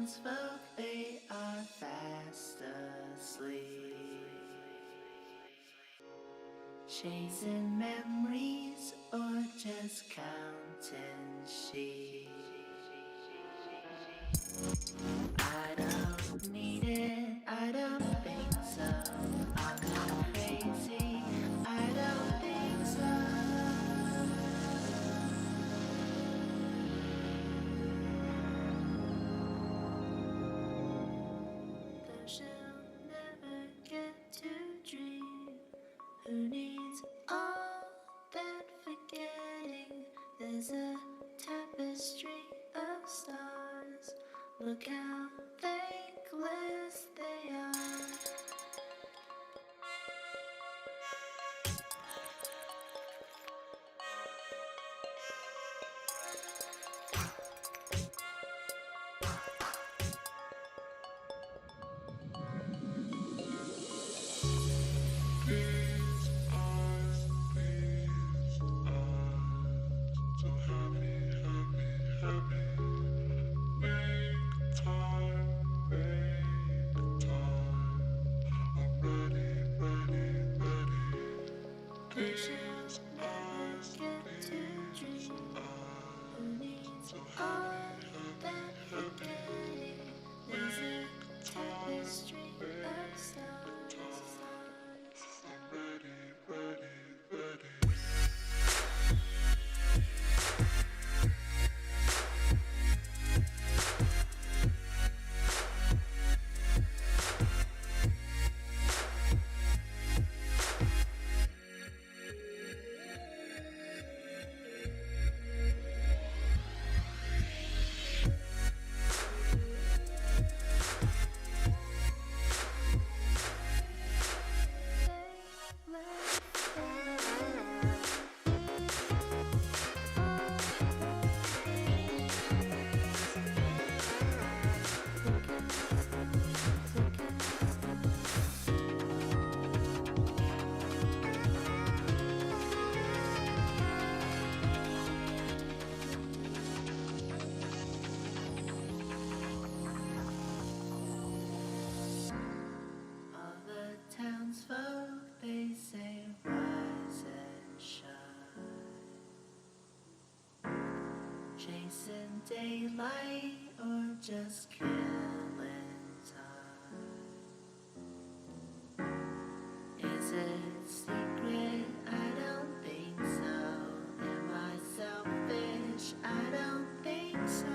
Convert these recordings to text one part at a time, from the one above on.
townsfolk, they are fast asleep, chasing memories or just counting sheep. I don't need it, I don't think so. I'm not crazy, I don't think so. Though she'll never get to dream. Who needs all that forgetting? There's a tapestry of stars. Look how thankless they are. So happy, happy, happy. Make time, make time. I'm ready, ready, ready. These eyes, these eyes. Who needs So all happy, that happy, happy. forgetting? There's a Make tapestry time, of make stars. time. I'm ready, ready, ready. All the townsfolk, they say rise and shine, chasing daylight or just killing time. Is it secret? I don't think so. Am I selfish? I don't think so.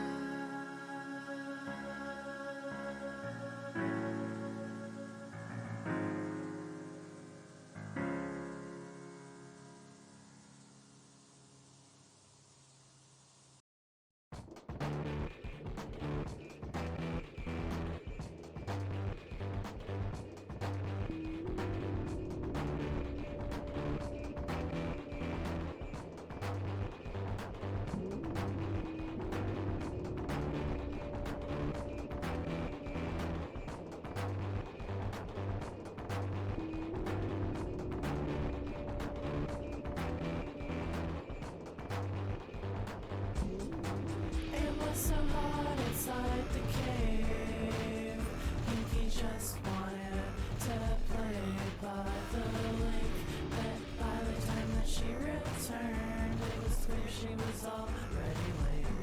It was so hot inside the cave. Pinky just wanted to play by the lake. But by the time that she returned, it was clear she was already late.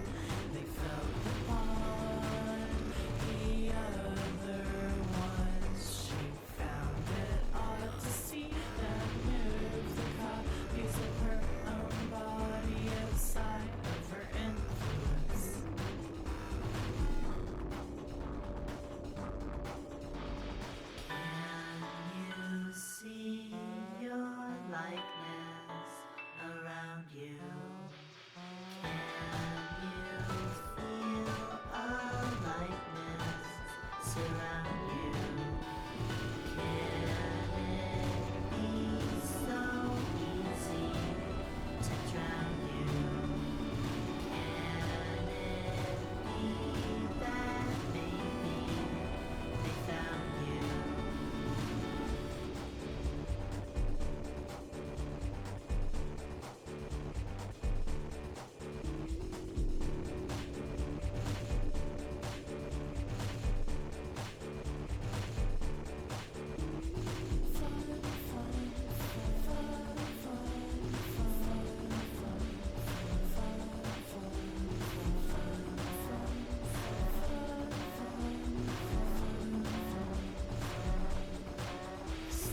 They felt the bond, the other ones. She found it odd to see them move the copies of her own body outside of her influence.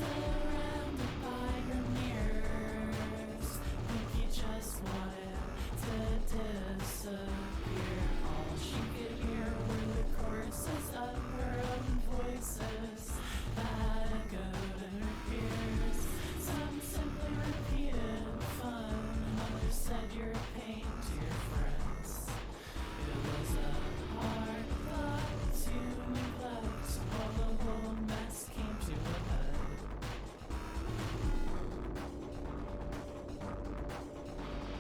surrounded by her mirrors. Pinky just wanted to disappear. All she could hear were the choruses of her own voices that echoed in her ears. Some simply repeated fun, and others said you're a pain to your friends. It was a hard thought to neglect while the whole mess came to a head.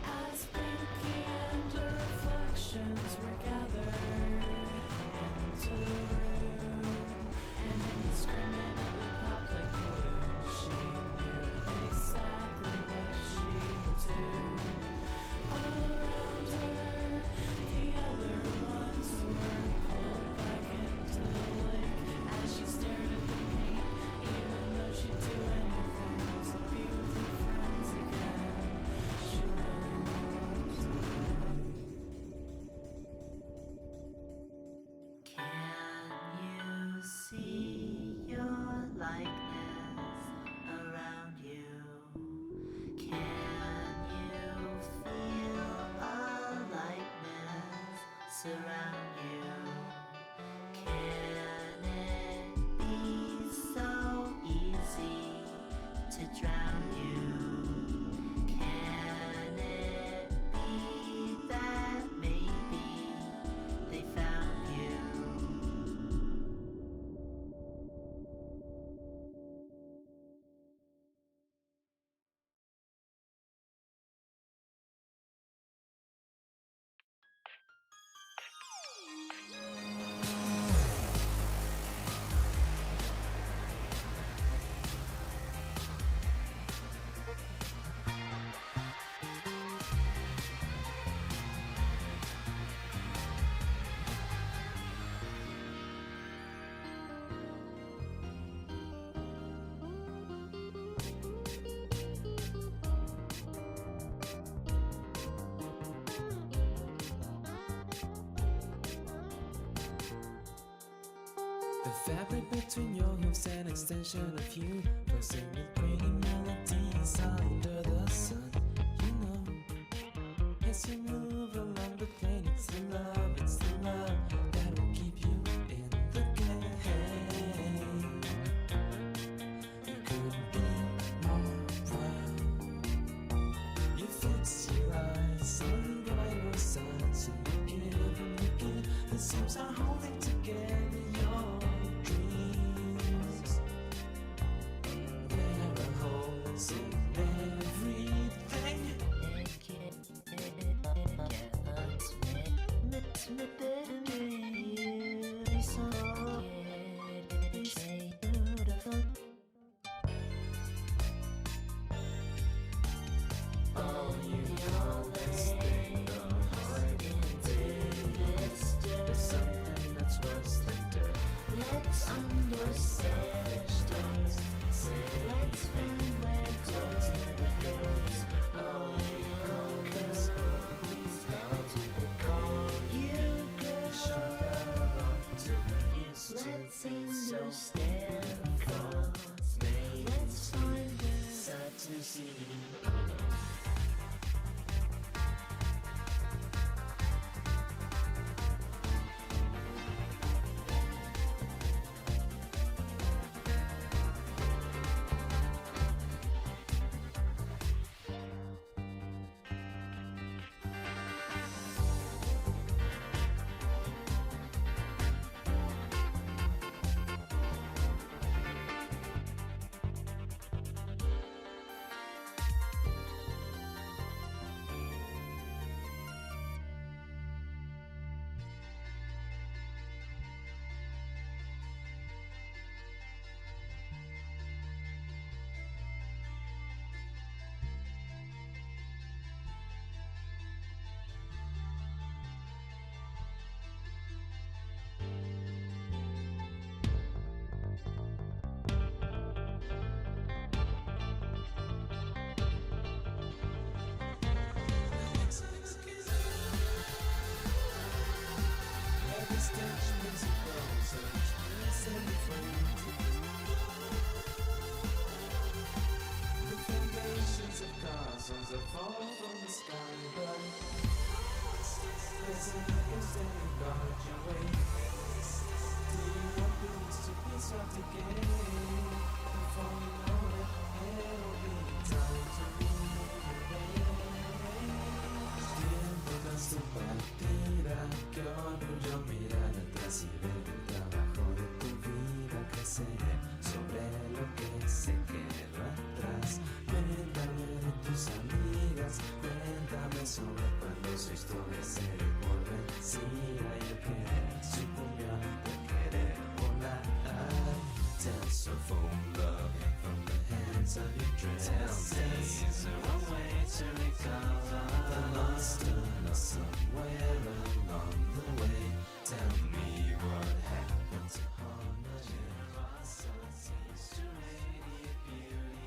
As Pinky and her reflections were gathered into the room, and indiscriminately popped like glue, she knew exactly what she would do. All around her, the other ones were pulled back into the lake as she stared at the paint, even though she'd do anything to be with her friends again. She really loved to Can you see your likeness around you? Can you feel a likeness surround you? Can it be so easy to drown you? Can it be that maybe they found you? The fabric between your hooves an extension of you, pulsing with pretty melodies under the sun. You know, as you move along the plane, it's the love that will keep you in the game. You couldn't be more proud. You fix your eyes on the brighter side, so you give and you give. The seams are holding together your dreams. There are holes in everything. Oh, you know this thing, the heart indeed. There's something that's worse than dirt. Let's understand. Let's find where dirt goes. Oh, you know this. Call you girl. Let's understand. Cause let's find where sad to see.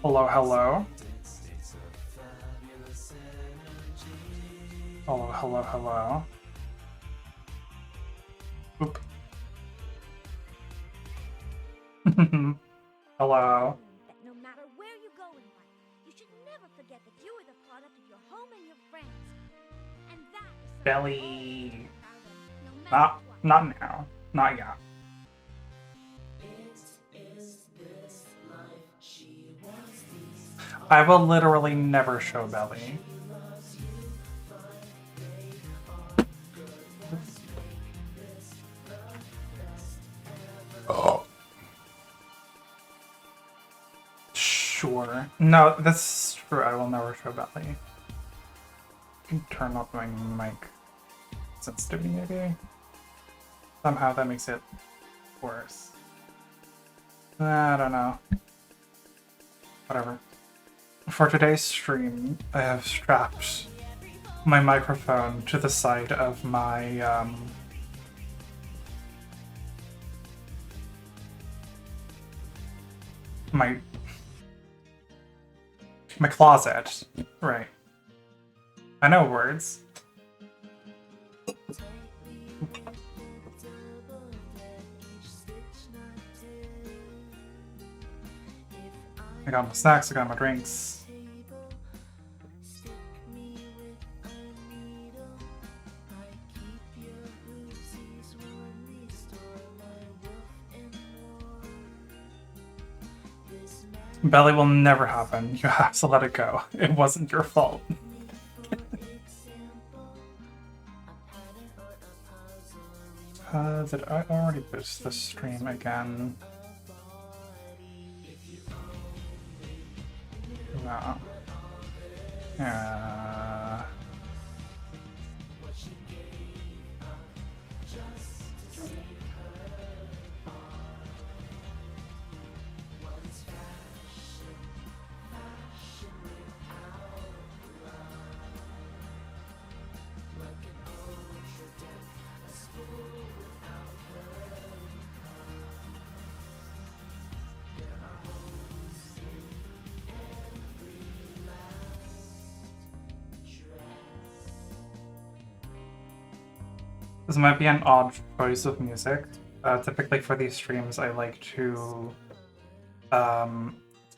Hello, hello. Hello, hello, hello. Oop. Hello. That no matter where you go in life, you should never forget that you are the product of your home and your friends. And that is something Belly. no matter what. Not now. Not yet. I will literally never show Belly. Oh. Sure. No, that's true. I will never show Belly. I can turn off my mic sensitivity, maybe. Somehow that makes it worse. I don't know. Whatever. For today's stream, I have strapped my microphone to the side of my my closet. Right. I know words. I got my snacks, I got my drinks. Belly will never happen. You have to let it go. It wasn't your fault. Did I already boost the stream again? No. This might be an odd choice of music. Typically for these streams, I like to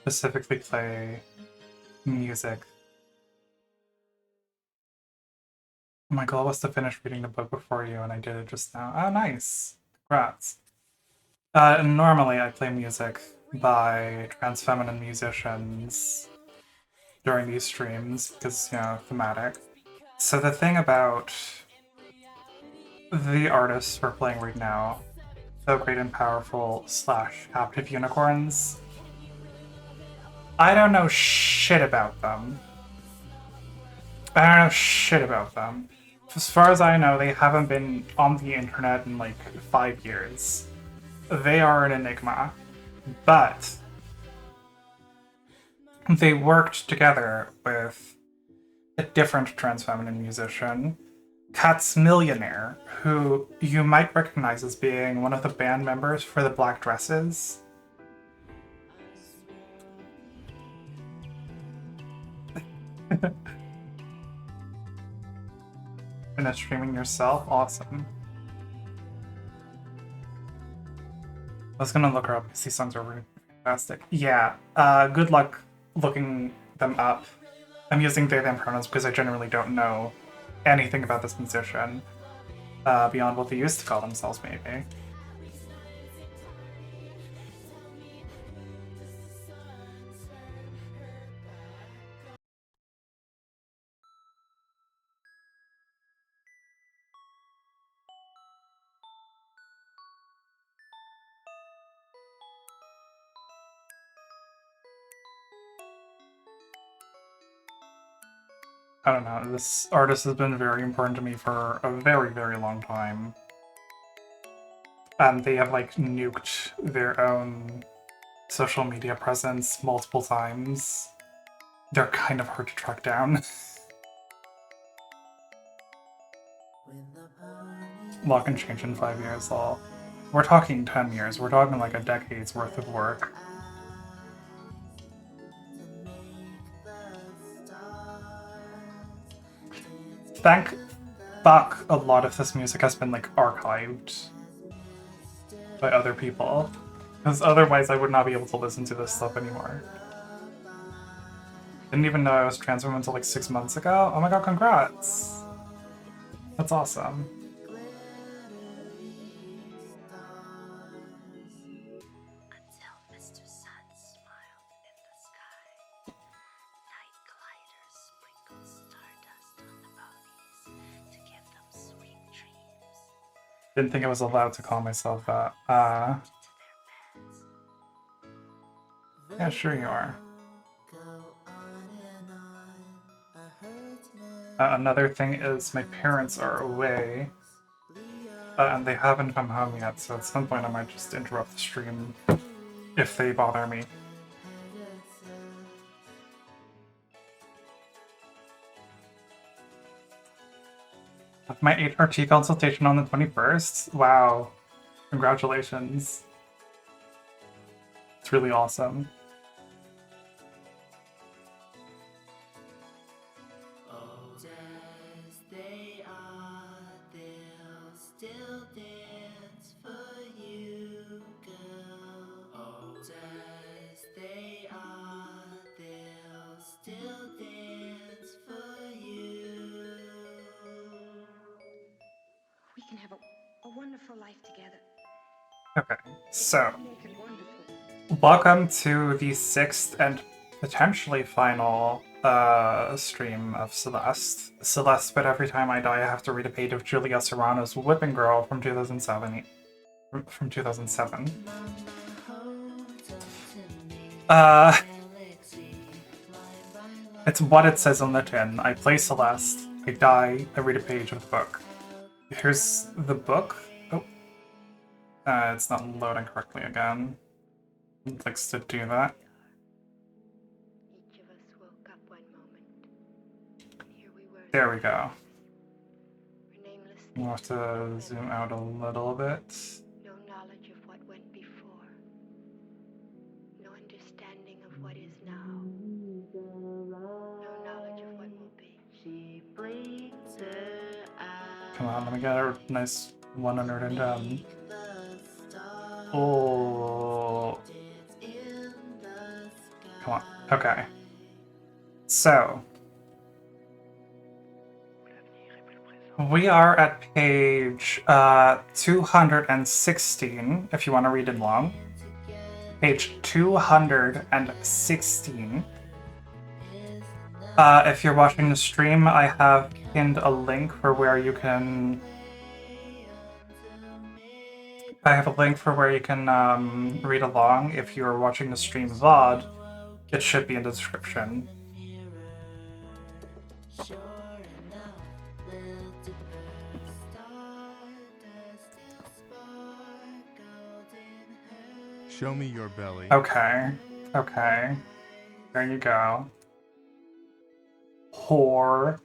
specifically play music. My goal was to finish reading the book before you, and I did it just now. Oh, nice. Congrats. Normally, I play music by trans feminine musicians during these streams because, you know, thematic. So the thing about the artists we're playing right now, So Great and Powerful / Captive Unicorns, I don't know shit about them. As far as I know, they haven't been on the internet in like 5 years. They are an enigma. But they worked together with a different trans feminine musician, Kat's Millionaire, who you might recognize as being one of the band members for the Black Dresses. Finish streaming yourself? Awesome. I was gonna look her up because these songs are really fantastic. Yeah, good luck looking them up. I'm using they, them pronouns because I generally don't know anything about this musician. beyond what they used to call themselves, maybe. I don't know, this artist has been very important to me for a very, very long time. And they have, like, nuked their own social media presence multiple times. They're kind of hard to track down. Lot can change in 5 years, though. We're talking 10 years. We're talking like a decade's worth of work. Thank fuck a lot of this music has been, like, archived by other people. Because otherwise I would not be able to listen to this stuff anymore. Didn't even know I was transformed until like 6 months ago. Oh my god, congrats! That's awesome. Until Mr. Sun smiled in the sky, night gliders sprinkled stardust on the ponies to give them sweet dreams. Didn't think I was allowed to call myself that. To their beds. Yeah, sure you are. Another thing is my parents are away, and they haven't come home yet, so at some point I might just interrupt the stream if they bother me. Have my HRT consultation on the 21st? Wow. Congratulations. It's really awesome. Old as they are, they'll still dance for you, girl. Old as they are, they'll still dance for you. We can have a wonderful life together. Okay, so Make it wonderful. welcome to the 6th and potentially final stream of Celeste. Celeste, but every time I die I have to read a page of Julia Serano's Whipping Girl from 2007. From 2007. It's what it says on the tin. I play Celeste, I die, I read a page of the book. Here's the book. Oh. It's not loading correctly again. It likes to do that. Each of us woke up one moment, and here we were. There we go. We're nameless We'll have to zoom out a little bit. no knowledge of what went before, no understanding of what is now, no knowledge of what will be. She blinks her eyes. Come on, let me get a nice 110. Oh. Come on. Okay. So. We are at page 216, if you want to read it long. Page 216. If you're watching the stream, I have pinned a link for where you can... I have a link for where you can read along. If you're watching the stream VOD, it should be in the description. Show me your belly. Okay. Okay. There you go. Whore.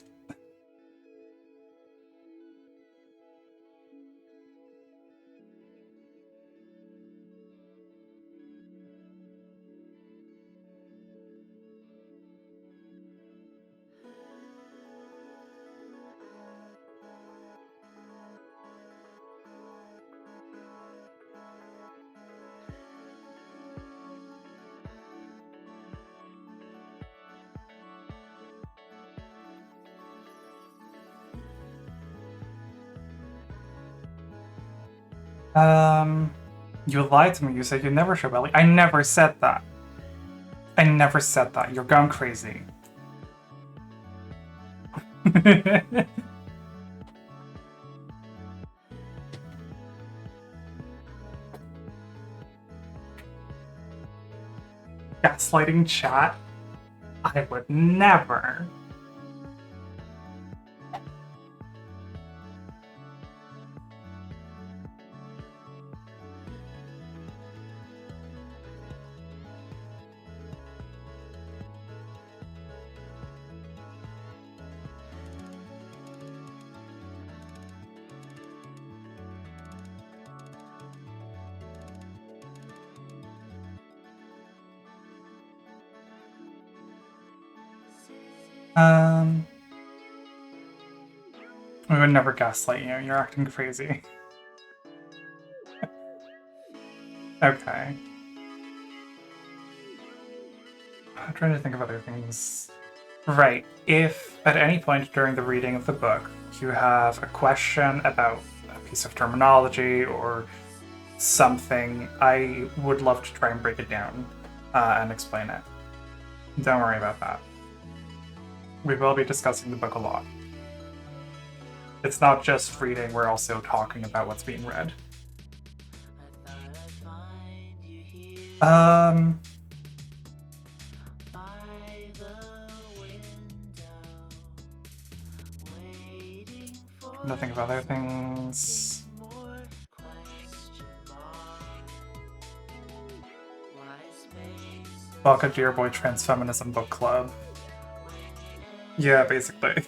You lied to me. You said you never show belly. I never said that. I never said that. You're going crazy. Gaslighting chat? I would never. We would never gaslight you. You're acting crazy. Okay. I'm trying to think of other things. Right. If at any point during the reading of the book you have a question about a piece of terminology or something, I would love to try and break it down and explain it. Don't worry about that. We will be discussing the book a lot. It's not just reading, we're also talking about what's being read. I'm trying to think of other things. Welcome to your boy Transfeminism Book Club. Yeah, basically.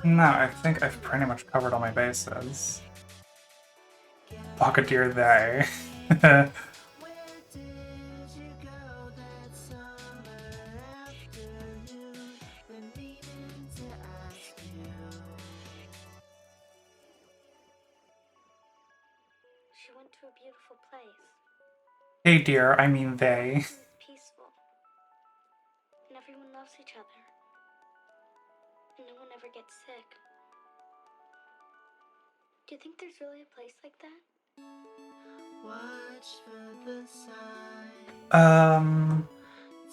No, I think I've pretty much covered all my bases. Pocketeer they. She went to a beautiful place. Hey dear, I mean they. It's peaceful. And everyone loves each other. And no one ever gets sick. Do you think there's really a place like that? Watch for the sign.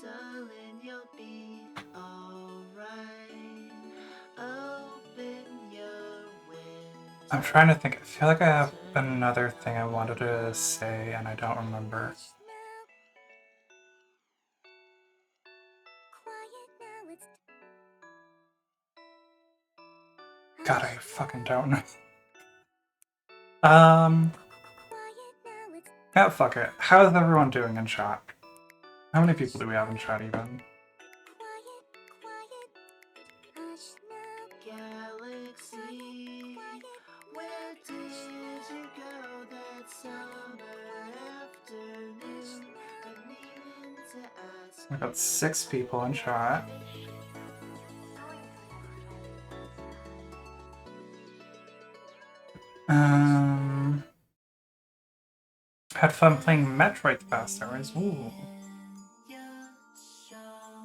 Darling, you'll be alright. Open your window. I'm trying to think. I feel like I have another thing I wanted to say and I don't remember. God, I fucking don't know. Yeah, fuck it. How is everyone doing in chat? How many people do we have in chat even? Galaxy, where did you go that summer afternoon? I mean to ask. We got 6 people in chat. Had fun playing Metroid the past hours. Ooh.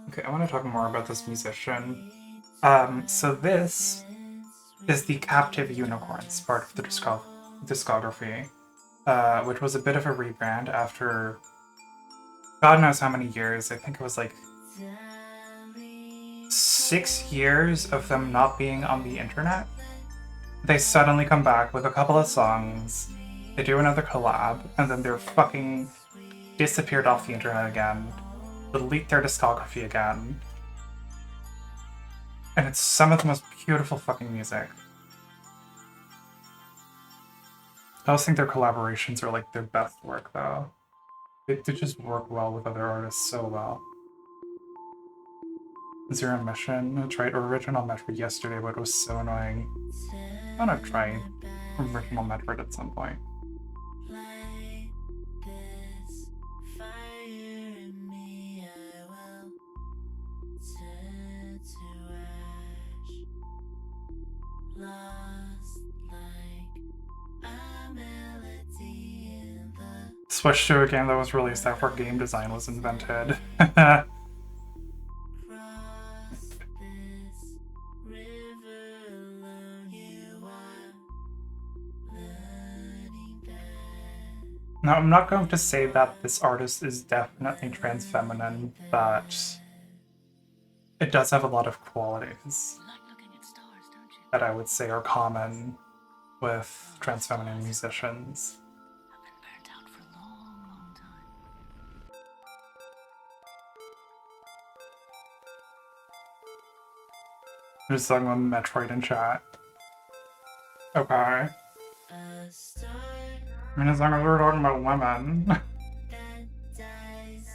Okay, I want to talk more about this musician. So this is the Captive Unicorns part of the discography, which was a bit of a rebrand after God knows how many years. I think it was like 6 years of them not being on the internet. They suddenly come back with a couple of songs, they do another collab, and then they're fucking disappeared off the internet again, delete their discography again. And it's some of the most beautiful fucking music. I also think their collaborations are like their best work though. They just work well with other artists so well. Zero Mission, I tried original Metroid yesterday, but it was so annoying. I want to try original Metroid at some point. Light this fire in me, I will turn to ash. Lost like a melody. switch to a game that was released after game design was invented. Cross this river alone, you are learning that. Now, I'm not going to say that this artist is definitely trans feminine, but it does have a lot of qualities You like looking at stars, don't you? that I would say are common with trans feminine musicians. I've been burnt out for a long, long time. There's a song about Metroid in chat. Okay. A star I mean, as long as we're talking about women. that dies,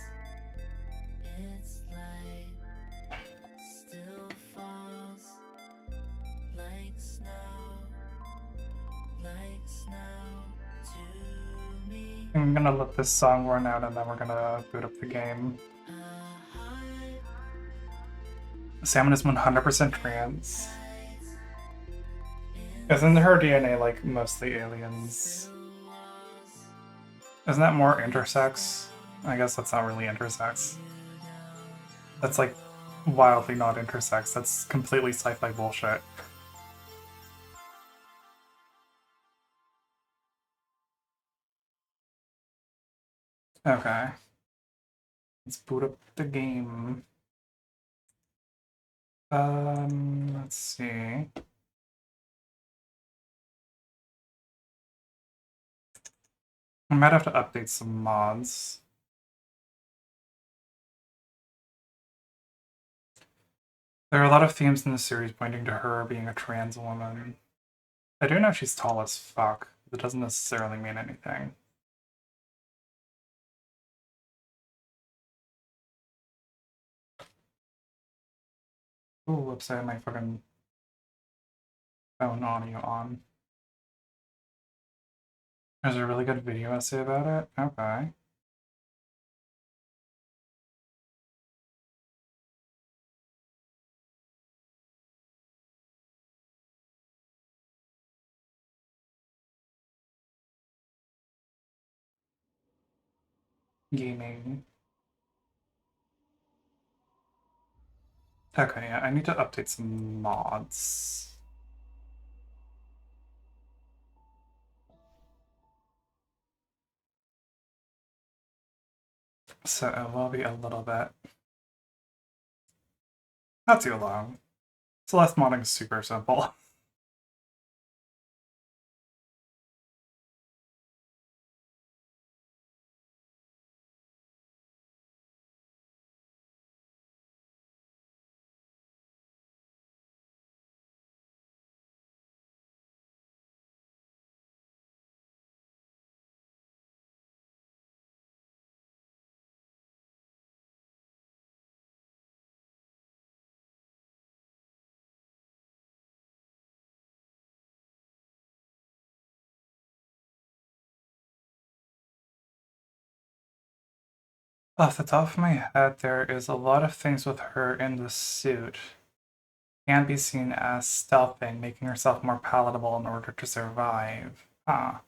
its light still falls like snow to me. I'm gonna let this song run out and then we're gonna boot up the game. A heart Salmon is 100% trans. Isn't her DNA like mostly aliens? Isn't that more intersex? I guess that's not really intersex. That's like wildly not intersex. That's completely sci-fi bullshit. Okay. Let's boot up the game. Let's see. I might have to update some mods. There are a lot of themes in the series pointing to her being a trans woman. I do know she's tall as fuck. That doesn't necessarily mean anything. Ooh, whoops, I had my fucking phone audio on. There's a really good video essay about it? Okay. Gaming. Okay, yeah, I need to update some mods. So it will be a little bit. Not too long. Celeste modding is super simple. Off the top of my head, there is a lot of things with her in the suit. Can be seen as stealthing, making herself more palatable in order to survive. Huh.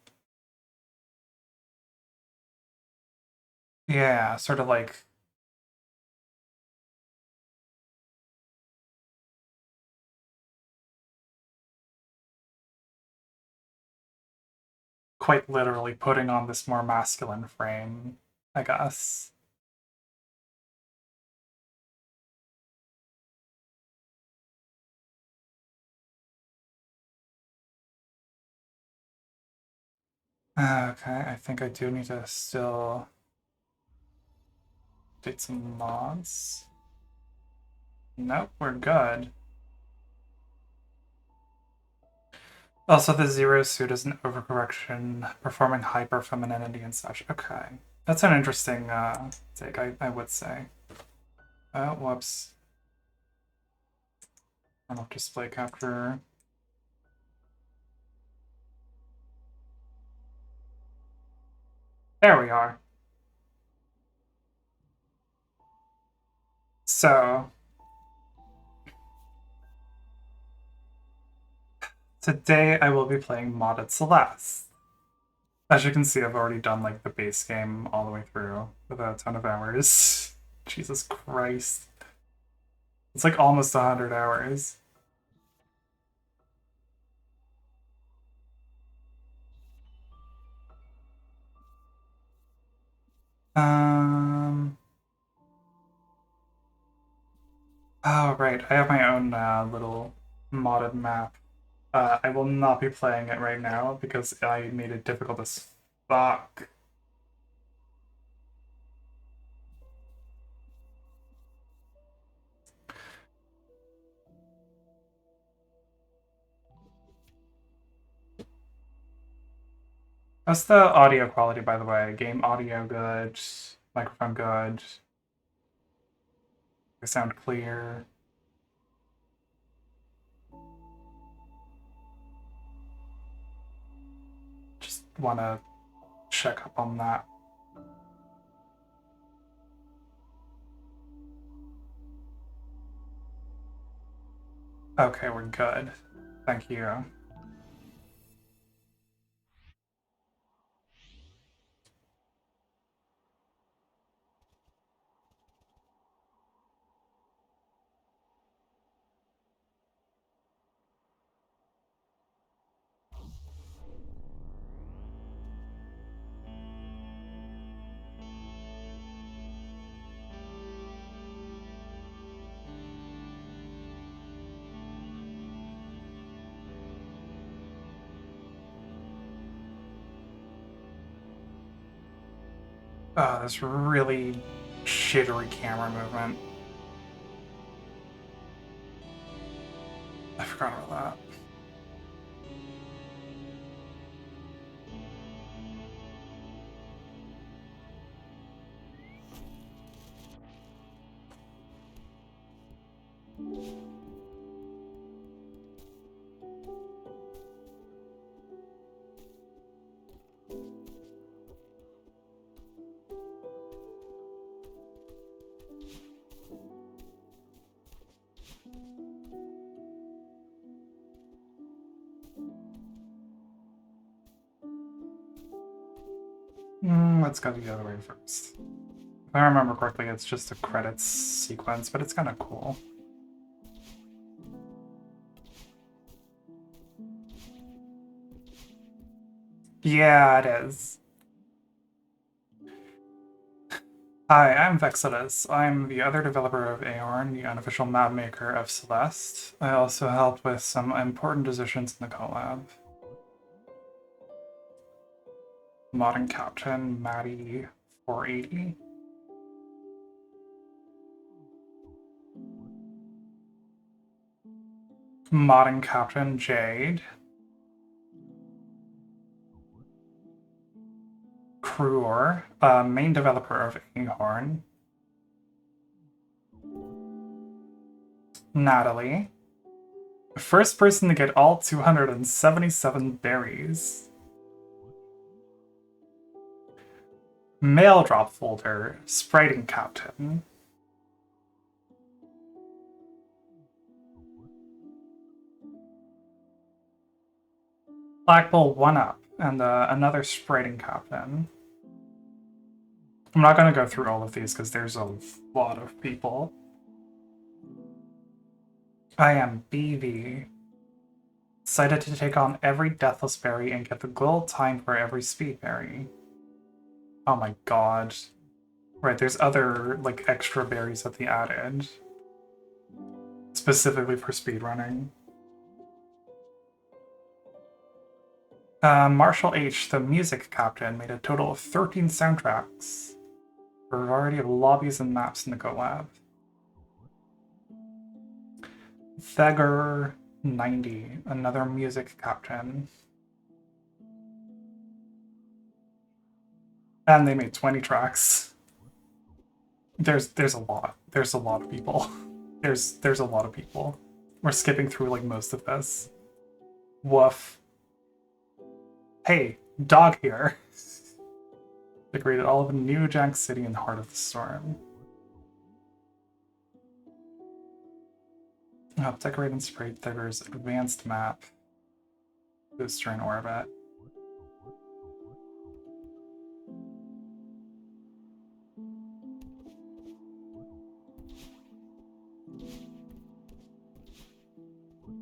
Yeah, sort of like quite literally putting on this more masculine frame, I guess. Okay, I think I do need to still update some mods. Nope, we're good. Also, the zero suit is an overcorrection, performing hyper femininity and such. Okay. That's an interesting take, I would say. Oh, whoops. Turn off display capture. There we are. So, today I will be playing modded Celeste. As you can see, I've already done like the base game all the way through with a ton of hours. Jesus Christ. It's like almost 100 hours. Um. Oh, right. I have my own little modded map. I will not be playing it right now because I made it difficult as fuck. How's the audio quality, by the way? Game audio good? Microphone good? I sound clear? Just want to check up on that. Okay, we're good. Thank you. Oh, this really shittery camera movement. I forgot about that. Let's go the other way first. If I remember correctly, it's just a credits sequence, but it's kind of cool. Yeah, it is. Hi, I'm Vexodus. I'm the other developer of Aorn, the unofficial map maker of Celeste. I also helped with some important decisions in the collab. Modding Captain Maddie 480. Modding Captain Jade. Cruor, main developer of Ahorn. Natalie. First person to get all 277 berries. Mail drop folder, Spriting Captain. Black Bull 1-up, and another Spriting Captain. I'm not going to go through all of these because there's a lot of people. I am BV. Excited to take on every Deathless Berry and get the gold time for every Speed Berry. Oh my god. Right, there's other, like, extra berries that they added. Specifically for speedrunning. Marshall H., the music captain, made a total of 13 soundtracks for a variety of lobbies and maps in the collab. Thegger 90, another music captain. And they made 20 tracks. There's a lot. There's a lot of people. There's a lot of people. We're skipping through like most of this. Woof. Hey, dog here. Decorated all of New Jack City in the heart of the storm. Decorate and sprayed Thigger's advanced map. Booster in orbit.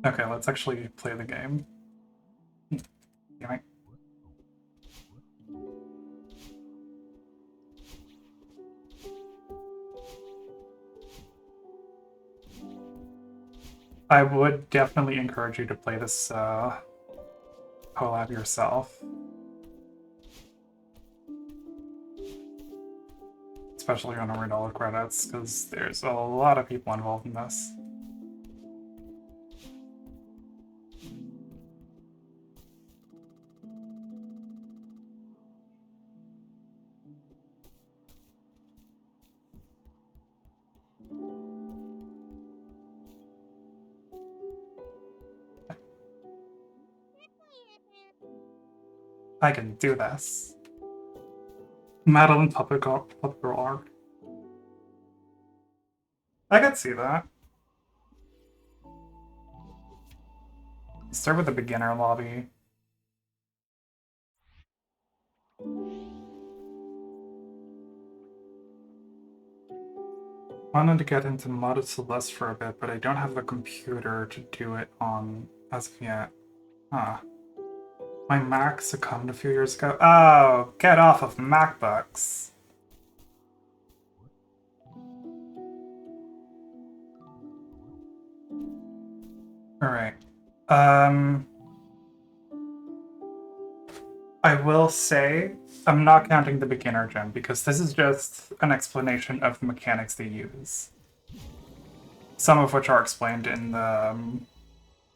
Okay, let's actually play the game. Damn it. I would definitely encourage you to play this collab yourself. Especially on $100 credits, because there's a lot of people involved in this. I can do this. Madeline Puppet Art. I could see that. Start with the beginner lobby. Wanted to get into modded Celeste for a bit, but I don't have the computer to do it on as of yet. Huh. My Mac succumbed a few years ago. Oh, get off of MacBooks. Alright. I will say, I'm not counting the beginner gem, because this is just an explanation of the mechanics they use. Some of which are explained in the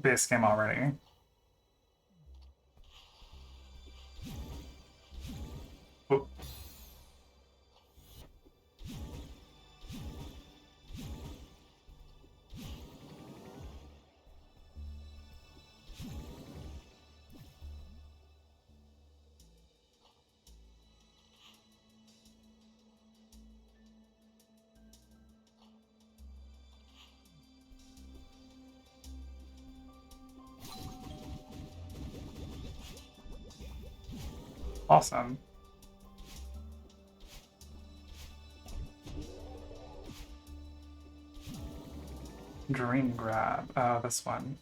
base game already. Oop. Awesome. Dream grab. Oh, this one.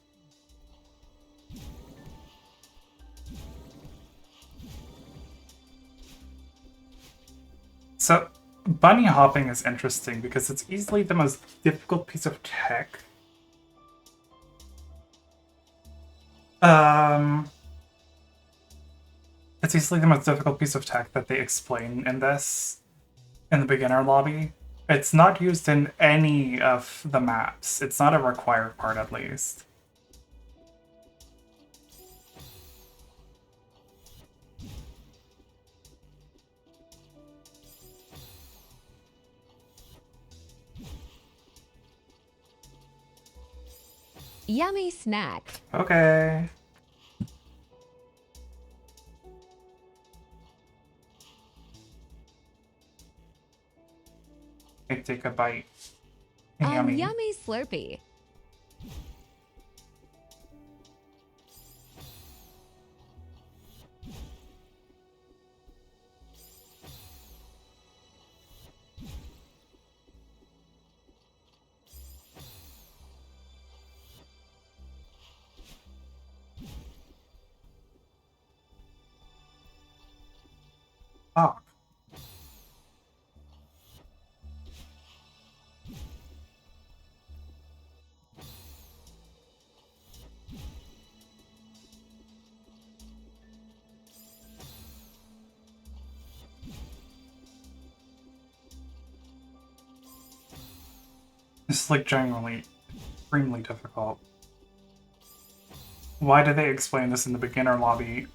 So, bunny hopping is interesting because it's easily the most difficult piece of tech. It's easily the most difficult piece of tech that they explain in this, in the beginner lobby. It's not used in any of the maps. It's not a required part, at least. Yummy snack. Okay. I take a bite. Yummy. Yummy Slurpee. Oh. This is like genuinely extremely difficult. Why do they explain this in the beginner lobby?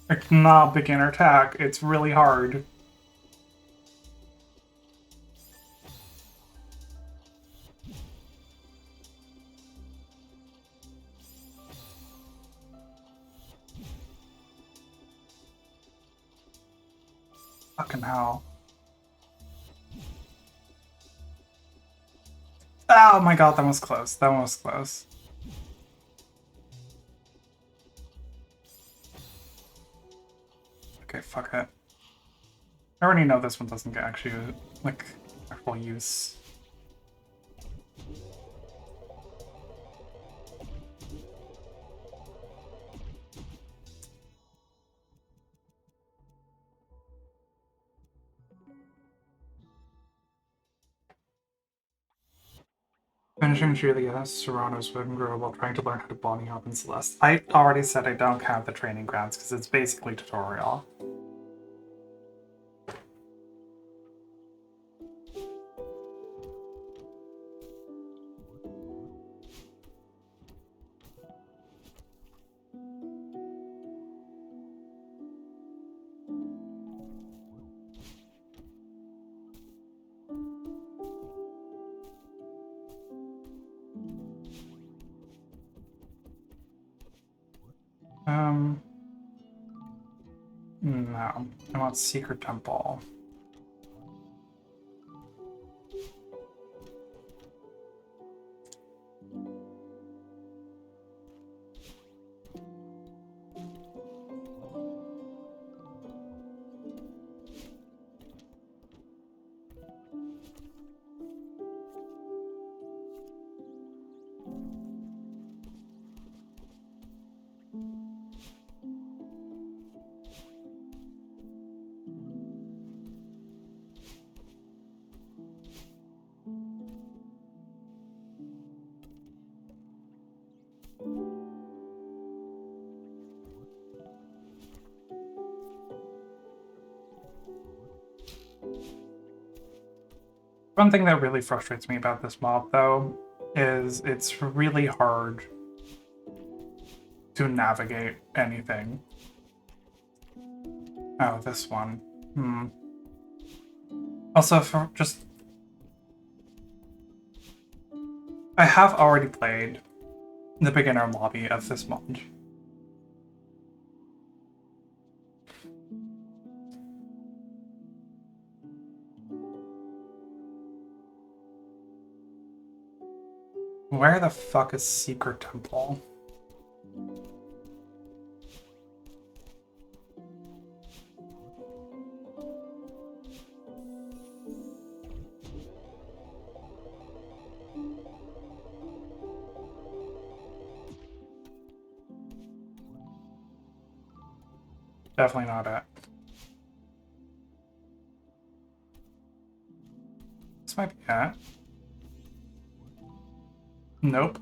It's not beginner tech, it's really hard. Fucking hell. Oh my god, that was close. That one was close. Okay, fuck it. I already know this one doesn't get actually, like, actual use. Finishing Julia Serano's swim girl while trying to learn how to bunny hop in Celeste. I already said I don't count the training grounds because it's basically tutorial. No. I want Secret Temple. One thing that really frustrates me about this mob, though, is it's really hard to navigate anything. Oh, this one. Also, for just... I have already played the beginner lobby of this mod. Where the fuck is Secret Temple? Definitely not it. This might be it. Nope.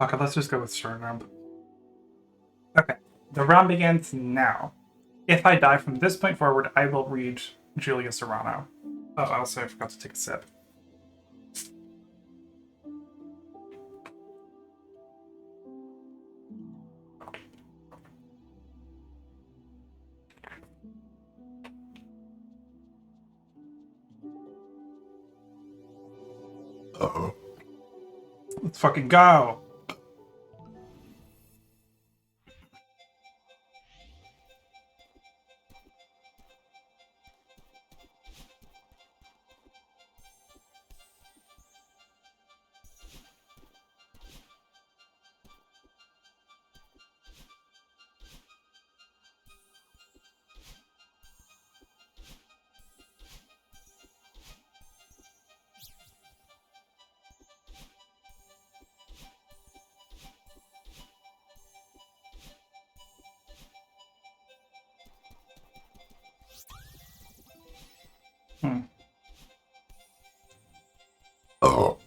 Okay, let's just go with Serano. Okay, the round begins now. If I die from this point forward, I will read Julia Serano. Oh, also I forgot to take a sip. Uh-oh. Let's fucking go! Oh.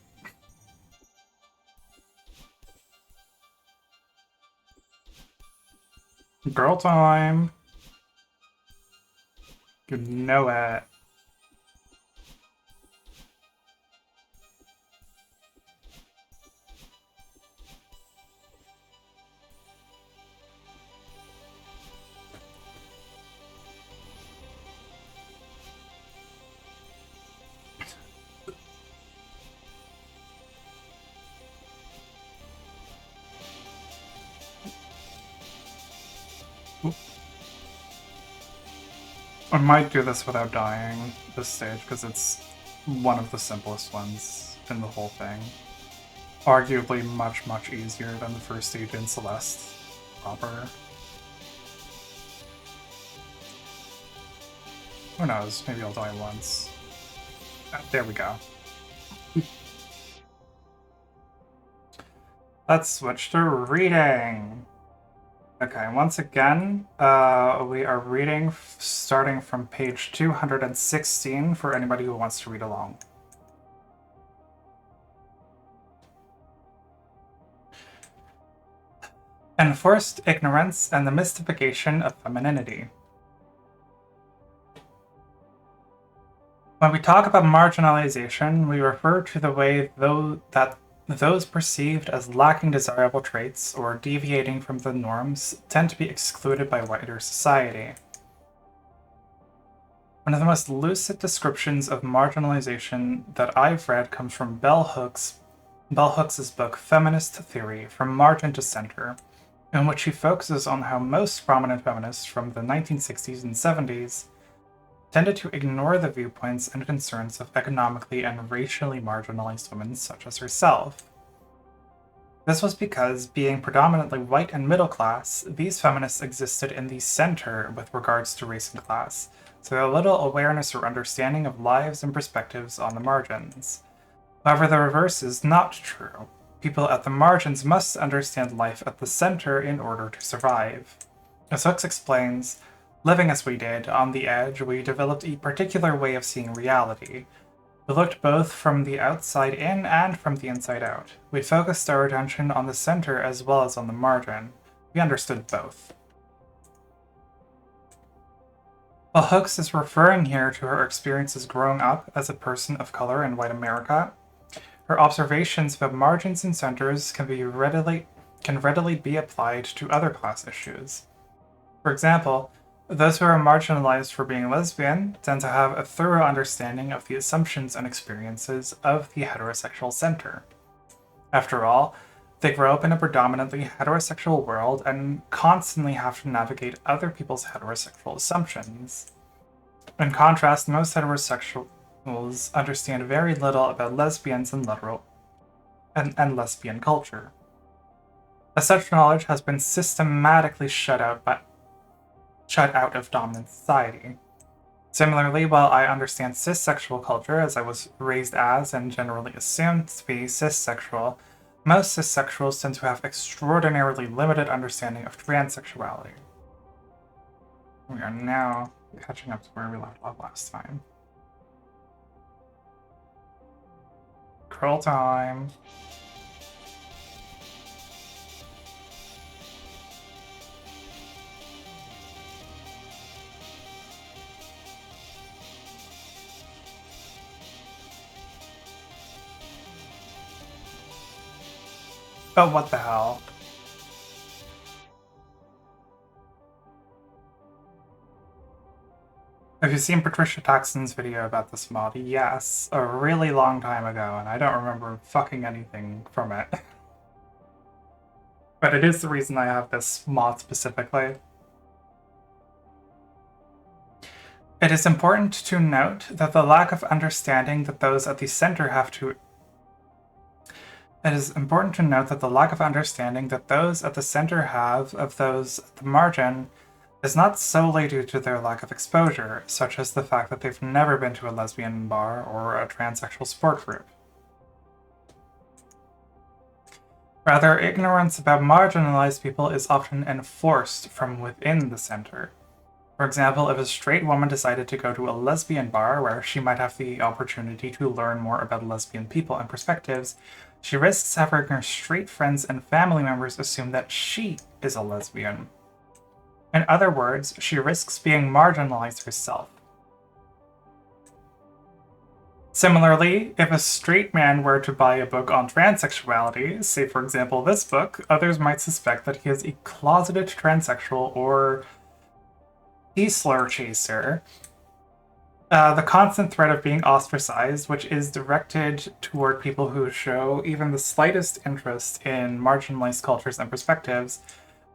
Girl time. You know it. I might do this without dying this stage because it's one of the simplest ones in the whole thing. Arguably much, much easier than the first stage in Celeste proper. Who knows, maybe I'll die once. There we go. Let's switch to reading. Okay, once again, we are reading starting from page 216 for anybody who wants to read along. Enforced ignorance and the mystification of femininity. When we talk about marginalization, we refer to the way those perceived as lacking desirable traits or deviating from the norms tend to be excluded by wider society. One of the most lucid descriptions of marginalization that I've read comes from Bell Hooks' book Feminist Theory, From Margin to Center, in which she focuses on how most prominent feminists from the 1960s and 70s tended to ignore the viewpoints and concerns of economically and racially marginalized women such as herself. This was because, being predominantly white and middle class, these feminists existed in the center with regards to race and class, so there was little awareness or understanding of lives and perspectives on the margins. However, the reverse is not true. People at the margins must understand life at the center in order to survive. As Hooks explains, living as we did, on the edge, we developed a particular way of seeing reality. We looked both from the outside in and from the inside out. We focused our attention on the center as well as on the margin. We understood both. While Hooks is referring here to her experiences growing up as a person of color in white America, her observations about margins and centers can readily be applied to other class issues. For example, those who are marginalized for being lesbian tend to have a thorough understanding of the assumptions and experiences of the heterosexual center. After all, they grow up in a predominantly heterosexual world and constantly have to navigate other people's heterosexual assumptions. In contrast, most heterosexuals understand very little about lesbians and lesbian culture. As such knowledge has been systematically shut out of dominant society. Similarly, while I understand cissexual culture as I was raised as and generally assumed to be cissexual, most cissexuals tend to have extraordinarily limited understanding of transsexuality. We are now catching up to where we left off last time. Curl time. Oh, what the hell? Have you seen Patricia Taxon's video about this mod? Yes, a really long time ago, and I don't remember fucking anything from it. But it is the reason I have this mod specifically. It is important to note that the lack of understanding that those at the center have to It is important to note that the lack of understanding that those at the center have of those at the margin is not solely due to their lack of exposure, such as the fact that they've never been to a lesbian bar or a transsexual sport group. Rather, ignorance about marginalized people is often enforced from within the center. For example, if a straight woman decided to go to a lesbian bar where she might have the opportunity to learn more about lesbian people and perspectives, she risks having her straight friends and family members assume that she is a lesbian. In other words, she risks being marginalized herself. Similarly, if a straight man were to buy a book on transsexuality, say for example this book, others might suspect that he is a closeted transsexual or slur chaser. The constant threat of being ostracized, which is directed toward people who show even the slightest interest in marginalized cultures and perspectives,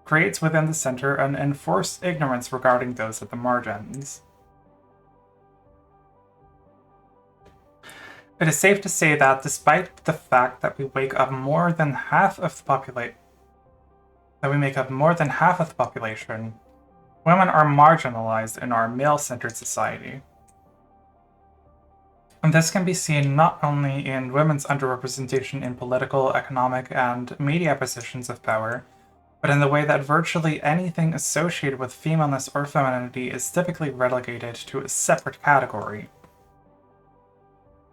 creates within the center an enforced ignorance regarding those at the margins. It is safe to say that despite the fact that we make up more than half of the population, women are marginalized in our male-centered society. And this can be seen not only in women's underrepresentation in political, economic, and media positions of power, but in the way that virtually anything associated with femaleness or femininity is typically relegated to a separate category.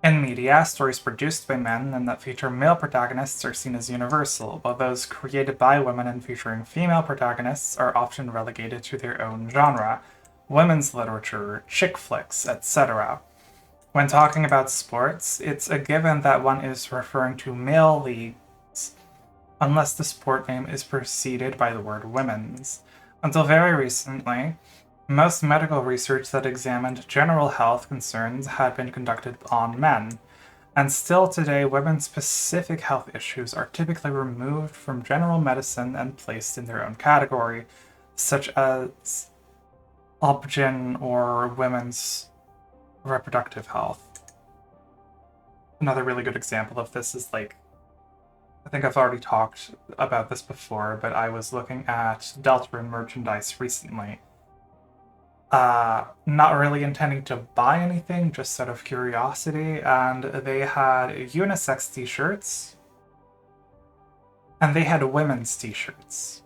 In media, stories produced by men and that feature male protagonists are seen as universal, while those created by women and featuring female protagonists are often relegated to their own genre, women's literature, chick flicks, etc. When talking about sports, it's a given that one is referring to male leagues, unless the sport name is preceded by the word women's. Until very recently, most medical research that examined general health concerns had been conducted on men, and still today women's specific health issues are typically removed from general medicine and placed in their own category, such as obgyn or women's reproductive health. Another really good example of this is I think I've already talked about this before, but I was looking at Deltarune merchandise recently. Not really intending to buy anything, just out of curiosity, and they had unisex t-shirts, and they had women's t-shirts.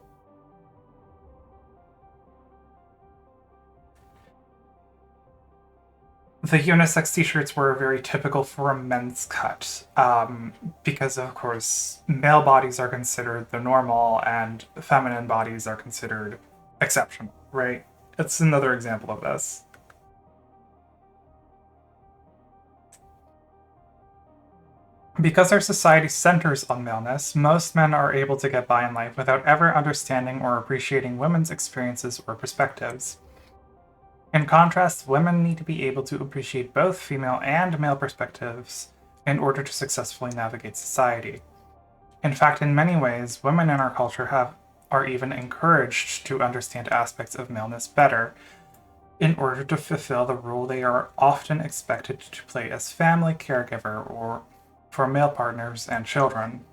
The unisex t-shirts were very typical for a men's cut, because of course male bodies are considered the normal and feminine bodies are considered exceptional, right? It's another example of this. Because our society centers on maleness, most men are able to get by in life without ever understanding or appreciating women's experiences or perspectives. In contrast, women need to be able to appreciate both female and male perspectives in order to successfully navigate society. In fact, in many ways, women in our culture are even encouraged to understand aspects of maleness better in order to fulfill the role they are often expected to play as family caregiver or for male partners and children.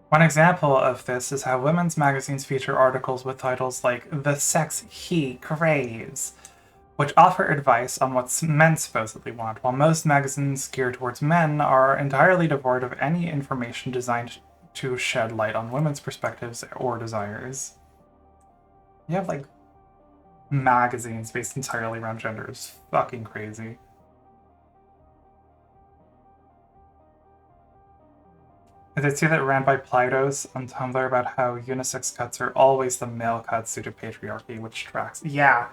One example of this is how women's magazines feature articles with titles like The Sex He Craves, which offer advice on what men supposedly want, while most magazines geared towards men are entirely devoid of any information designed to shed light on women's perspectives or desires. You have, magazines based entirely around gender. It's fucking crazy. I did see that ran by Plytos on Tumblr about how unisex cuts are always the male cuts due to patriarchy, which tracks. Yeah.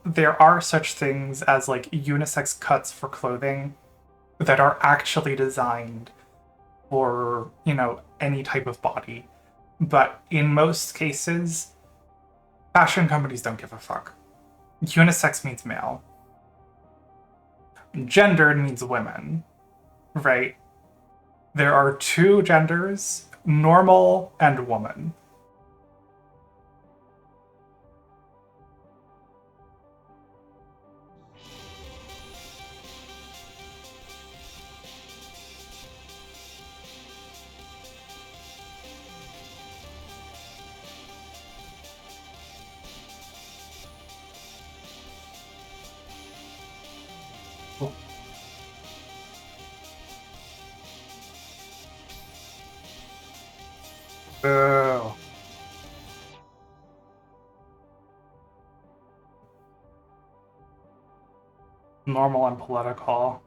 There are such things as, unisex cuts for clothing that are actually designed for, any type of body. But in most cases, fashion companies don't give a fuck. Unisex means male. Gendered means women, right? There are two genders, normal and woman. Boo. Normal and political.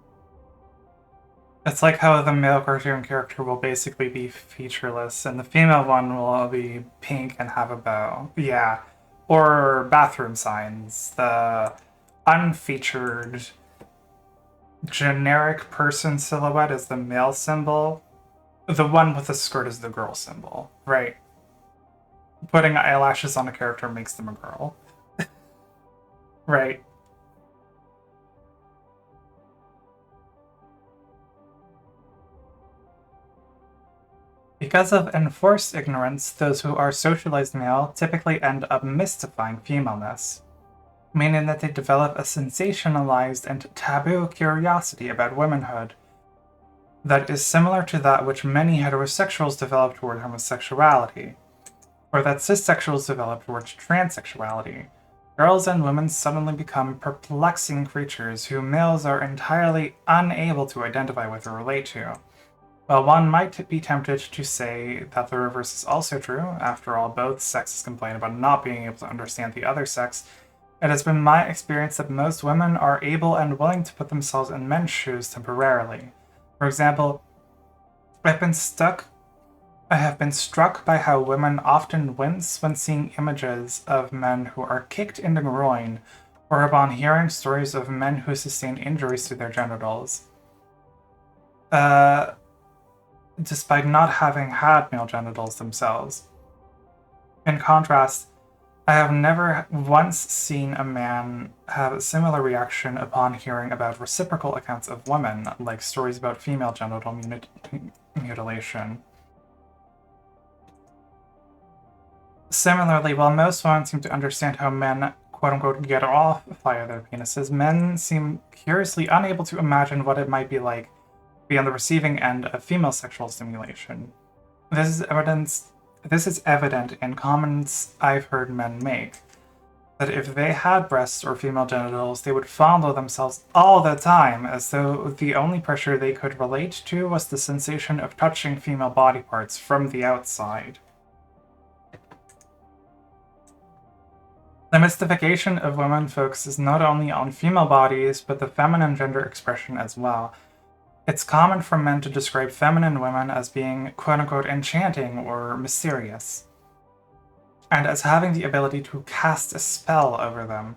It's like how the male cartoon character will basically be featureless, and the female one will be pink and have a bow. Yeah. Or bathroom signs. The unfeatured generic person silhouette is the male symbol. The one with the skirt is the girl symbol, right? Putting eyelashes on a character makes them a girl. Right? Because of enforced ignorance, those who are socialized male typically end up mystifying femaleness, meaning that they develop a sensationalized and taboo curiosity about womanhood that is similar to that which many heterosexuals develop toward homosexuality, or that cissexuals develop towards transsexuality, girls and women suddenly become perplexing creatures who males are entirely unable to identify with or relate to. While one might be tempted to say that the reverse is also true, after all, both sexes complain about not being able to understand the other sex, it has been my experience that most women are able and willing to put themselves in men's shoes temporarily. For example, I have been struck by how women often wince when seeing images of men who are kicked in the groin, or upon hearing stories of men who sustain injuries to their genitals. Despite not having had male genitals themselves. In contrast, I have never once seen a man have a similar reaction upon hearing about reciprocal accounts of women, like stories about female genital mutilation. Similarly, while most women seem to understand how men quote-unquote get off via their penises, men seem curiously unable to imagine what it might be like to be on the receiving end of female sexual stimulation. This is evident in comments I've heard men make, that if they had breasts or female genitals, they would fondle themselves all the time, as though the only pressure they could relate to was the sensation of touching female body parts from the outside. The mystification of women focuses not only on female bodies, but the feminine gender expression as well. It's common for men to describe feminine women as being quote-unquote enchanting or mysterious, and as having the ability to cast a spell over them.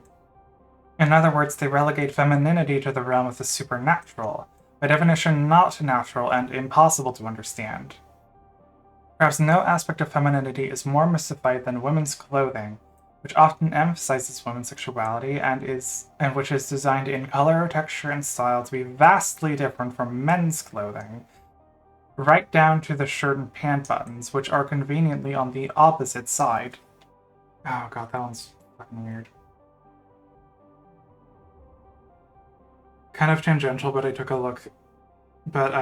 In other words, they relegate femininity to the realm of the supernatural, by definition not natural and impossible to understand. Perhaps no aspect of femininity is more mystified than women's clothing, which often emphasizes women's sexuality and which is designed in color, texture, and style to be vastly different from men's clothing, right down to the shirt and pant buttons, which are conveniently on the opposite side. Oh god, that one's fucking weird. Kind of tangential, but I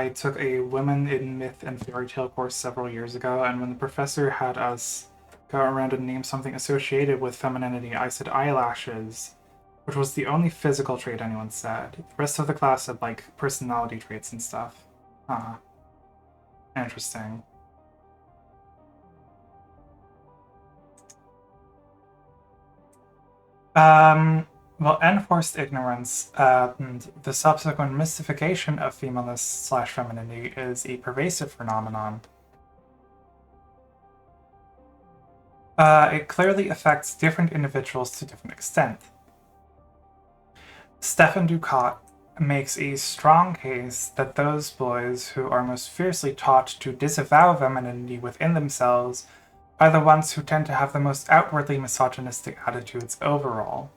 took a women in myth and fairy tale course several years ago, and when the professor had us go around and name something associated with femininity, I said eyelashes, which was the only physical trait anyone said. The rest of the class said, like, personality traits and stuff. Huh. Interesting. Well, enforced ignorance and the subsequent mystification of femaleness/femininity is a pervasive phenomenon. It clearly affects different individuals to different extent. Stefan Ducat makes a strong case that those boys who are most fiercely taught to disavow femininity within themselves are the ones who tend to have the most outwardly misogynistic attitudes overall.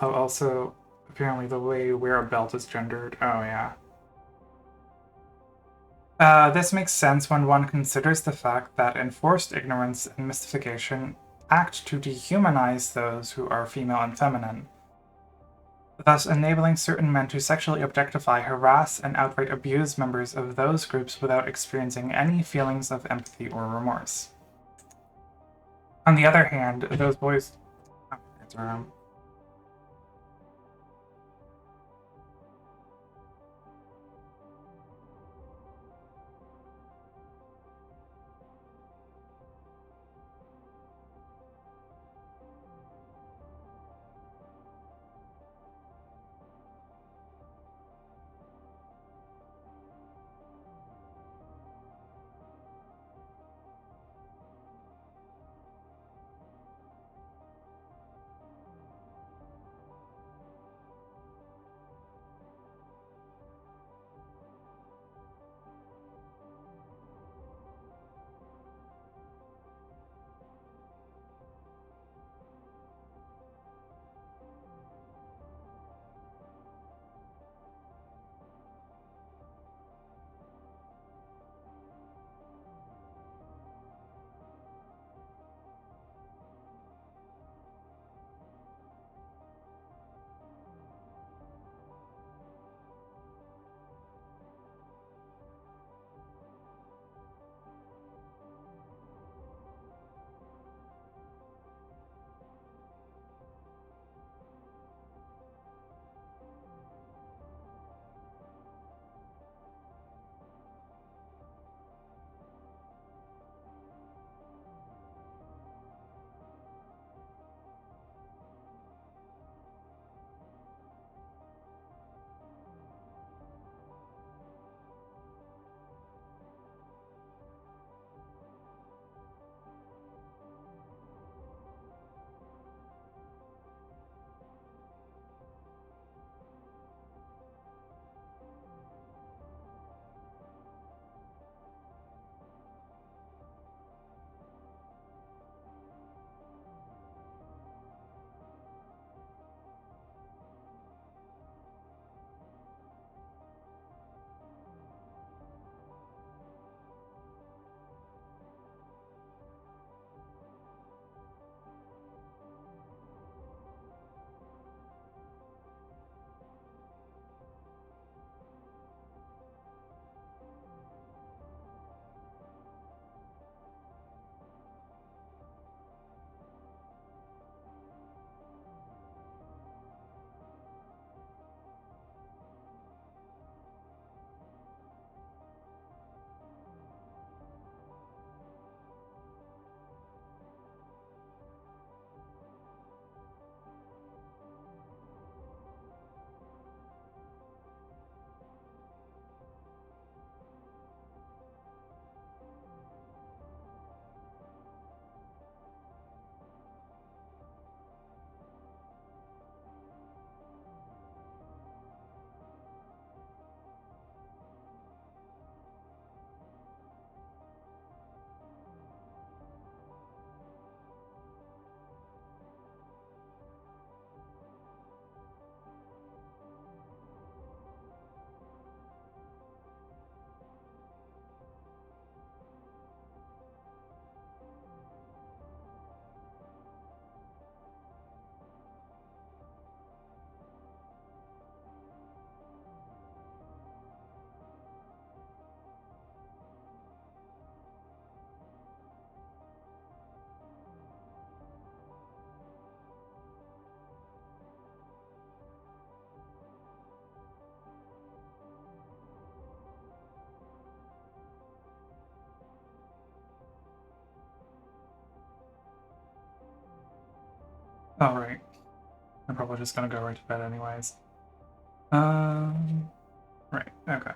Oh, also, apparently the way you wear a belt is gendered. Oh, yeah. This makes sense when one considers the fact that enforced ignorance and mystification act to dehumanize those who are female and feminine, thus enabling certain men to sexually objectify, harass, and outright abuse members of those groups without experiencing any feelings of empathy or remorse. On the other hand, those boys... Oh, right. I'm probably just gonna go right to bed anyways. Right, okay.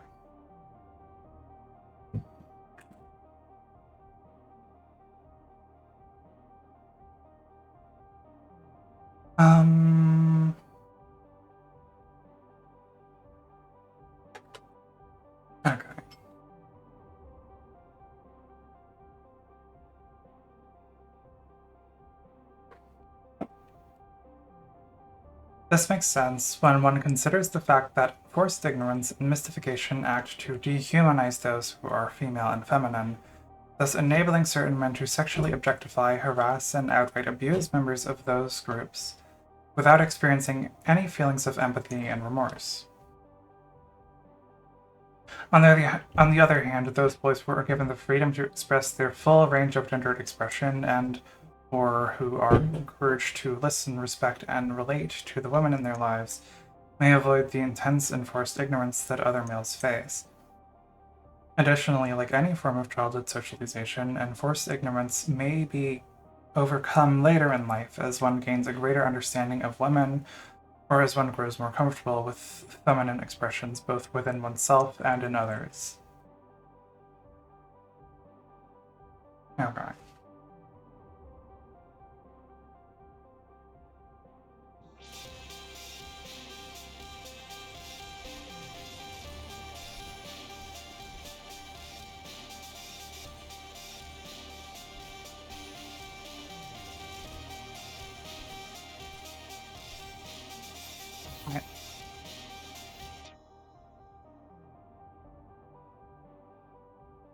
Okay. This makes sense when one considers the fact that forced ignorance and mystification act to dehumanize those who are female and feminine, thus enabling certain men to sexually objectify, harass, and outright abuse members of those groups without experiencing any feelings of empathy and remorse. On the other hand, those boys who are given the freedom to express their full range of gendered expression and or who are encouraged to listen, respect, and relate to the women in their lives may avoid the intense and forced ignorance that other males face. Additionally, like any form of childhood socialization, enforced ignorance may be overcome later in life as one gains a greater understanding of women or as one grows more comfortable with feminine expressions both within oneself and in others. Okay.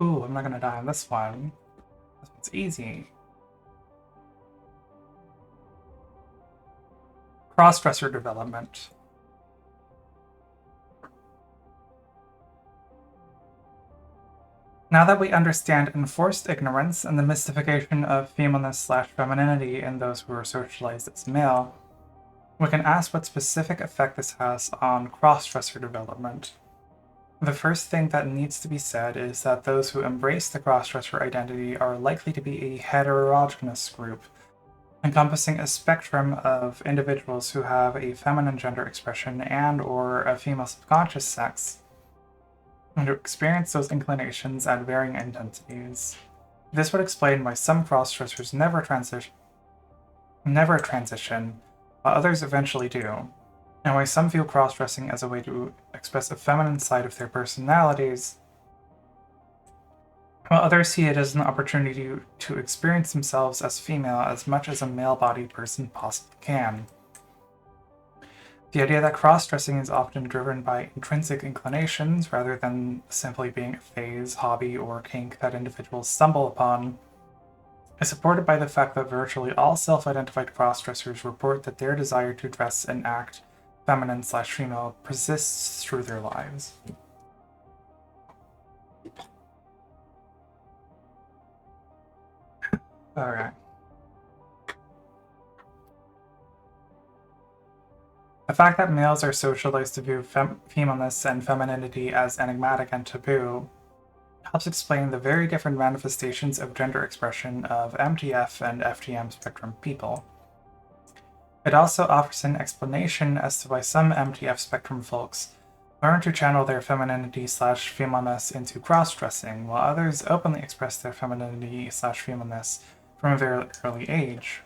Ooh, I'm not gonna die on this one. This one's easy. Crossdresser development. Now that we understand enforced ignorance and the mystification of femaleness/femininity in those who are socialized as male, we can ask what specific effect this has on crossdresser development. The first thing that needs to be said is that those who embrace the crossdresser identity are likely to be a heterogeneous group, encompassing a spectrum of individuals who have a feminine gender expression and or a female subconscious sex, and who experience those inclinations at varying intensities. This would explain why some crossdressers never transition, while others eventually do, and why some view cross-dressing as a way to express a feminine side of their personalities, while others see it as an opportunity to experience themselves as female as much as a male-bodied person possibly can. The idea that cross-dressing is often driven by intrinsic inclinations rather than simply being a phase, hobby, or kink that individuals stumble upon is supported by the fact that virtually all self-identified cross-dressers report that their desire to dress and act feminine/female persists through their lives. Alright. The fact that males are socialized to view femaleness and femininity as enigmatic and taboo helps explain the very different manifestations of gender expression of MTF and FTM spectrum people. It also offers an explanation as to why some MTF spectrum folks learn to channel their femininity/femaleness into cross-dressing, while others openly express their femininity/femaleness from a very early age.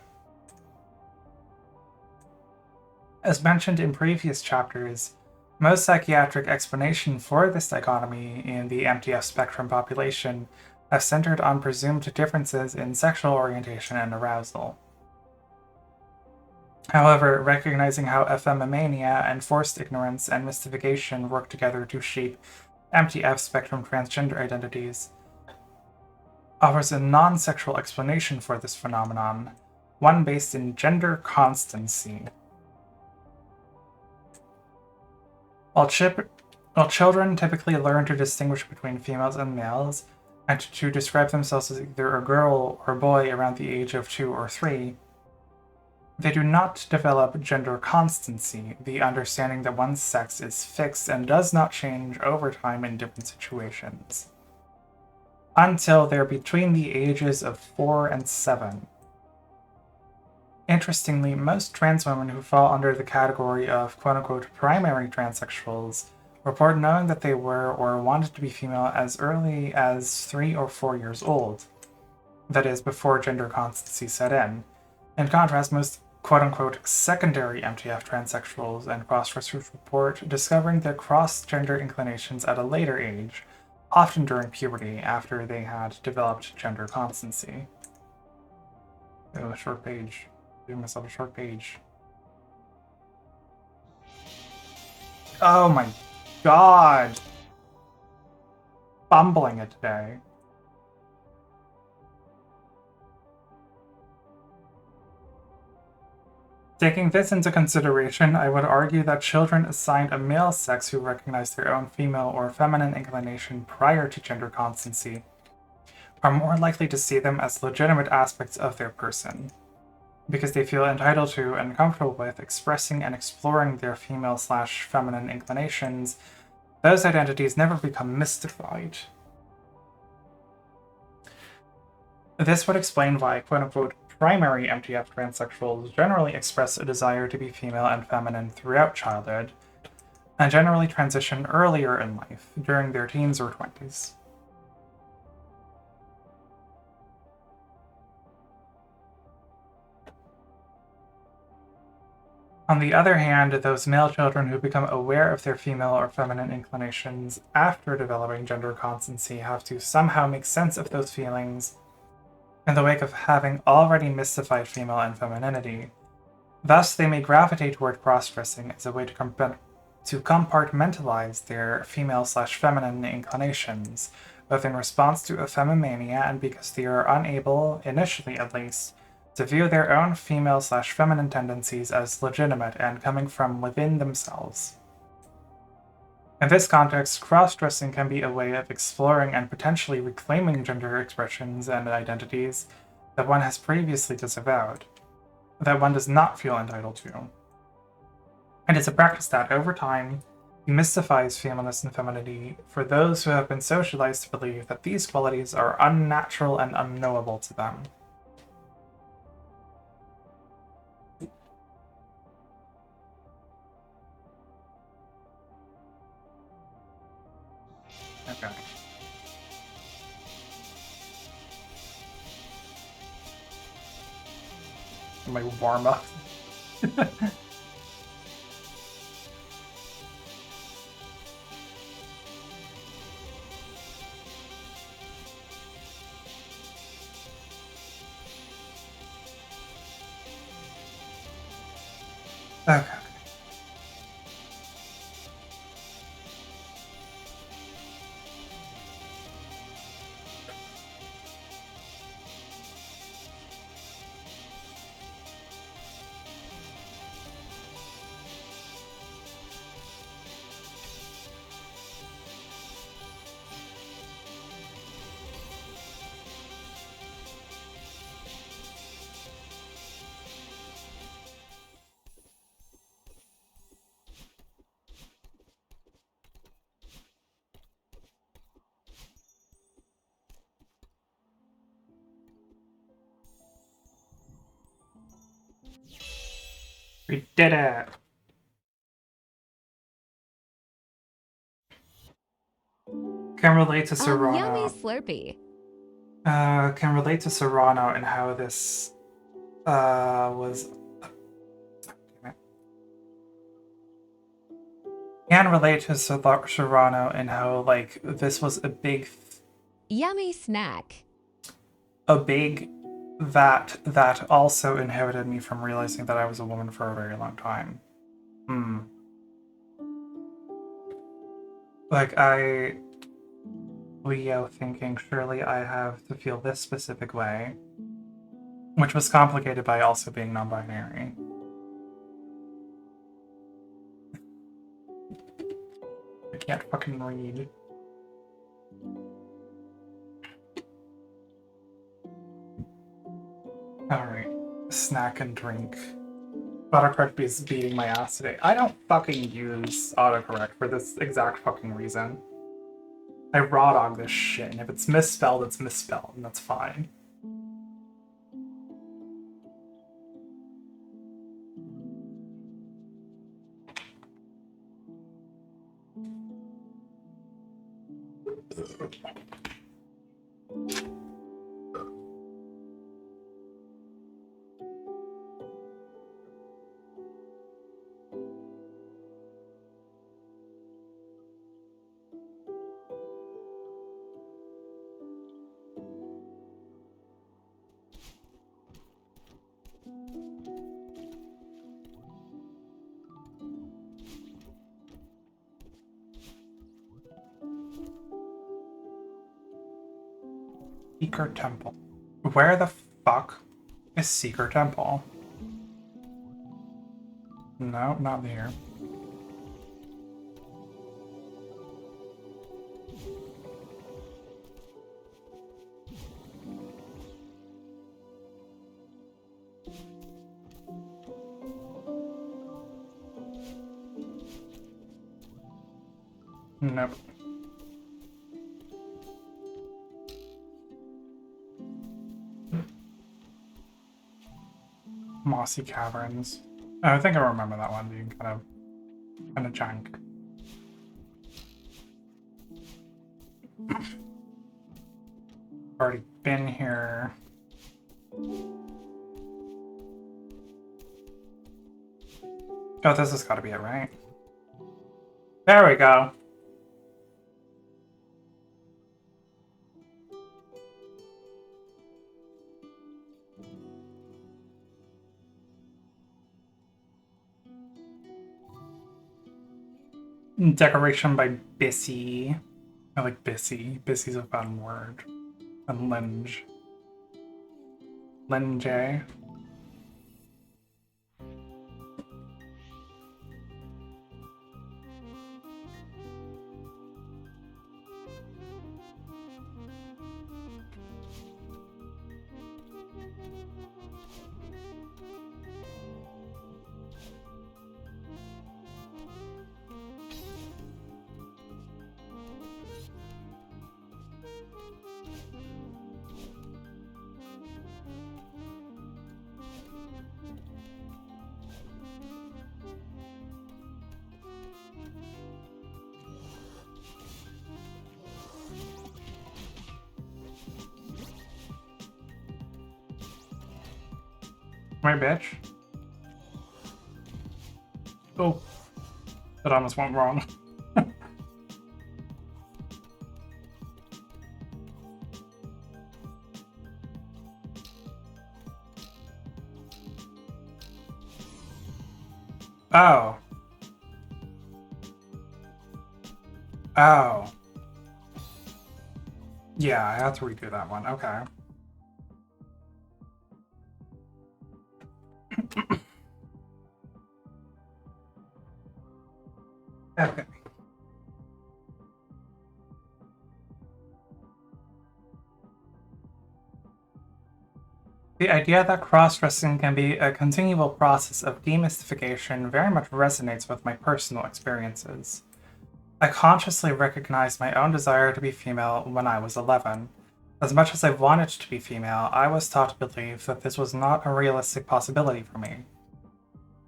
As mentioned in previous chapters, most psychiatric explanation for this dichotomy in the MTF spectrum population have centered on presumed differences in sexual orientation and arousal. However, recognizing how ephemeromania and forced ignorance and mystification work together to shape MTF spectrum transgender identities offers a non-sexual explanation for this phenomenon, one based in gender constancy. While children typically learn to distinguish between females and males, and to describe themselves as either a girl or boy around the age of 2 or 3, they do not develop gender constancy, the understanding that one's sex is fixed and does not change over time in different situations, until they're between the ages of 4 and 7. Interestingly, most trans women who fall under the category of quote-unquote primary transsexuals report knowing that they were or wanted to be female as early as 3 or 4 years old. That is, before gender constancy set in. In contrast, most quote-unquote secondary MTF transsexuals and crossdressers report discovering their cross-gender inclinations at a later age, often during puberty after they had developed gender constancy. Oh, a short page. Give myself a short page. Oh my god! Fumbling it today. Taking this into consideration, I would argue that children assigned a male sex who recognize their own female or feminine inclination prior to gender constancy are more likely to see them as legitimate aspects of their person, because they feel entitled to and comfortable with expressing and exploring their female/feminine inclinations. Those identities never become mystified. This would explain why quote-unquote primary MTF transsexuals generally express a desire to be female and feminine throughout childhood, and generally transition earlier in life, during their teens or 20s. On the other hand, those male children who become aware of their female or feminine inclinations after developing gender constancy have to somehow make sense of those feelings in the wake of having already mystified female and femininity. Thus, they may gravitate toward cross-dressing as a way to compartmentalize their female/feminine inclinations, both in response to a femimania and because they are unable, initially at least, to view their own female/feminine tendencies as legitimate and coming from within themselves. In this context, cross-dressing can be a way of exploring and potentially reclaiming gender expressions and identities that one has previously disavowed, that one does not feel entitled to. And it's a practice that, over time, demystifies femaleness and femininity for those who have been socialized to believe that these qualities are unnatural and unknowable to them. Okay. My warm up. Okay. We did it! Can relate to Serano. Yummy Slurpee. Can relate to Serano and how this was. Can relate to Serano and how like this was a big. Yummy snack. A big that also inhibited me from realizing that I was a woman for a very long time. Like Leo thinking surely I have to feel this specific way, which was complicated by also being non-binary. I can't fucking read. Alright, snack and drink. Autocorrect is beating my ass today. I don't fucking use autocorrect for this exact fucking reason. I raw dog this shit, and if it's misspelled, it's misspelled, and that's fine. Seeker Temple. Where the fuck is Seeker Temple? No, not here. Nope. Mossy Caverns. Oh, I think I remember that one being kind of jank. Already been here. Oh, this has got to be it, right? There we go. Decoration by Bissy. I like Bissy. Bissy's a fun word. And Linge. Linge. Right, bitch. Oh, that almost went wrong. Oh. Oh. Yeah, I have to redo that one. Okay. Okay. The idea that cross-dressing can be a continual process of demystification very much resonates with my personal experiences. I consciously recognized my own desire to be female when I was 11. As much as I wanted to be female, I was taught to believe that this was not a realistic possibility for me.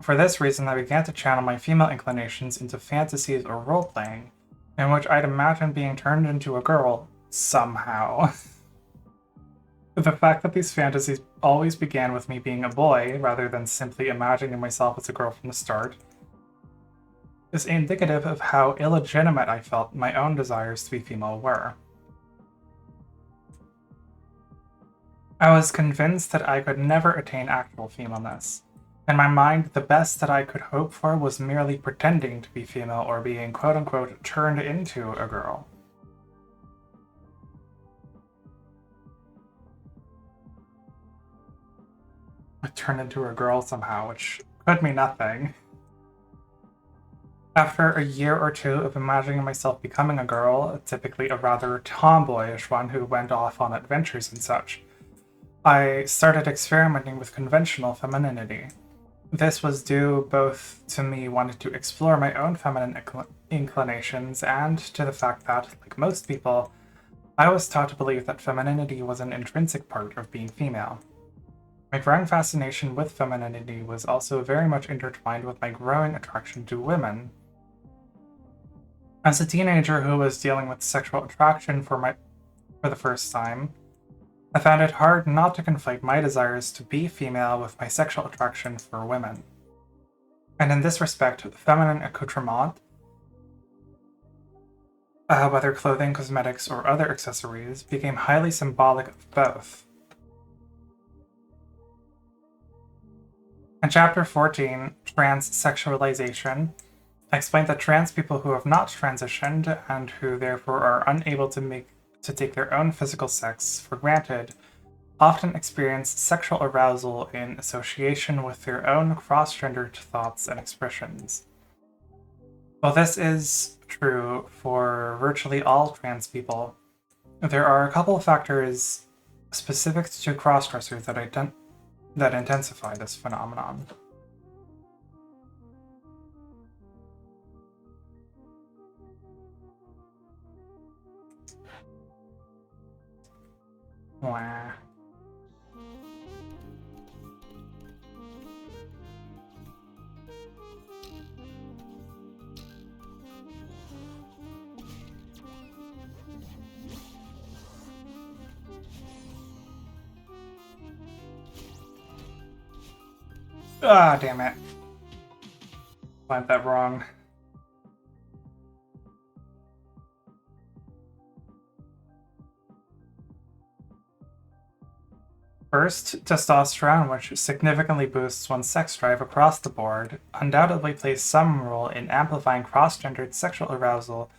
For this reason, I began to channel my female inclinations into fantasies or role-playing, in which I'd imagine being turned into a girl somehow. The fact that these fantasies always began with me being a boy, rather than simply imagining myself as a girl from the start, is indicative of how illegitimate I felt my own desires to be female were. I was convinced that I could never attain actual femaleness. In my mind, the best that I could hope for was merely pretending to be female or being quote-unquote turned into a girl. I turned into a girl somehow, which could mean nothing. After a year or two of imagining myself becoming a girl, typically a rather tomboyish one who went off on adventures and such, I started experimenting with conventional femininity. This was due both to me wanting to explore my own feminine inclinations and to the fact that, like most people, I was taught to believe that femininity was an intrinsic part of being female. My growing fascination with femininity was also very much intertwined with my growing attraction to women. As a teenager who was dealing with sexual attraction for the first time, I found it hard not to conflate my desires to be female with my sexual attraction for women. And in this respect, feminine accoutrement, whether clothing, cosmetics, or other accessories, became highly symbolic of both. In Chapter 14, Transsexualization, I explained that trans people who have not transitioned and who therefore are unable to take their own physical sex for granted often experience sexual arousal in association with their own cross-gendered thoughts and expressions. While this is true for virtually all trans people, there are a couple of factors specific to cross-dressers that intensify this phenomenon. Wah. Ah, damn it. Went that wrong. First, testosterone, which significantly boosts one's sex drive across the board, undoubtedly plays some role in amplifying cross-gendered sexual arousal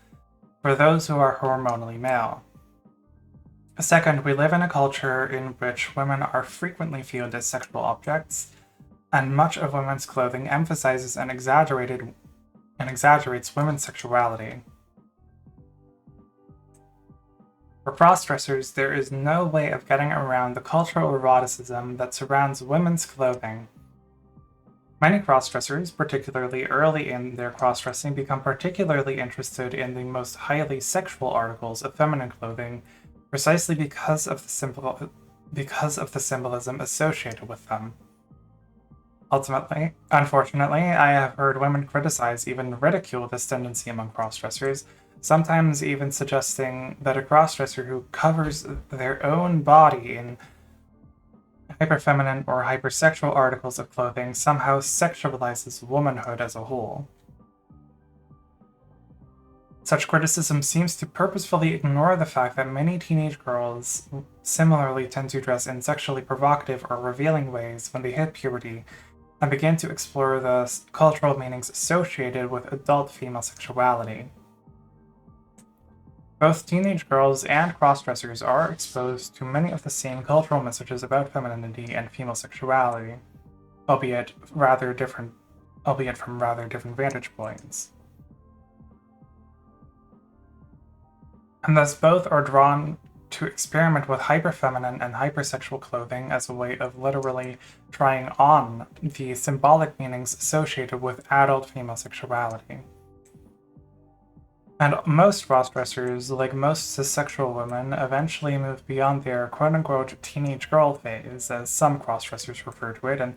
for those who are hormonally male. Second, we live in a culture in which women are frequently viewed as sexual objects, and much of women's clothing emphasizes and exaggerates women's sexuality. For cross-dressers, there is no way of getting around the cultural eroticism that surrounds women's clothing. Many cross-dressers, particularly early in their cross-dressing, become particularly interested in the most highly sexual articles of feminine clothing precisely because of the symbolism associated with them. Unfortunately, I have heard women criticize, even ridicule this tendency among cross-dressers, sometimes even suggesting that a cross-dresser who covers their own body in hyperfeminine or hypersexual articles of clothing somehow sexualizes womanhood as a whole. Such criticism seems to purposefully ignore the fact that many teenage girls similarly tend to dress in sexually provocative or revealing ways when they hit puberty and begin to explore the cultural meanings associated with adult female sexuality. Both teenage girls and cross-dressers are exposed to many of the same cultural messages about femininity and female sexuality, albeit from rather different vantage points. And thus both are drawn to experiment with hyperfeminine and hypersexual clothing as a way of literally trying on the symbolic meanings associated with adult female sexuality. And most cross-dressers, like most cis-sexual women, eventually move beyond their quote-unquote teenage girl phase, as some cross-dressers refer to it, and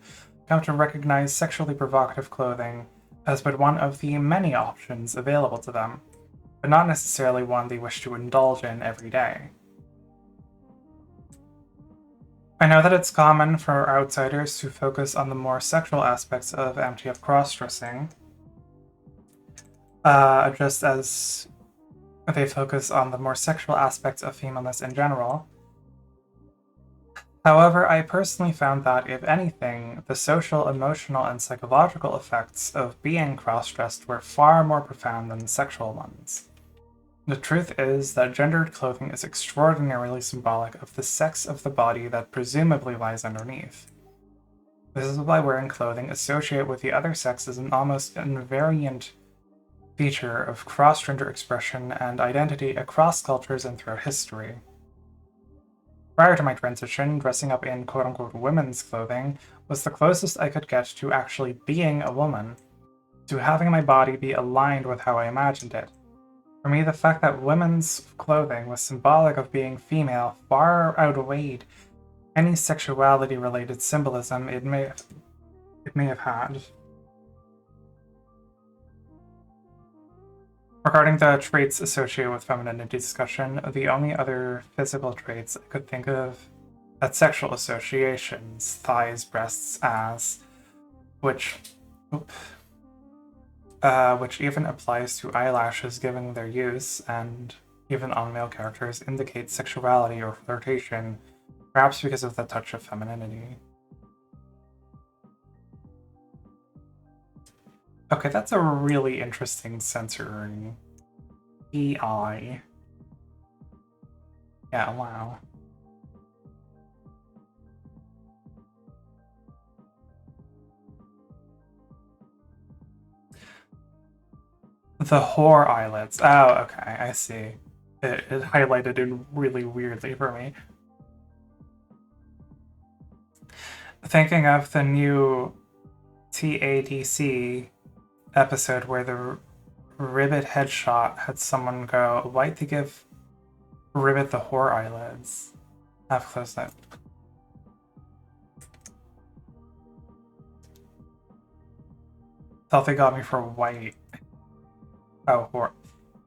come to recognize sexually provocative clothing as but one of the many options available to them, but not necessarily one they wish to indulge in every day. I know that it's common for outsiders to focus on the more sexual aspects of MTF cross-dressing, just as they focus on the more sexual aspects of femaleness in general. However, I personally found that, if anything, the social, emotional, and psychological effects of being cross-dressed were far more profound than the sexual ones. The truth is that gendered clothing is extraordinarily symbolic of the sex of the body that presumably lies underneath. This is why wearing clothing associated with the other sex is an almost invariant feature of cross-gender expression and identity across cultures and throughout history. Prior to my transition, dressing up in quote-unquote women's clothing was the closest I could get to actually being a woman, to having my body be aligned with how I imagined it. For me, the fact that women's clothing was symbolic of being female far outweighed any sexuality-related symbolism it may have had. Regarding the traits associated with femininity discussion, the only other physical traits I could think of had sexual associations: thighs, breasts, ass, which even applies to eyelashes given their use, and even on male characters indicates sexuality or flirtation, perhaps because of the touch of femininity. Okay, that's a really interesting sensory. EI. Yeah, wow. The whore eyelids. Oh, okay, I see. It highlighted it really weirdly for me. Thinking of the new TADC episode where the Ribbit headshot had someone go, "Why'd they give Ribbit the whore eyelids?" Have close that. Thought they got me for white. Oh, whore.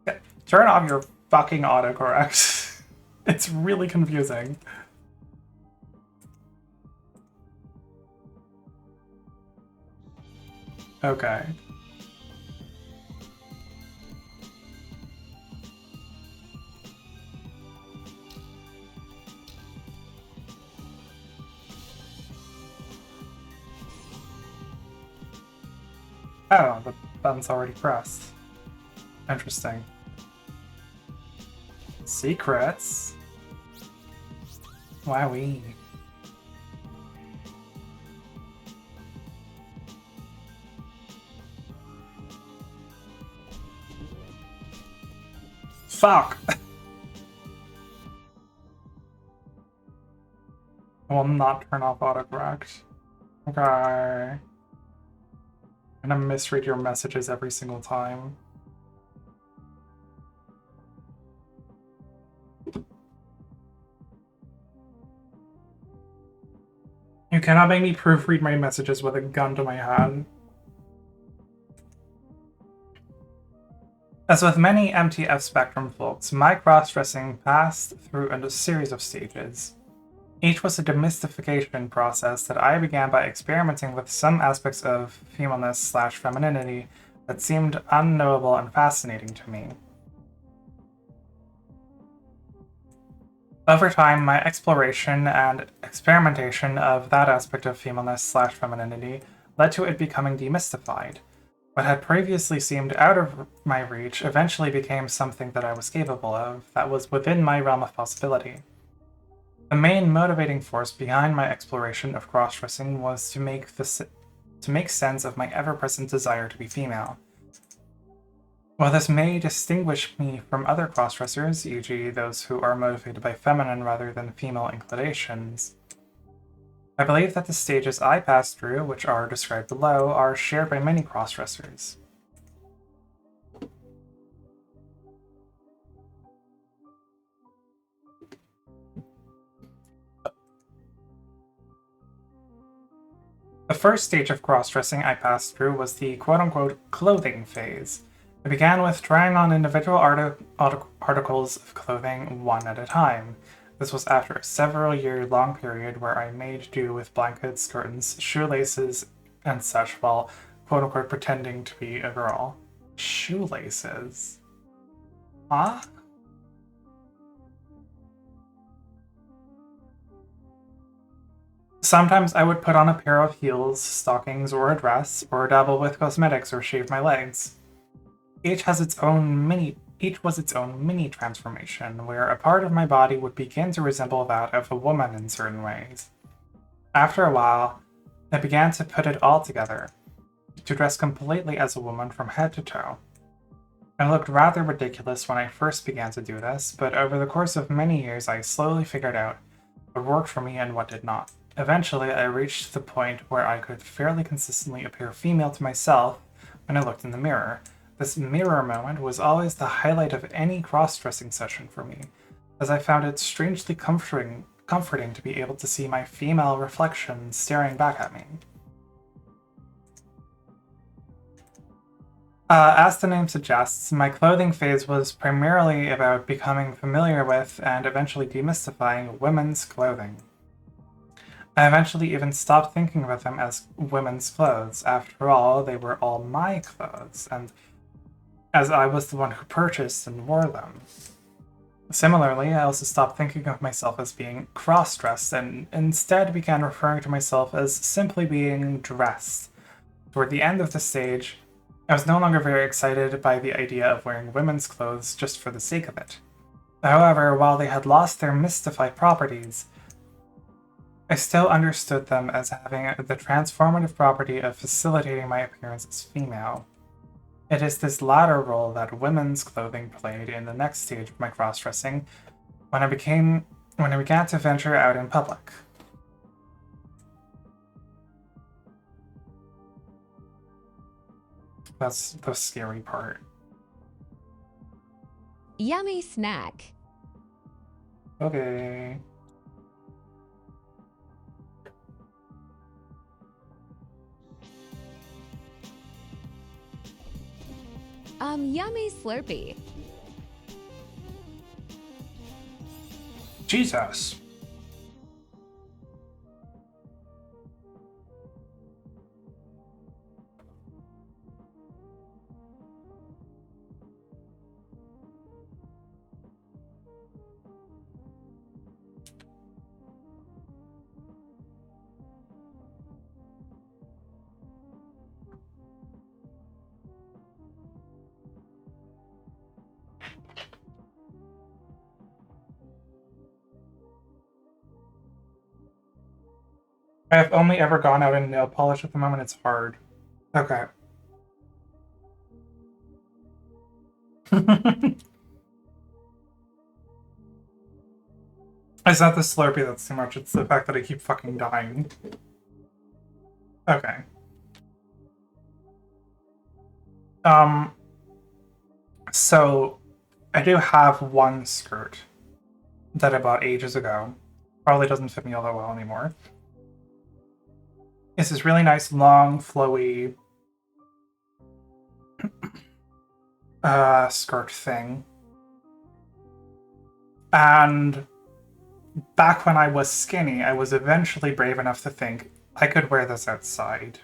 Yeah, turn off your fucking autocorrect. It's really confusing. Okay. Oh, the button's already pressed. Interesting. Secrets? Wowee. Fuck! I will not turn off autocorrect. Okay. I'm gonna misread your messages every single time. You cannot make me proofread my messages with a gun to my head. As with many MTF spectrum folks, my cross-dressing passed through a series of stages. Each was a demystification process that I began by experimenting with some aspects of femaleness/femininity that seemed unknowable and fascinating to me. Over time, my exploration and experimentation of that aspect of femaleness/femininity led to it becoming demystified. What had previously seemed out of my reach eventually became something that I was capable of, that was within my realm of possibility. The main motivating force behind my exploration of cross-dressing was to make sense of my ever-present desire to be female. While this may distinguish me from other cross-dressers, e.g. those who are motivated by feminine rather than female inclinations, I believe that the stages I passed through, which are described below, are shared by many cross-dressers. The first stage of cross-dressing I passed through was the quote-unquote clothing phase. It began with trying on individual articles of clothing one at a time. This was after a several-year-long period where I made do with blankets, curtains, shoelaces, and such while quote-unquote pretending to be a girl. Shoelaces? Huh? Sometimes I would put on a pair of heels, stockings, or a dress, or dabble with cosmetics or shave my legs. Each was its own mini transformation, where a part of my body would begin to resemble that of a woman in certain ways. After a while, I began to put it all together, to dress completely as a woman from head to toe. I looked rather ridiculous when I first began to do this, but over the course of many years I slowly figured out what worked for me and what did not. Eventually, I reached the point where I could fairly consistently appear female to myself when I looked in the mirror. This mirror moment was always the highlight of any cross-dressing session for me, as I found it strangely comforting to be able to see my female reflection staring back at me. As the name suggests, my clothing phase was primarily about becoming familiar with and eventually demystifying women's clothing. I eventually even stopped thinking about them as women's clothes. After all, they were all my clothes, and as I was the one who purchased and wore them. Similarly, I also stopped thinking of myself as being cross-dressed and instead began referring to myself as simply being dressed. Toward the end of the stage, I was no longer very excited by the idea of wearing women's clothes just for the sake of it. However, while they had lost their mystified properties, I still understood them as having the transformative property of facilitating my appearance as female. It is this latter role that women's clothing played in the next stage of my cross-dressing when I began to venture out in public. That's the scary part. Yummy snack. Okay. Yummy Slurpee. Jesus. I've only ever gone out in nail polish at the moment. It's hard. Okay. It's not the Slurpee that's too much, it's the fact that I keep fucking dying. Okay. So I do have one skirt that I bought ages ago. Probably doesn't fit me all that well anymore. It's this really nice, long, flowy skirt thing. And back when I was skinny, I was eventually brave enough to think I could wear this outside.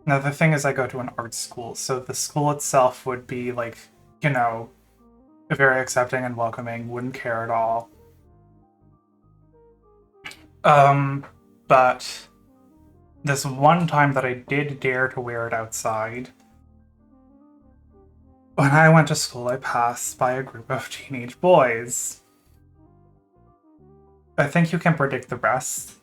Now, the thing is, I go to an art school, so the school itself would be like, you know, very accepting and welcoming, wouldn't care at all. But this one time that I did dare to wear it outside, when I went to school, I passed by a group of teenage boys. I think you can predict the rest.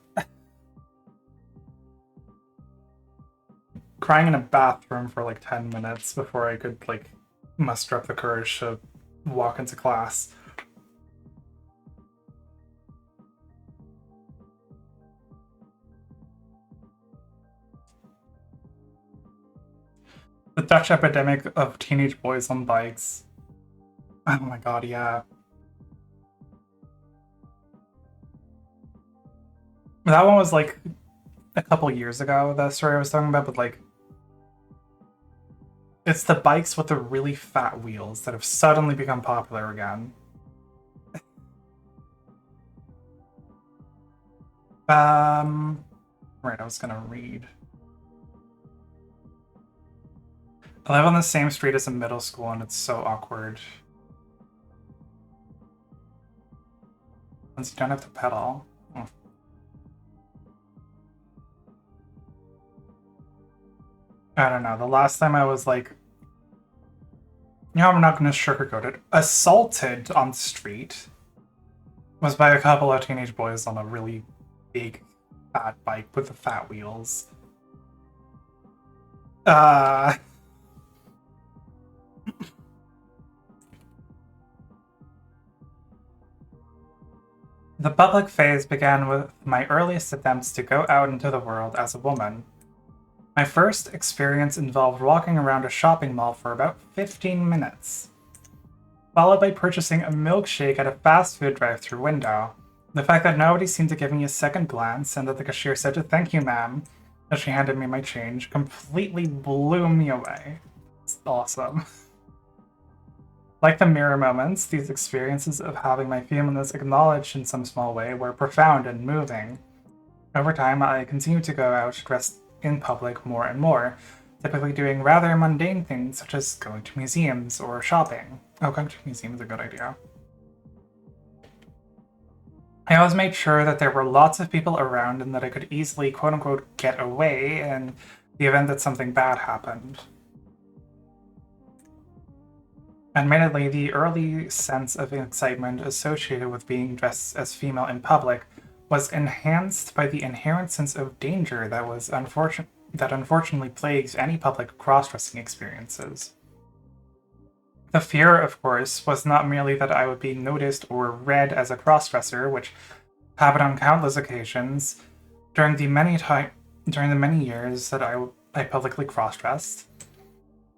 Crying in a bathroom for like 10 minutes before I could like muster up the courage to walk into class. The Dutch epidemic of teenage boys on bikes. Oh my god, yeah. That one was like a couple years ago, that story I was talking about, but like it's the bikes with the really fat wheels that have suddenly become popular again. Right, I was gonna read. I live on the same street as a middle school and it's so awkward. Once you don't have to pedal. Oh. I don't know, the last time I was like, you know, I'm not gonna sugarcoat it, assaulted on the street was by a couple of teenage boys on a really big fat bike with the fat wheels. The public phase began with my earliest attempts to go out into the world as a woman. My first experience involved walking around a shopping mall for about 15 minutes, followed by purchasing a milkshake at a fast food drive-thru window. The fact that nobody seemed to give me a second glance and that the cashier said to "Thank you, ma'am," as she handed me my change completely blew me away. awesome. Like the mirror moments, these experiences of having my feelings acknowledged in some small way were profound and moving. Over time, I continued to go out dressed in public more and more, typically doing rather mundane things such as going to museums or shopping. Oh, going to museums is a good idea. I always made sure that there were lots of people around and that I could easily quote-unquote get away in the event that something bad happened. Admittedly, the early sense of excitement associated with being dressed as female in public was enhanced by the inherent sense of danger that unfortunately plagues any public cross-dressing experiences. The fear, of course, was not merely that I would be noticed or read as a cross-dresser, which happened on countless occasions during the many years that I publicly cross-dressed,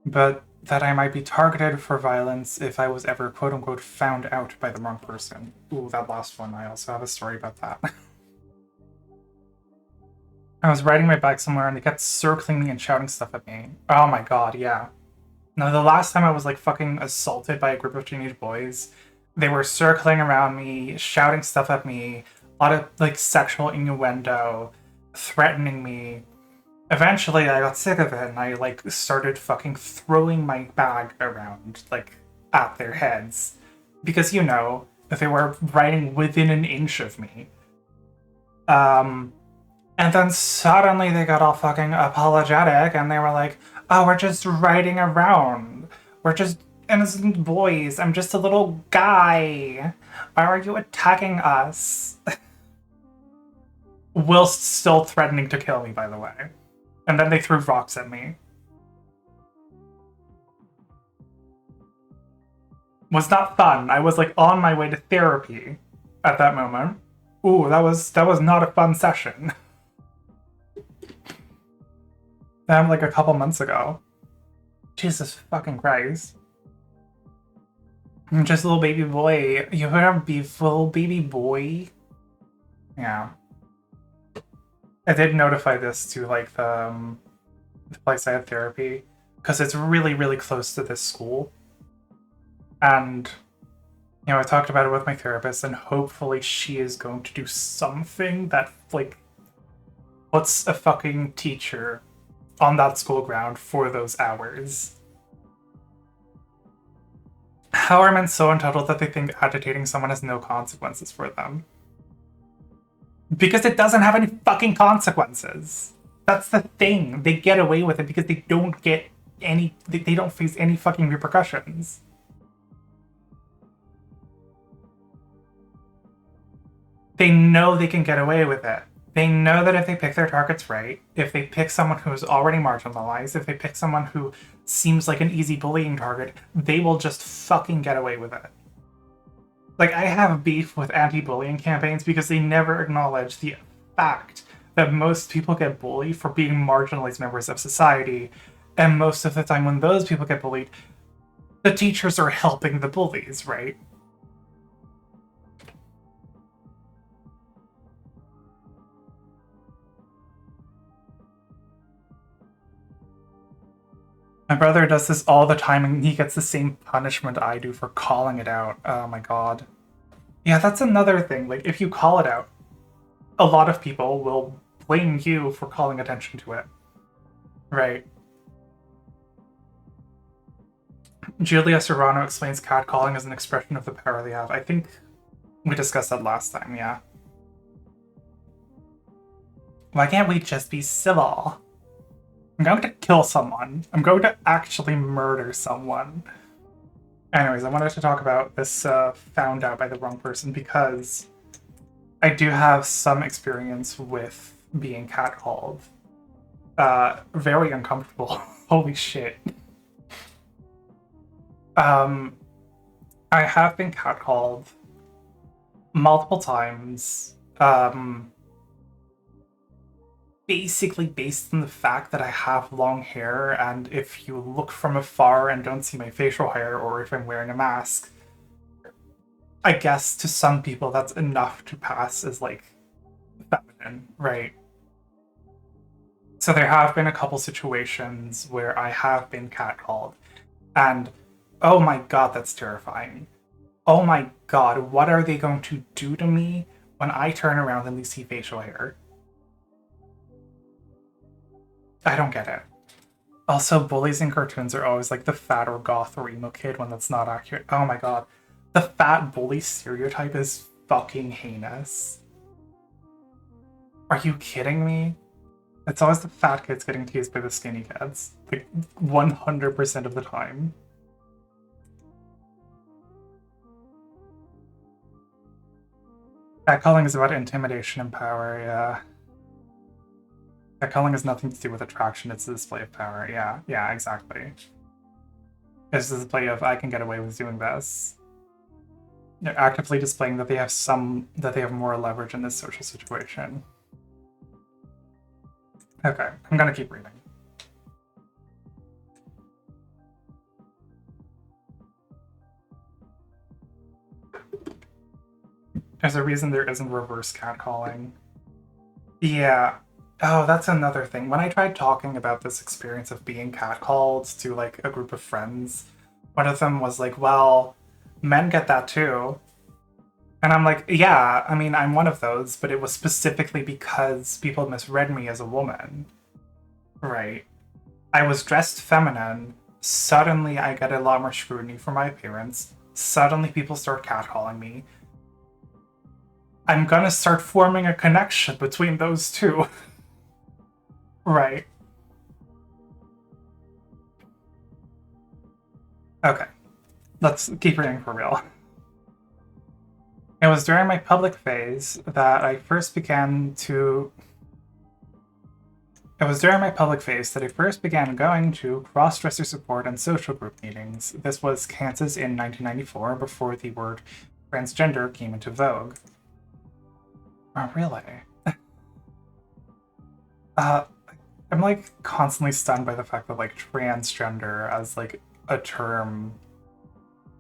but that I might be targeted for violence if I was ever quote-unquote found out by the wrong person. Ooh, that last one, I also have a story about that. I was riding my bike somewhere and they kept circling me and shouting stuff at me. Oh my god, yeah. Now, the last time I was like fucking assaulted by a group of teenage boys, they were circling around me, shouting stuff at me, a lot of like sexual innuendo, threatening me. Eventually, I got sick of it and I like started fucking throwing my bag around like at their heads because you know they were riding within an inch of me. And then suddenly they got all fucking apologetic and they were like, "Oh, we're just riding around. We're just innocent boys. I'm just a little guy. Why are you attacking us?" Whilst still threatening to kill me, by the way. And then they threw rocks at me. Was not fun. I was like on my way to therapy at that moment. Ooh, that was not a fun session. That like a couple months ago. Jesus fucking Christ. I'm just a little baby boy. You heard of little baby boy? Yeah. I did notify this to like the place I had therapy because it's really, really close to this school. And you know, I talked about it with my therapist, and hopefully she is going to do something that like puts a fucking teacher on that school ground for those hours. How are men so entitled that they think agitating someone has no consequences for them? Because it doesn't have any fucking consequences. That's the thing. They get away with it because they don't get any... They don't face any fucking repercussions. They know they can get away with it. They know that if they pick their targets right, if they pick someone who is already marginalized, if they pick someone who seems like an easy bullying target, they will just fucking get away with it. Like, I have beef with anti-bullying campaigns because they never acknowledge the fact that most people get bullied for being marginalized members of society, and most of the time when those people get bullied, the teachers are helping the bullies, right? My brother does this all the time and he gets the same punishment I do for calling it out. Oh my god. Yeah, that's another thing. Like, if you call it out, a lot of people will blame you for calling attention to it. Right. Julia Serano explains catcalling as an expression of the power they have. I think we discussed that last time, yeah. Why can't we just be civil? I'm going to kill someone. I'm going to actually murder someone. Anyways, I wanted to talk about this found out by the wrong person because I do have some experience with being catcalled. Very uncomfortable. Holy shit. I have been catcalled multiple times. Basically based on the fact that I have long hair, and if you look from afar and don't see my facial hair, or if I'm wearing a mask, I guess to some people that's enough to pass as, like, feminine, right? So there have been a couple situations where I have been catcalled, And oh my god, that's terrifying. Oh my god, what are they going to do to me when I turn around and they see facial hair? I don't get it. Also, bullies in cartoons are always like the fat or goth or emo kid when that's not accurate. Oh my god. The fat bully stereotype is fucking heinous. Are you kidding me? It's always the fat kids getting teased by the skinny kids. Like, 100% of the time. Catcalling is about intimidation and power, yeah. Catcalling has nothing to do with attraction, it's a display of power. Yeah, exactly. It's a display of, I can get away with doing this. They're actively displaying that they have more leverage in this social situation. Okay, I'm gonna keep reading. There's a reason there isn't reverse catcalling. Yeah. Oh, that's another thing. When I tried talking about this experience of being catcalled to like a group of friends, one of them was like, well, men get that too. And I'm like, yeah, I mean, I'm one of those, but it was specifically because people misread me as a woman. Right. I was dressed feminine. Suddenly, I get a lot more scrutiny for my appearance. Suddenly, people start catcalling me. I'm gonna start forming a connection between those two. Right. Okay. Let's keep reading for real. It was during my public phase that I first began going to cross-dresser support and social group meetings. This was Kansas in 1994, before the word transgender came into vogue. Oh, really? I'm like constantly stunned by the fact that like transgender as like a term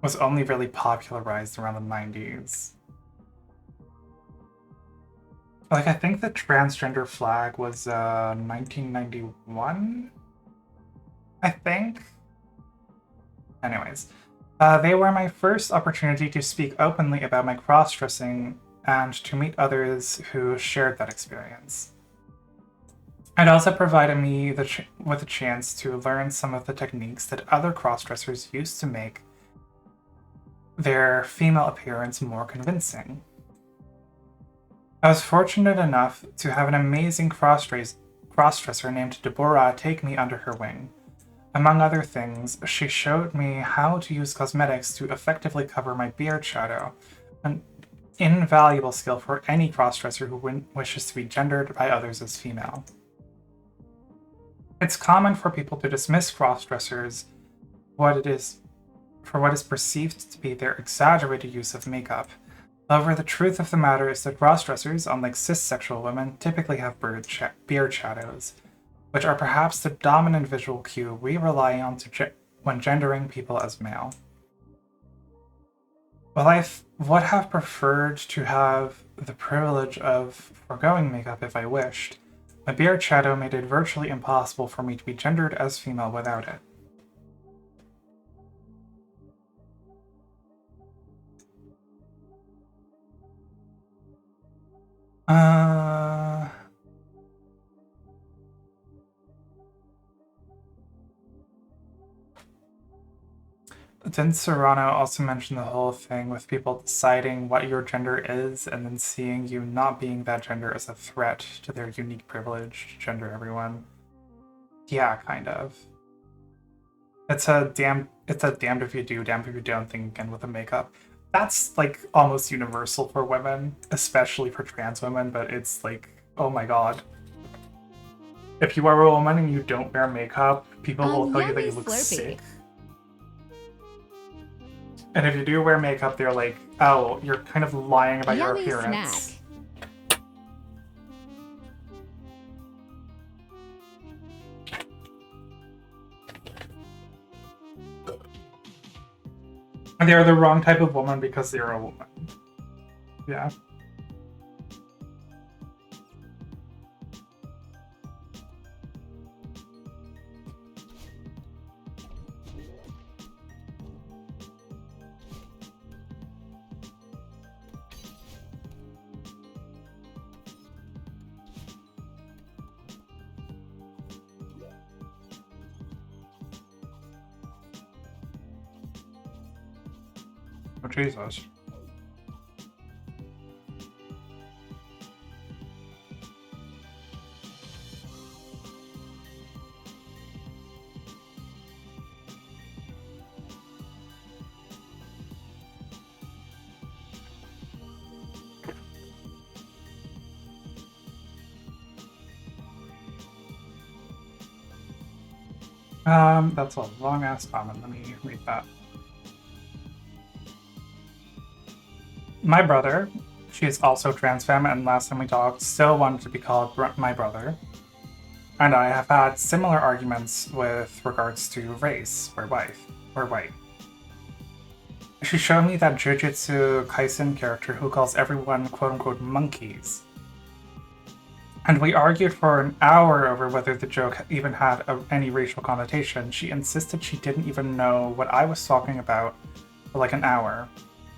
was only really popularized around the 90s. Like, I think the transgender flag was 1991? I think? Anyways. They were my first opportunity to speak openly about my cross-dressing and to meet others who shared that experience. It also provided me with a chance to learn some of the techniques that other cross-dressers used to make their female appearance more convincing. I was fortunate enough to have an amazing cross-dresser named Deborah take me under her wing. Among other things, she showed me how to use cosmetics to effectively cover my beard shadow, an invaluable skill for any cross-dresser who wishes to be gendered by others as female. It's common for people to dismiss cross-dressers for what is perceived to be their exaggerated use of makeup. However, the truth of the matter is that cross-dressers, unlike cis-sexual women, typically have beard shadows, which are perhaps the dominant visual cue we rely on when gendering people as male. While I would have preferred to have the privilege of foregoing makeup if I wished, my beard shadow made it virtually impossible for me to be gendered as female without it. Didn't Serano also mention the whole thing with people deciding what your gender is and then seeing you not being that gender as a threat to their unique privilege to gender everyone? Yeah, kind of. It's a damned if you do, damned if you don't thing again with the makeup. That's like almost universal for women, especially for trans women, but it's like, oh my god. If you are a woman and you don't wear makeup, people will tell you that you look sick. And if you do wear makeup, they're like, oh, you're kind of lying about your appearance. Snack. And they're the wrong type of woman because they're a woman. Yeah. Oh, Jesus. That's a long-ass comment. Let me read that. My brother, she is also trans femme, and last time we talked, still wanted to be called my brother. And I have had similar arguments with regards to race. We're white. She showed me that Jujutsu Kaisen character who calls everyone quote-unquote monkeys. And we argued for an hour over whether the joke even had any racial connotation. She insisted she didn't even know what I was talking about for like an hour.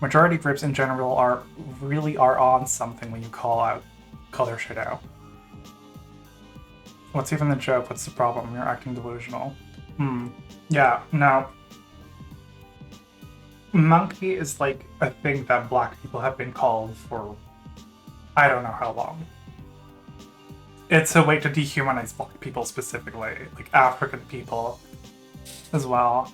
Majority groups in general are on something when you call their shit out. What's even the joke? What's the problem? You're acting delusional. Yeah, no. Monkey is like a thing that black people have been called for I don't know how long. It's a way to dehumanize black people specifically, like African people as well.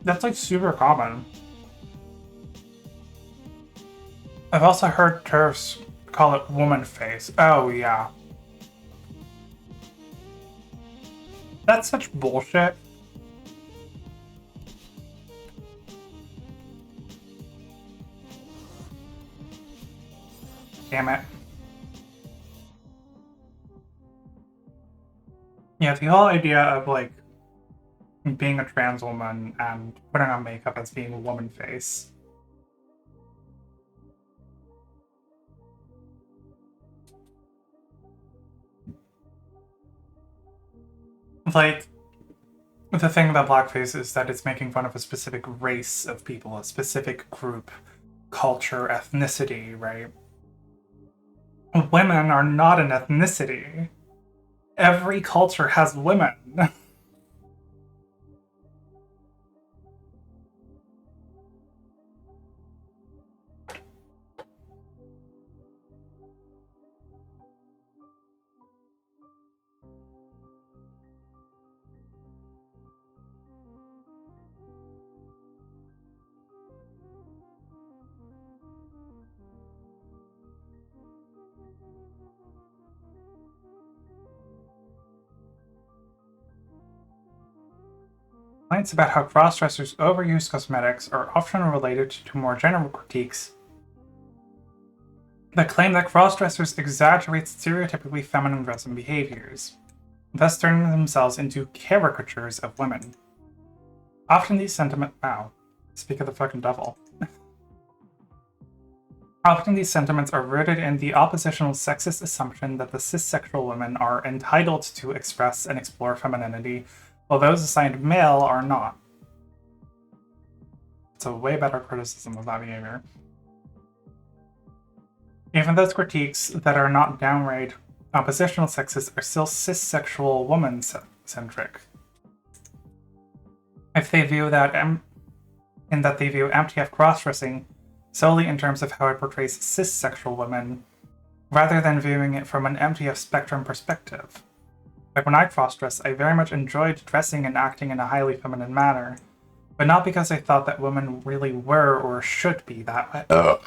That's like super common. I've also heard TERFs call it woman face. Oh yeah. That's such bullshit. Damn it. Yeah, the whole idea of like being a trans woman and putting on makeup as being a woman face. Like, the thing about blackface is that it's making fun of a specific race of people, a specific group, culture, ethnicity, right? Women are not an ethnicity. Every culture has women. Complaints about how crossdressers overuse cosmetics are often related to more general critiques that claim that crossdressers exaggerate stereotypically feminine dressing behaviors, thus turning themselves into caricatures of women. Often these sentiments... Wow. Speak of the fucking devil. Often these sentiments are rooted in the oppositional sexist assumption that the cissexual women are entitled to express and explore femininity, while those assigned male are not. It's a way better criticism of that behavior. Even those critiques that are not downright oppositional sexist are still cissexual woman-centric. If they view that in that they view MTF cross-dressing solely in terms of how it portrays cissexual women, rather than viewing it from an MTF spectrum perspective. Like when I cross-dress, I very much enjoyed dressing and acting in a highly feminine manner, but not because I thought that women really were or should be that way. But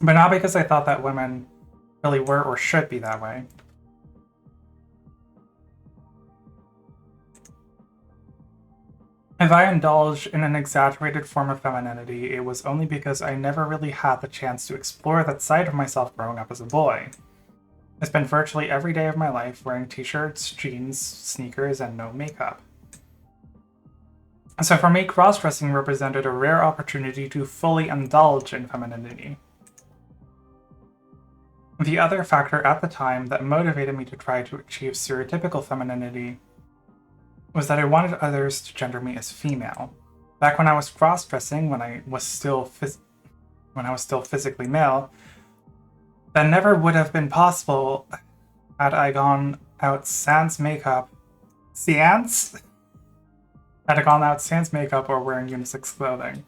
not because I thought that women really were or should be that way. If I indulged in an exaggerated form of femininity, it was only because I never really had the chance to explore that side of myself growing up as a boy. I spent virtually every day of my life wearing t-shirts, jeans, sneakers, and no makeup. So for me, cross-dressing represented a rare opportunity to fully indulge in femininity. The other factor at the time that motivated me to try to achieve stereotypical femininity was that I wanted others to gender me as female. Back when I was cross-dressing, when I was still physically male, that never would have been possible had I gone out sans makeup Sans? Had to call out sans makeup or wearing unisex clothing.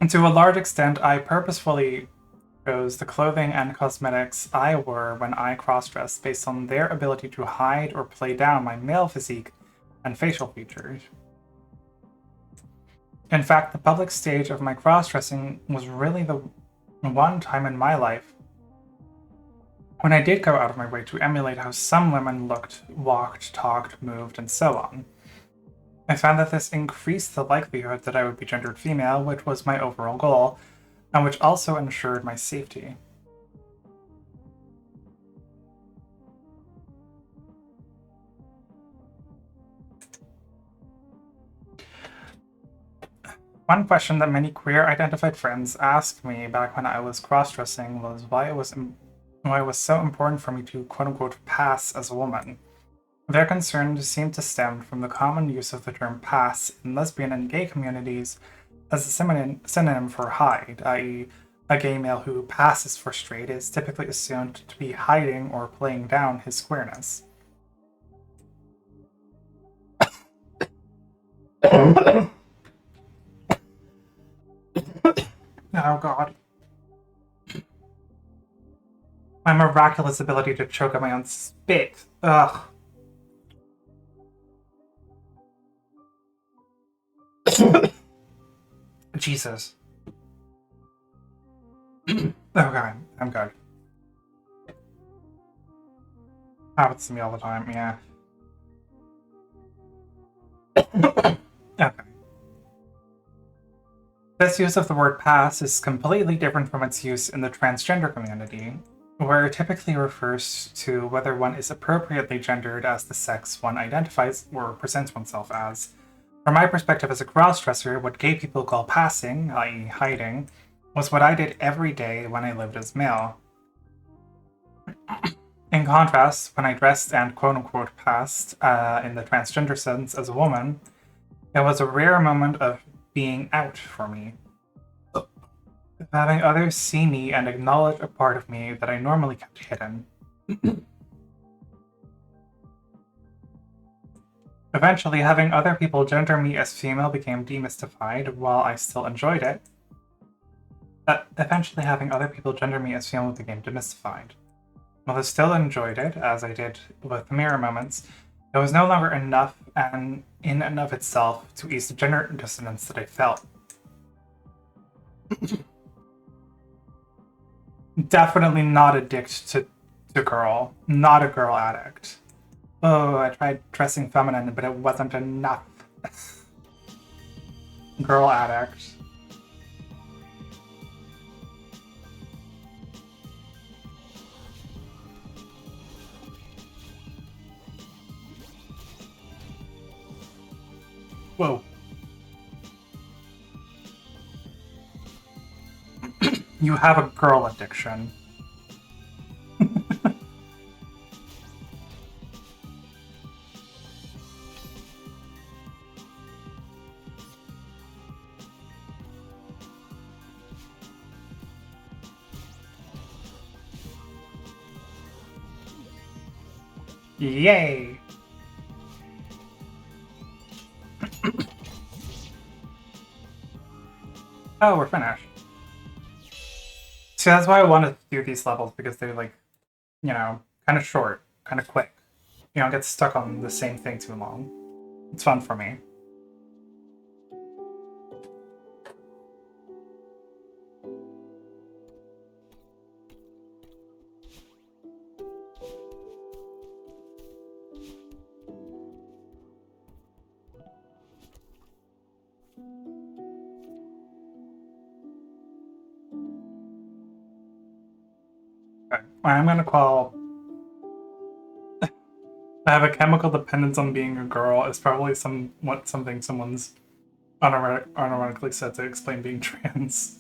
And to a large extent, I purposefully chose the clothing and cosmetics I wore when I cross-dressed based on their ability to hide or play down my male physique and facial features. In fact, the public stage of my cross-dressing was really the one time in my life when I did go out of my way to emulate how some women looked, walked, talked, moved, and so on. I found that this increased the likelihood that I would be gendered female, which was my overall goal, and which also ensured my safety. One question that many queer-identified friends asked me back when I was cross-dressing was why it was so important for me to quote-unquote pass as a woman. Their concern seemed to stem from the common use of the term pass in lesbian and gay communities as a synonym for hide, i.e., a gay male who passes for straight is typically assumed to be hiding or playing down his queerness. Oh god. My miraculous ability to choke on my own spit. Ugh. Jesus. Okay, I'm good. Happens to me all the time, yeah. Okay. This use of the word pass is completely different from its use in the transgender community, where it typically refers to whether one is appropriately gendered as the sex one identifies or presents oneself as. From my perspective as a cross-dresser, what gay people call passing, i.e. hiding, was what I did every day when I lived as male. In contrast, when I dressed and quote-unquote passed in the transgender sense as a woman, it was a rare moment of being out for me. Having others see me and acknowledge a part of me that I normally kept hidden. Eventually, having other people gender me as female became demystified while I still enjoyed it. Eventually, having other people gender me as female became demystified. While I still enjoyed it, as I did with mirror moments, it was no longer enough and in and of itself to ease the gender dissonance that I felt. Definitely not addicted to girl. Not a girl addict. Oh, I tried dressing feminine, but it wasn't enough. Girl addict. Whoa. You have a girl addiction. Yay! Oh, we're finished. See, that's why I wanted to do these levels, because they're like, you know, kind of short, kind of quick. You don't get stuck on the same thing too long. It's fun for me. Okay. I'm gonna call... I have a chemical dependence on being a girl is probably something someone's unironically said to explain being trans.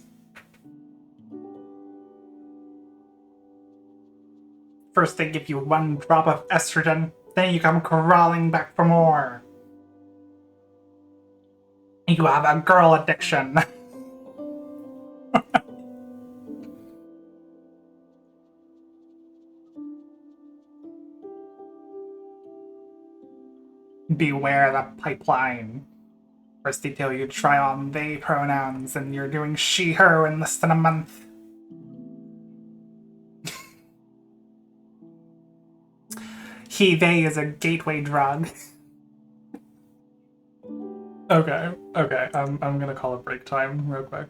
First they give you one drop of estrogen, then you come crawling back for more. You have a girl addiction. Beware the pipeline. First detail you try on they pronouns and you're doing she, her in less than a month. He, they is a gateway drug. Okay, I'm gonna call it break time real quick.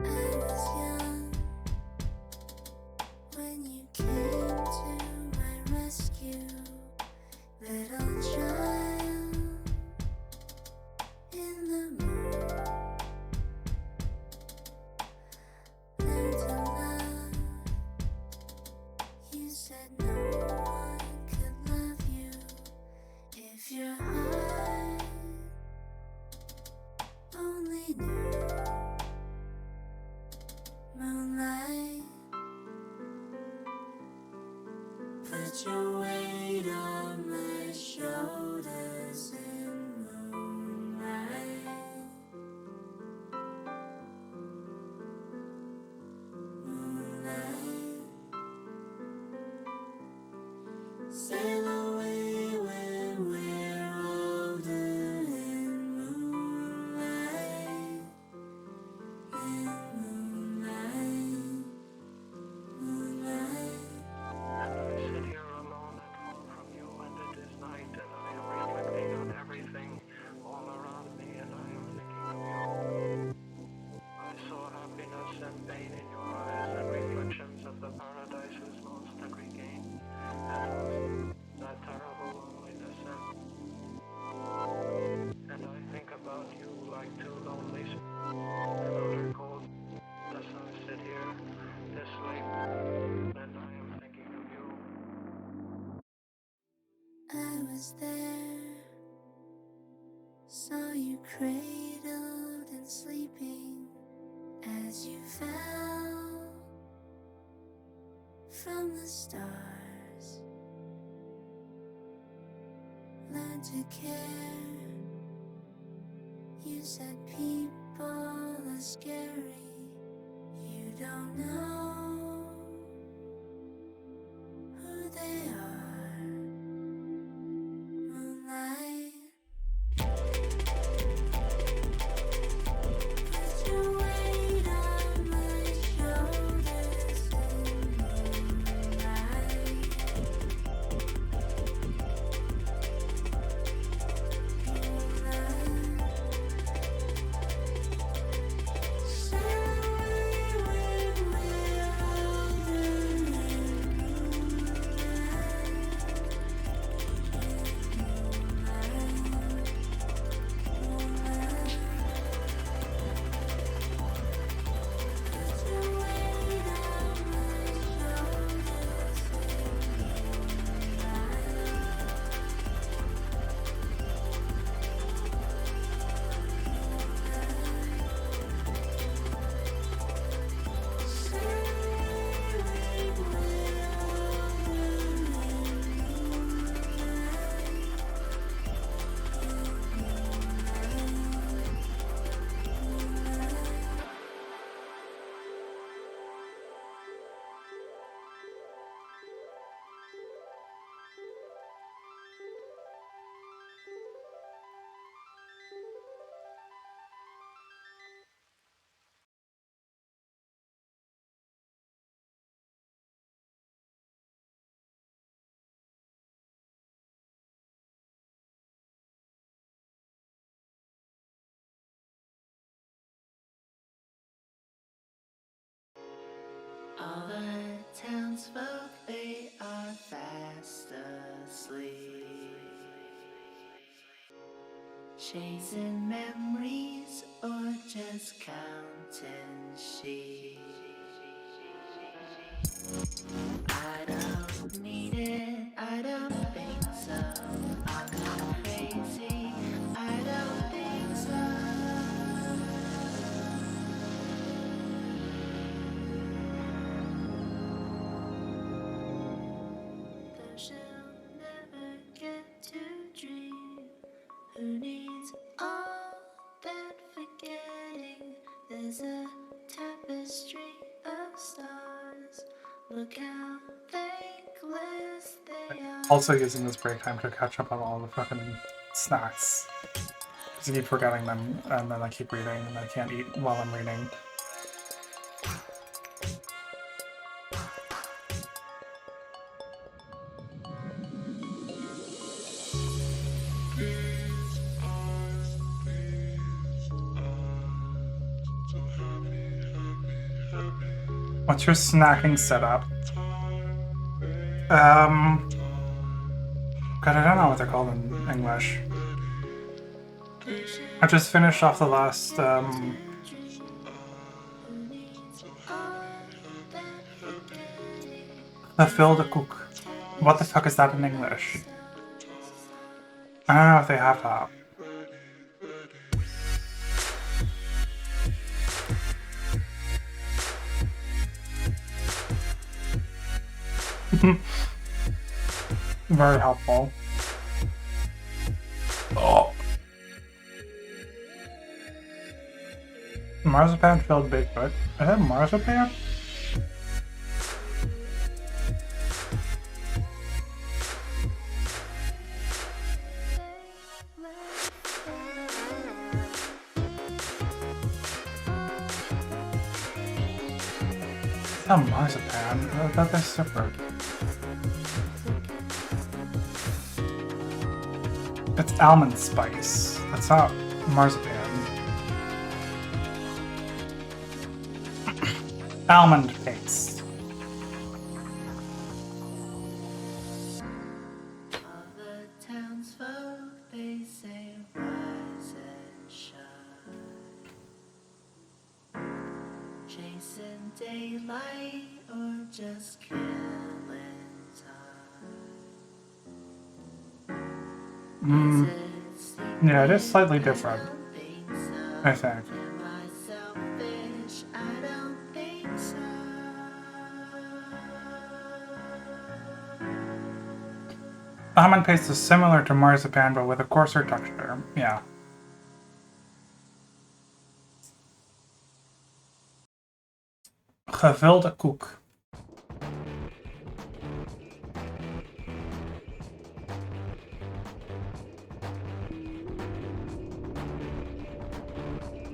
I was young when you came to my rescue, little child in the moon. Learn to love. You said no one could love you if your heart only knew moonlight. Put your weight on my shoulders in moonlight. Moonlight. Sail away when we're older in moonlight. In moonlight. Moonlight. And I sit here alone and far from you, and it is night, and I am reflecting on everything all around me, and I am thinking of you. I saw happiness and pain in your eyes, and reflections of the paradises lost and regained, and that terrible loneliness, and I think about you like two lonely souls, and utter cold as I sit here this late, and I am thinking of you. I was there, saw you cradled and sleeping as you fell from the stars. Learn to care. You said people are scary. You don't know who they are. Moonlight. Put your weight on my shoulders in moonlight. Moonlight. All the townsfolk, they are fast asleep, chasing memories or just counting sheep. I don't need it, I don't think so. I'll go crazy, I don't think so. Though she'll never get to dream. Who needs all that forgetting? There's a tapestry of stars. Look how thankless they are. Also using this break time to catch up on all the fucking snacks. Because I keep forgetting them, and then I keep reading, and I can't eat while I'm reading. What's your snacking setup? God, I don't know what they're called in English. I just finished off the last, Fill the cook. What the fuck is that in English? I don't know if they have that. Very helpful. Oh. Marzipan filled baked good. Is that marzipan? It's not marzipan. I thought that's separate. It's almond spice. That's not marzipan. Almond paste. All the townsfolk, they say rise and shine, chasing daylight or just killing time. Yeah, it is slightly different, I think. Am I selfish? I don't think so. Almond paste is similar to marzipan, but with a coarser texture. Yeah. Gevulde koek.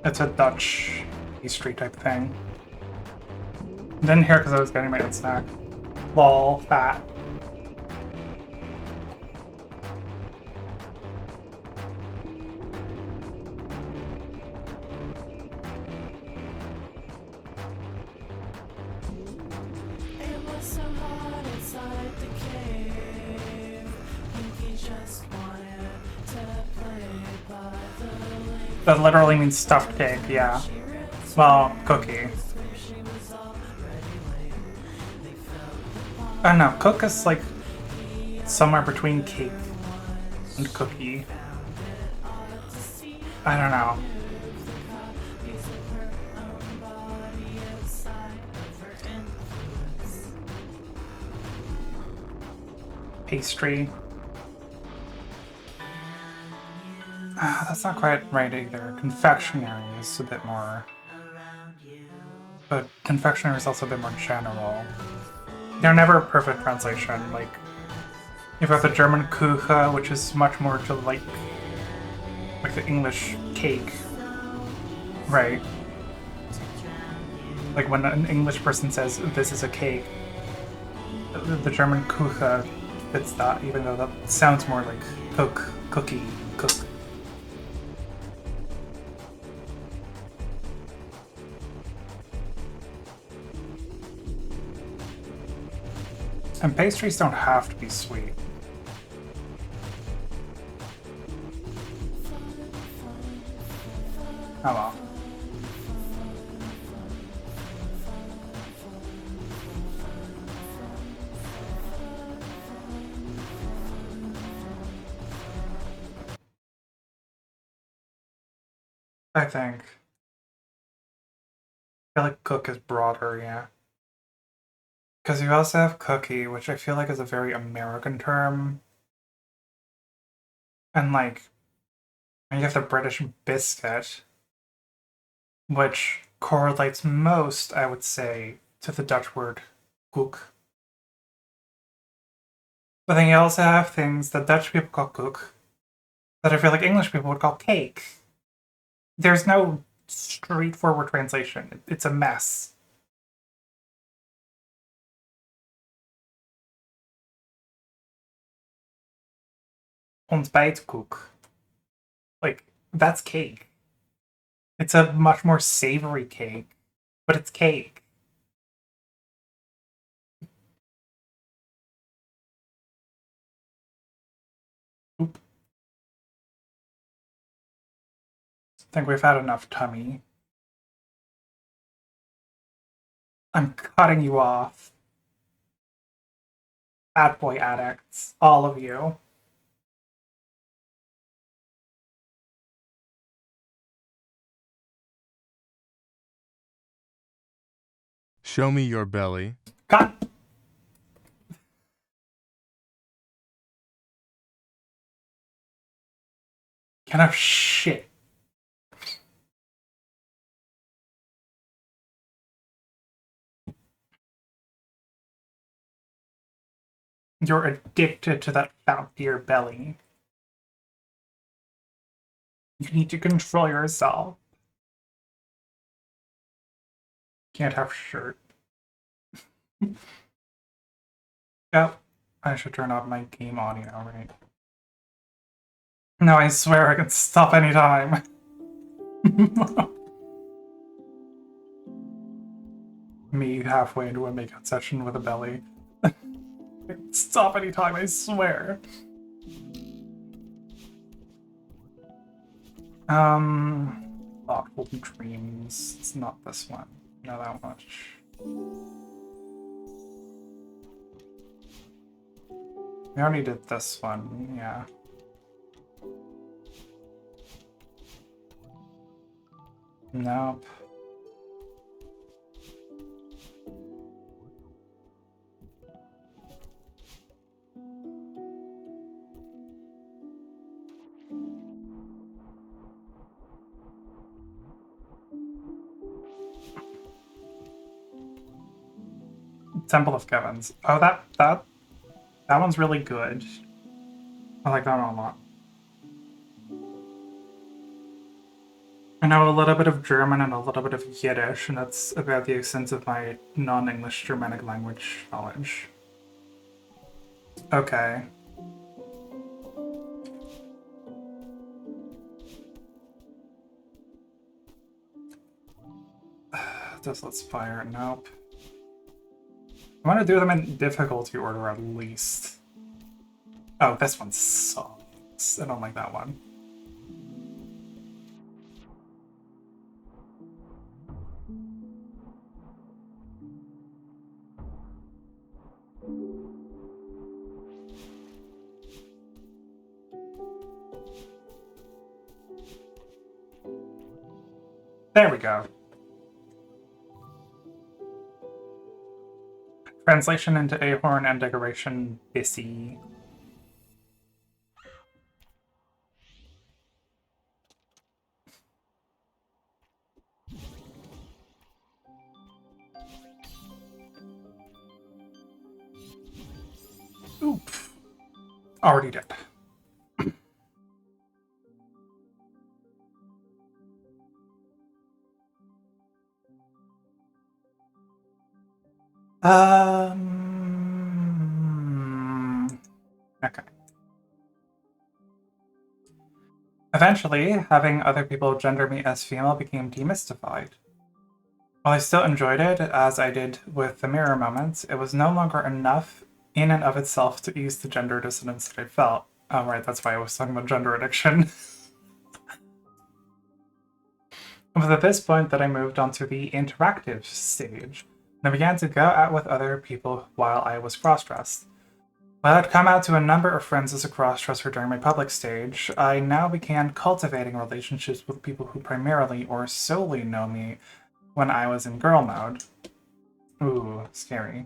It's a Dutch pastry type thing. Didn't hear because I was getting my own snack. Lol, fat. It was so hot inside the cave. Pinky just wanted to play by the lake. That literally means stuffed cake, yeah. Well, cookie. I don't know, cook is like somewhere between cake and cookie. I don't know. Pastry. That's not quite right either. Confectionery is a bit more... But confectionery is also a bit more general. They're never a perfect translation. Like, you've got the German Kuchen, which is much more to like the English cake, right? Like when an English person says this is a cake, the German Kuchen fits that, even though that sounds more like cook, cookie, cook. And pastries don't have to be sweet. Oh well. I think. I feel like cook is broader, yeah. Because you also have cookie, which I feel like is a very American term. And like, you have the British biscuit, which correlates most, I would say, to the Dutch word koek. But then you also have things that Dutch people call koek that I feel like English people would call cake. There's no straightforward translation. It's a mess. Ontbijtkoek. Like, that's cake. It's a much more savory cake, but it's cake. Oop. I think we've had enough tummy. I'm cutting you off. Bad boy addicts. All of you. Show me your belly. Cut! Kind of shit. You're addicted to that fat beer belly. You need to control yourself. Can't have shirt. Yep. I should turn off my game audio, right? No, I swear I can stop anytime. Me halfway into a makeout session with a belly. Stop anytime, I swear. Thoughtful dreams. It's not this one. Not that much. We already did this one, yeah. Nope. Temple of Kevin's. Oh, that one's really good. I like that one a lot. I know a little bit of German and a little bit of Yiddish, and that's about the extent of my non-English Germanic language knowledge. Okay. Just let's fire. Nope. I want to do them in difficulty order at least. Oh, this one sucks. I don't like that one. There we go. Translation into Ahorn and decoration Bissy. Oop. Already did. Okay. Eventually, having other people gender me as female became demystified. While I still enjoyed it, as I did with the mirror moments, it was no longer enough in and of itself to ease the gender dissonance that I felt. Oh, right, that's why I was talking about gender addiction. It was at this point that I moved on to the interactive stage, and I began to go out with other people while I was cross-dressed. While I'd come out to a number of friends as a cross-dresser during my public stage, I now began cultivating relationships with people who primarily or solely know me when I was in girl mode. Ooh, scary.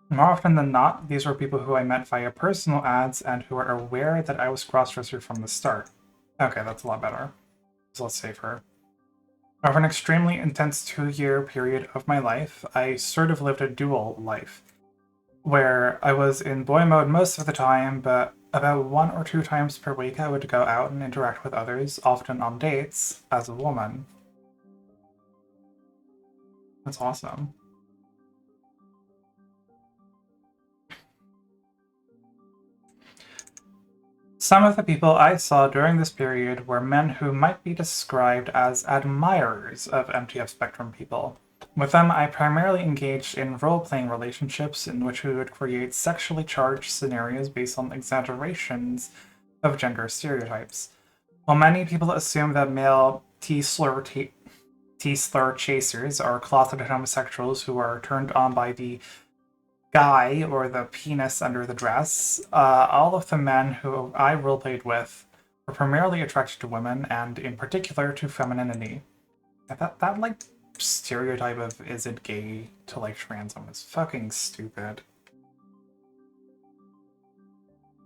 More often than not, these were people who I met via personal ads and who were aware that I was cross-dresser from the start. Okay, that's a lot better. So let's save her. Over an extremely intense 2-year period of my life, I sort of lived a dual life, where I was in boy mode most of the time, but about 1 or 2 times per week I would go out and interact with others, often on dates, as a woman. That's awesome. Some of the people I saw during this period were men who might be described as admirers of MTF Spectrum people. With them, I primarily engaged in role-playing relationships in which we would create sexually charged scenarios based on exaggerations of gender stereotypes. While many people assume that male T-slur chasers are closeted homosexuals who are turned on by the guy or the penis under the dress, all of the men who I roleplayed with were primarily attracted to women and in particular to femininity. That like stereotype of is it gay to like trans women is fucking stupid.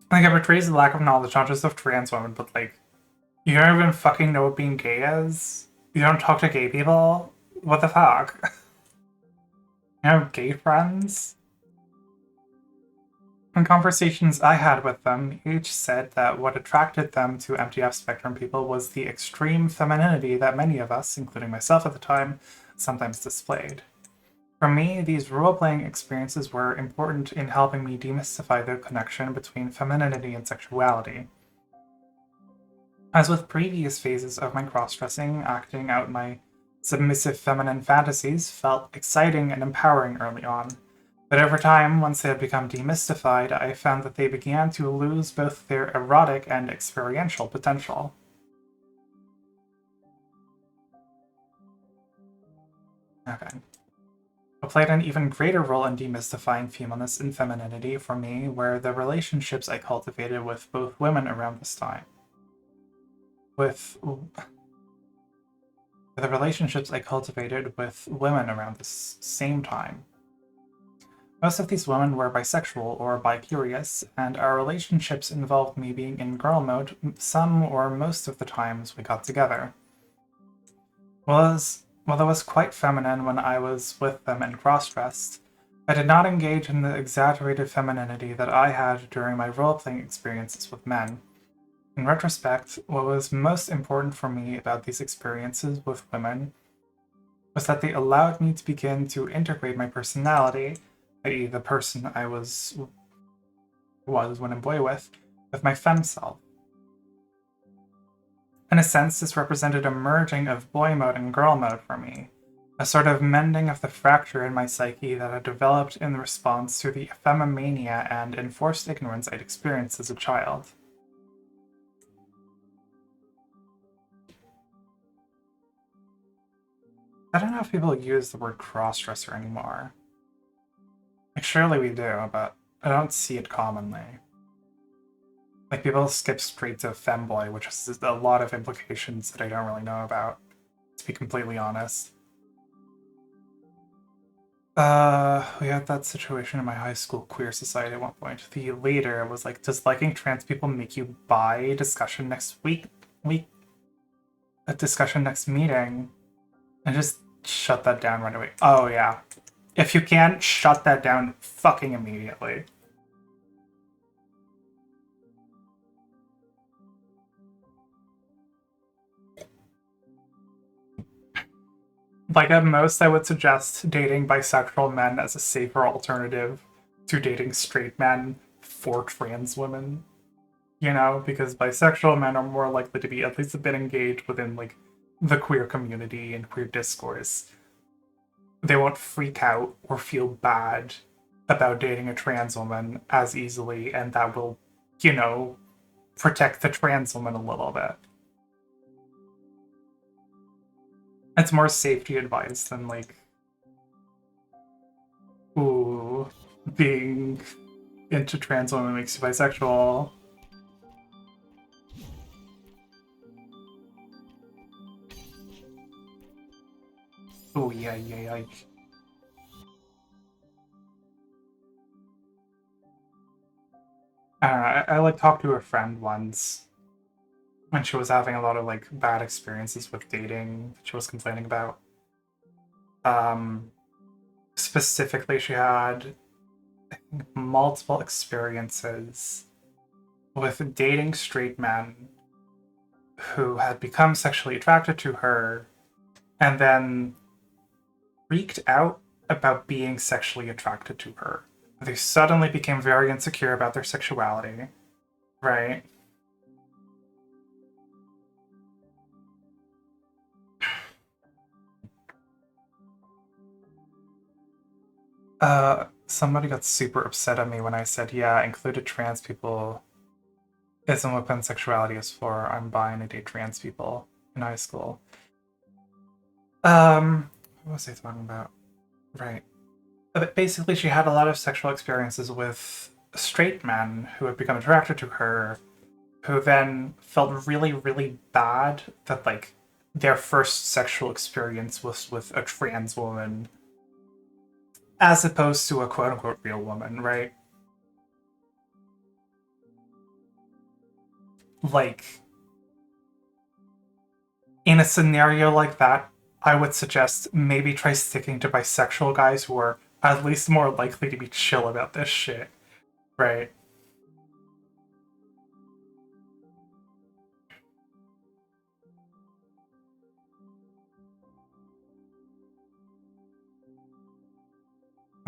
Like it portrays the lack of knowledge not just of trans women, but like you don't even fucking know what being gay is. You don't talk to gay people. What the fuck? You have gay friends? In conversations I had with them, each said that what attracted them to MTF Spectrum people was the extreme femininity that many of us, including myself at the time, sometimes displayed. For me, these role-playing experiences were important in helping me demystify the connection between femininity and sexuality. As with previous phases of my cross-dressing, acting out my submissive feminine fantasies felt exciting and empowering early on. But over time, once they had become demystified, I found that they began to lose both their erotic and experiential potential. Okay. It played an even greater role in demystifying femaleness and femininity for me, where the relationships I cultivated with both women around this time. With the relationships I cultivated with women around this same time. Most of these women were bisexual or bi-curious, and our relationships involved me being in girl mode some or most of the times we got together. While I was quite feminine when I was with them and cross-dressed, I did not engage in the exaggerated femininity that I had during my role-playing experiences with men. In retrospect, what was most important for me about these experiences with women was that they allowed me to begin to integrate my personality, i.e. the person I was when I'm boy with my femme self. In a sense, this represented a merging of boy mode and girl mode for me, a sort of mending of the fracture in my psyche that had developed in response to the femimania and enforced ignorance I'd experienced as a child. I don't know if people use the word cross-dresser anymore. Like, surely we do, but I don't see it commonly. Like, people skip straight to femboy, which has a lot of implications that I don't really know about, to be completely honest. We had that situation in my high school queer society at one point. The leader was like, does liking trans people make you bi? Discussion next week? A discussion next meeting? And just shut that down right away. Oh, yeah. If you can't, shut that down fucking immediately. Like, at most, I would suggest dating bisexual men as a safer alternative to dating straight men for trans women. You know, because bisexual men are more likely to be at least a bit engaged within, like, the queer community and queer discourse. They won't freak out or feel bad about dating a trans woman as easily, and that will, you know, protect the trans woman a little bit. It's more safety advice than like, ooh, being into trans women makes you bisexual. Oh yeah, yeah, yeah. I like talked to a friend once when she was having a lot of like bad experiences with dating. She was complaining about. Specifically, she had multiple experiences with dating straight men who had become sexually attracted to her and then freaked out about being sexually attracted to her. They suddenly became very insecure about their sexuality, right? Somebody got super upset at me when I said, yeah, included trans people isn't what pansexuality is for. I'm bi and I date trans people in high school. What was I talking about? Right. But basically, she had a lot of sexual experiences with straight men who had become attracted to her, who then felt really, really bad that, like, their first sexual experience was with a trans woman, as opposed to a quote unquote real woman, right? Like, in a scenario like that, I would suggest maybe try sticking to bisexual guys who are at least more likely to be chill about this shit, right?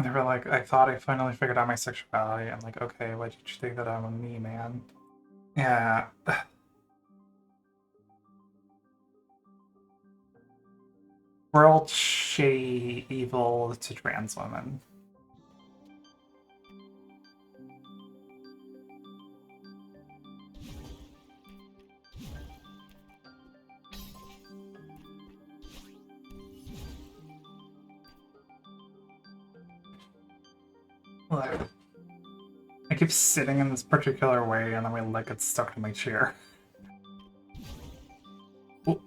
They were like, I thought I finally figured out my sexuality. I'm like, okay, why did you think that I'm a me, man? Yeah. World shitty evil to trans women. Like, I keep sitting in this particular way and then my leg gets stuck to my chair. Ooh.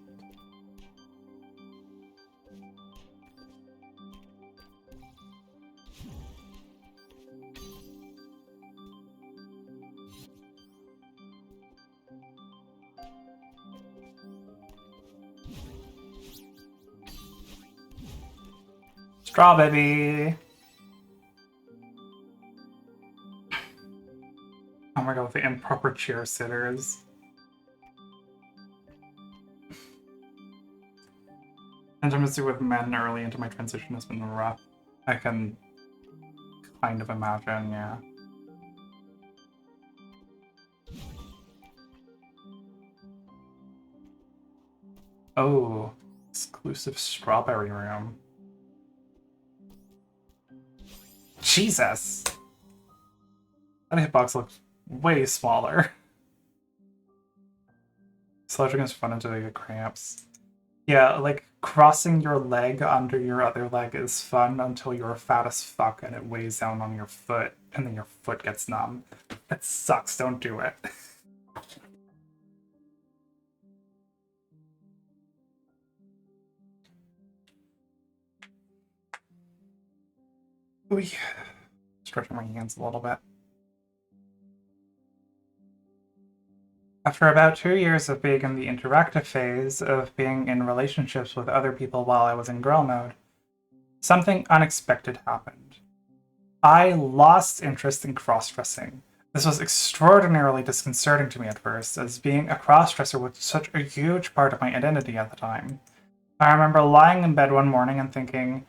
Straw baby! Oh my god, the improper chair sitters. Intimacy with men early into my transition has been rough. I can kind of imagine, yeah. Oh, exclusive strawberry room. Jesus! That hitbox looks way smaller. Slouching is fun until you get cramps. Yeah, like, crossing your leg under your other leg is fun until you're fat as fuck and it weighs down on your foot, and then your foot gets numb. That sucks, don't do it. Ooh, stretching my hands a little bit. After about 2 years of being in the interactive phase of being in relationships with other people while I was in girl mode, something unexpected happened. I lost interest in cross-dressing. This was extraordinarily disconcerting to me at first, as being a cross-dresser was such a huge part of my identity at the time. I remember lying in bed one morning and thinking,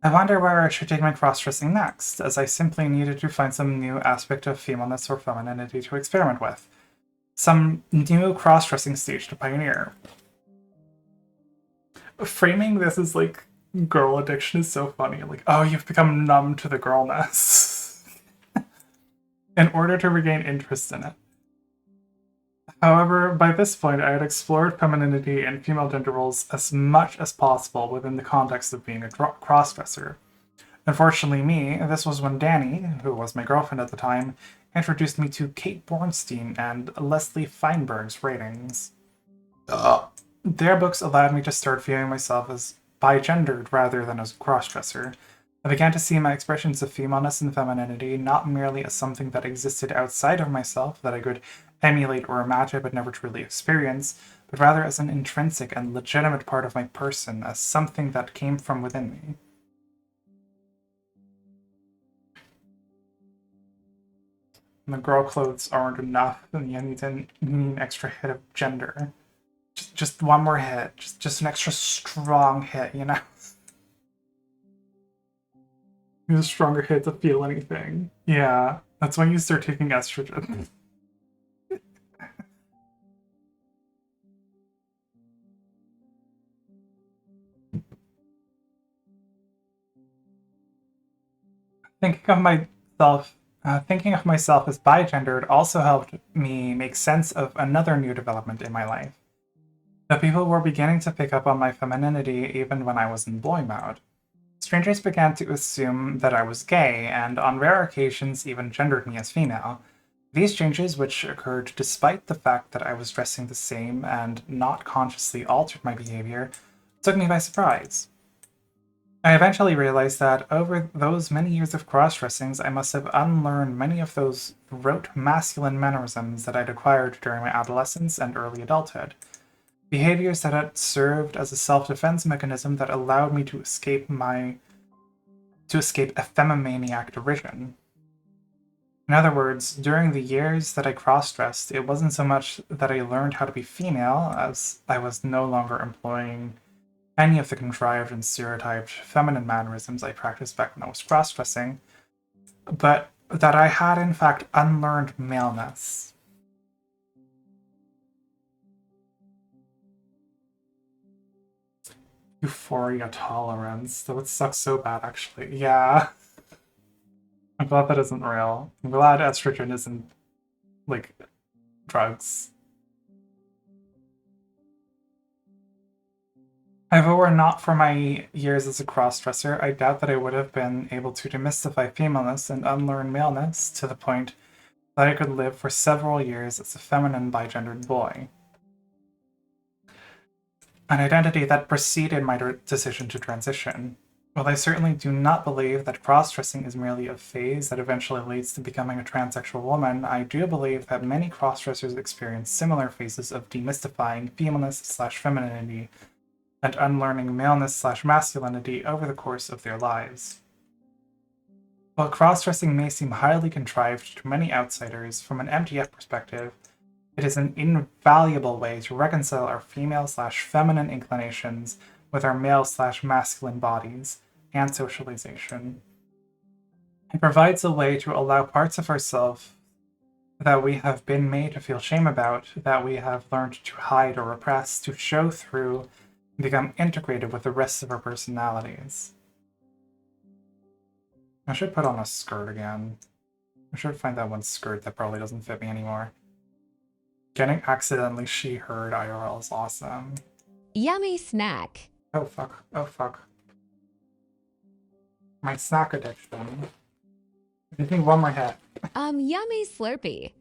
I wonder where I should take my cross-dressing next, as I simply needed to find some new aspect of femaleness or femininity to experiment with. Some new cross-dressing stage to pioneer. Framing this as like girl addiction is so funny. Like, oh, you've become numb to the girlness. in order to regain interest in it. However, by this point, I had explored femininity and female gender roles as much as possible within the context of being a crossdresser. Unfortunately, this was when Danny, who was my girlfriend at the time, introduced me to Kate Bornstein and Leslie Feinberg's ratings. Their books allowed me to start viewing myself as bi-gendered rather than as a crossdresser. I began to see my expressions of femaleness and femininity not merely as something that existed outside of myself that I could emulate or imagine but never truly experience, but rather as an intrinsic and legitimate part of my person, as something that came from within me. And the girl clothes aren't enough, and you need an extra hit of gender. Just one more hit. Just an extra strong hit, you know? Need a stronger hit to feel anything. Yeah, that's when you start taking estrogen. Thinking of myself as bi-gendered also helped me make sense of another new development in my life. The people were beginning to pick up on my femininity even when I was in boy mode. Strangers began to assume that I was gay, and on rare occasions even gendered me as female. These changes, which occurred despite the fact that I was dressing the same and not consciously altered my behavior, took me by surprise. I eventually realized that over those many years of cross-dressings, I must have unlearned many of those rote masculine mannerisms that I'd acquired during my adolescence and early adulthood. Behaviors that had served as a self-defense mechanism that allowed me to escape effemimaniac derision. In other words, during the years that I cross-dressed, it wasn't so much that I learned how to be female, as I was no longer employing any of the contrived and stereotyped feminine mannerisms I practiced back when I was cross-dressing, but that I had in fact unlearned maleness. Euphoria tolerance. That would suck so bad, actually. Yeah. I'm glad that isn't real. I'm glad estrogen isn't, like, drugs. If it were not for my years as a cross-dresser, I doubt that I would have been able to demystify femaleness and unlearn maleness to the point that I could live for several years as a feminine bi-gendered boy. An identity that preceded my decision to transition. While I certainly do not believe that cross-dressing is merely a phase that eventually leads to becoming a transsexual woman, I do believe that many cross-dressers experience similar phases of demystifying femaleness/femininity and unlearning maleness/masculinity over the course of their lives. While cross-dressing may seem highly contrived to many outsiders, from an MTF perspective, it is an invaluable way to reconcile our female/feminine inclinations with our male/masculine bodies and socialization. It provides a way to allow parts of ourselves that we have been made to feel shame about, that we have learned to hide or repress, to show through and become integrated with the rest of our personalities. I should put on a skirt again. I should find that one skirt that probably doesn't fit me anymore. Getting accidentally she-heard IRL is awesome. Yummy snack. Oh fuck, oh fuck. My snack addiction. I think one more hit. Yummy Slurpee.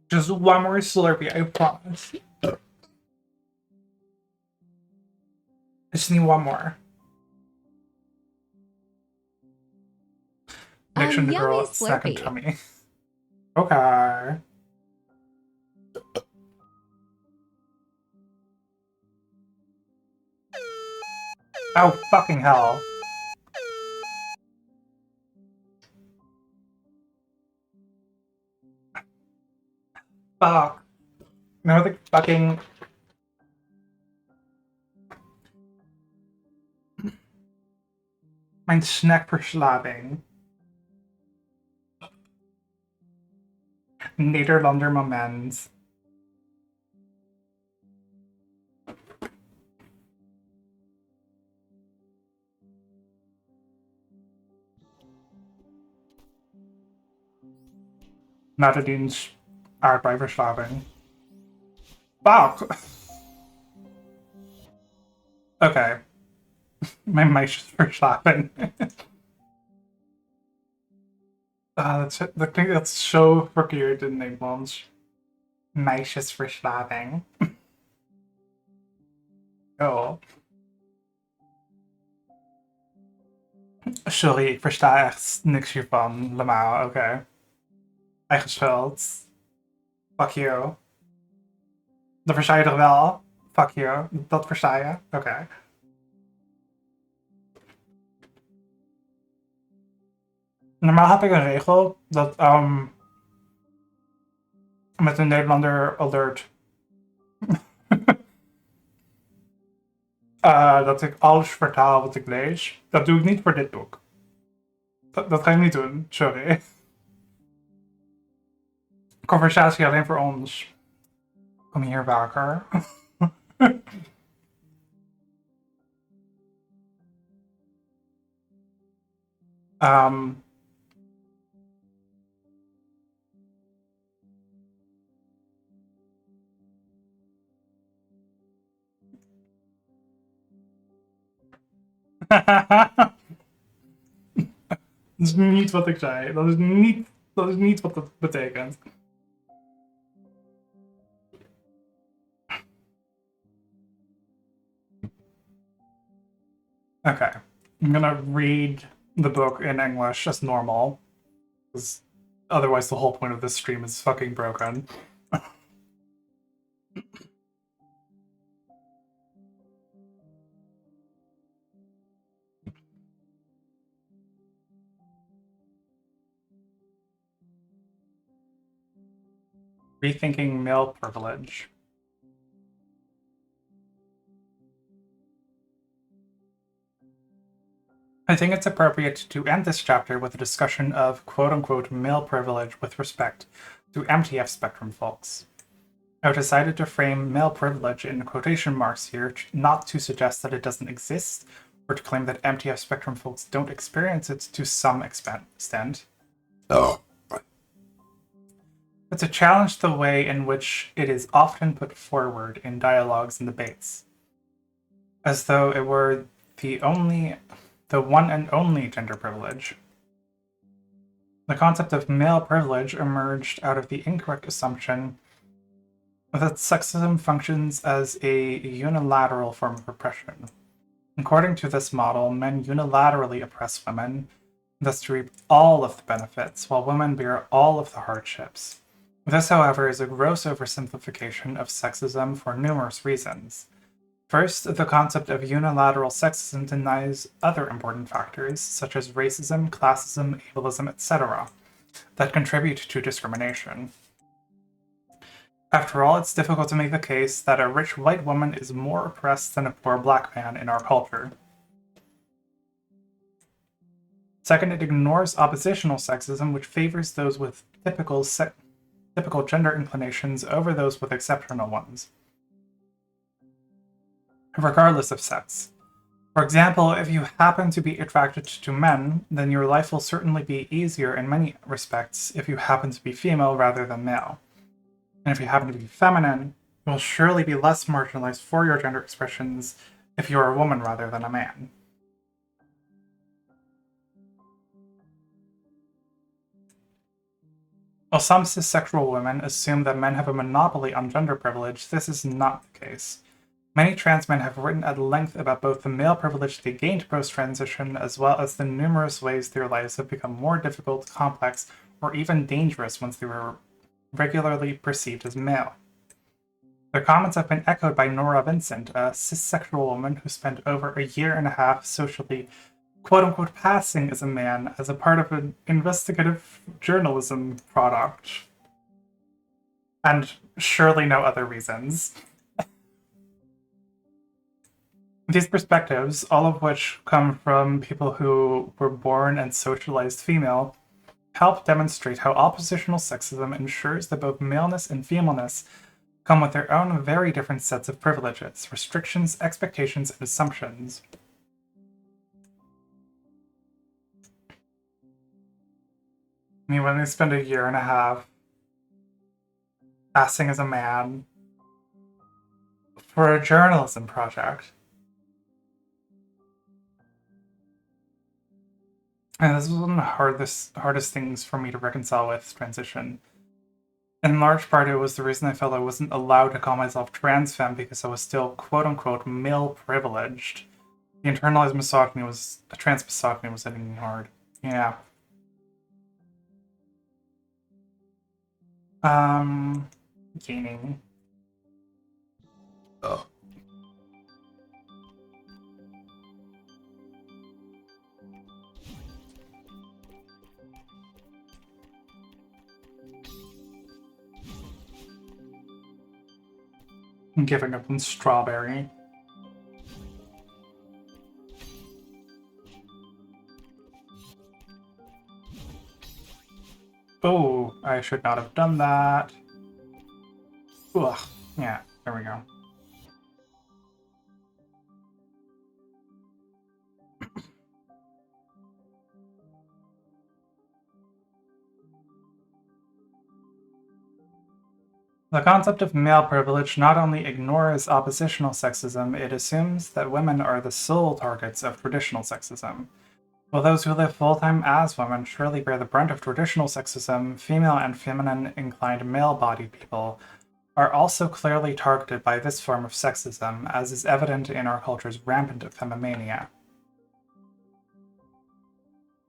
Just one more Slurpee, I promise. I just need one more. Addiction to Yummy girl snack and Slurpee. tummy. Okay. Oh fucking hell. Fuck. No, the fucking... Mijn snackverslaving. Nederlander moment. Nadedien's aardbeiverslaving. Fuck! Okay. Mijn meisjesverslaving. Dat klinkt echt zo verkeerd in het Nederlands. Meisjesverslaving. Oh. Sorry, ik versta echt niks hiervan. Lama, oké. Eigen schuld. Fuck you. Dat versta je toch wel? Fuck you. Dat versta je? Oké. Normaal heb ik een regel dat met een Nederlander alert dat ik alles vertaal wat ik lees. Dat doe ik niet voor dit boek. Dat ga ik niet doen, sorry. Conversatie alleen voor ons. Kom hier vaker. Dat is niet wat ik zei. Dat is niet wat dat betekent. Okay, I'm gonna read the book in English as normal, because otherwise the whole point of this stream is fucking broken. Rethinking male privilege. I think it's appropriate to end this chapter with a discussion of quote-unquote male privilege with respect to MTF spectrum folks. I've decided to frame male privilege in quotation marks here, not to suggest that it doesn't exist, or to claim that MTF spectrum folks don't experience it to some extent. Oh. But to challenge the way in which it is often put forward in dialogues and debates, as though it were the one and only gender privilege. The concept of male privilege emerged out of the incorrect assumption that sexism functions as a unilateral form of oppression. According to this model, men unilaterally oppress women, thus to reap all of the benefits, while women bear all of the hardships. This, however, is a gross oversimplification of sexism for numerous reasons. First, the concept of unilateral sexism denies other important factors, such as racism, classism, ableism, etc., that contribute to discrimination. After all, it's difficult to make the case that a rich white woman is more oppressed than a poor black man in our culture. Second, it ignores oppositional sexism, which favors those with typical gender inclinations over those with exceptional ones, regardless of sex. For example, if you happen to be attracted to men, then your life will certainly be easier in many respects if you happen to be female rather than male. And if you happen to be feminine, you will surely be less marginalized for your gender expressions if you are a woman rather than a man. While some cis-sexual women assume that men have a monopoly on gender privilege, this is not the case. Many trans men have written at length about both the male privilege they gained post-transition, as well as the numerous ways their lives have become more difficult, complex, or even dangerous once they were regularly perceived as male. Their comments have been echoed by Nora Vincent, a cis-sexual woman who spent over a year and a half socially quote-unquote passing as a man as a part of an investigative journalism product. And surely no other reasons. These perspectives, all of which come from people who were born and socialized female, help demonstrate how oppositional sexism ensures that both maleness and femaleness come with their own very different sets of privileges, restrictions, expectations, and assumptions. I mean, when they spend a year and a half passing as a man for a journalism project. And this was one of the hardest things for me to reconcile with transition. In large part, it was the reason I felt I wasn't allowed to call myself trans femme because I was still quote unquote male privileged. The internalized trans misogyny was hitting me hard. Yeah. Gaining. Ugh. I'm giving up on strawberry. Oh, I should not have done that. Ugh. Yeah, there we go. The concept of male privilege not only ignores oppositional sexism, it assumes that women are the sole targets of traditional sexism. While those who live full-time as women surely bear the brunt of traditional sexism, female and feminine-inclined male-bodied people are also clearly targeted by this form of sexism, as is evident in our culture's rampant femimania.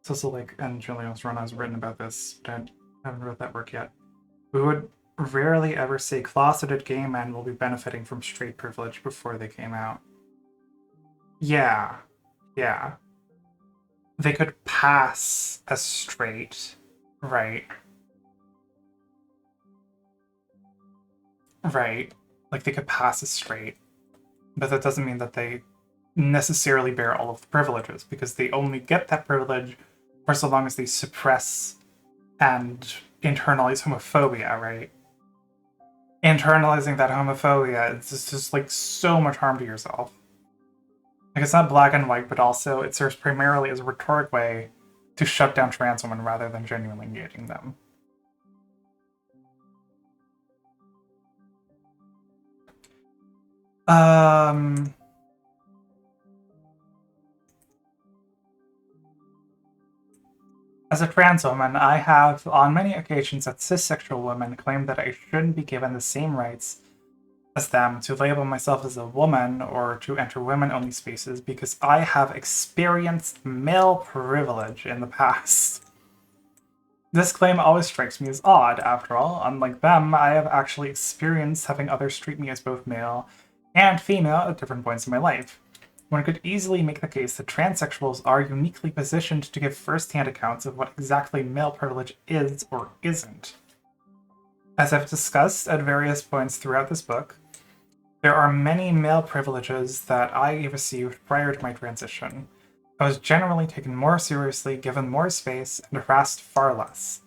Sisalik and Julian Serano has written about this, but I haven't read that work yet. We would rarely ever say closeted gay men will be benefiting from straight privilege before they came out. Yeah. They could pass as straight, right? Right. Like they could pass as straight, but that doesn't mean that they necessarily bear all of the privileges, because they only get that privilege for so long as they suppress and internalize homophobia, right? Internalizing that homophobia, it's just like so much harm to yourself. Like it's not black and white, but also it serves primarily as a rhetoric way to shut down trans women rather than genuinely engaging them. As a trans woman, I have, on many occasions as cissexual women, claimed that I shouldn't be given the same rights as them to label myself as a woman or to enter women-only spaces because I have experienced male privilege in the past. This claim always strikes me as odd. After all, unlike them, I have actually experienced having others treat me as both male and female at different points in my life. One could easily make the case that transsexuals are uniquely positioned to give first-hand accounts of what exactly male privilege is or isn't. As I've discussed at various points throughout this book, there are many male privileges that I received prior to my transition. I was generally taken more seriously, given more space, and harassed far less.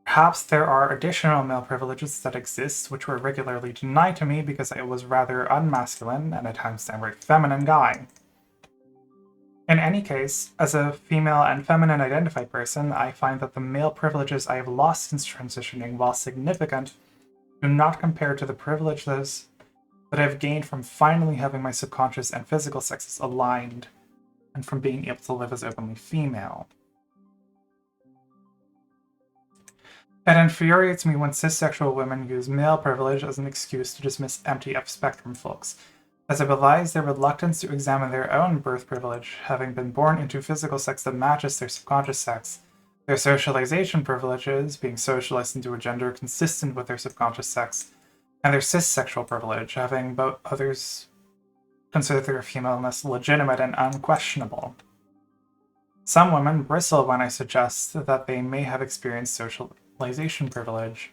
Perhaps there are additional male privileges that exist which were regularly denied to me because I was rather unmasculine and at times downright feminine guy. In any case, as a female and feminine identified person, I find that the male privileges I have lost since transitioning, while significant, do not compare to the privileges that I've gained from finally having my subconscious and physical sexes aligned, and from being able to live as openly female. It infuriates me when cissexual women use male privilege as an excuse to dismiss empty F-spectrum folks, as it belies their reluctance to examine their own birth privilege, having been born into physical sex that matches their subconscious sex, their socialization privileges, being socialized into a gender consistent with their subconscious sex, and their cissexual privilege, having both others consider their femaleness legitimate and unquestionable. Some women bristle when I suggest that they may have experienced socialization privilege,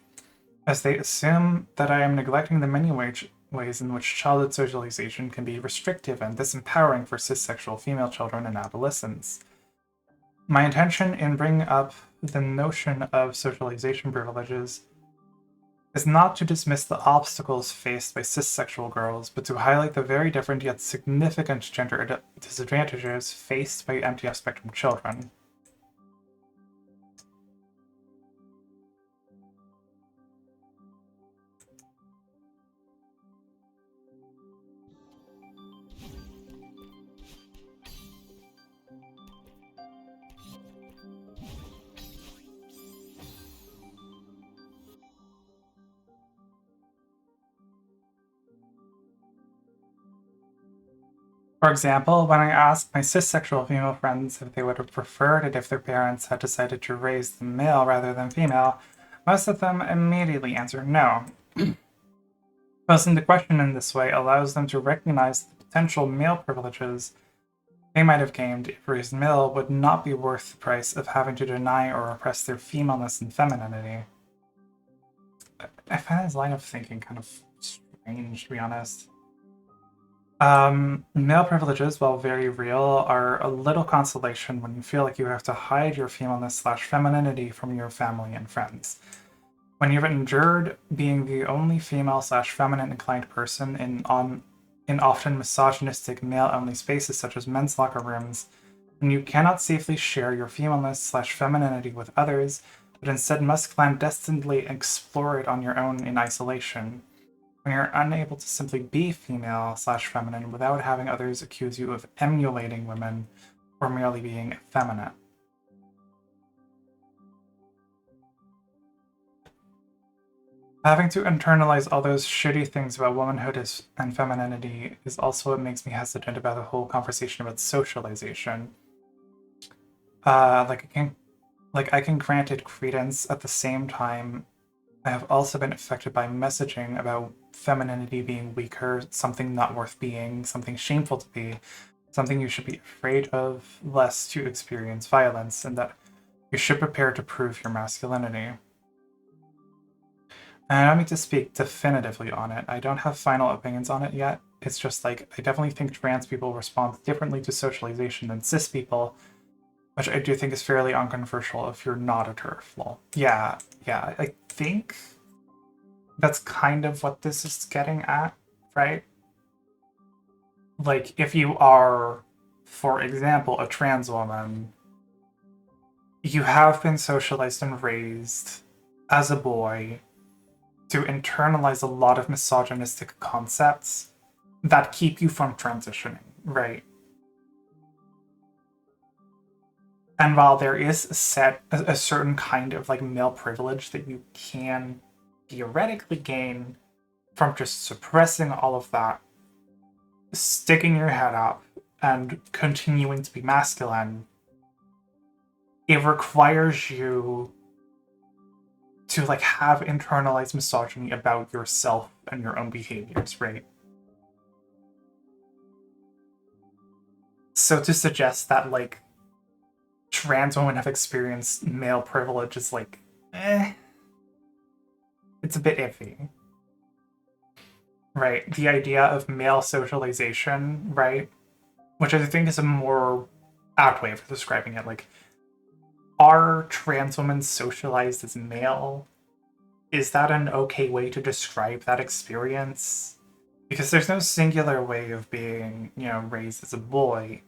as they assume that I am neglecting the many ways in which childhood socialization can be restrictive and disempowering for cissexual female children and adolescents. My intention in bringing up the notion of socialization privileges is not to dismiss the obstacles faced by cissexual girls, but to highlight the very different yet significant gender disadvantages faced by empty spectrum children. For example, when I asked my cissexual female friends if they would have preferred it if their parents had decided to raise them male rather than female, most of them immediately answered no. Posing the question in this way allows them to recognize the potential male privileges they might have gained if raised male would not be worth the price of having to deny or oppress their femaleness and femininity. I find this line of thinking kind of strange, to be honest. Male privileges, while very real, are a little consolation when you feel like you have to hide your femaleness/femininity from your family and friends. When you've endured being the only female/feminine inclined person in often misogynistic male-only spaces such as men's locker rooms, and you cannot safely share your femaleness/femininity with others, but instead must clandestinely explore it on your own in isolation. When you're unable to simply be female/feminine without having others accuse you of emulating women or merely being effeminate. Having to internalize all those shitty things about womanhood and femininity is also what makes me hesitant about the whole conversation about socialization. I can grant it credence. At the same time, I have also been affected by messaging about femininity being weaker, something not worth being, something shameful to be, something you should be afraid of, lest you experience violence, and that you should prepare to prove your masculinity. And I don't mean to speak definitively on it. I don't have final opinions on it yet. It's just like, I definitely think trans people respond differently to socialization than cis people, which I do think is fairly uncontroversial if you're not a turf. Lol. Yeah, I think that's kind of what this is getting at, right? Like, if you are, for example, a trans woman, you have been socialized and raised as a boy to internalize a lot of misogynistic concepts that keep you from transitioning, right? And while there is a certain kind of like male privilege that you can theoretically gain from just suppressing all of that, sticking your head up, and continuing to be masculine, it requires you to like have internalized misogyny about yourself and your own behaviors, right? So to suggest that like trans women have experienced male privilege is like, it's a bit iffy. Right? The idea of male socialization, right? Which I think is a more apt way of describing it. Like, are trans women socialized as male? Is that an okay way to describe that experience? Because there's no singular way of being, raised as a boy.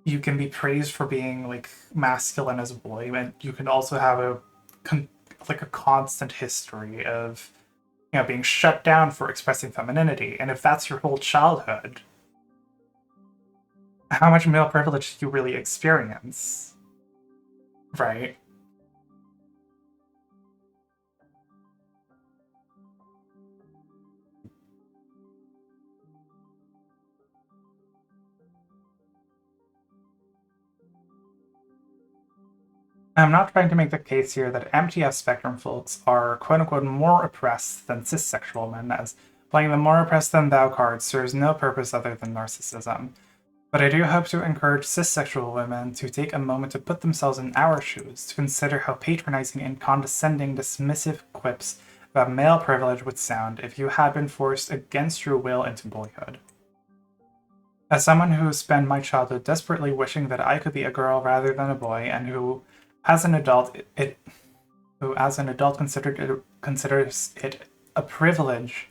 You can be praised for being like masculine as a boy, and you can also have a constant history of being shut down for expressing femininity. And if that's your whole childhood, how much male privilege do you really experience? Right? I'm not trying to make the case here that MTF spectrum folks are quote-unquote more oppressed than cis-sexual men, as playing the more oppressed than thou card serves no purpose other than narcissism. But I do hope to encourage cis-sexual women to take a moment to put themselves in our shoes, to consider how patronizing and condescending dismissive quips about male privilege would sound if you had been forced against your will into boyhood. As someone who spent my childhood desperately wishing that I could be a girl rather than a boy, and who, as an adult, considers it a privilege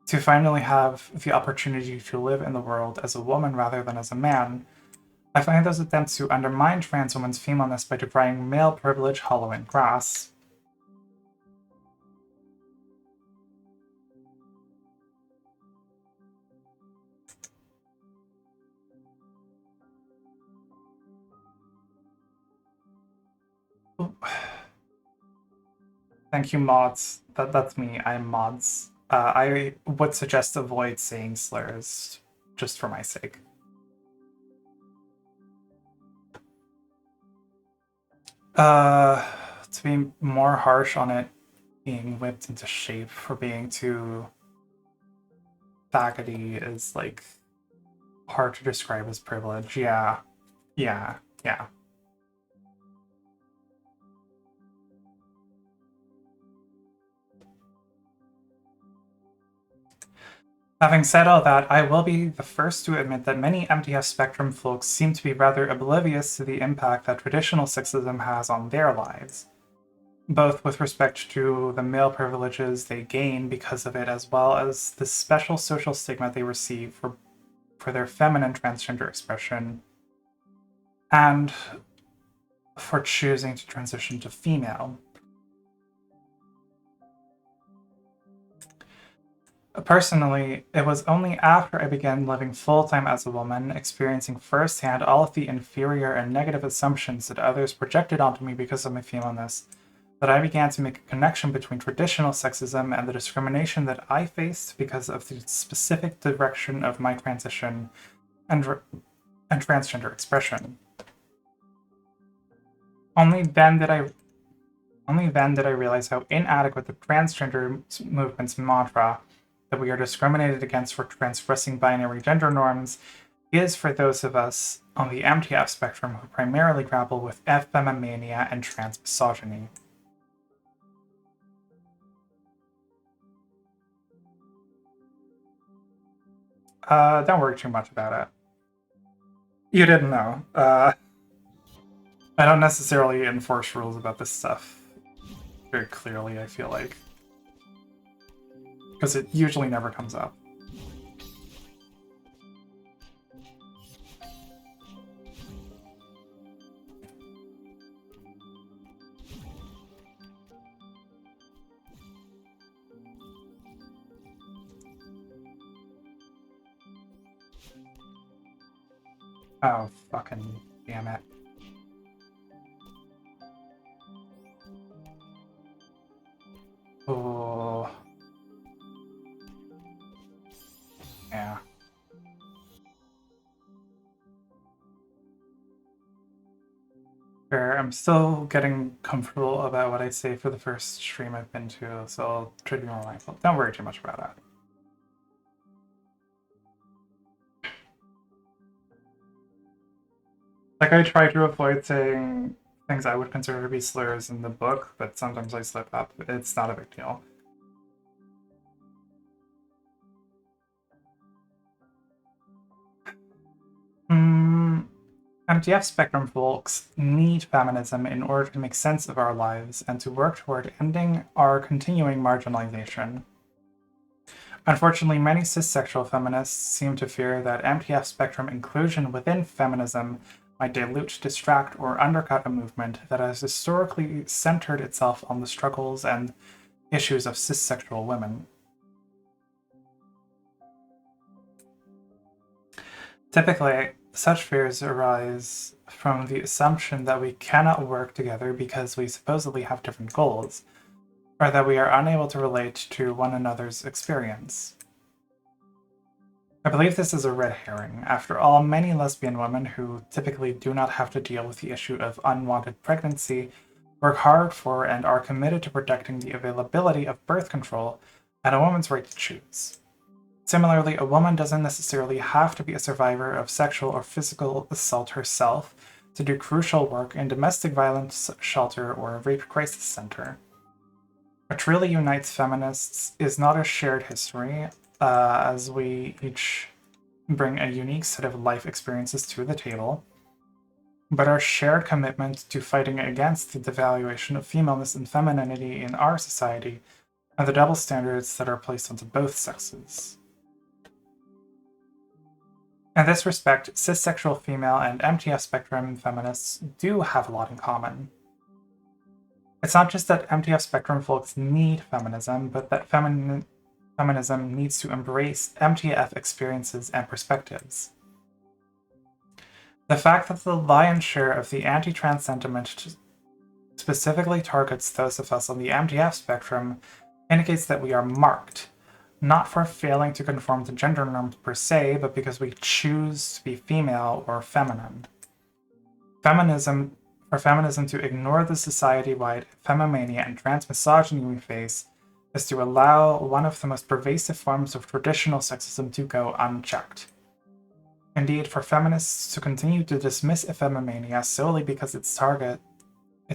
to finally have the opportunity to live in the world as a woman rather than as a man, I find those attempts to undermine trans women's femaleness by decrying male privilege hollow and grass. Thank you, mods. That's me. I'm mods. I would suggest avoid saying slurs, just for my sake. To be more harsh on it being whipped into shape for being too faggoty is like hard to describe as privilege. Yeah. Yeah. Yeah. Having said all that, I will be the first to admit that many MTF spectrum folks seem to be rather oblivious to the impact that traditional sexism has on their lives, both with respect to the male privileges they gain because of it, as well as the special social stigma they receive for their feminine transgender expression, and for choosing to transition to female. Personally, it was only after I began living full-time as a woman, experiencing firsthand all of the inferior and negative assumptions that others projected onto me because of my femaleness, that I began to make a connection between traditional sexism and the discrimination that I faced because of the specific direction of my transition and transgender expression. Only then did I realize how inadequate the transgender movement's mantra that we are discriminated against for transgressing binary gender norms is for those of us on the MTF spectrum who primarily grapple with femmomania and trans misogyny. Don't worry too much about it. You didn't know. I don't necessarily enforce rules about this stuff very clearly, I feel like. Because it usually never comes up. Oh, fucking damn it. Oh. Yeah. Fair. I'm still getting comfortable about what I say for the first stream I've been to, so I'll try to be more mindful. Don't worry too much about it. Like, I try to avoid saying things I would consider to be slurs in the book, but sometimes I slip up. It's not a big deal. MTF spectrum folks need feminism in order to make sense of our lives and to work toward ending our continuing marginalization. Unfortunately, many cissexual feminists seem to fear that MTF spectrum inclusion within feminism might dilute, distract, or undercut a movement that has historically centered itself on the struggles and issues of cissexual women. Typically, such fears arise from the assumption that we cannot work together because we supposedly have different goals, or that we are unable to relate to one another's experience. I believe this is a red herring. After all, many lesbian women who typically do not have to deal with the issue of unwanted pregnancy work hard for and are committed to protecting the availability of birth control and a woman's right to choose. Similarly, a woman doesn't necessarily have to be a survivor of sexual or physical assault herself to do crucial work in domestic violence shelter or a rape crisis center. What truly unites feminists is not a shared history, as we each bring a unique set of life experiences to the table, but our shared commitment to fighting against the devaluation of femaleness and femininity in our society and the double standards that are placed onto both sexes. In this respect, cissexual female and MTF spectrum feminists do have a lot in common. It's not just that MTF spectrum folks need feminism, but that feminism needs to embrace MTF experiences and perspectives. The fact that the lion's share of the anti-trans sentiment specifically targets those of us on the MTF spectrum indicates that we are marked, not for failing to conform to gender norms per se, but because we choose to be female or feminine. Feminism for feminism to ignore the society-wide femimania and transmisogyny we face is to allow one of the most pervasive forms of traditional sexism to go unchecked. Indeed, for feminists to continue to dismiss effemimania solely because it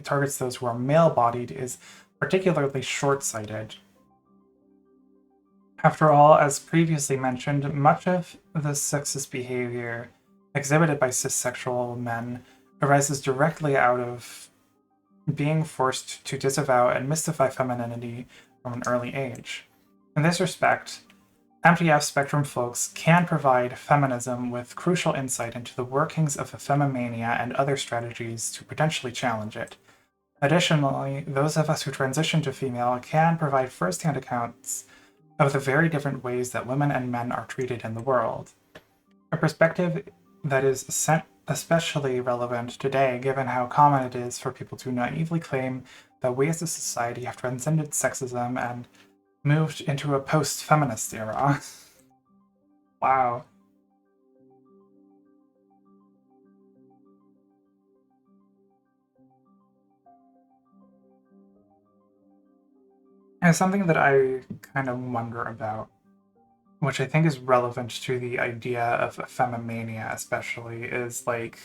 targets those who are male-bodied is particularly short-sighted. After all, as previously mentioned, much of the sexist behavior exhibited by cissexual men arises directly out of being forced to disavow and mystify femininity from an early age. In this respect, MTF Spectrum folks can provide feminism with crucial insight into the workings of effemimania and other strategies to potentially challenge it. Additionally, those of us who transition to female can provide first-hand accounts of the very different ways that women and men are treated in the world. A perspective that is especially relevant today, given how common it is for people to naively claim that we as a society have transcended sexism and moved into a post-feminist era. Wow. And something that I kind of wonder about, which I think is relevant to the idea of femimania especially, is like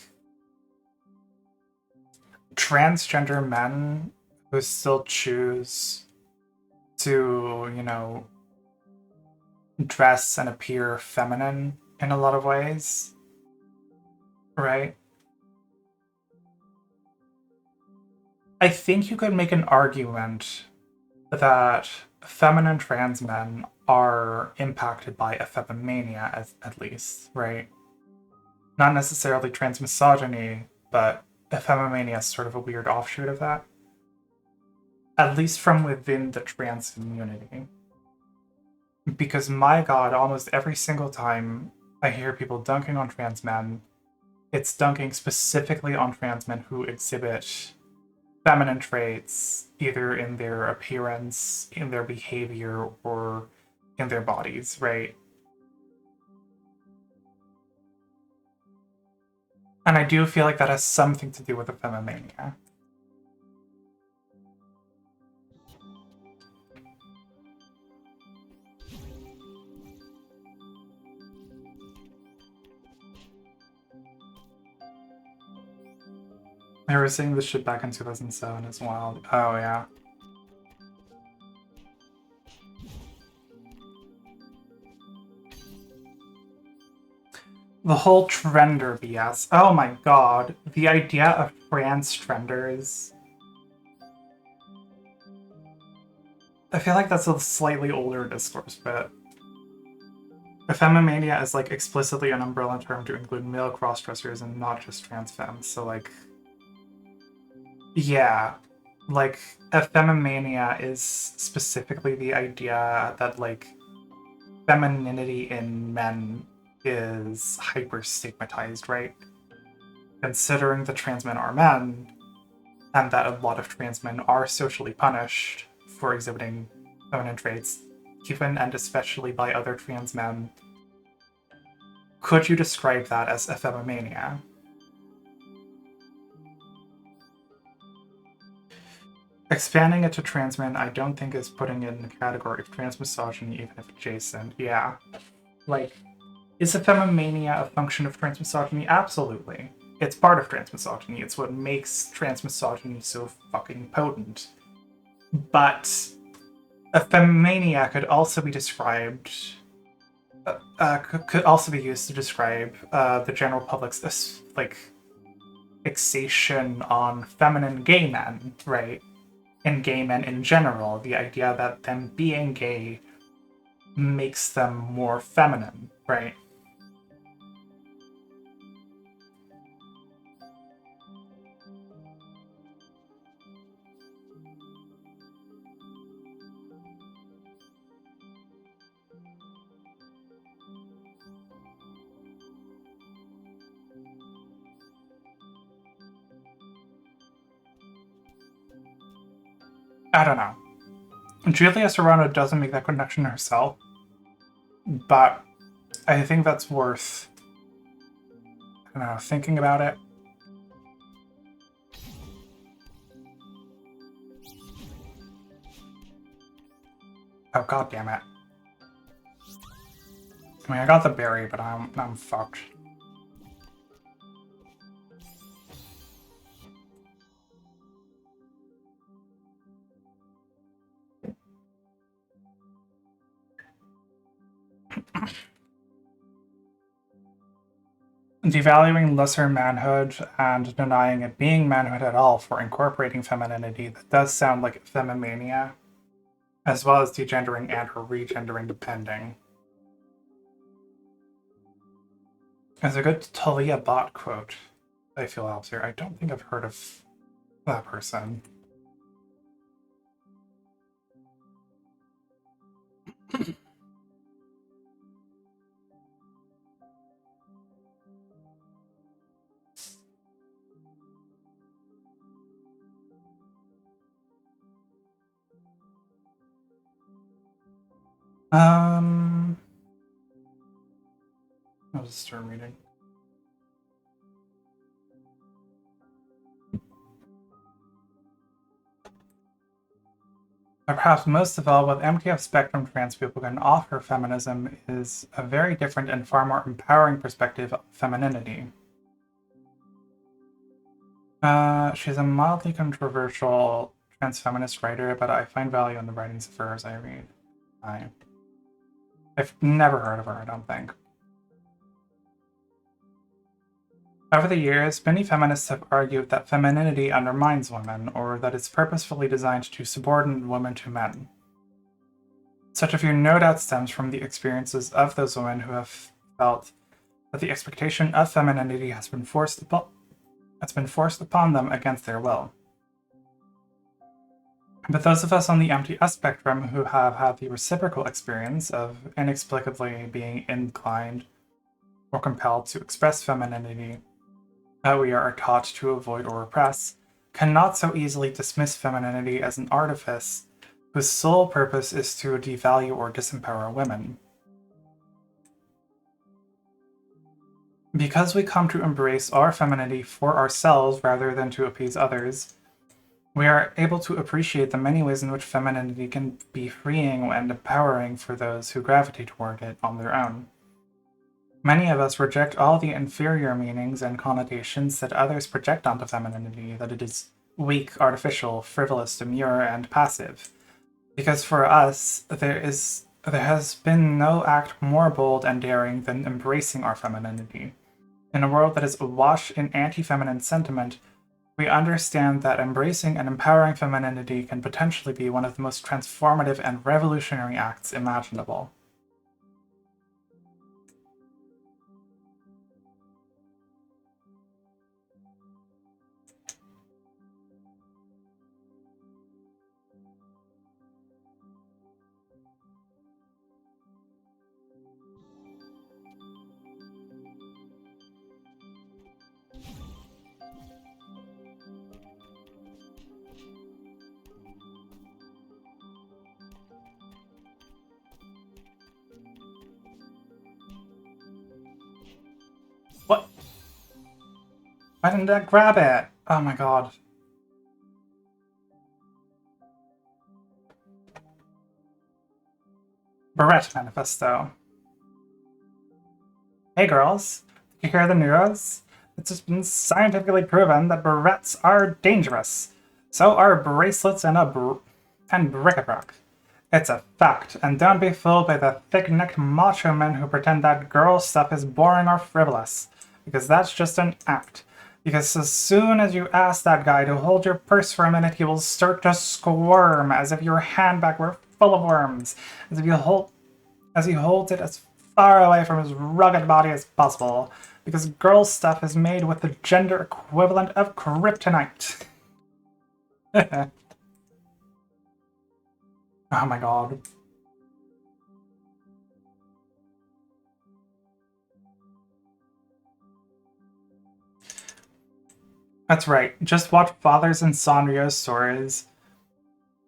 transgender men who still choose to, dress and appear feminine in a lot of ways, right? I think you could make an argument that feminine trans men are impacted by effemimania, at least, right? Not necessarily transmisogyny, but effemimania is sort of a weird offshoot of that. At least from within the trans community. Because my god, almost every single time I hear people dunking on trans men, it's dunking specifically on trans men who exhibit feminine traits, either in their appearance, in their behavior, or in their bodies, right? And I do feel like that has something to do with the femimania. They were saying this shit back in 2007 as well. Oh, yeah. The whole trender BS. Oh my god. The idea of trans trenders. I feel like that's a slightly older discourse, but effemimania is like explicitly an umbrella term to include male crossdressers and not just trans femmes. So like, yeah, like effemimania is specifically the idea that like femininity in men is hyper stigmatized, right? Considering the trans men are men, and that a lot of trans men are socially punished for exhibiting feminine traits, even and especially by other trans men, could you describe that as effemimania? Expanding it to trans men, I don't think is putting it in the category of transmisogyny, even if adjacent. Yeah. Like, is effemimania a function of transmisogyny? Absolutely. It's part of transmisogyny. It's what makes transmisogyny so fucking potent. But effemimania could also be described... could also be used to describe the general public's, like, fixation on feminine gay men, right? And gay men in general. The idea that them being gay makes them more feminine, right? I don't know. Julia Serano doesn't make that connection herself, but I think that's worth, I don't know, thinking about it. Oh, god damn it. I mean, I got the berry, but I'm fucked. Devaluing lesser manhood and denying it being manhood at all for incorporating femininity, that does sound like femimania, as well as degendering and or regendering depending. There's a good Talia bot quote I feel out here. I don't think I've heard of that person. I'll just start reading. But perhaps most of all, what MTF spectrum trans people can offer feminism is a very different and far more empowering perspective of femininity. She's a mildly controversial trans feminist writer, but I find value in the writings of hers I read. I've never heard of her, I don't think. Over the years, many feminists have argued that femininity undermines women, or that it's purposefully designed to subordinate women to men. Such a view no doubt stems from the experiences of those women who have felt that the expectation of femininity has been forced upon them against their will. But those of us on the MTS spectrum who have had the reciprocal experience of inexplicably being inclined or compelled to express femininity that we are taught to avoid or repress, cannot so easily dismiss femininity as an artifice whose sole purpose is to devalue or disempower women. Because we come to embrace our femininity for ourselves rather than to appease others, we are able to appreciate the many ways in which femininity can be freeing and empowering for those who gravitate toward it on their own. Many of us reject all the inferior meanings and connotations that others project onto femininity, that it is weak, artificial, frivolous, demure, and passive. Because for us, there has been no act more bold and daring than embracing our femininity. In a world that is awash in anti-feminine sentiment, we understand that embracing and empowering femininity can potentially be one of the most transformative and revolutionary acts imaginable. What? Why didn't I grab it? Oh my god. Barrette Manifesto. Hey girls, did you hear the news? It's just been scientifically proven that barrettes are dangerous. So are bracelets and bric-a-brac. It's a fact, and don't be fooled by the thick-necked macho men who pretend that girl stuff is boring or frivolous, because that's just an act. Because as soon as you ask that guy to hold your purse for a minute, he will start to squirm as if your handbag were full of worms, as he holds it as far away from his rugged body as possible, because girl stuff is made with the gender equivalent of kryptonite. Oh my god. That's right, just watch fathers in Sanrio's stories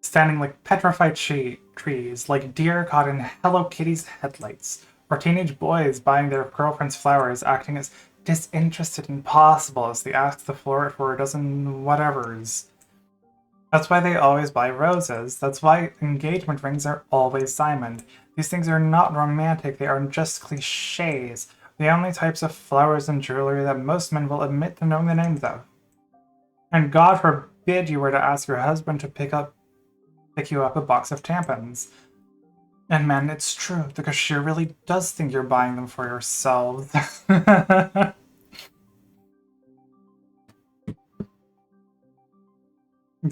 standing like petrified trees, like deer caught in Hello Kitty's headlights, or teenage boys buying their girlfriend's flowers, acting as disinterested and possible as they ask the floor for a dozen whatevers. That's why they always buy roses. That's why engagement rings are always diamond. These things are not romantic, they are just cliches. The only types of flowers and jewelry that most men will admit to knowing the names of. And God forbid you were to ask your husband to pick you up a box of tampons. And man, it's true. The cashier really does think you're buying them for yourselves.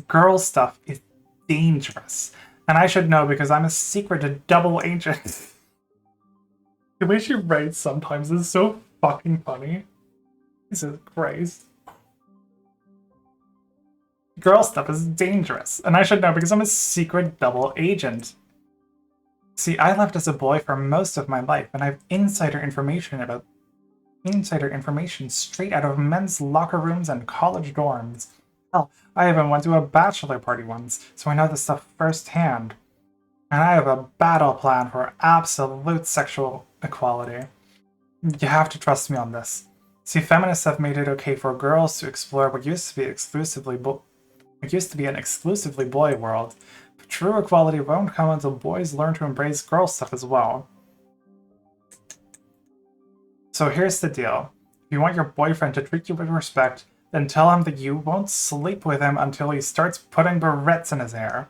Girl stuff is dangerous. And I should know because I'm a secret double agent. The way she writes sometimes is so fucking funny. Jesus Christ. Girl stuff is dangerous. And I should know because I'm a secret double agent. See, I lived as a boy for most of my life, and I have insider information straight out of men's locker rooms and college dorms. Hell, I even went to a bachelor party once, so I know this stuff firsthand. And I have a battle plan for absolute sexual equality. You have to trust me on this. See, feminists have made it okay for girls to explore what used to be an exclusively boy world. But true equality won't come until boys learn to embrace girl stuff as well. So here's the deal. If you want your boyfriend to treat you with respect, then tell him that you won't sleep with him until he starts putting barrettes in his hair.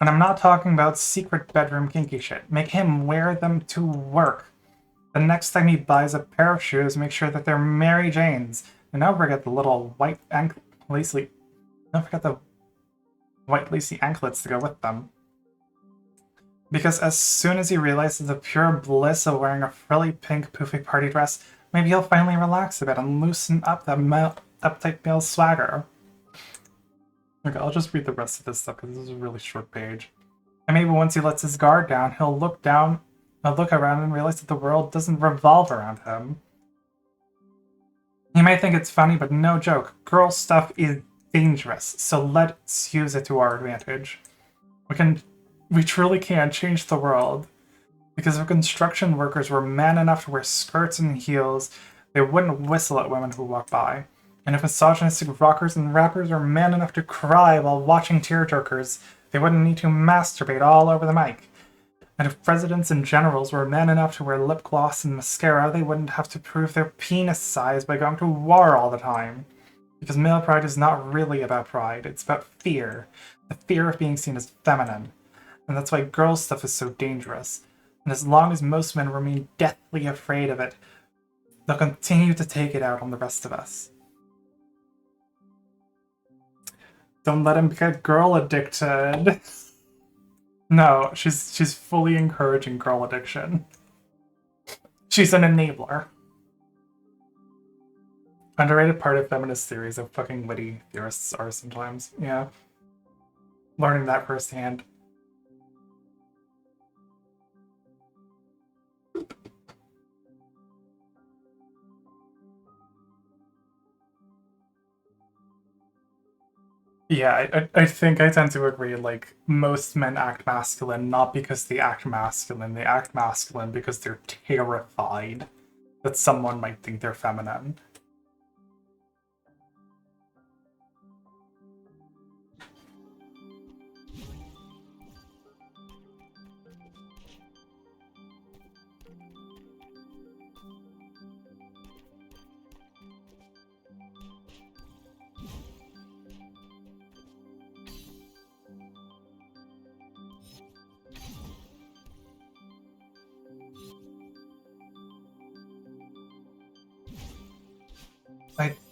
And I'm not talking about secret bedroom kinky shit. Make him wear them to work. The next time he buys a pair of shoes, make sure that they're Mary Jane's. And don't forget the little white lacy anklets to go with them. Because as soon as he realizes the pure bliss of wearing a frilly pink poofy party dress, maybe he'll finally relax a bit and loosen up that uptight male swagger. Okay, I'll just read the rest of this stuff because this is a really short page. And maybe once he lets his guard down, he'll look around and realize that the world doesn't revolve around him. You may think it's funny, but no joke. Girl stuff is dangerous, so let's use it to our advantage. We truly can change the world. Because if construction workers were man enough to wear skirts and heels, they wouldn't whistle at women who walk by. And if misogynistic rockers and rappers were man enough to cry while watching tearjerkers, they wouldn't need to masturbate all over the mic. And if presidents and generals were man enough to wear lip gloss and mascara, they wouldn't have to prove their penis size by going to war all the time. Because male pride is not really about pride, it's about fear. The fear of being seen as feminine. And that's why girl stuff is so dangerous. And as long as most men remain deathly afraid of it, they'll continue to take it out on the rest of us. Don't let him get girl addicted. No, she's fully encouraging girl addiction. She's an enabler. Underrated part of feminist theories of fucking witty theorists are sometimes, yeah. Learning that firsthand. Yeah, I think I tend to agree, like, most men act masculine not because they act masculine because they're terrified that someone might think they're feminine.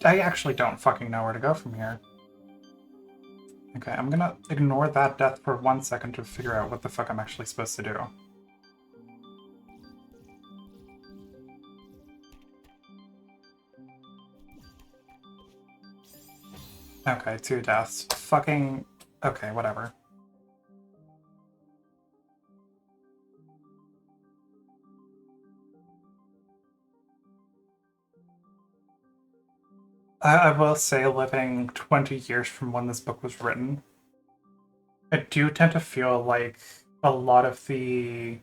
I actually don't fucking know where to go from here. Okay, I'm gonna ignore that death for 1 second to figure out what the fuck I'm actually supposed to do. Okay, 2 deaths. Fucking... Okay, whatever. I will say, living 20 years from when this book was written, I do tend to feel like a lot of the...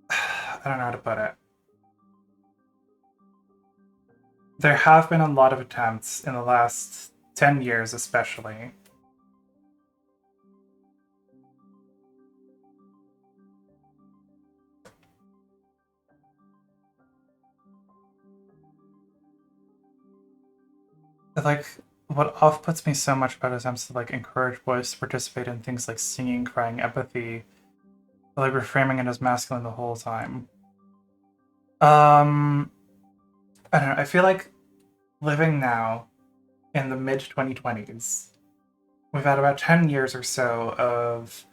I don't know how to put it. there have been a lot of attempts in the last 10 years, especially. But, like, what off-puts me so much about attempts to like encourage boys to participate in things like singing, crying, empathy, but, like reframing it as masculine the whole time. I don't know. I feel like living now in the mid 2020s, we've had about 10 years or so of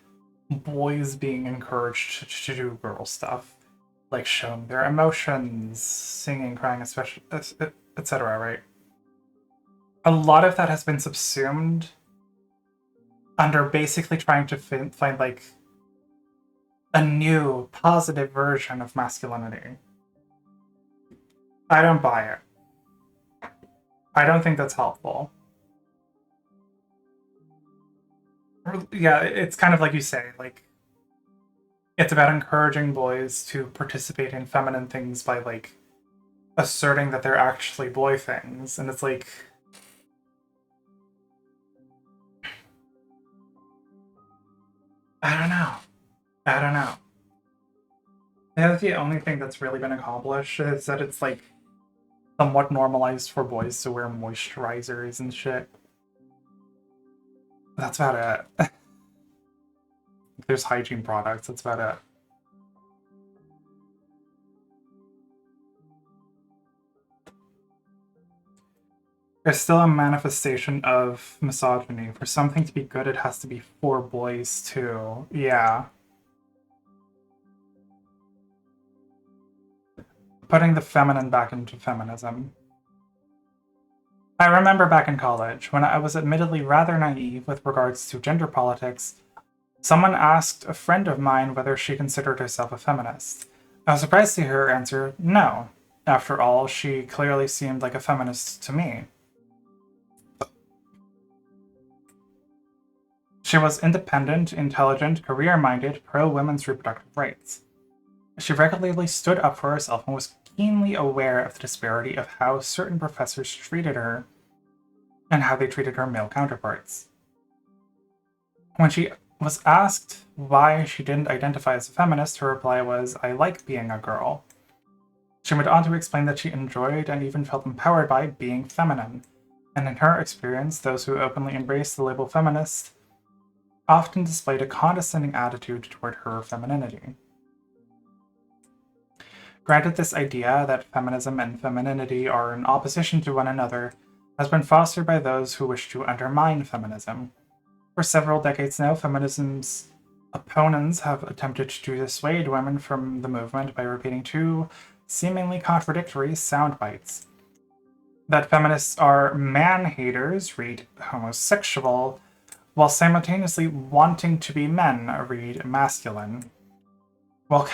boys being encouraged to do girl stuff, like showing their emotions, singing, crying, especially, etc. Right? A lot of that has been subsumed under basically trying to find like a new positive version of masculinity. I don't buy it. I don't think that's helpful. Yeah, it's kind of like you say, like it's about encouraging boys to participate in feminine things by like asserting that they're actually boy things, and it's like I don't know. I don't know. That's the only thing that's really been accomplished is that it's like somewhat normalized for boys to wear moisturizers and shit. That's about it. There's hygiene products, that's about it. There's still a manifestation of misogyny. For something to be good, it has to be for boys too. Yeah. Putting the feminine back into feminism. I remember back in college, when I was admittedly rather naive with regards to gender politics, someone asked a friend of mine whether she considered herself a feminist. I was surprised to hear her answer no. After all, she clearly seemed like a feminist to me. She was independent, intelligent, career-minded, pro-women's reproductive rights. She regularly stood up for herself and was keenly aware of the disparity of how certain professors treated her and how they treated her male counterparts. When she was asked why she didn't identify as a feminist, her reply was, "I like being a girl." She went on to explain that she enjoyed and even felt empowered by being feminine, and in her experience, those who openly embraced the label feminist often displayed a condescending attitude toward her femininity. Granted, this idea that feminism and femininity are in opposition to one another has been fostered by those who wish to undermine feminism. For several decades now, feminism's opponents have attempted to dissuade women from the movement by repeating two seemingly contradictory sound bites. That feminists are man-haters, read homosexual, while simultaneously wanting to be men, read masculine. While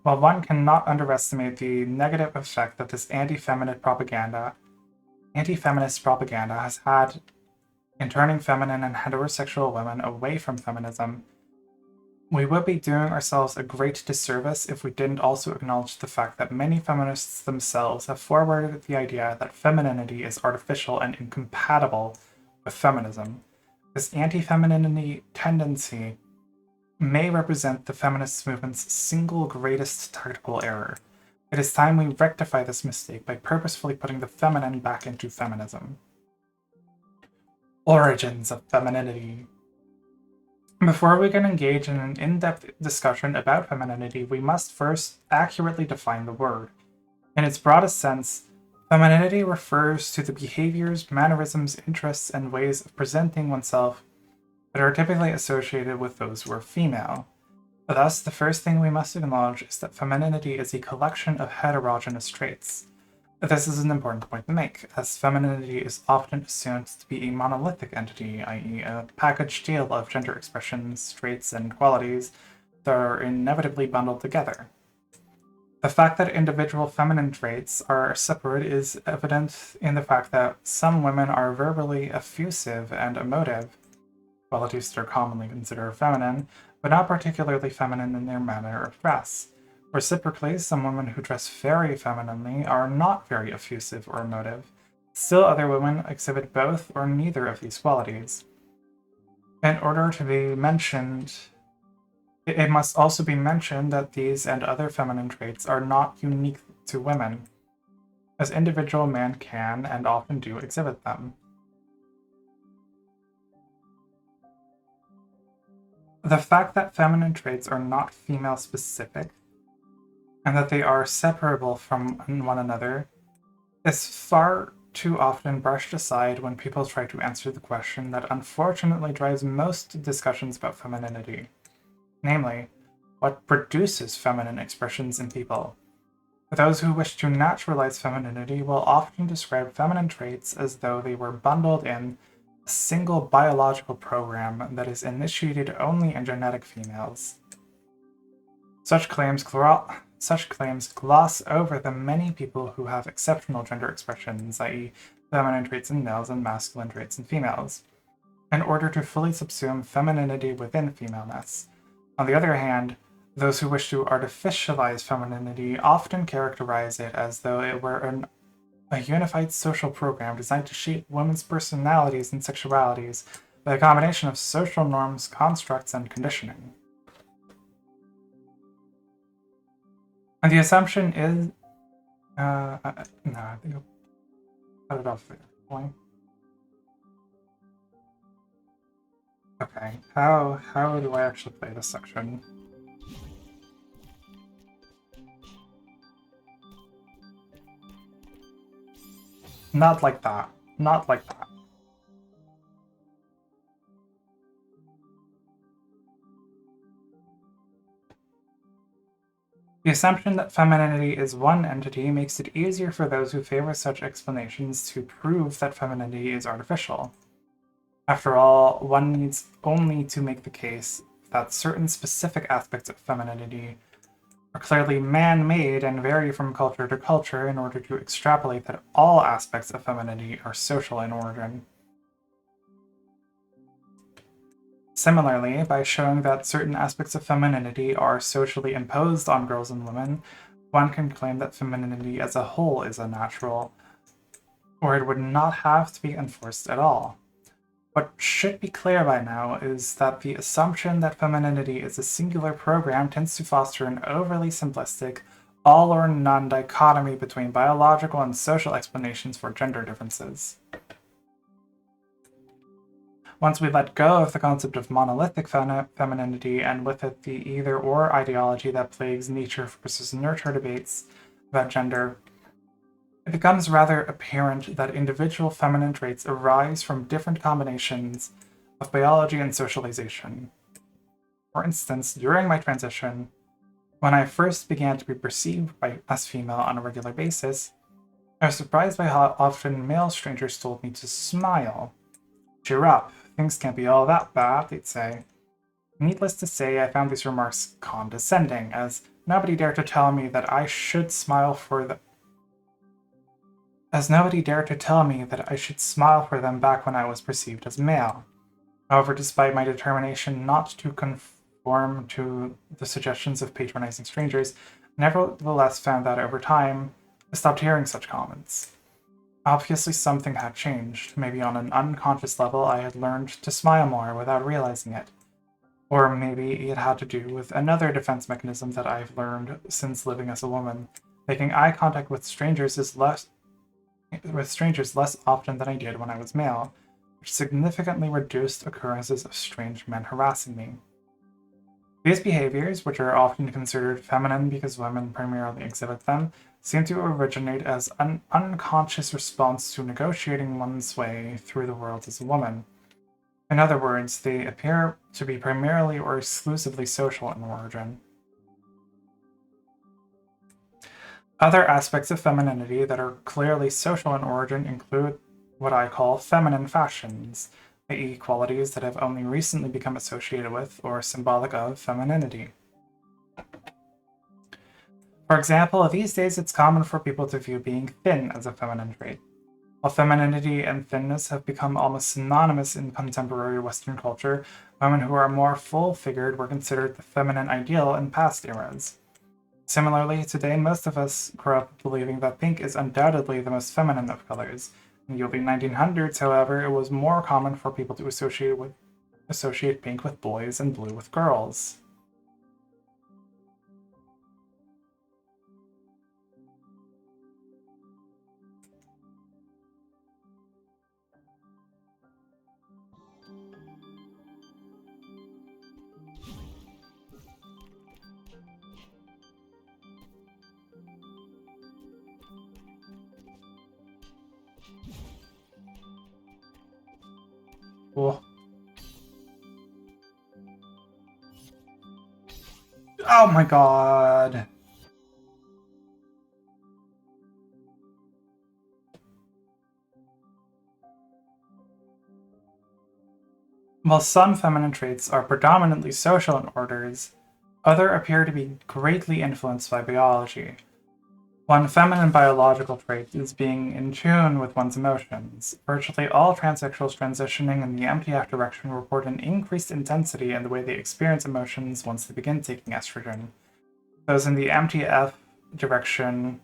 one cannot underestimate the negative effect that this anti-feminist propaganda has had in turning feminine and heterosexual women away from feminism, we would be doing ourselves a great disservice if we didn't also acknowledge the fact that many feminists themselves have forwarded the idea that femininity is artificial and incompatible with feminism. This anti-femininity tendency may represent the feminist movement's single greatest tactical error. It is time we rectify this mistake by purposefully putting the feminine back into feminism. Origins of femininity. Before we can engage in an in-depth discussion about femininity, we must first accurately define the word. In its broadest sense, femininity refers to the behaviors, mannerisms, interests, and ways of presenting oneself that are typically associated with those who are female. Thus, the first thing we must acknowledge is that femininity is a collection of heterogeneous traits. This is an important point to make, as femininity is often assumed to be a monolithic entity, i.e., a packaged deal of gender expressions, traits, and qualities that are inevitably bundled together. The fact that individual feminine traits are separate is evident in the fact that some women are verbally effusive and emotive, qualities that are commonly considered feminine, but not particularly feminine in their manner of dress. Reciprocally, some women who dress very femininely are not very effusive or emotive, Still, other women exhibit both or neither of these qualities. In order to be mentioned, it must also be mentioned that these and other feminine traits are not unique to women, as individual men can and often do exhibit them. The fact that feminine traits are not female specific and that they are separable from one another is far too often brushed aside when people try to answer the question that unfortunately drives most discussions about femininity, namely, what produces feminine expressions in people. Those who wish to naturalize femininity will often describe feminine traits as though they were bundled in a single biological program that is initiated only in genetic females. Such claims gloss over the many people who have exceptional gender expressions, i.e., feminine traits in males and masculine traits in females, in order to fully subsume femininity within femaleness. On the other hand, those who wish to artificialize femininity often characterize it as though it were a unified social program designed to shape women's personalities and sexualities by a combination of social norms, constructs, and conditioning. And the assumption is, no, I think I'll cut it off there. Point. Okay, how do I actually play this section? Not like that. Not like that. The assumption that femininity is one entity makes it easier for those who favor such explanations to prove that femininity is artificial. After all, one needs only to make the case that certain specific aspects of femininity are clearly man-made and vary from culture to culture in order to extrapolate that all aspects of femininity are social in origin. Similarly, by showing that certain aspects of femininity are socially imposed on girls and women, one can claim that femininity as a whole is unnatural, or it would not have to be enforced at all. What should be clear by now is that the assumption that femininity is a singular program tends to foster an overly simplistic, all or none dichotomy between biological and social explanations for gender differences. Once we let go of the concept of monolithic femininity and with it the either-or ideology that plagues nature versus nurture debates about gender, it becomes rather apparent that individual feminine traits arise from different combinations of biology and socialization. For instance, during my transition, when I first began to be perceived as female on a regular basis, I was surprised by how often male strangers told me to smile. Cheer up, things can't be all that bad, they'd say. Needless to say, I found these remarks condescending, as nobody dared to tell me that I should smile for them back when I was perceived as male. However, despite my determination not to conform to the suggestions of patronizing strangers, I nevertheless found that over time, I stopped hearing such comments. Obviously, something had changed. Maybe on an unconscious level, I had learned to smile more without realizing it. Or maybe it had to do with another defense mechanism that I've learned since living as a woman. Making eye contact with strangers less often than I did when I was male, which significantly reduced occurrences of strange men harassing me. These behaviors, which are often considered feminine because women primarily exhibit them, seem to originate as an unconscious response to negotiating one's way through the world as a woman. In other words, they appear to be primarily or exclusively social in origin. Other aspects of femininity that are clearly social in origin include what I call feminine fashions, i.e., qualities that have only recently become associated with or symbolic of femininity. For example, these days it's common for people to view being thin as a feminine trait. While femininity and thinness have become almost synonymous in contemporary Western culture, women who are more full-figured were considered the feminine ideal in past eras. Similarly, today most of us grow up believing that pink is undoubtedly the most feminine of colors, In the early 1900s, however, it was more common for people to associate pink with boys and blue with girls. Cool. Oh my god. While some feminine traits are predominantly social in orders, others appear to be greatly influenced by biology. One feminine biological trait is being in tune with one's emotions. Virtually all transsexuals transitioning in the MTF direction report an increased intensity in the way they experience emotions once they begin taking estrogen. Those in the FTM direction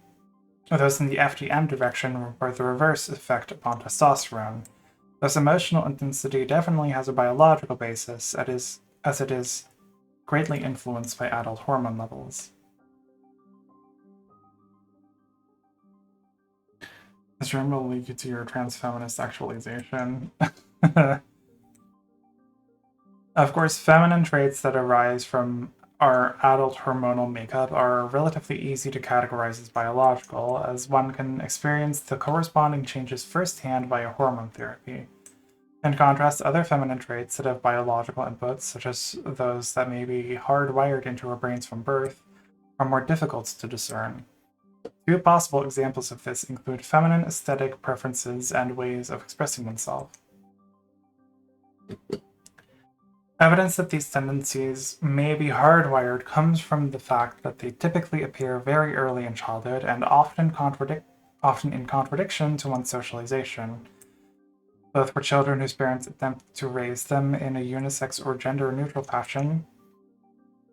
report the reverse effect upon testosterone. Thus, emotional intensity definitely has a biological basis, as it is greatly influenced by adult hormone levels. This room will lead you to your transfeminist actualization. Of course, feminine traits that arise from our adult hormonal makeup are relatively easy to categorize as biological, as one can experience the corresponding changes firsthand via hormone therapy. In contrast, other feminine traits that have biological inputs, such as those that may be hardwired into our brains from birth, are more difficult to discern. Two possible examples of this include feminine aesthetic preferences and ways of expressing oneself. Evidence that these tendencies may be hardwired comes from the fact that they typically appear very early in childhood and often in contradiction to one's socialization, both for children whose parents attempt to raise them in a unisex or gender-neutral fashion,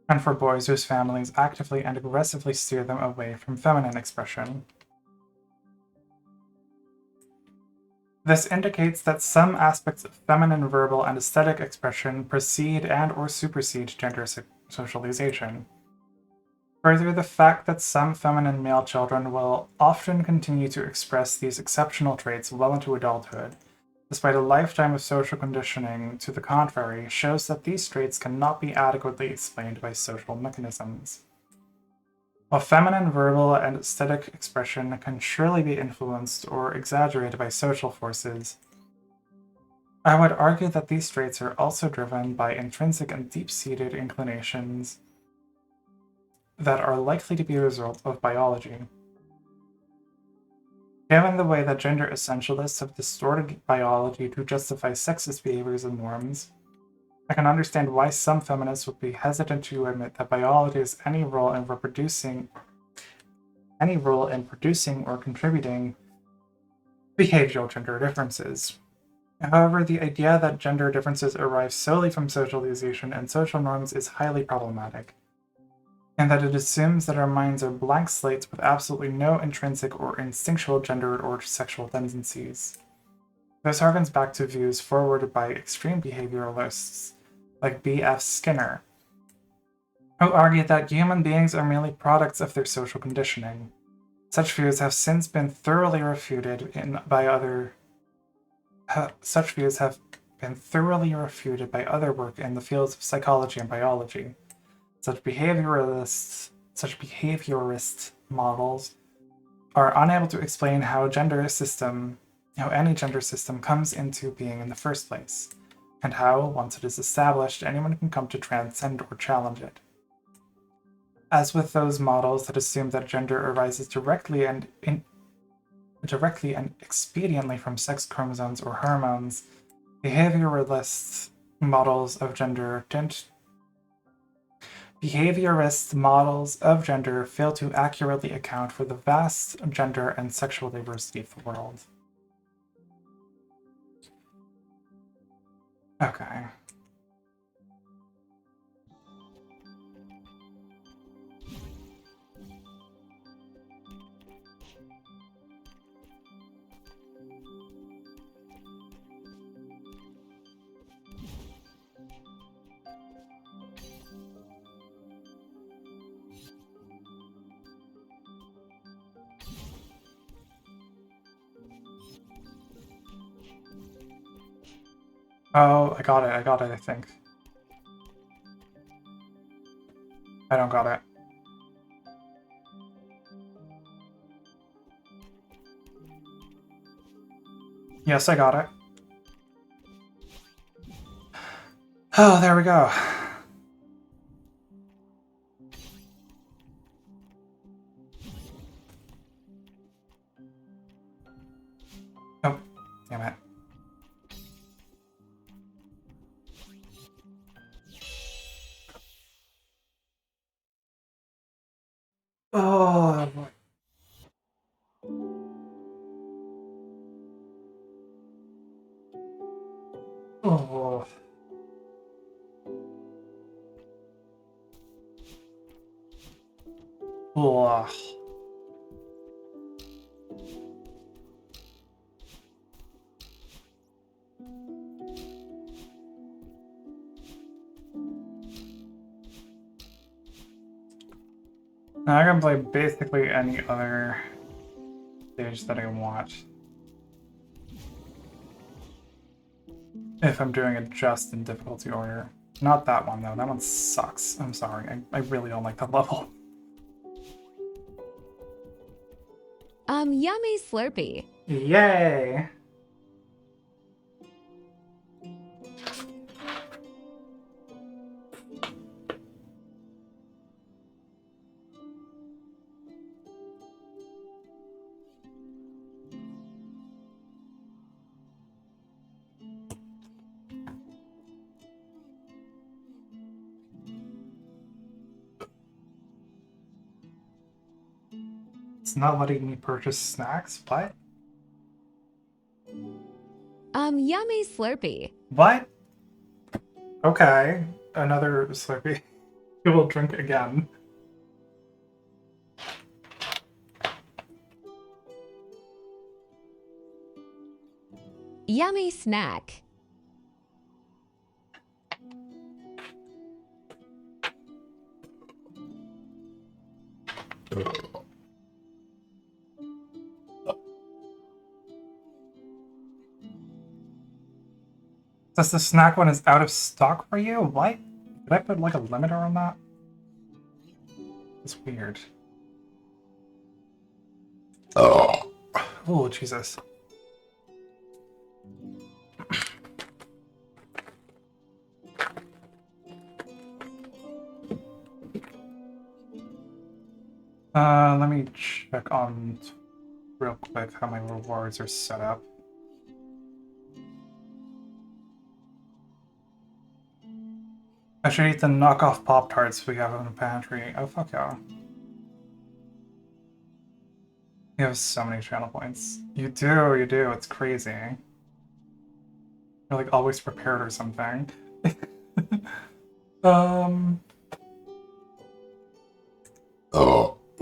and for boys whose families actively and aggressively steer them away from feminine expression. This indicates that some aspects of feminine verbal and aesthetic expression precede and/or supersede gender socialization. Further, the fact that some feminine male children will often continue to express these exceptional traits well into adulthood, despite a lifetime of social conditioning to the contrary, shows that these traits cannot be adequately explained by social mechanisms. While feminine verbal and aesthetic expression can surely be influenced or exaggerated by social forces, I would argue that these traits are also driven by intrinsic and deep-seated inclinations that are likely to be a result of biology. Given the way that gender essentialists have distorted biology to justify sexist behaviors and norms, I can understand why some feminists would be hesitant to admit that biology has any role in producing or contributing behavioral gender differences. However, the idea that gender differences arise solely from socialization and social norms is highly problematic, and that it assumes that our minds are blank slates with absolutely no intrinsic or instinctual gender or sexual tendencies. This harkens back to views forwarded by extreme behavioralists like B.F. Skinner, who argued that human beings are merely products of their social conditioning. Such views have since been thoroughly refuted by other work in the fields of psychology and biology. Such behaviorist models are unable to explain how any gender system comes into being in the first place, and how, once it is established, anyone can come to transcend or challenge it. As with those models that assume that gender arises directly and expediently from sex chromosomes or hormones, behaviorist models of gender fail to accurately account for the vast gender and sexual diversity of the world. Okay. Oh, I got it, I think. I don't got it. Yes, I got it. Oh, there we go. Oh, damn it. Oh, boy. Oh. Ugh. Now I can play basically any other stage that I want. If I'm doing it just in difficulty order. Not that one, though. That one sucks. I'm sorry. I really don't like that level. Yummy Slurpee. Yay! It's not letting me purchase snacks? What? Yummy Slurpee. What? Okay. Another Slurpee. We will drink again. Yummy Snack. Says the snack one is out of stock for you? What? Did I put like a limiter on that? It's weird. Oh, Jesus. Let me check on real quick how my rewards are set up. I should eat the knockoff Pop-Tarts we have in the pantry. Oh, fuck yeah. You have so many channel points. You do, it's crazy. You're like always prepared or something. Oh.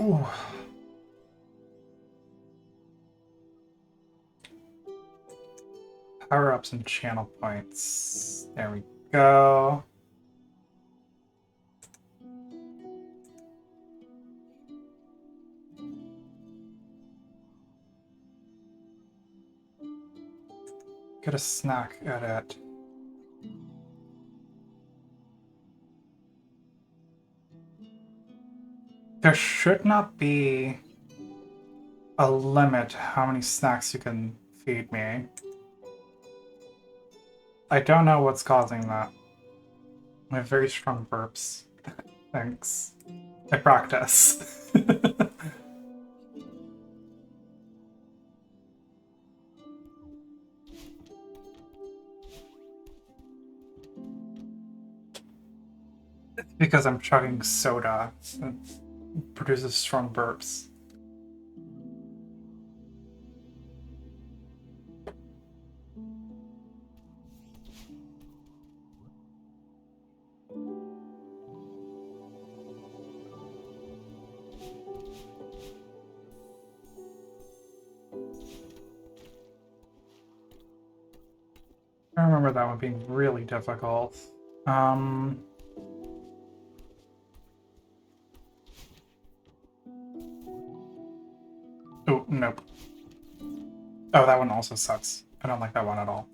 Ooh. Power-ups and channel points. There we go. Get a snack at it. There should not be a limit how many snacks you can feed me. I don't know what's causing that. I have very strong burps. Thanks. I practice. It's because I'm chugging soda. It produces strong burps. I remember that one being really difficult. Oh, nope. Oh, that one also sucks. I don't like that one at all.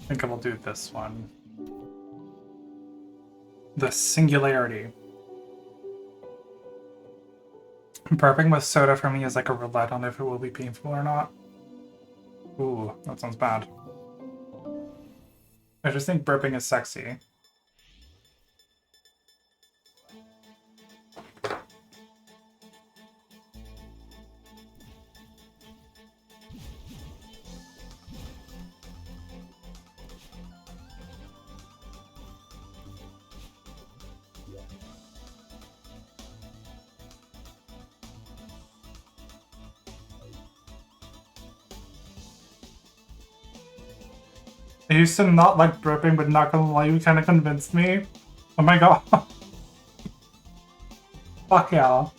I think I will do this one. The singularity. Burping with soda for me is like a roulette on if it will be painful or not. Ooh, that sounds bad. I just think burping is sexy. I used to not like burping, but not gonna lie, you kind of convinced me. Oh my god. Fuck yeah.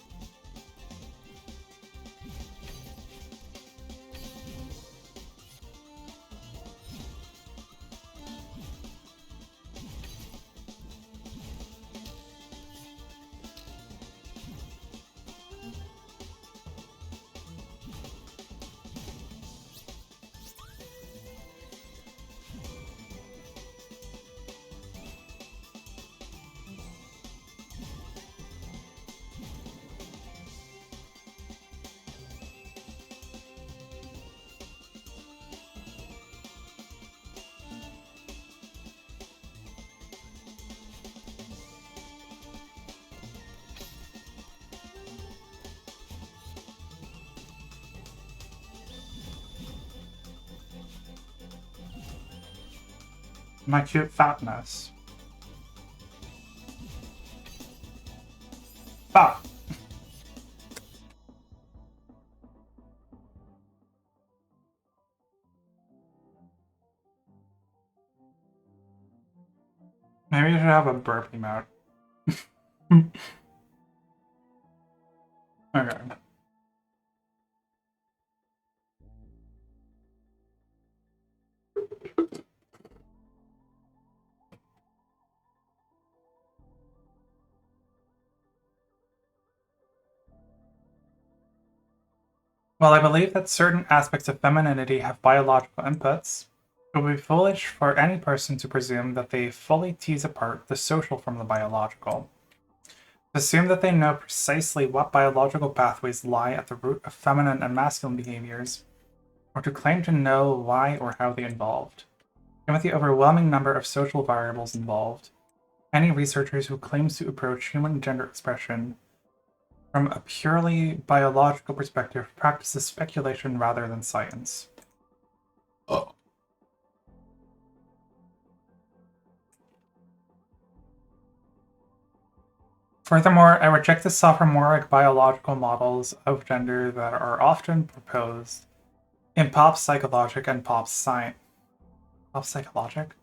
My cute fatness. Fuck. Maybe you should have a burp emote. Okay. While I believe that certain aspects of femininity have biological inputs, it would be foolish for any person to presume that they fully tease apart the social from the biological. To assume that they know precisely what biological pathways lie at the root of feminine and masculine behaviors, or to claim to know why or how they evolved. Given the overwhelming number of social variables involved, any researchers who claim to approach human gender expression from a purely biological perspective practices speculation rather than science. Furthermore, I reject the sophomoric biological models of gender that are often proposed in pop psychologic and pop science. Pop psychologic?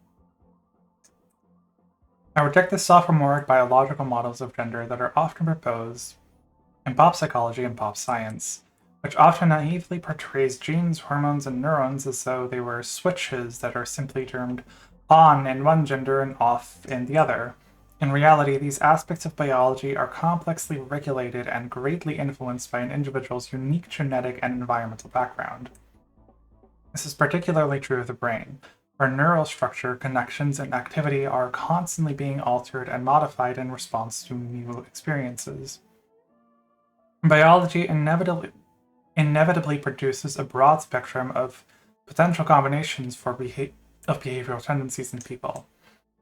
I reject the sophomoric biological models of gender that are often proposed in pop psychology and pop science, which often naively portrays genes, hormones, and neurons as though they were switches that are simply turned on in one gender and off in the other. In reality, these aspects of biology are complexly regulated and greatly influenced by an individual's unique genetic and environmental background. This is particularly true of the brain, where neural structure, connections, and activity are constantly being altered and modified in response to new experiences. Biology inevitably produces a broad spectrum of potential combinations of behavioral tendencies in people,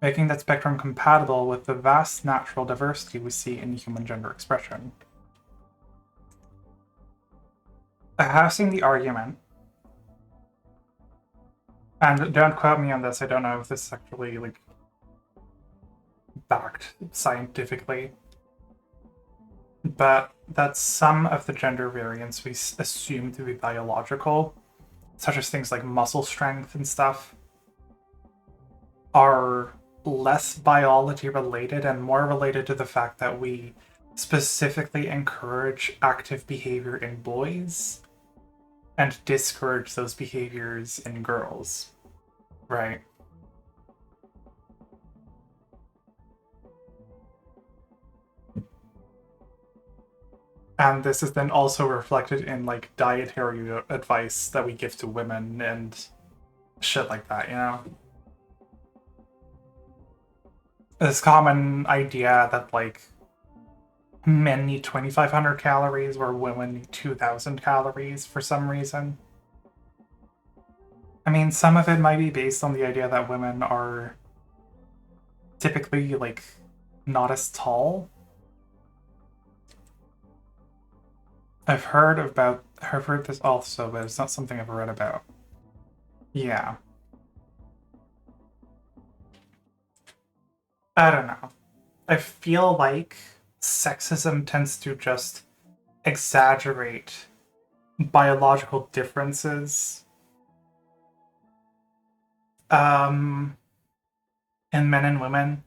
making that spectrum compatible with the vast natural diversity we see in human gender expression. I have seen the argument, and don't quote me on this, I don't know if this is actually backed scientifically, but that some of the gender variants we assume to be biological, such as things like muscle strength and stuff, are less biology related and more related to the fact that we specifically encourage active behavior in boys and discourage those behaviors in girls, right? And this is then also reflected in dietary advice that we give to women and shit like that, you know? this common idea that like men need 2,500 calories where women need 2,000 calories for some reason. I mean, some of it might be based on the idea that women are typically like not as tall. I've heard this also, but it's not something I've read about. Yeah. I don't know. I feel like sexism tends to just exaggerate biological differences um, in men and women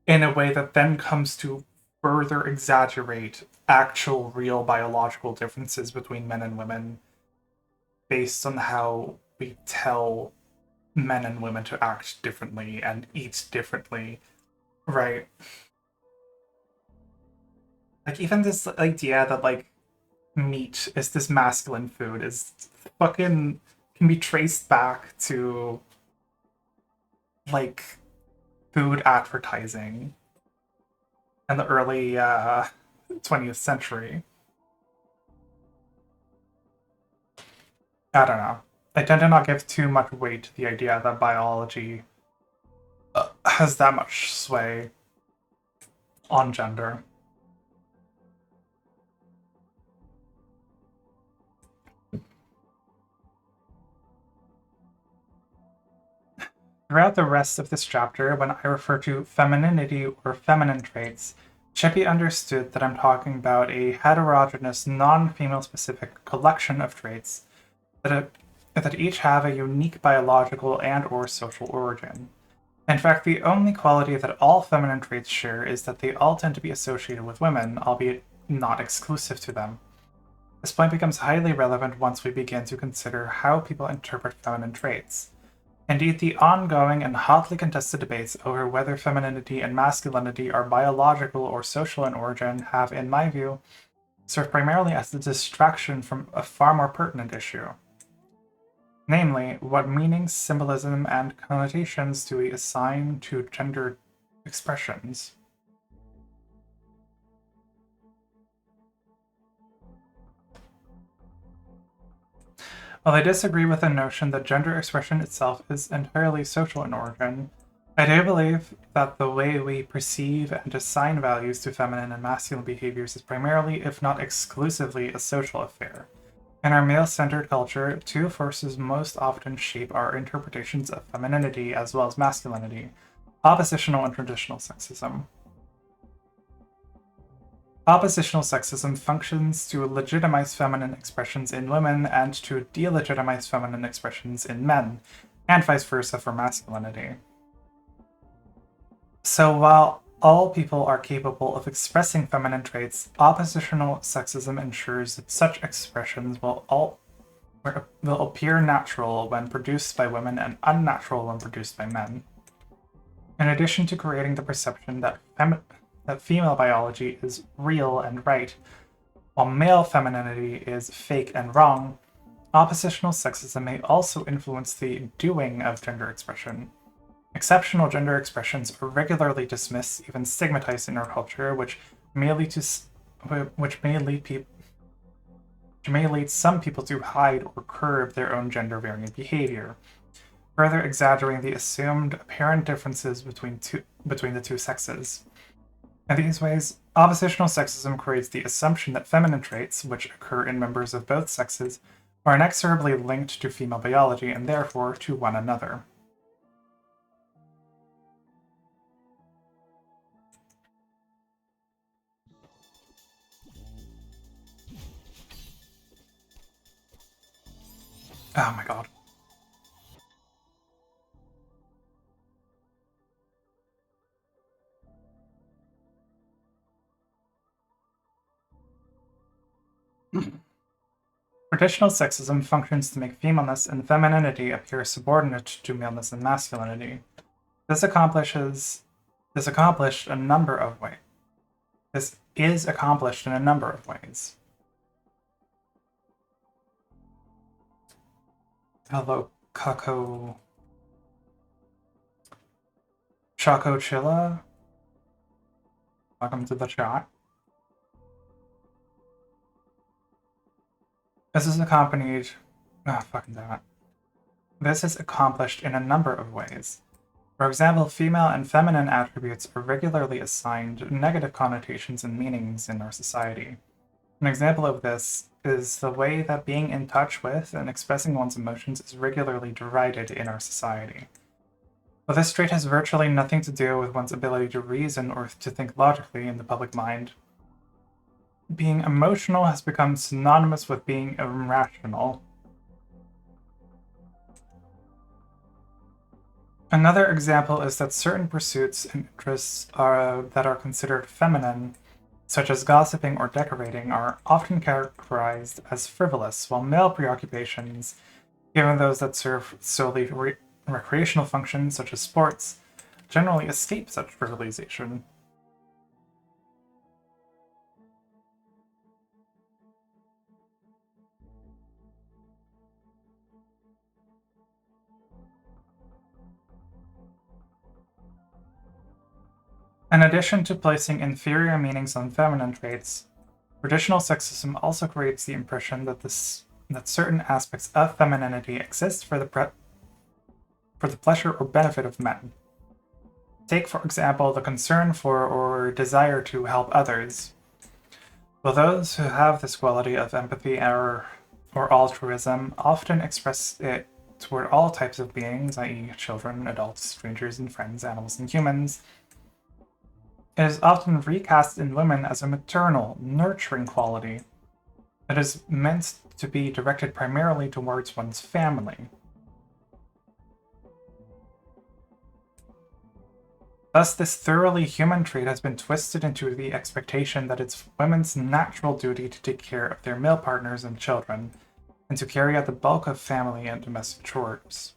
in a way that then comes to further exaggerate actual real biological differences between men and women based on how we tell men and women to act differently and eat differently, right? Like even this idea that like meat is this masculine food is fucking can be traced back to like food advertising in the early 20th century. I don't know. I tend to not give too much weight to the idea that biology has that much sway on gender. Throughout the rest of this chapter, when I refer to femininity or feminine traits, it should be understood that I'm talking about a heterogeneous, non-female specific collection of traits that each have a unique biological and or social origin. In fact, the only quality that all feminine traits share is that they all tend to be associated with women, albeit not exclusive to them. This point becomes highly relevant once we begin to consider how people interpret feminine traits. Indeed, the ongoing and hotly contested debates over whether femininity and masculinity are biological or social in origin have, in my view, served primarily as a distraction from a far more pertinent issue. Namely, what meanings, symbolism, and connotations do we assign to gender expressions? While I disagree with the notion that gender expression itself is entirely social in origin, I do believe that the way we perceive and assign values to feminine and masculine behaviors is primarily, if not exclusively, a social affair. In our male-centered culture, two forces most often shape our interpretations of femininity as well as masculinity: oppositional and traditional sexism. Oppositional sexism functions to legitimize feminine expressions in women and to delegitimize feminine expressions in men, and vice versa for masculinity. So while all people are capable of expressing feminine traits, oppositional sexism ensures that such expressions will appear natural when produced by women and unnatural when produced by men. In addition to creating the perception that female biology is real and right, while male femininity is fake and wrong, oppositional sexism may also influence the doing of gender expression. Exceptional gender expressions are regularly dismissed, even stigmatized in our culture, which may lead some people to hide or curb their own gender-variant behavior, further exaggerating the assumed apparent differences between the two sexes. In these ways, oppositional sexism creates the assumption that feminine traits, which occur in members of both sexes, are inexorably linked to female biology and therefore to one another. Oh my god. Traditional sexism functions to make femaleness and femininity appear subordinate to maleness and masculinity. This is accomplished in a number of ways. Hello, Kako. Choco Chilla, welcome to the chat. This is accompanied. Fucking damn it. This is accomplished in a number of ways. For example, female and feminine attributes are regularly assigned negative connotations and meanings in our society. An example of this is the way that being in touch with and expressing one's emotions is regularly derided in our society. But this trait has virtually nothing to do with one's ability to reason or to think logically in the public mind. Being emotional has become synonymous with being irrational. Another example is that certain pursuits and interests that are considered feminine, such as gossiping or decorating, are often characterized as frivolous, while male preoccupations, given those that serve solely recreational functions such as sports, generally escape such frivolization. In addition to placing inferior meanings on feminine traits, traditional sexism also creates the impression that certain aspects of femininity exist for the pleasure or benefit of men. Take, for example, the concern for or desire to help others. While those who have this quality of empathy or altruism often express it toward all types of beings, i.e., children, adults, strangers, and friends, animals, and humans, it is often recast in women as a maternal, nurturing quality that is meant to be directed primarily towards one's family. Thus, this thoroughly human trait has been twisted into the expectation that it's women's natural duty to take care of their male partners and children, and to carry out the bulk of family and domestic chores.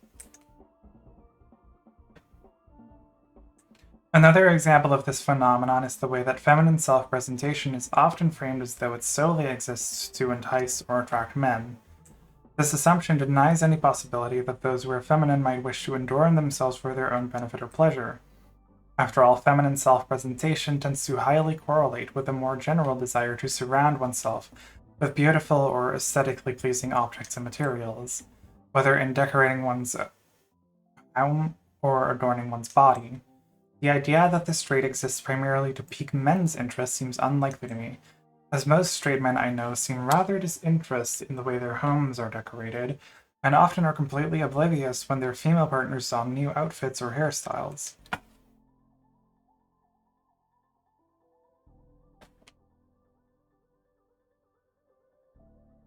Another example of this phenomenon is the way that feminine self-presentation is often framed as though it solely exists to entice or attract men. This assumption denies any possibility that those who are feminine might wish to adorn themselves for their own benefit or pleasure. After all, feminine self-presentation tends to highly correlate with a more general desire to surround oneself with beautiful or aesthetically pleasing objects and materials, whether in decorating one's home or adorning one's body. The idea that this trait exists primarily to pique men's interest seems unlikely to me, as most straight men I know seem rather disinterested in the way their homes are decorated, and often are completely oblivious when their female partners don new outfits or hairstyles.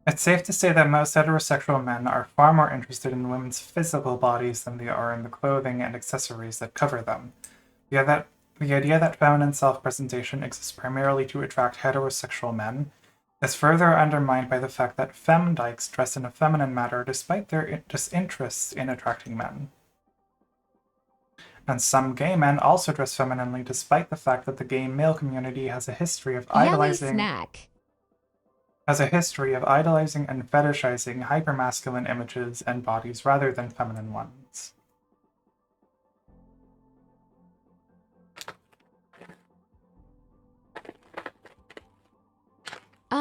It's safe to say that most heterosexual men are far more interested in women's physical bodies than they are in the clothing and accessories that cover them. The idea that feminine self-presentation exists primarily to attract heterosexual men is further undermined by the fact that femdykes dress in a feminine manner despite their disinterest in attracting men. And some gay men also dress femininely despite the fact that the gay male community has a history of Yummy idolizing snack. and fetishizing hypermasculine images and bodies rather than feminine ones.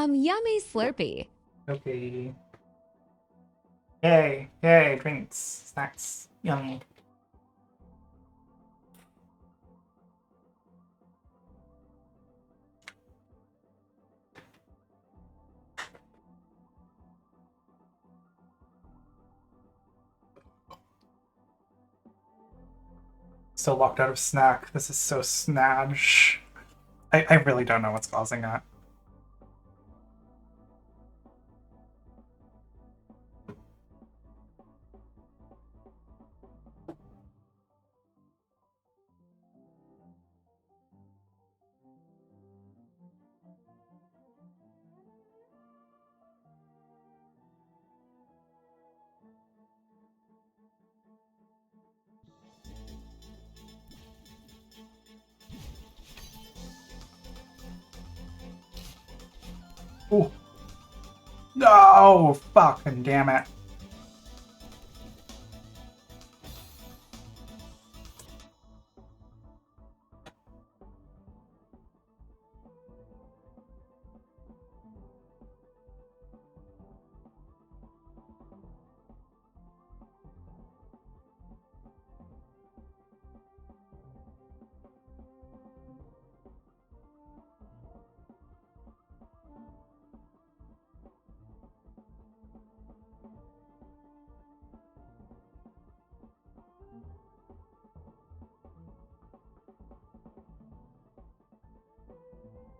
Yummy Slurpee. Okay. Yay, drinks, snacks, yummy. Still locked out of snack. This is so snadge. I really don't know what's causing that. Ooh. No! Fucking damn it.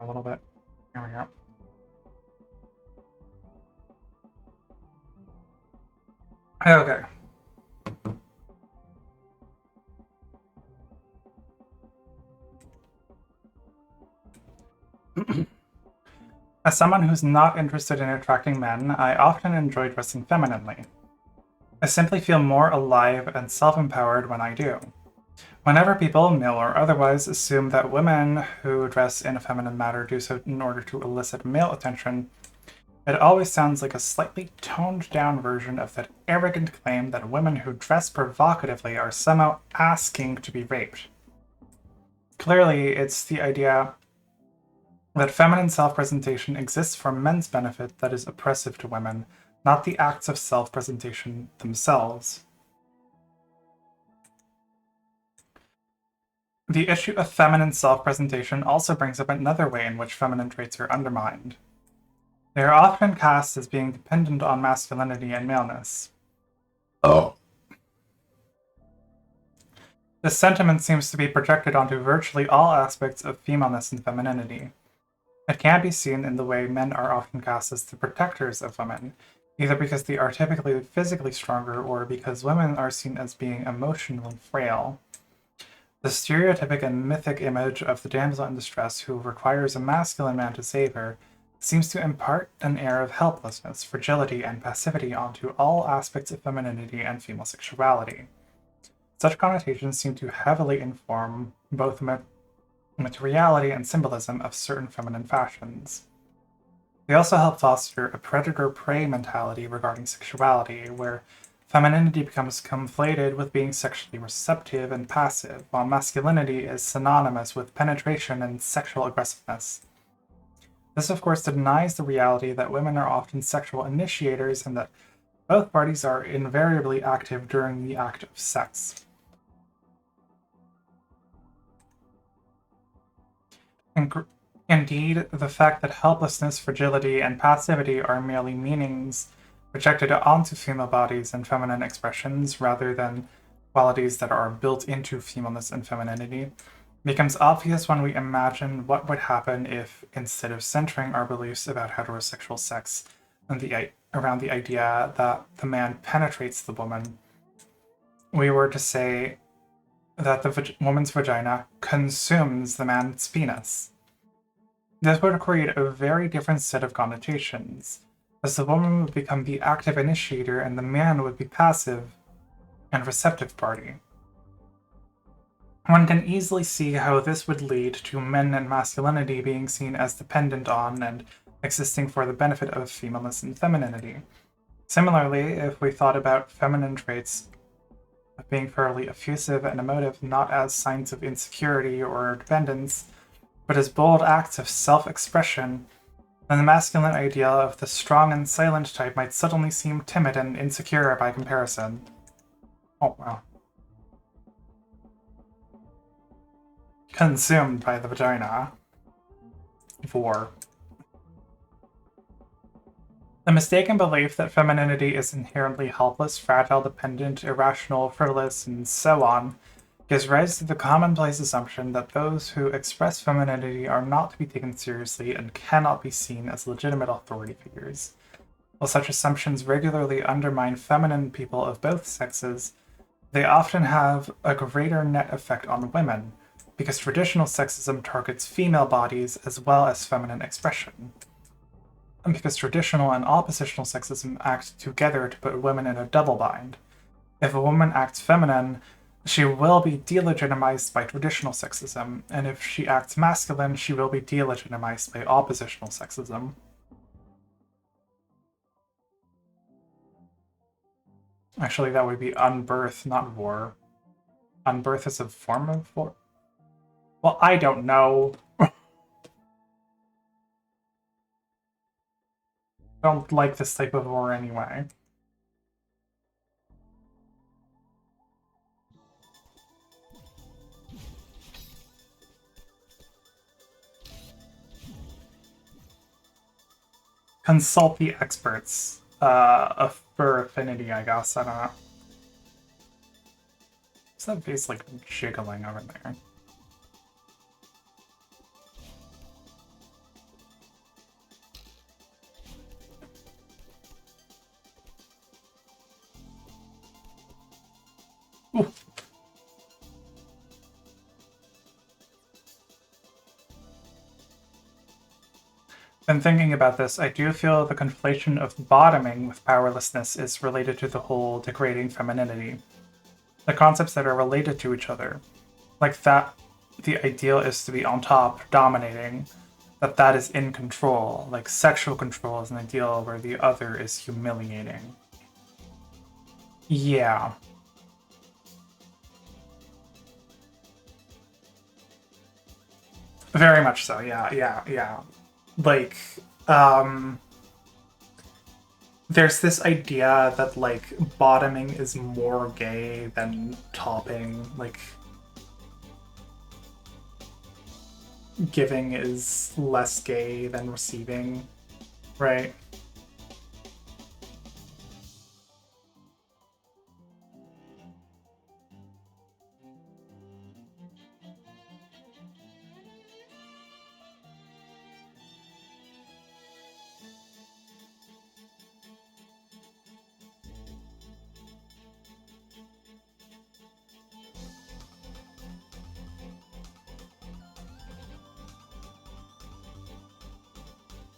a little bit. There we go. Okay. As someone who's not interested in attracting men, I often enjoy dressing femininely. I simply feel more alive and self-empowered when I do. Whenever people, male or otherwise, assume that women who dress in a feminine manner do so in order to elicit male attention, it always sounds like a slightly toned-down version of that arrogant claim that women who dress provocatively are somehow asking to be raped. Clearly, it's the idea that feminine self-presentation exists for men's benefit that is oppressive to women, not the acts of self-presentation themselves. The issue of feminine self-presentation also brings up another way in which feminine traits are undermined. They are often cast as being dependent on masculinity and maleness. This sentiment seems to be projected onto virtually all aspects of femaleness and femininity. It can be seen in the way men are often cast as the protectors of women, either because they are typically physically stronger or because women are seen as being emotionally frail. The stereotypic and mythic image of the damsel in distress who requires a masculine man to save her seems to impart an air of helplessness, fragility, and passivity onto all aspects of femininity and female sexuality. Such connotations seem to heavily inform both materiality and symbolism of certain feminine fashions. They also help foster a predator-prey mentality regarding sexuality, where femininity becomes conflated with being sexually receptive and passive, while masculinity is synonymous with penetration and sexual aggressiveness. This, of course, denies the reality that women are often sexual initiators and that both parties are invariably active during the act of sex. Indeed, the fact that helplessness, fragility, and passivity are merely meanings projected onto female bodies and feminine expressions rather than qualities that are built into femaleness and femininity becomes obvious when we imagine what would happen if, instead of centering our beliefs about heterosexual sex and around the idea that the man penetrates the woman, we were to say that the woman's vagina consumes the man's penis. This would create a very different set of connotations, as the woman would become the active initiator and the man would be passive and receptive party. One can easily see how this would lead to men and masculinity being seen as dependent on and existing for the benefit of femaleness and femininity. Similarly, if we thought about feminine traits of being fairly effusive and emotive not as signs of insecurity or dependence, but as bold acts of self-expression, then the masculine ideal of the strong and silent type might suddenly seem timid and insecure by comparison. Oh, wow. Consumed by the vagina. Vor. The mistaken belief that femininity is inherently helpless, fragile, dependent, irrational, frivolous, and so on gives rise to the commonplace assumption that those who express femininity are not to be taken seriously and cannot be seen as legitimate authority figures. While such assumptions regularly undermine feminine people of both sexes, they often have a greater net effect on women, because traditional sexism targets female bodies as well as feminine expression. And because traditional and oppositional sexism act together to put women in a double bind. If a woman acts feminine, she will be delegitimized by traditional sexism, and if she acts masculine, she will be delegitimized by oppositional sexism. Actually, that would be unbirth, not war. Unbirth is a form of war? Well, I don't know. Don't like this type of war anyway. Consult the experts for affinity, I guess. I don't know. Is that face like jiggling over there? And thinking about this, I do feel the conflation of bottoming with powerlessness is related to the whole degrading femininity. The concepts that are related to each other. Like that the ideal is to be on top, dominating, that is in control. Like sexual control is an ideal where the other is humiliating. Yeah. Very much so, yeah. Like, um there's this idea that like bottoming is more gay than topping, like giving is less gay than receiving, right?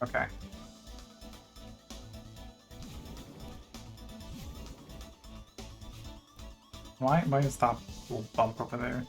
Okay. Why is that little bump over there?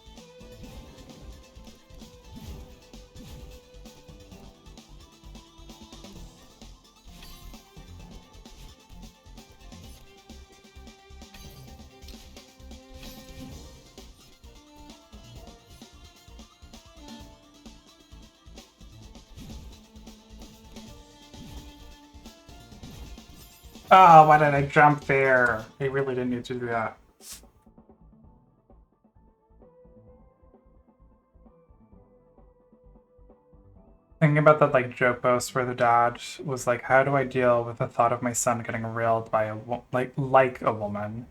Oh, why did I jump there? I really didn't need to do that. Thinking about that like joke post where the dad was like, "How do I deal with the thought of my son getting railed by like a woman?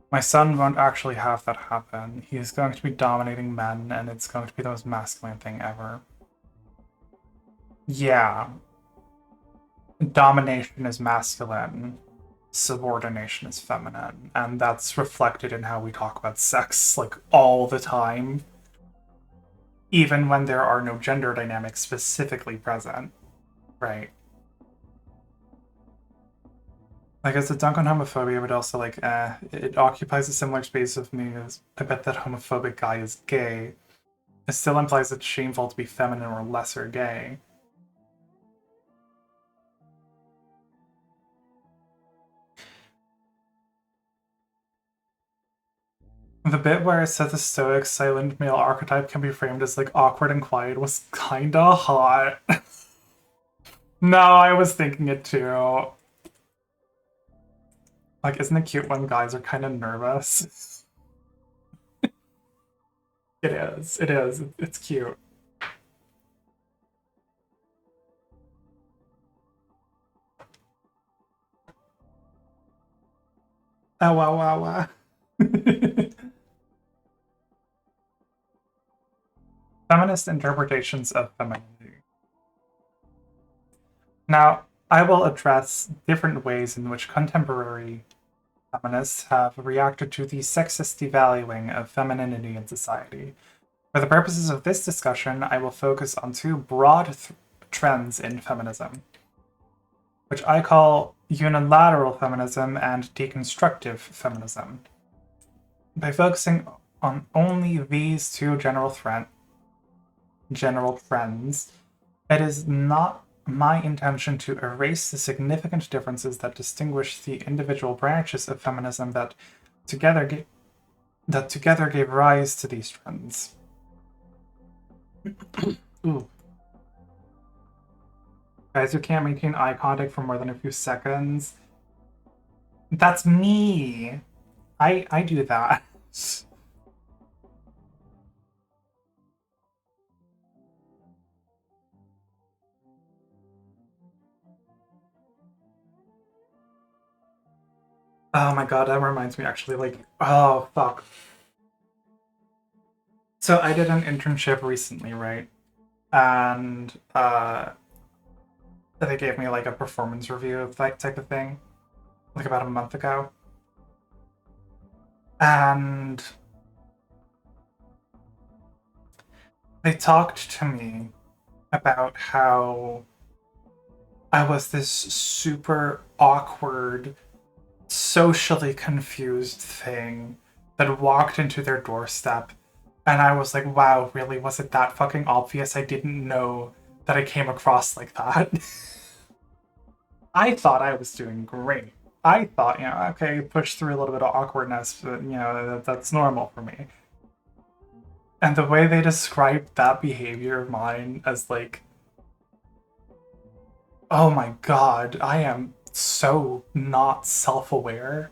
My son won't actually have that happen. He is going to be dominating men, and it's going to be the most masculine thing ever." Yeah, domination is masculine, subordination is feminine, and that's reflected in how we talk about sex like all the time, even when there are no gender dynamics specifically present, right? Like as a dunk on homophobia, but also like, it occupies a similar space of me as I bet that homophobic guy is gay. It still implies it's shameful to be feminine or lesser gay. The bit where it said the stoic, silent male archetype can be framed as like awkward and quiet was kinda hot. No, I was thinking it too. Like, isn't it cute when guys are kind of nervous? It is. It is. It's cute. Ah, wow, wow, wow. Feminist interpretations of femininity. Now, I will address different ways in which contemporary feminists have reacted to the sexist devaluing of femininity in society. For the purposes of this discussion, I will focus on two broad trends in feminism, which I call unilateral feminism and deconstructive feminism. By focusing on only these two general trends, it is not my intention to erase the significant differences that distinguish the individual branches of feminism that together gave rise to these trends. Ooh. Guys who can't maintain eye contact for more than a few seconds. That's me. I do that. Oh my god, that reminds me actually, like, oh fuck. So I did an internship recently, right? And they gave me like a performance review of that type of thing, like about a month ago. And they talked to me about how I was this super awkward, socially confused thing that walked into their doorstep, and I was like, wow, really? Was it that fucking obvious? I didn't know that I came across like that. I thought I was doing great. I thought, okay, push through a little bit of awkwardness, but, that's normal for me. And the way they described that behavior of mine as like, oh my god, I am so not self-aware.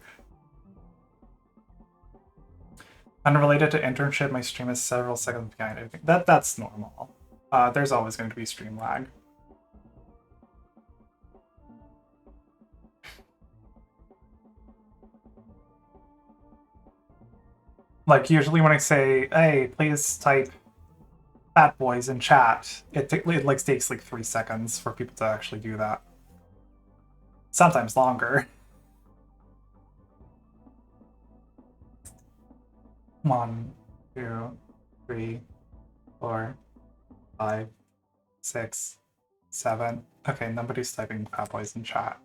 Unrelated to internship, my stream is several seconds behind. I think that's normal. There's always going to be stream lag. Like usually when I say, "Hey, please type fat boys in chat," it like takes like 3 seconds for people to actually do that. Sometimes longer. 1, 2, 3, 4, 5, 6, 7. Okay, nobody's typing fat boys in chat.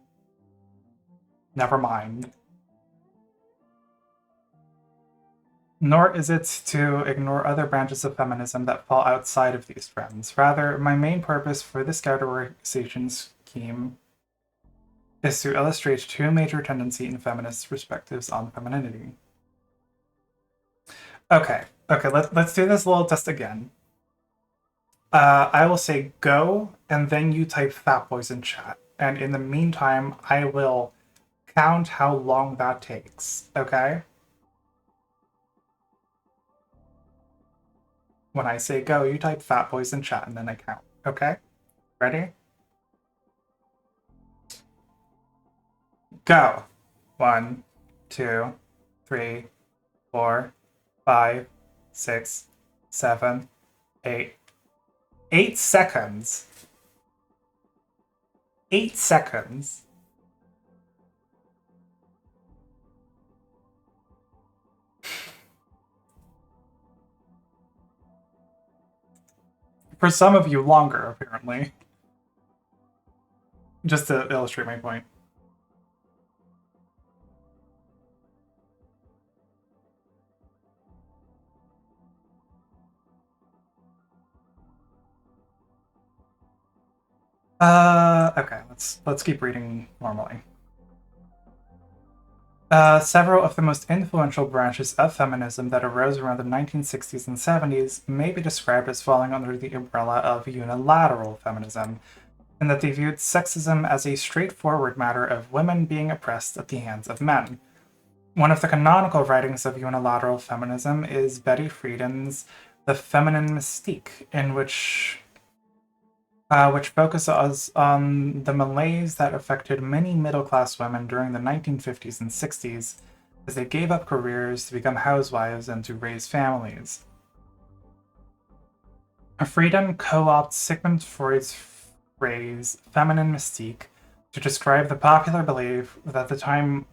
Never mind. Nor is it to ignore other branches of feminism that fall outside of these trends. Rather, my main purpose for this categorization scheme is to illustrate two major tendencies in feminist perspectives on femininity. Okay, let's do this little test again. I will say go, and then you type fat boys in chat. And in the meantime, I will count how long that takes, okay? When I say go, you type fat boys in chat, and then I count, okay? Ready? Go! 1, 2, 3, 4, 5, 6, 7, 8. 8 seconds. 8 seconds. For some of you, longer, apparently. Just to illustrate my point. Okay, let's keep reading normally. Several of the most influential branches of feminism that arose around the 1960s and 70s may be described as falling under the umbrella of unilateral feminism, in that they viewed sexism as a straightforward matter of women being oppressed at the hands of men. One of the canonical writings of unilateral feminism is Betty Friedan's The Feminine Mystique, in which focuses on the malaise that affected many middle-class women during the 1950s and 60s as they gave up careers to become housewives and to raise families. Friedan co-opts Sigmund Freud's phrase "feminine mystique" to describe the popular belief at the time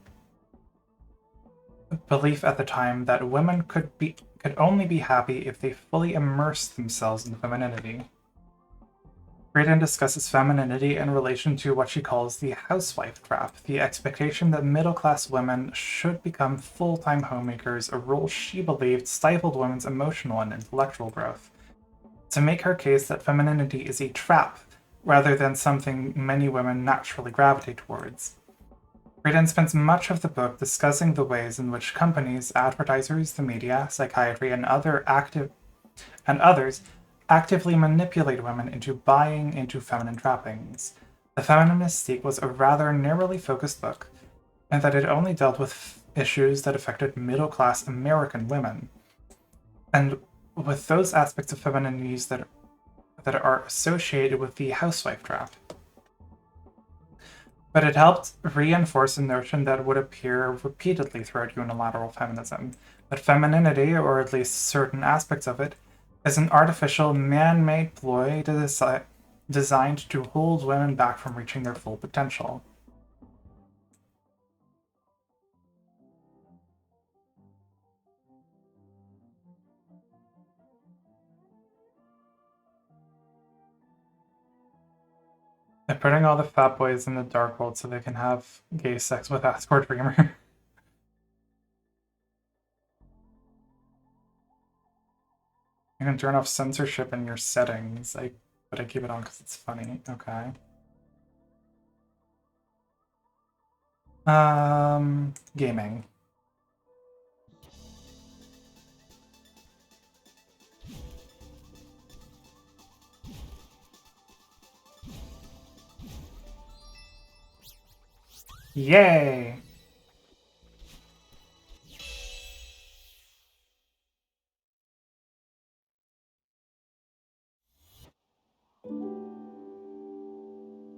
that women could only be happy if they fully immersed themselves in femininity. Friedan discusses femininity in relation to what she calls the housewife trap, the expectation that middle-class women should become full-time homemakers, a role she believed stifled women's emotional and intellectual growth. To make her case that femininity is a trap, rather than something many women naturally gravitate towards. Friedan spends much of the book discussing the ways in which companies, advertisers, the media, psychiatry, and others actively manipulate women into buying into feminine trappings. The Feminine Mystique was a rather narrowly focused book, and that it only dealt with issues that affected middle-class American women, and with those aspects of femininities that are associated with the housewife trap. But it helped reinforce a notion that would appear repeatedly throughout unilateral feminism, that femininity, or at least certain aspects of it, is an artificial, man-made ploy designed to hold women back from reaching their full potential. They're putting all the fat boys in the dark world so they can have gay sex with Asgore Dreamer. You can turn off censorship in your settings. But I keep it on because it's funny. Okay. Gaming. Yay!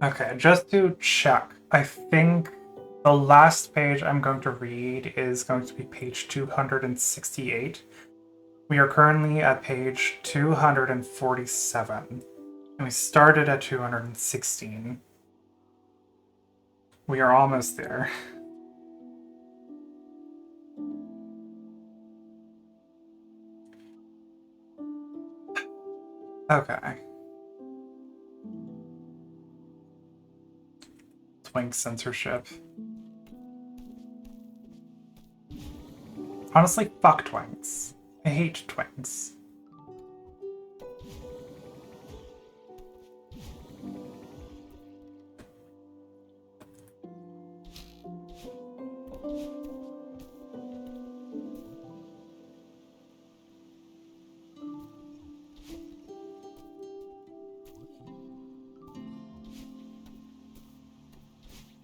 Okay, just to check, I think the last page I'm going to read is going to be page 268. We are currently at page 247, and we started at 216. We are almost there. Okay. Twink censorship. Honestly, fuck twinks. I hate twinks.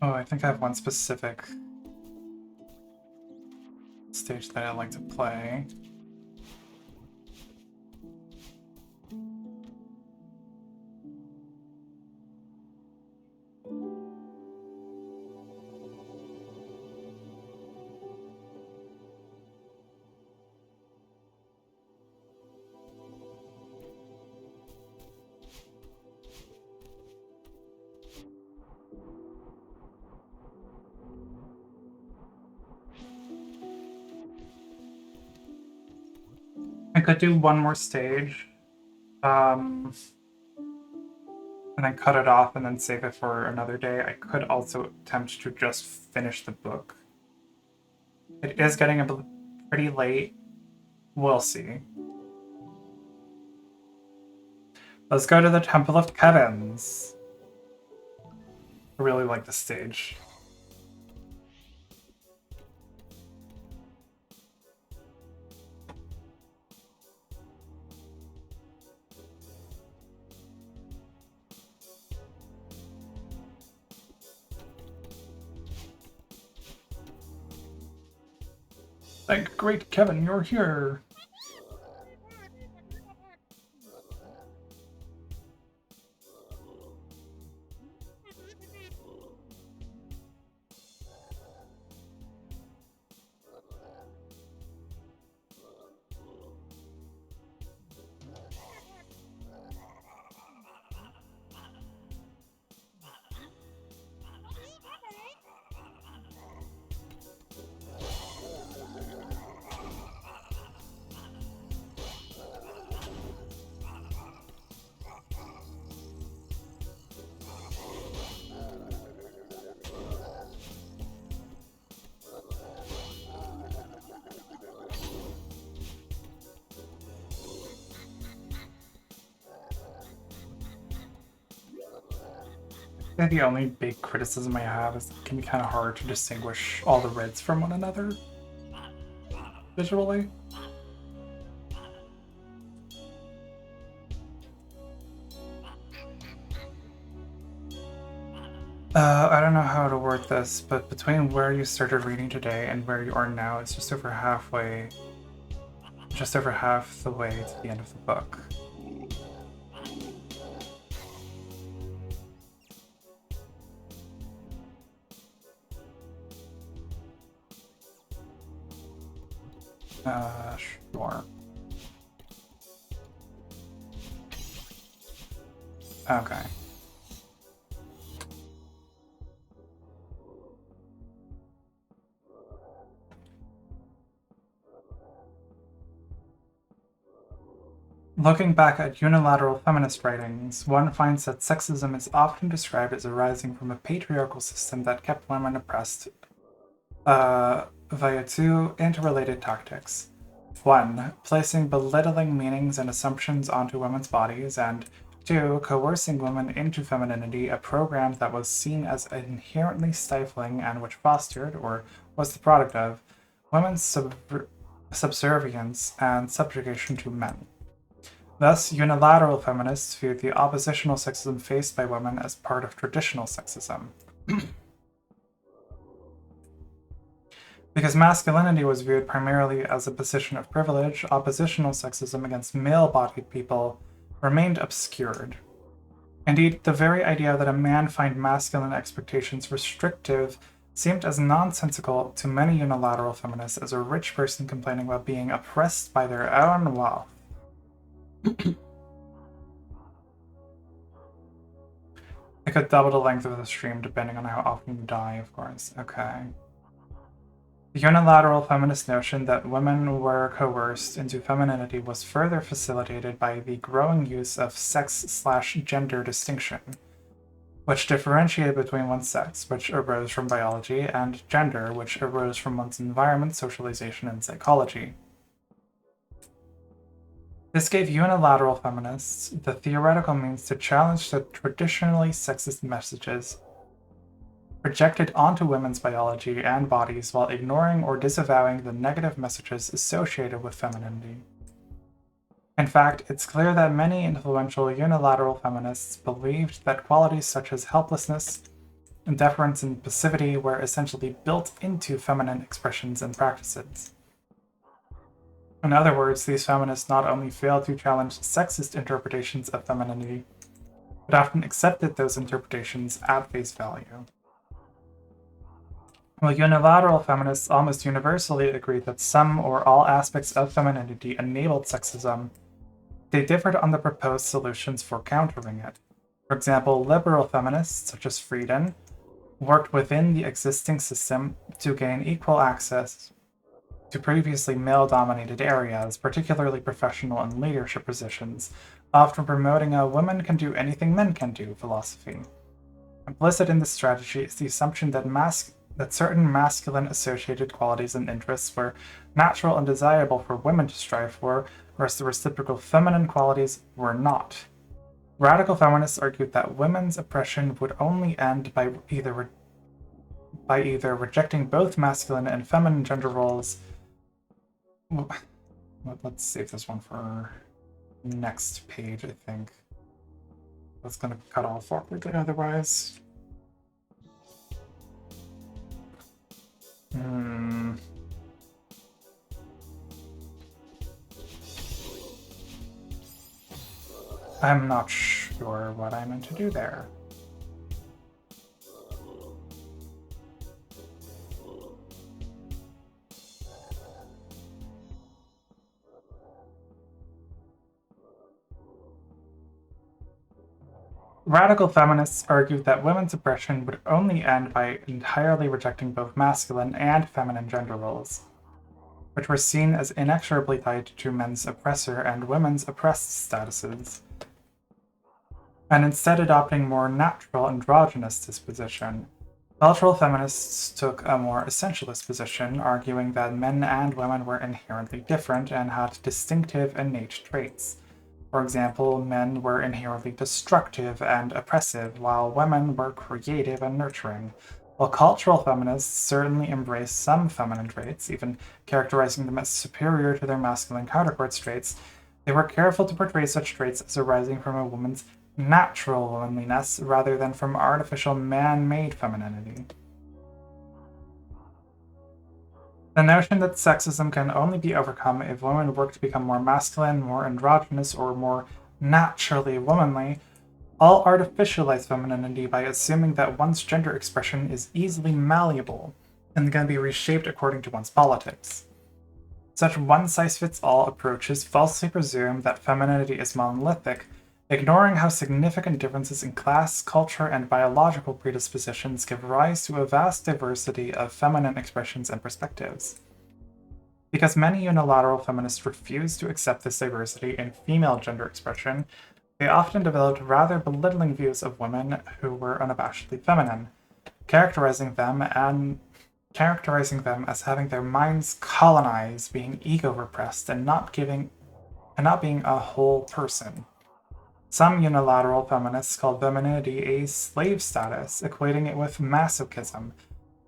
Oh, I think I have one specific stage that I like to play. I could do one more stage, and then cut it off and then save it for another day. I could also attempt to just finish the book. It is getting pretty late. We'll see. Let's go to the Temple of Kevin's. I really like this stage. Thank great Kevin, you're here. I think the only big criticism I have is it can be kind of hard to distinguish all the reds from one another visually. I don't know how to word this, but between where you started reading today and where you are now, it's just over half the way to the end of the book. Sure. Okay. Looking back at unilateral feminist writings, one finds that sexism is often described as arising from a patriarchal system that kept women oppressed via two interrelated tactics. One, placing belittling meanings and assumptions onto women's bodies, and two, coercing women into femininity, a program that was seen as inherently stifling and which fostered, or was the product of, women's subservience and subjugation to men. Thus, unilateral feminists viewed the oppositional sexism faced by women as part of traditional sexism. Because masculinity was viewed primarily as a position of privilege, oppositional sexism against male-bodied people remained obscured. Indeed, the very idea that a man find masculine expectations restrictive seemed as nonsensical to many unilateral feminists as a rich person complaining about being oppressed by their own wealth. I could double the length of the stream depending on how often you die, of course. Okay. The unilateral feminist notion that women were coerced into femininity was further facilitated by the growing use of sex/gender distinction, which differentiated between one's sex, which arose from biology, and gender, which arose from one's environment, socialization, and psychology. This gave unilateral feminists the theoretical means to challenge the traditionally sexist messages projected onto women's biology and bodies while ignoring or disavowing the negative messages associated with femininity. In fact, it's clear that many influential unilateral feminists believed that qualities such as helplessness, indifference, and passivity were essentially built into feminine expressions and practices. In other words, these feminists not only failed to challenge sexist interpretations of femininity, but often accepted those interpretations at face value. While unilateral feminists almost universally agreed that some or all aspects of femininity enabled sexism, they differed on the proposed solutions for countering it. For example, liberal feminists, such as Frieden, worked within the existing system to gain equal access to previously male-dominated areas, particularly professional and leadership positions, often promoting a women can do anything men can do philosophy. Implicit in this strategy is the assumption that certain masculine associated qualities and interests were natural and desirable for women to strive for, whereas the reciprocal feminine qualities were not. Radical feminists argued that women's oppression would only end by either rejecting both masculine and feminine gender roles. Let's save this one for next page, I think. That's gonna cut off awkwardly otherwise. I'm not sure what I meant to do there. Radical feminists argued that women's oppression would only end by entirely rejecting both masculine and feminine gender roles, which were seen as inexorably tied to men's oppressor and women's oppressed statuses, and instead adopting more natural androgynous disposition. Cultural feminists took a more essentialist position, arguing that men and women were inherently different and had distinctive innate traits. For example, men were inherently destructive and oppressive, while women were creative and nurturing. While cultural feminists certainly embraced some feminine traits, even characterizing them as superior to their masculine counterparts' traits, they were careful to portray such traits as arising from a woman's natural womanliness rather than from artificial man-made femininity. The notion that sexism can only be overcome if women work to become more masculine, more androgynous, or more naturally womanly, all artificialize femininity by assuming that one's gender expression is easily malleable and can be reshaped according to one's politics. Such one-size-fits-all approaches falsely presume that femininity is monolithic, ignoring how significant differences in class, culture, and biological predispositions give rise to a vast diversity of feminine expressions and perspectives. Because many unilateral feminists refuse to accept this diversity in female gender expression, they often developed rather belittling views of women who were unabashedly feminine, characterizing them as having their minds colonized, being ego repressed, and not being a whole person. Some unilateral feminists called femininity a slave status, equating it with masochism,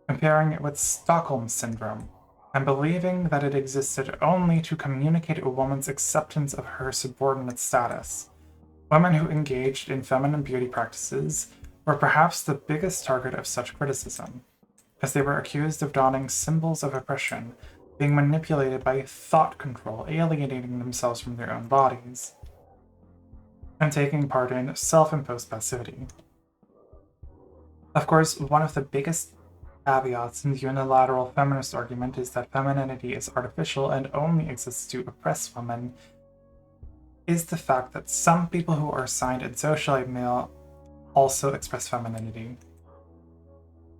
comparing it with Stockholm syndrome, and believing that it existed only to communicate a woman's acceptance of her subordinate status. Women who engaged in feminine beauty practices were perhaps the biggest target of such criticism, as they were accused of donning symbols of oppression, being manipulated by thought control, alienating themselves from their own bodies, and taking part in self-imposed passivity. Of course, one of the biggest caveats in the unilateral feminist argument is that femininity is artificial and only exists to oppress women, is the fact that some people who are assigned and socialized male also express femininity.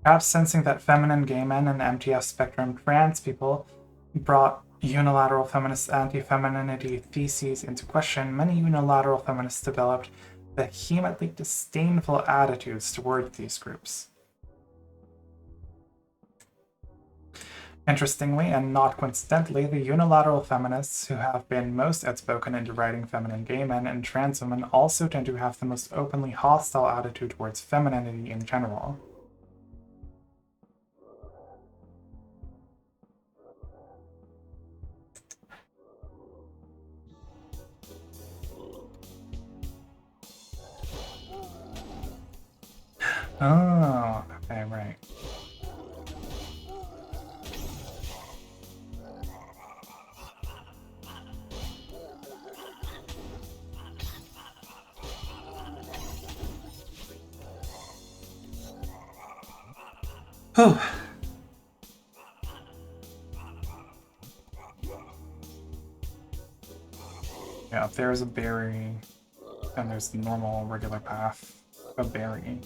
Perhaps sensing that feminine gay men and MTF spectrum trans people brought unilateral feminist anti-femininity theses into question, many unilateral feminists developed vehemently disdainful attitudes toward these groups. Interestingly, and not coincidentally, the unilateral feminists who have been most outspoken in deriding feminine gay men and trans women also tend to have the most openly hostile attitude towards femininity in general. Oh, okay, right. Whew. Yeah, there's a berry, and there's the normal, regular path. A berry.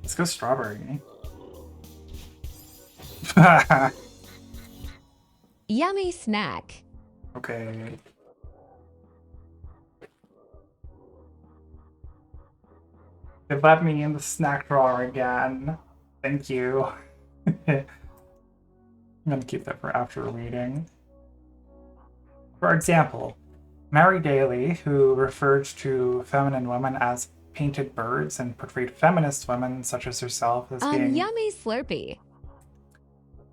Let's go strawberry. Yummy snack. Okay. They let me in the snack drawer again. Thank you. I'm gonna keep that for after reading. For example, Mary Daly, who referred to feminine women as painted birds and portrayed feminist women such as herself Yummy Slurpee.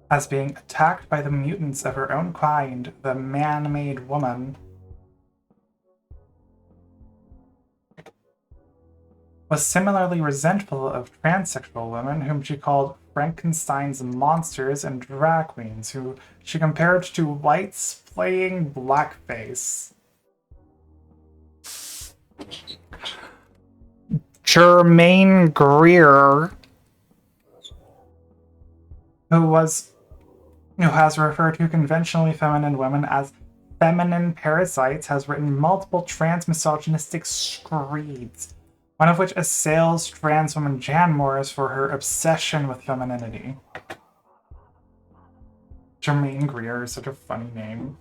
as being attacked by the mutants of her own kind, the man-made woman, was similarly resentful of transsexual women whom she called Frankenstein's monsters and drag queens, who she compared to whites playing blackface. Germaine Greer, who has referred to conventionally feminine women as feminine parasites, has written multiple trans misogynistic screeds, one of which assails trans woman Jan Morris for her obsession with femininity. Germaine Greer is such a funny name.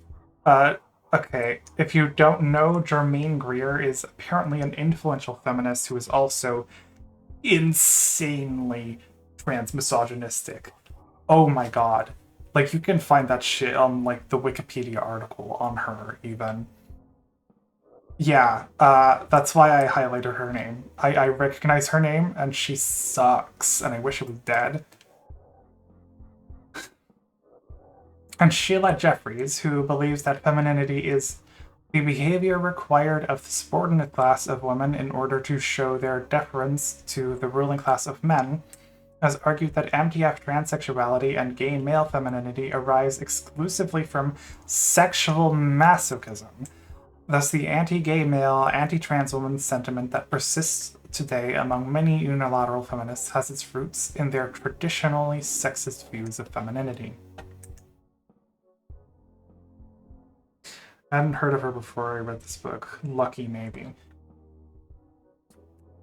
Okay, if you don't know, Germaine Greer is apparently an influential feminist who is also insanely trans misogynistic. Oh my god. Like, you can find that shit on, like, the Wikipedia article on her, even. Yeah, that's why I highlighted her name. I recognize her name, and she sucks, and I wish it was dead. And Sheila Jeffries, who believes that femininity is the behavior required of the subordinate class of women in order to show their deference to the ruling class of men, has argued that MTF transsexuality and gay male femininity arise exclusively from sexual masochism. Thus, the anti-gay male, anti-trans woman sentiment that persists today among many unilateral feminists has its roots in their traditionally sexist views of femininity. I hadn't heard of her before I read this book. Lucky, maybe.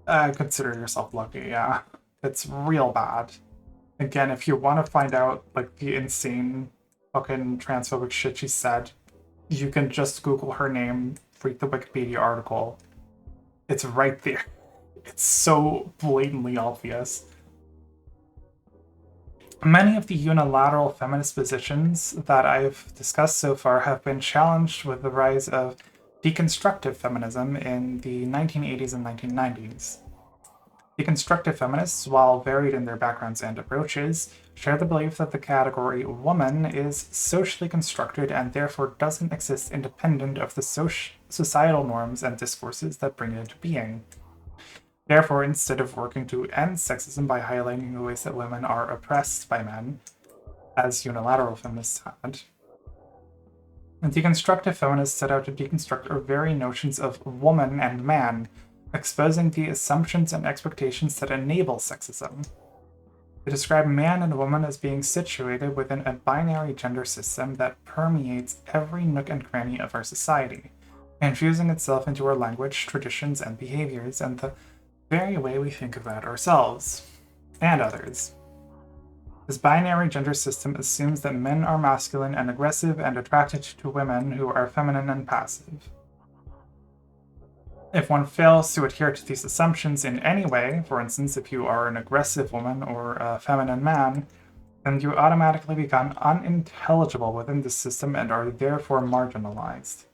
Consider yourself lucky, yeah. It's real bad. Again, if you want to find out, like, the insane fucking transphobic shit she said, you can just Google her name, read the Wikipedia article. It's right there. It's so blatantly obvious. Many of the unilateral feminist positions that I've discussed so far have been challenged with the rise of deconstructive feminism in the 1980s and 1990s. Deconstructive feminists, while varied in their backgrounds and approaches, share the belief that the category woman is socially constructed and therefore doesn't exist independent of the societal norms and discourses that bring it into being. Therefore, instead of working to end sexism by highlighting the ways that women are oppressed by men, as unilateral feminists had, deconstructive feminists set out to deconstruct our very notions of woman and man, exposing the assumptions and expectations that enable sexism. They describe man and woman as being situated within a binary gender system that permeates every nook and cranny of our society, infusing itself into our language, traditions, and behaviors, and the very way we think about ourselves and others. This binary gender system assumes that men are masculine and aggressive and attracted to women who are feminine and passive. If one fails to adhere to these assumptions in any way, for instance, if you are an aggressive woman or a feminine man, then you automatically become unintelligible within the system and are therefore marginalized.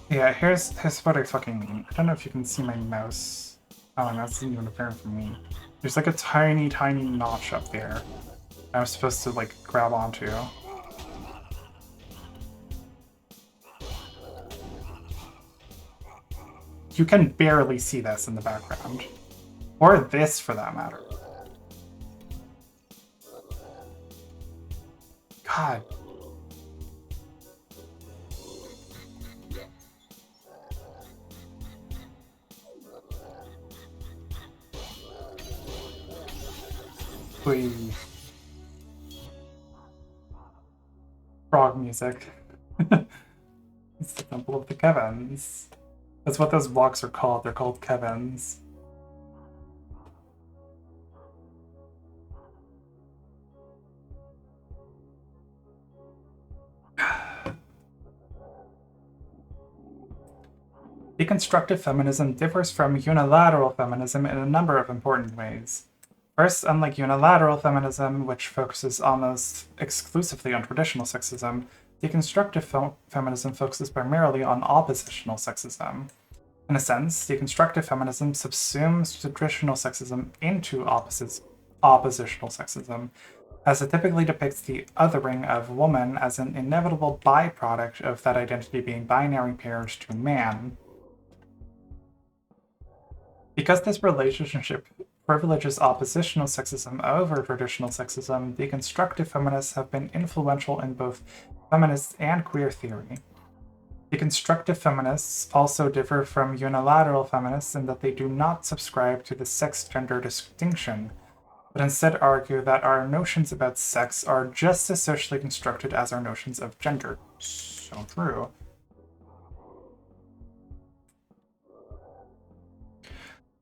Yeah, here's what I fucking mean. I don't know if you can see my mouse. Oh, my mouse isn't even apparent for me. There's like a tiny, tiny notch up there I'm supposed to like grab onto. You can barely see this in the background. Or this, for that matter. God. Please. Frog music. It's the Temple of the Kevins. That's what those blocks are called. They're called Kevins. Deconstructive feminism differs from unilateral feminism in a number of important ways. First, unlike unilateral feminism, which focuses almost exclusively on traditional sexism, deconstructive feminism focuses primarily on oppositional sexism. In a sense, deconstructive feminism subsumes traditional sexism into oppositional sexism, as it typically depicts the othering of woman as an inevitable byproduct of that identity being binary paired to man. Because this relationship privileges oppositional sexism over traditional sexism, deconstructive feminists have been influential in both feminist and queer theory. Deconstructive feminists also differ from unilateral feminists in that they do not subscribe to the sex-gender distinction, but instead argue that our notions about sex are just as socially constructed as our notions of gender. So true.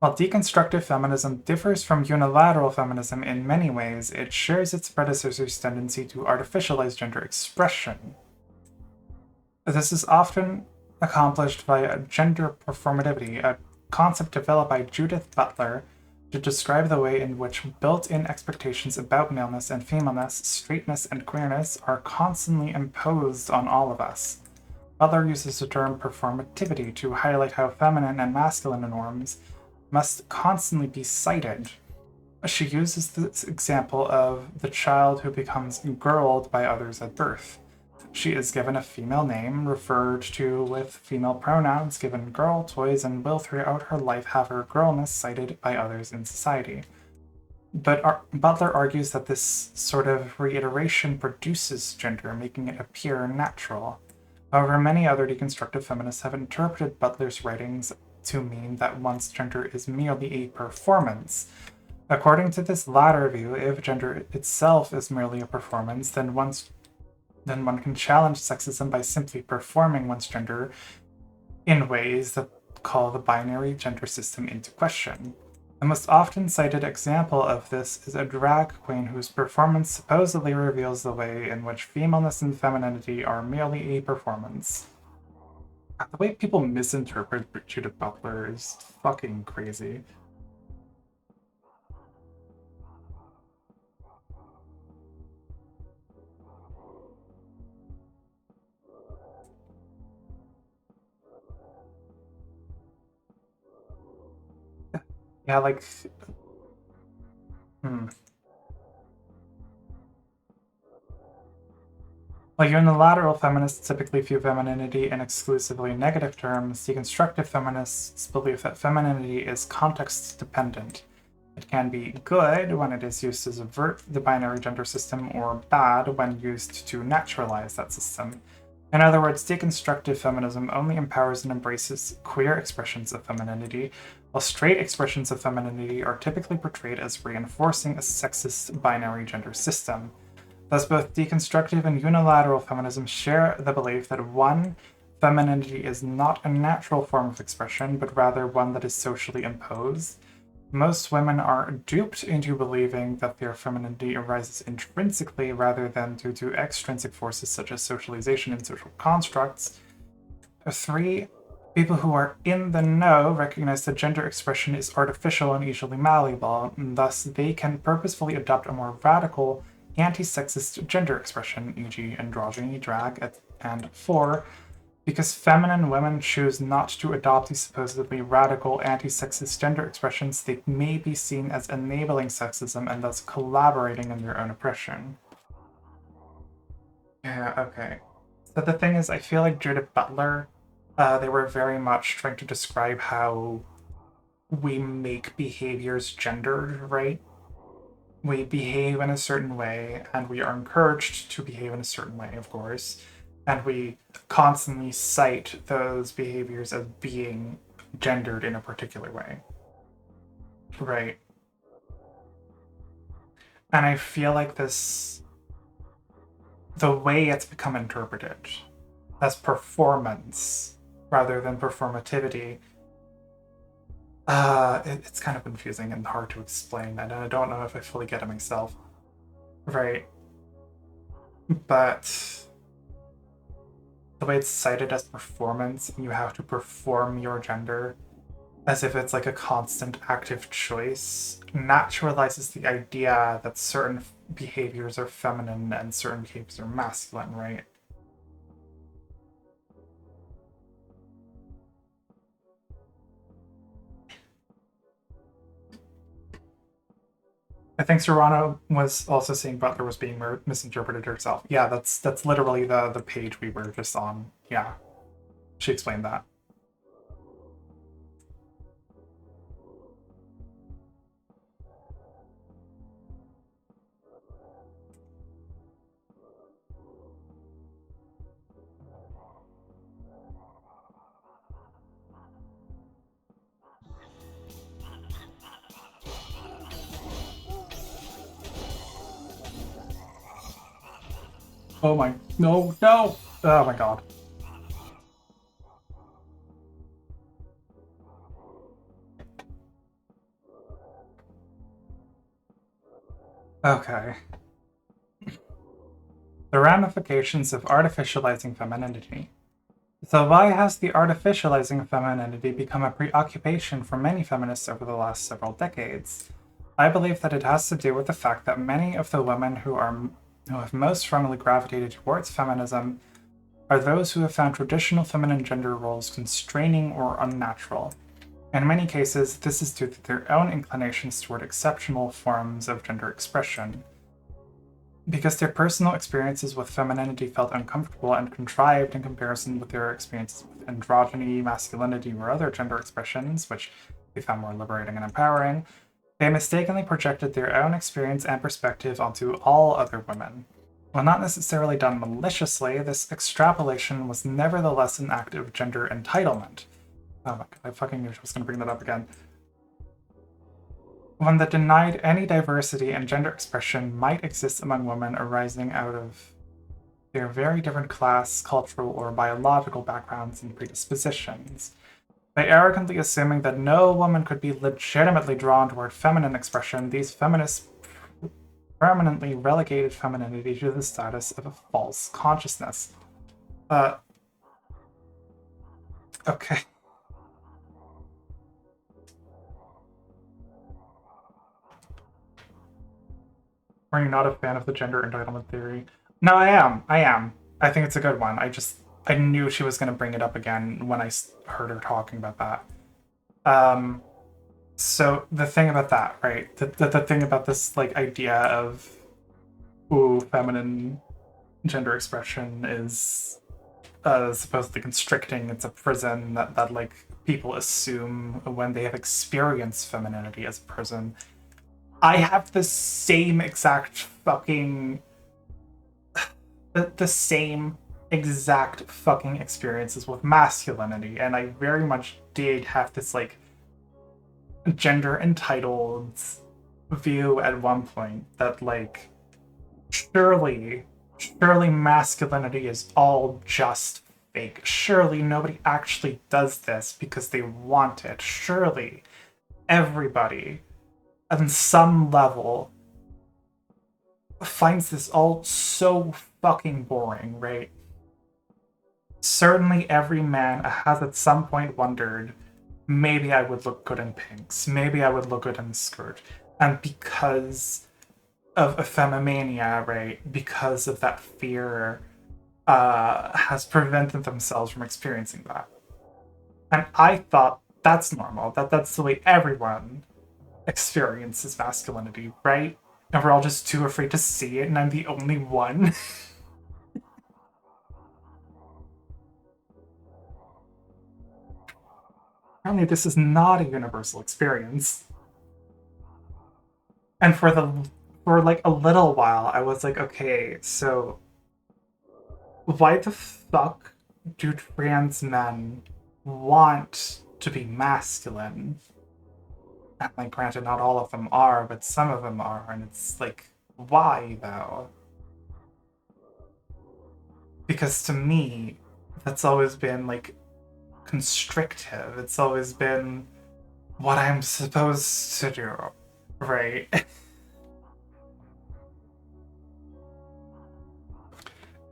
While deconstructive feminism differs from unilateral feminism in many ways, it shares its predecessor's tendency to artificialize gender expression. This is often accomplished via gender performativity, a concept developed by Judith Butler to describe the way in which built-in expectations about maleness and femaleness, straightness and queerness are constantly imposed on all of us. Butler uses the term performativity to highlight how feminine and masculine norms must constantly be cited. She uses this example of the child who becomes girled by others at birth. She is given a female name, referred to with female pronouns, given girl toys, and will throughout her life have her girlness cited by others in society. But Butler argues that this sort of reiteration produces gender, making it appear natural. However, many other deconstructive feminists have interpreted Butler's writings to mean that one's gender is merely a performance. According to this latter view, if gender itself is merely a performance, then one can challenge sexism by simply performing one's gender in ways that call the binary gender system into question. The most often cited example of this is a drag queen whose performance supposedly reveals the way in which femaleness and femininity are merely a performance. The way people misinterpret Judith Butler is fucking crazy. Yeah, like... Like unilateral feminists typically view femininity in exclusively negative terms, deconstructive feminists believe that femininity is context dependent. It can be good when it is used to subvert the binary gender system, or bad when used to naturalize that system. In other words, deconstructive feminism only empowers and embraces queer expressions of femininity, while straight expressions of femininity are typically portrayed as reinforcing a sexist binary gender system. Thus, both deconstructive and unilateral feminism share the belief that one, femininity is not a natural form of expression, but rather one that is socially imposed. Most women are duped into believing that their femininity arises intrinsically rather than due to extrinsic forces such as socialization and social constructs. 3. People who are in the know recognize that gender expression is artificial and easily malleable, and thus they can purposefully adopt a more radical, anti-sexist gender expression, e.g. androgyny, drag, and 4. Because feminine women choose not to adopt these supposedly radical anti-sexist gender expressions, they may be seen as enabling sexism and thus collaborating in their own oppression. Yeah, okay. So the thing is, I feel like Judith Butler, they were very much trying to describe how we make behaviors gendered, right? We behave in a certain way, and we are encouraged to behave in a certain way, of course. And we constantly cite those behaviors as being gendered in a particular way. Right. And I feel like the way it's become interpreted as performance rather than performativity, it's kind of confusing and hard to explain, and I don't know if I fully get it myself. Right. But the way it's cited as performance, you have to perform your gender as if it's like a constant active choice, naturalizes the idea that certain behaviors are feminine and certain behaviors are masculine, right? I think Serano was also saying Butler was being misinterpreted herself. Yeah, that's literally the page we were just on. Yeah, she explained that. Oh my, no, no! Oh my god. Okay. The ramifications of artificializing femininity. So why has the artificializing of femininity become a preoccupation for many feminists over the last several decades? I believe that it has to do with the fact that many of the women who have most strongly gravitated towards feminism are those who have found traditional feminine gender roles constraining or unnatural. In many cases, this is due to their own inclinations toward exceptional forms of gender expression. Because their personal experiences with femininity felt uncomfortable and contrived in comparison with their experiences with androgyny, masculinity, or other gender expressions, which they found more liberating and empowering, They mistakenly projected their own experience and perspective onto all other women. While not necessarily done maliciously, this extrapolation was nevertheless an act of gender entitlement. Oh my god, I fucking knew she was going to bring that up again. One that denied any diversity and gender expression might exist among women arising out of their very different class, cultural, or biological backgrounds and predispositions. By arrogantly assuming that no woman could be legitimately drawn toward feminine expression, these feminists permanently relegated femininity to the status of a false consciousness. Okay. Are you not a fan of the gender entitlement theory? No, I am. I think it's a good one. I knew she was going to bring it up again when I heard her talking about that. So the thing about that, right? The thing about this like idea of feminine gender expression is supposedly constricting. It's a prison that like people assume when they have experienced femininity as a prison. I have the same exact fucking the same exact fucking experiences with masculinity, and I very much did have this like gender entitled view at one point that like surely masculinity is all just fake. Surely nobody actually does this because they want it. Surely everybody on some level finds this all so fucking boring, right? Certainly every man has at some point wondered, maybe I would look good in pinks, maybe I would look good in a skirt. And because of ephemomania, right, because of that fear, has prevented themselves from experiencing that. And I thought that's normal, that's the way everyone experiences masculinity, right? And we're all just too afraid to see it, and I'm the only one. Apparently, this is not a universal experience. And for like a little while, I was like, okay, so why the fuck do trans men want to be masculine? And like, granted, not all of them are, but some of them are, and it's like, why though? Because to me, that's always been like constrictive. It's always been what I'm supposed to do, right?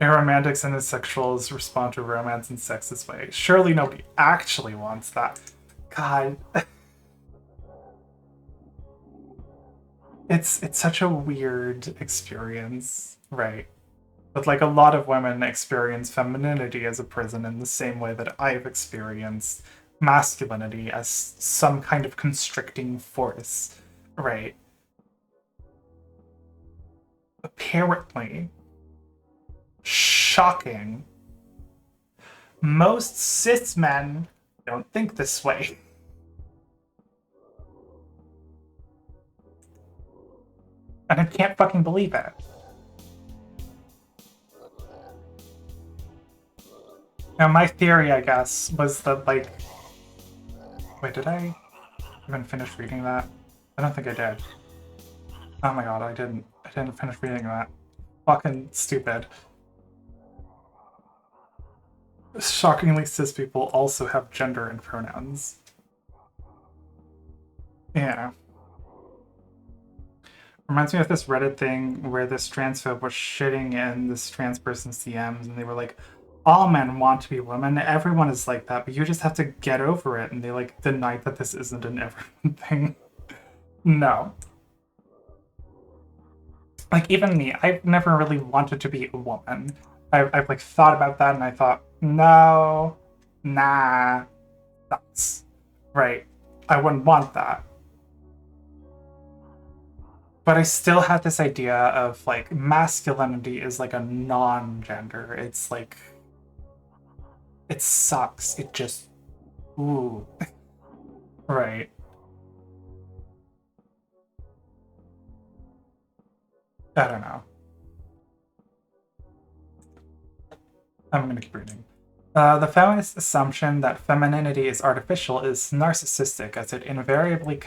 Aromantics and asexuals respond to romance in sexist ways. Surely nobody actually wants that. God. It's such a weird experience, right? But like a lot of women experience femininity as a prison in the same way that I've experienced masculinity as some kind of constricting force, right? Apparently, shocking, most cis men don't think this way. And I can't fucking believe it. Now, my theory, I guess, was that, like... Wait, did I even finish reading that? I don't think I did. Oh my god, I didn't finish reading that. Fucking stupid. Shockingly, cis people also have gender and pronouns. Yeah. Reminds me of this Reddit thing where this transphobe was shitting in this trans person's DMs, and they were like, all men want to be women, everyone is like that, but you just have to get over it, and they like denied that this isn't an everyone thing. No. Like, even me, I've never really wanted to be a woman. I've like thought about that, and I thought, no, nah, that's right. I wouldn't want that. But I still had this idea of like masculinity is like a non-gender. It's like it sucks. It just ooh. Right. I don't know. I'm gonna keep reading. The feminist assumption that femininity is artificial is narcissistic, as it invariably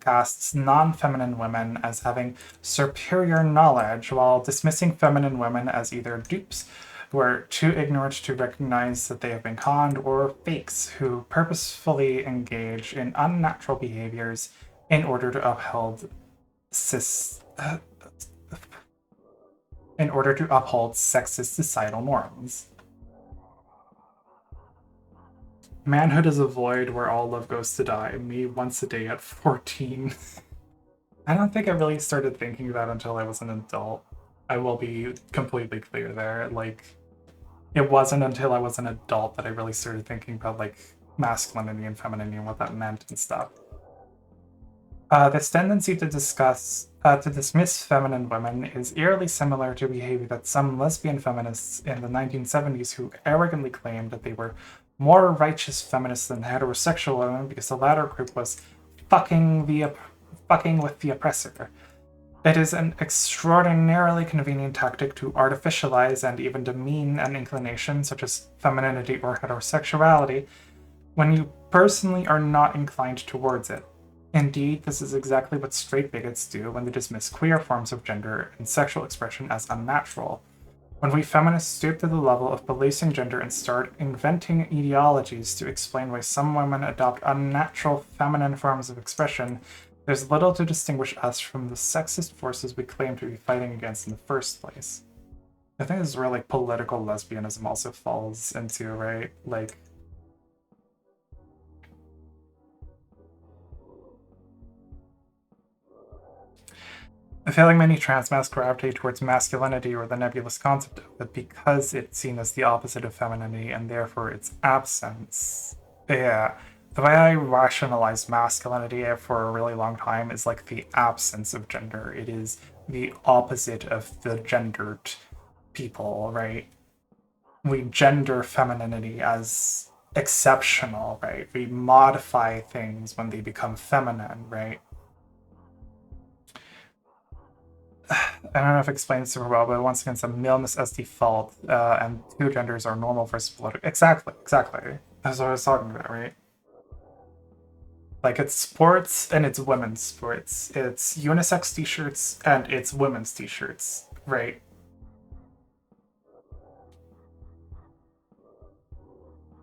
casts non-feminine women as having superior knowledge, while dismissing feminine women as either dupes who are too ignorant to recognize that they have been conned, or fakes who purposefully engage in unnatural behaviors in order to uphold sexist societal norms. Manhood is a void where all love goes to die. Me once a day at 14. I don't think I really started thinking that until I was an adult. I will be completely clear there. Like, it wasn't until I was an adult that I really started thinking about, like, masculinity and femininity and what that meant and stuff. This tendency to dismiss feminine women is eerily similar to behavior that some lesbian feminists in the 1970s who arrogantly claimed that they were more righteous feminists than heterosexual women because the latter group was fucking with the oppressor. It is an extraordinarily convenient tactic to artificialize and even demean an inclination such as femininity or heterosexuality when you personally are not inclined towards it. Indeed, this is exactly what straight bigots do when they dismiss queer forms of gender and sexual expression as unnatural. When we feminists stoop to the level of policing gender and start inventing ideologies to explain why some women adopt unnatural feminine forms of expression, there's little to distinguish us from the sexist forces we claim to be fighting against in the first place. I think this is where, like, political lesbianism also falls into, right? Like, I feel like many trans masks gravitate towards masculinity or the nebulous concept of it because it's seen as the opposite of femininity and therefore its absence. Yeah. The way I rationalize masculinity for a really long time is like the absence of gender. It is the opposite of the gendered people, right? We gender femininity as exceptional, right? We modify things when they become feminine, right? I don't know if it explains super well, but once again, it's a maleness as default, and two genders are normal versus political. Exactly. That's what I was talking about, right? Like, it's sports and it's women's sports. It's unisex t-shirts and it's women's t-shirts, right?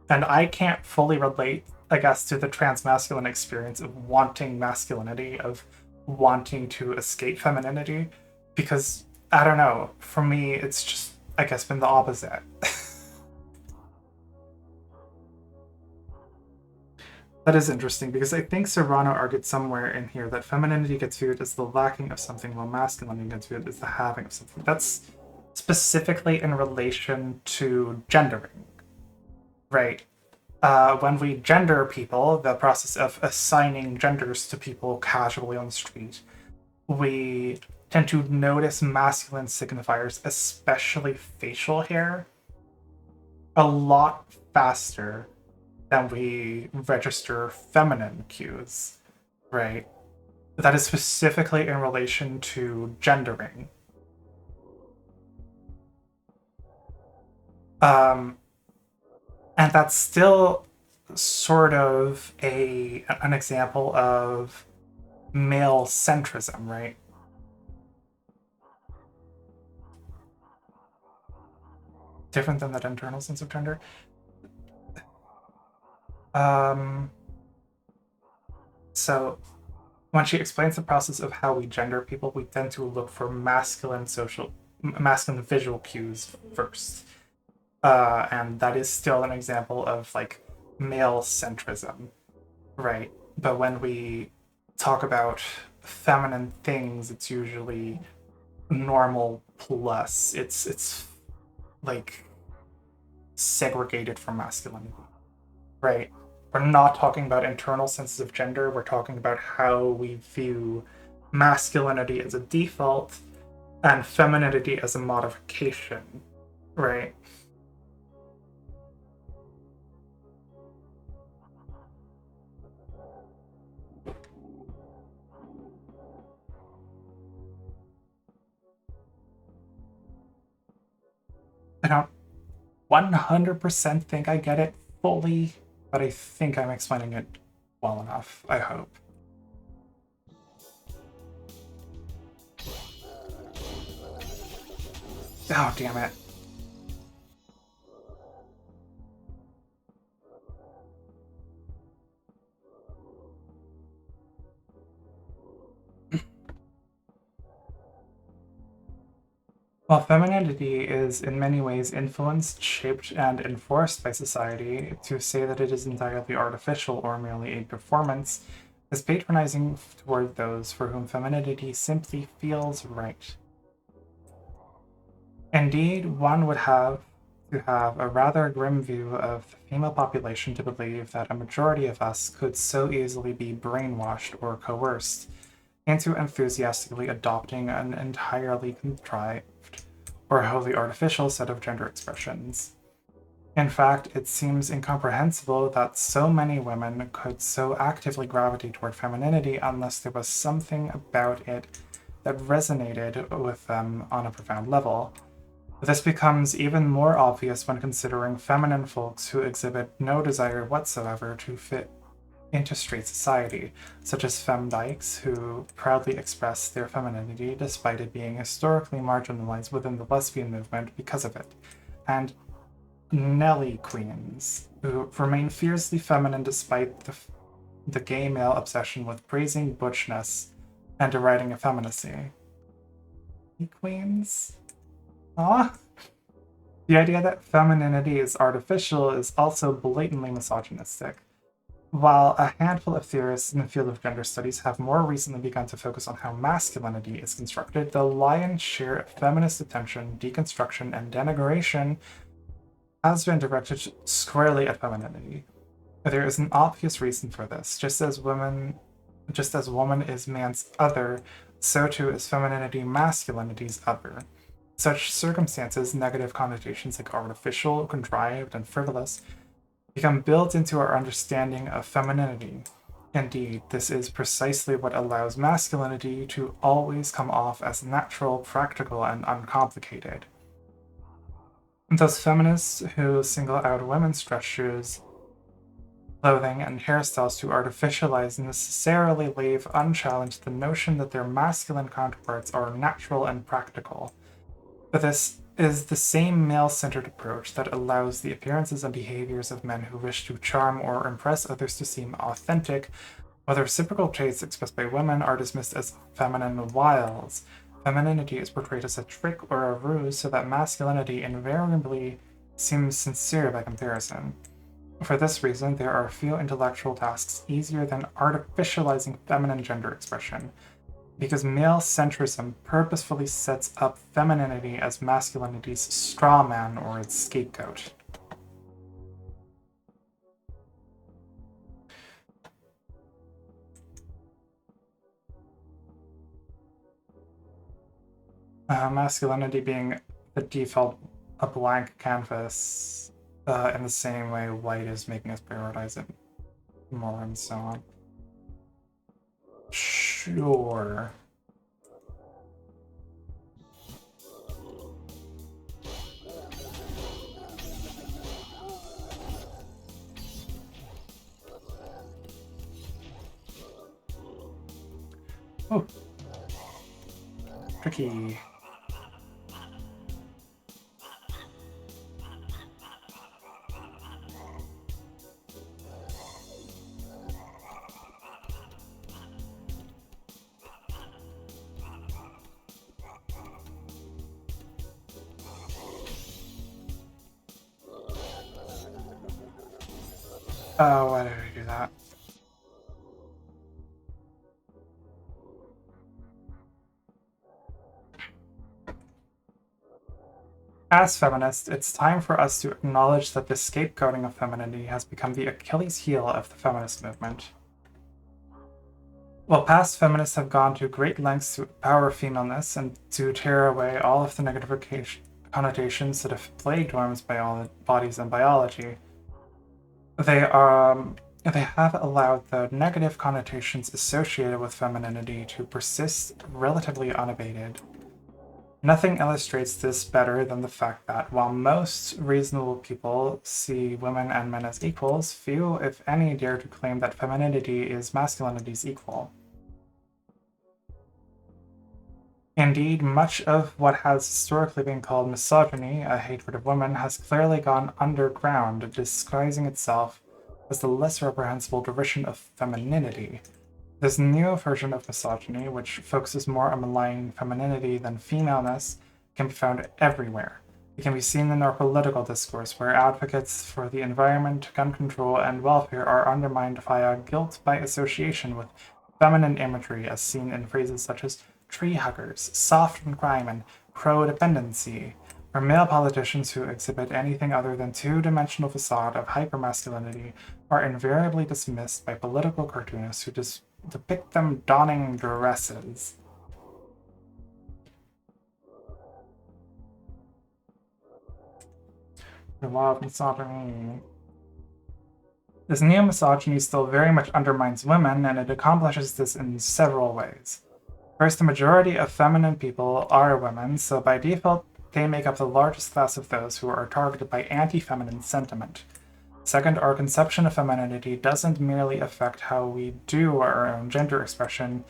And I can't fully relate, I guess, to the transmasculine experience of wanting masculinity, of wanting to escape femininity, because I don't know. For me, it's just, I guess, been the opposite. That is interesting because I think Serano argued somewhere in here that femininity gets viewed as the lacking of something, while masculinity gets viewed as the having of something. That's specifically in relation to gendering, right? When we gender people, the process of assigning genders to people casually on the street, we tend to notice masculine signifiers, especially facial hair, a lot faster than we register feminine cues, right? That is specifically in relation to gendering. And that's still sort of an example of male centrism, right? Different than that internal sense of gender. So when she explains the process of how we gender people, we tend to look for masculine visual cues first. And that is still an example of like male centrism, right? But when we talk about feminine things, it's usually normal plus. It's like segregated from masculinity, right? We're not talking about internal senses of gender. We're talking about how we view masculinity as a default and femininity as a modification, right? I don't 100% think I get it fully, but I think I'm explaining it well enough, I hope. Oh, damn it. While femininity is in many ways influenced, shaped, and enforced by society, to say that it is entirely artificial or merely a performance is patronizing toward those for whom femininity simply feels right. Indeed, one would have to have a rather grim view of the female population to believe that a majority of us could so easily be brainwashed or coerced into enthusiastically adopting an entirely contrived or wholly artificial set of gender expressions. In fact, it seems incomprehensible that so many women could so actively gravitate toward femininity unless there was something about it that resonated with them on a profound level. This becomes even more obvious when considering feminine folks who exhibit no desire whatsoever to fit into straight society, such as femdykes who proudly express their femininity despite it being historically marginalized within the lesbian movement because of it, and Nelly queens who remain fiercely feminine despite the gay male obsession with praising butchness and deriding effeminacy. Queens? Aw. The idea that femininity is artificial is also blatantly misogynistic. While a handful of theorists in the field of gender studies have more recently begun to focus on how masculinity is constructed, the lion's share of feminist attention, deconstruction, and denigration has been directed squarely at femininity. There is an obvious reason for this. Just as woman is man's other, so too is femininity masculinity's other. Such circumstances, negative connotations like artificial, contrived, and frivolous, become built into our understanding of femininity. Indeed, this is precisely what allows masculinity to always come off as natural, practical, and uncomplicated. Those feminists who single out women's dress shoes, clothing, and hairstyles to artificialize necessarily leave unchallenged the notion that their masculine counterparts are natural and practical. But this is the same male-centered approach that allows the appearances and behaviors of men who wish to charm or impress others to seem authentic, while the reciprocal traits expressed by women are dismissed as feminine wiles. Femininity is portrayed as a trick or a ruse so that masculinity invariably seems sincere by comparison. For this reason, there are few intellectual tasks easier than artificializing feminine gender expression, because male centrism purposefully sets up femininity as masculinity's straw man or its scapegoat. Masculinity being the default a blank canvas, in the same way white is making us prioritize it more and so on. Sure. Oh. Tricky. Oh, why did I do that? As feminists, it's time for us to acknowledge that the scapegoating of femininity has become the Achilles heel of the feminist movement. While past feminists have gone to great lengths to empower femaleness and to tear away all of the negative connotations that have plagued women's bodies and biology, they have allowed the negative connotations associated with femininity to persist relatively unabated. Nothing illustrates this better than the fact that while most reasonable people see women and men as equals, few, if any, dare to claim that femininity is masculinity's equal. Indeed, much of what has historically been called misogyny, a hatred of women, has clearly gone underground, disguising itself as the less reprehensible derision of femininity. This new version of misogyny, which focuses more on maligning femininity than femaleness, can be found everywhere. It can be seen in our political discourse, where advocates for the environment, gun control, and welfare are undermined via guilt by association with feminine imagery, as seen in phrases such as tree huggers, soft on crime, and pro-dependency, or male politicians who exhibit anything other than two-dimensional facade of hypermasculinity are invariably dismissed by political cartoonists who depict them donning dresses. The law of misogyny. This neo-misogyny still very much undermines women, and it accomplishes this in several ways. First, the majority of feminine people are women, so by default, they make up the largest class of those who are targeted by anti-feminine sentiment. Second, our conception of femininity doesn't merely affect how we do our own gender expression,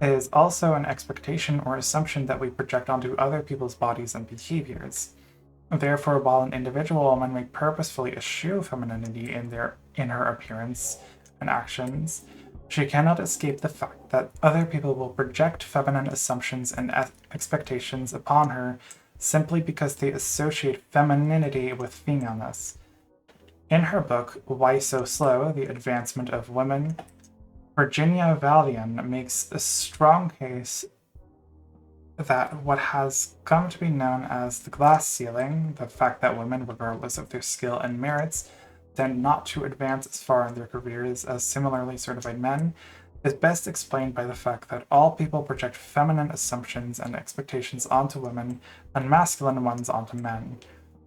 it is also an expectation or assumption that we project onto other people's bodies and behaviors. Therefore, while an individual woman may purposefully eschew femininity in her appearance and actions, she cannot escape the fact that other people will project feminine assumptions and expectations upon her simply because they associate femininity with femaleness. In her book, Why So Slow? The Advancement of Women, Virginia Valian makes a strong case that what has come to be known as the glass ceiling, the fact that women, regardless of their skill and merits, tend not to advance as far in their careers as similarly certified men, is best explained by the fact that all people project feminine assumptions and expectations onto women and masculine ones onto men.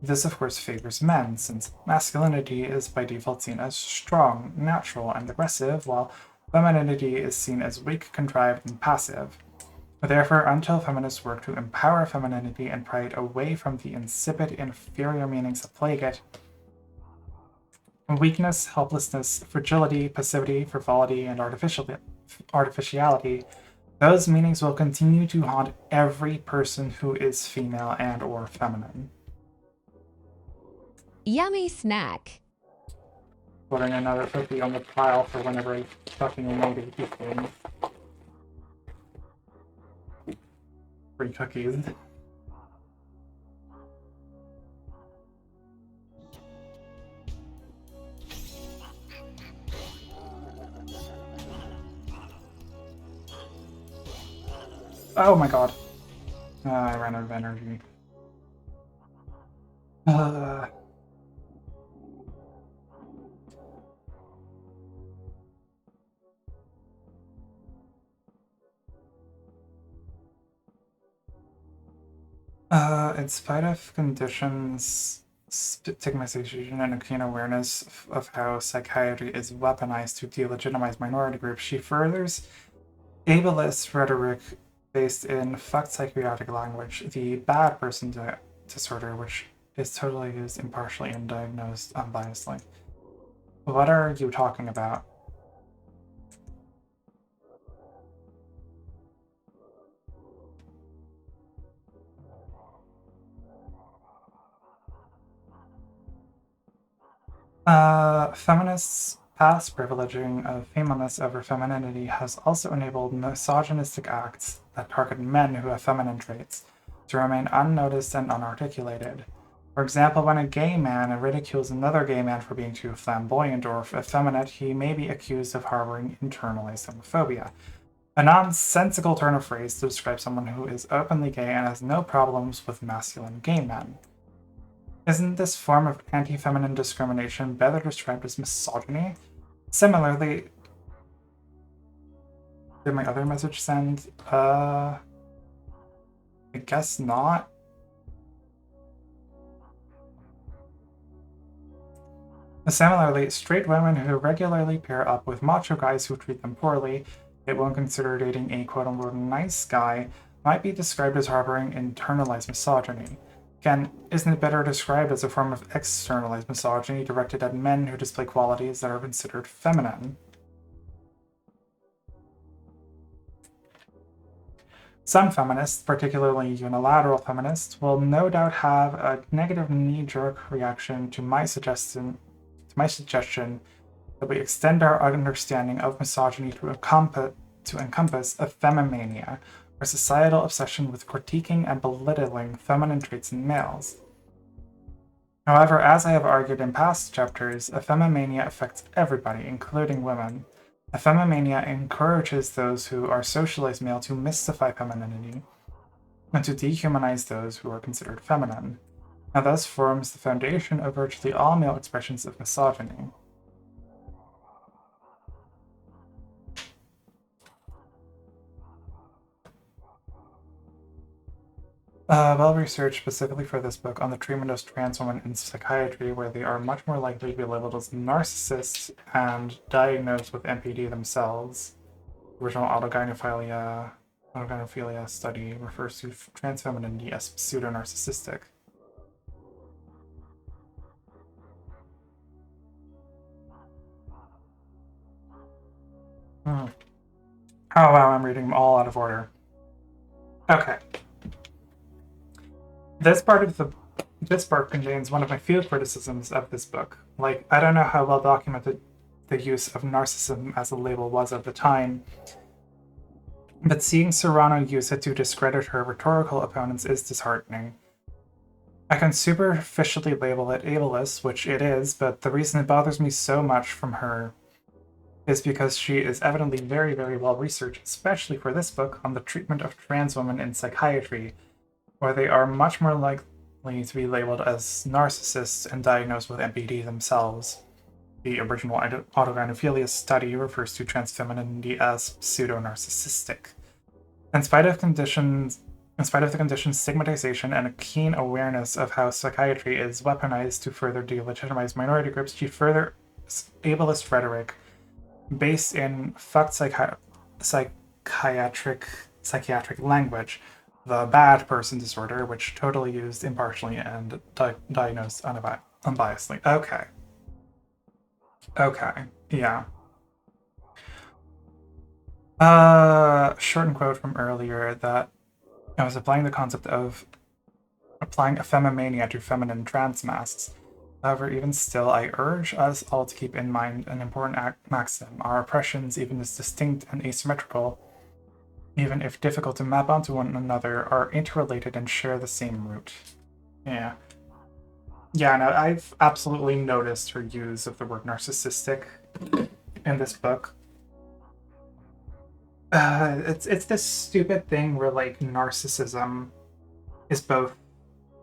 This, of course, favors men, since masculinity is by default seen as strong, natural, and aggressive, while femininity is seen as weak, contrived, and passive. Therefore, until feminists work to empower femininity and pry it away from the insipid, inferior meanings that plague it, weakness, helplessness, fragility, passivity, frivolity, and artificiality, those meanings will continue to haunt every person who is female and or feminine. Yummy snack. Putting another cookie on the pile for whenever I fucking need these things. Free cookies. Oh my god. I ran out of energy. In spite of conditions, stigmatization, and a keen awareness of how psychiatry is weaponized to delegitimize minority groups, she furthers ableist rhetoric based in fucked psychiatric language, the bad person disorder, which is totally used impartially and diagnosed unbiasedly. What are you talking about? Feminists' past privileging of femaleness over femininity has also enabled misogynistic acts that target men who have feminine traits to remain unnoticed and unarticulated. For example, when a gay man ridicules another gay man for being too flamboyant or effeminate, he may be accused of harboring internalized homophobia, a nonsensical turn of phrase to describe someone who is openly gay and has no problems with masculine gay men. Isn't this form of anti-feminine discrimination better described as misogyny? Similarly, did my other message send? I guess not. Similarly, straight women who regularly pair up with macho guys who treat them poorly, yet won't consider dating a quote-unquote nice guy, might be described as harboring internalized misogyny. Again, isn't it better described as a form of externalized misogyny directed at men who display qualities that are considered feminine? Some feminists, particularly unilateral feminists, will no doubt have a negative knee-jerk reaction to my suggestion that we extend our understanding of misogyny to encompass a femimania, or societal obsession with critiquing and belittling feminine traits in males. However, as I have argued in past chapters, a femimania affects everybody, including women. A femimania encourages those who are socialized male to mystify femininity and to dehumanize those who are considered feminine, and thus forms the foundation of virtually all male expressions of misogyny. Well researched specifically for this book on the treatment of trans women in psychiatry, where they are much more likely to be labeled as narcissists and diagnosed with NPD themselves. Original autogynephilia study refers to trans femininity as pseudo-narcissistic. Oh wow, I'm reading them all out of order. Okay. This part contains one of my few criticisms of this book. Like, I don't know how well documented the use of narcissism as a label was at the time, but seeing Serano use it to discredit her rhetorical opponents is disheartening. I can superficially label it ableist, which it is, but the reason it bothers me so much from her is because she is evidently very, very well researched, especially for this book, on the treatment of trans women in psychiatry, where they are much more likely to be labeled as narcissists and diagnosed with NPD themselves. The original autogynephilia study refers to trans femininity as pseudo-narcissistic. In spite of the condition's stigmatization and a keen awareness of how psychiatry is weaponized to further delegitimize minority groups, she further ableist rhetoric based in fucked psychiatric language, the bad person disorder, which totally used impartially and diagnosed unbiasedly. Okay. Yeah. Short quote from earlier that I was applying the concept of applying a femimania to feminine trans masks. However, even still, I urge us all to keep in mind an important maxim. Our oppressions, even as distinct and asymmetrical, even if difficult to map onto one another, are interrelated and share the same root. Yeah. Yeah, no, I've absolutely noticed her use of the word narcissistic in this book. It's this stupid thing where, like, narcissism is both,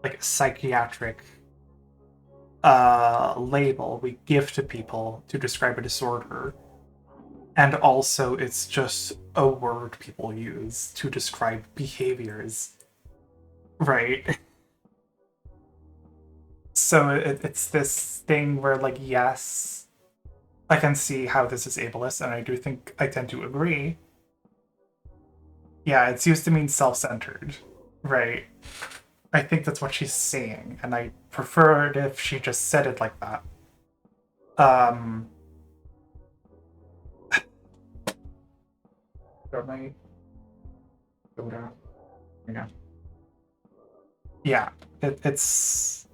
like, a psychiatric label we give to people to describe a disorder, and also it's just a word people use to describe behaviors, right? So it's this thing where, like, yes, I can see how this is ableist, and I do think I tend to agree. Yeah, it's used to mean self-centered, right? I think that's what she's saying, and I prefer it if she just said it like that. Yeah, it's.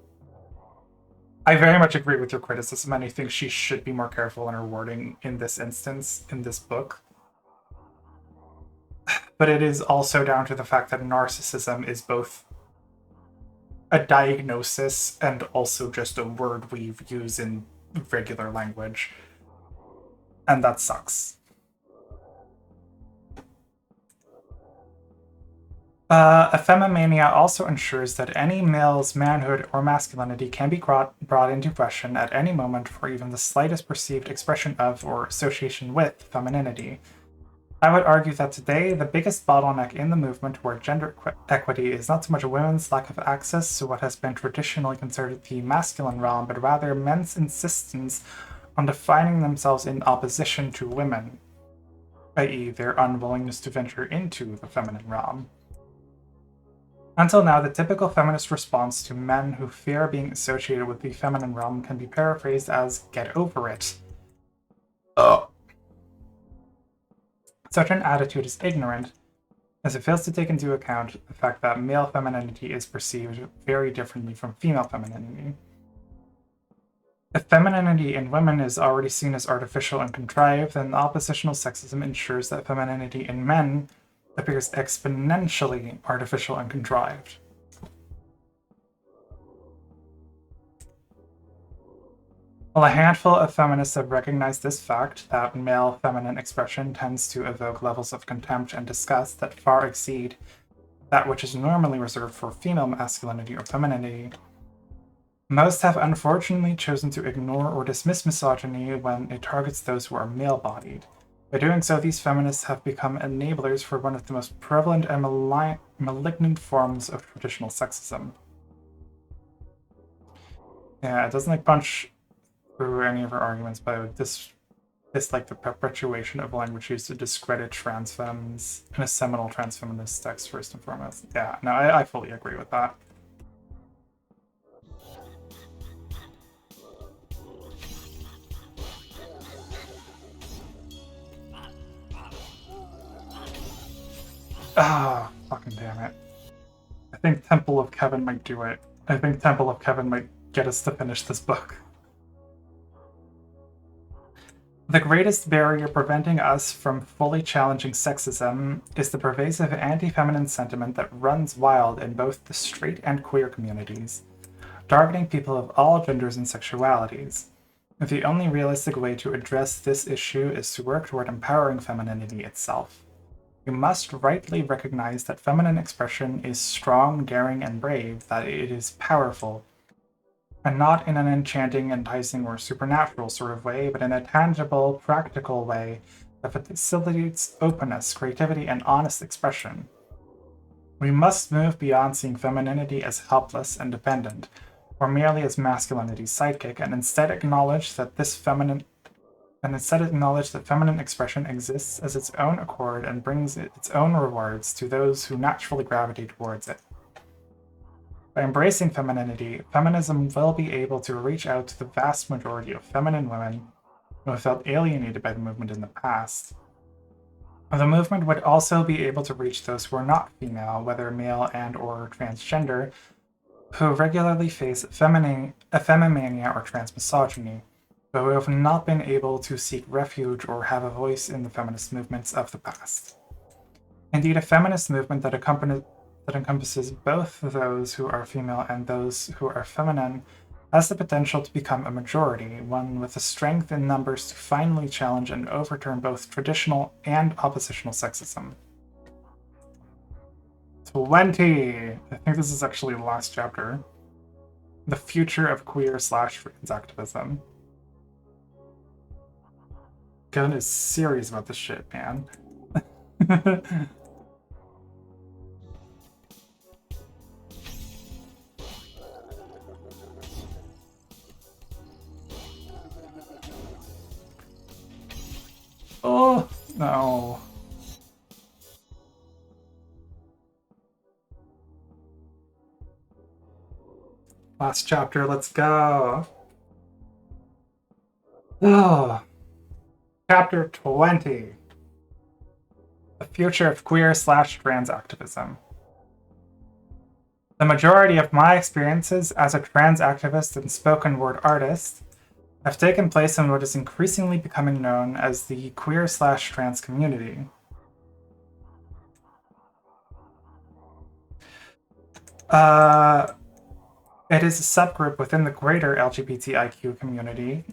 I very much agree with your criticism, and I think she should be more careful in her wording in this instance, in this book. But it is also down to the fact that narcissism is both a diagnosis and also just a word we use in regular language. And that sucks. A femimania also ensures that any male's manhood or masculinity can be brought into question at any moment for even the slightest perceived expression of or association with femininity. I would argue that today, the biggest bottleneck in the movement toward gender equity is not so much women's lack of access to what has been traditionally considered the masculine realm, but rather men's insistence on defining themselves in opposition to women, i.e., their unwillingness to venture into the feminine realm. Until now, the typical feminist response to men who fear being associated with the feminine realm can be paraphrased as, get over it. Oh. Such an attitude is ignorant, as it fails to take into account the fact that male femininity is perceived very differently from female femininity. If femininity in women is already seen as artificial and contrived, then oppositional sexism ensures that femininity in men appears exponentially artificial and contrived. While a handful of feminists have recognized this fact, that male feminine expression tends to evoke levels of contempt and disgust that far exceed that which is normally reserved for female masculinity or femininity, most have unfortunately chosen to ignore or dismiss misogyny when it targets those who are male-bodied. By doing so, these feminists have become enablers for one of the most prevalent and malignant forms of traditional sexism. Yeah, it doesn't punch through any of her arguments, but this like the perpetuation of language used to discredit trans femmes in a seminal trans feminist text, first and foremost. Yeah, no, I fully agree with that. Ah, fucking damn it. I think Temple of Kevin might do it. I think Temple of Kevin might get us to finish this book. The greatest barrier preventing us from fully challenging sexism is the pervasive anti-feminine sentiment that runs wild in both the straight and queer communities, targeting people of all genders and sexualities. The only realistic way to address this issue is to work toward empowering femininity itself. We must rightly recognize that feminine expression is strong, daring, and brave, that it is powerful, and not in an enchanting, enticing, or supernatural sort of way, but in a tangible, practical way that facilitates openness, creativity, and honest expression. We must move beyond seeing femininity as helpless and dependent, or merely as masculinity's sidekick, and instead acknowledge that feminine expression exists as its own accord and brings its own rewards to those who naturally gravitate towards it. By embracing femininity, feminism will be able to reach out to the vast majority of feminine women who have felt alienated by the movement in the past. The movement would also be able to reach those who are not female, whether male and or transgender, who regularly face effemimania or transmisogyny, but who have not been able to seek refuge or have a voice in the feminist movements of the past. Indeed, a feminist movement that encompasses both those who are female and those who are feminine has the potential to become a majority, one with the strength in numbers to finally challenge and overturn both traditional and oppositional sexism. 20! I think this is actually the last chapter. The future of queer/trans activism. Kevin is serious about this shit, man. Oh, no. Last chapter, let's go. Oh. Chapter 20. The future of queer/trans activism. The majority of my experiences as a trans activist and spoken word artist have taken place in what is increasingly becoming known as the queer/trans community. It is a subgroup within the greater LGBTIQ community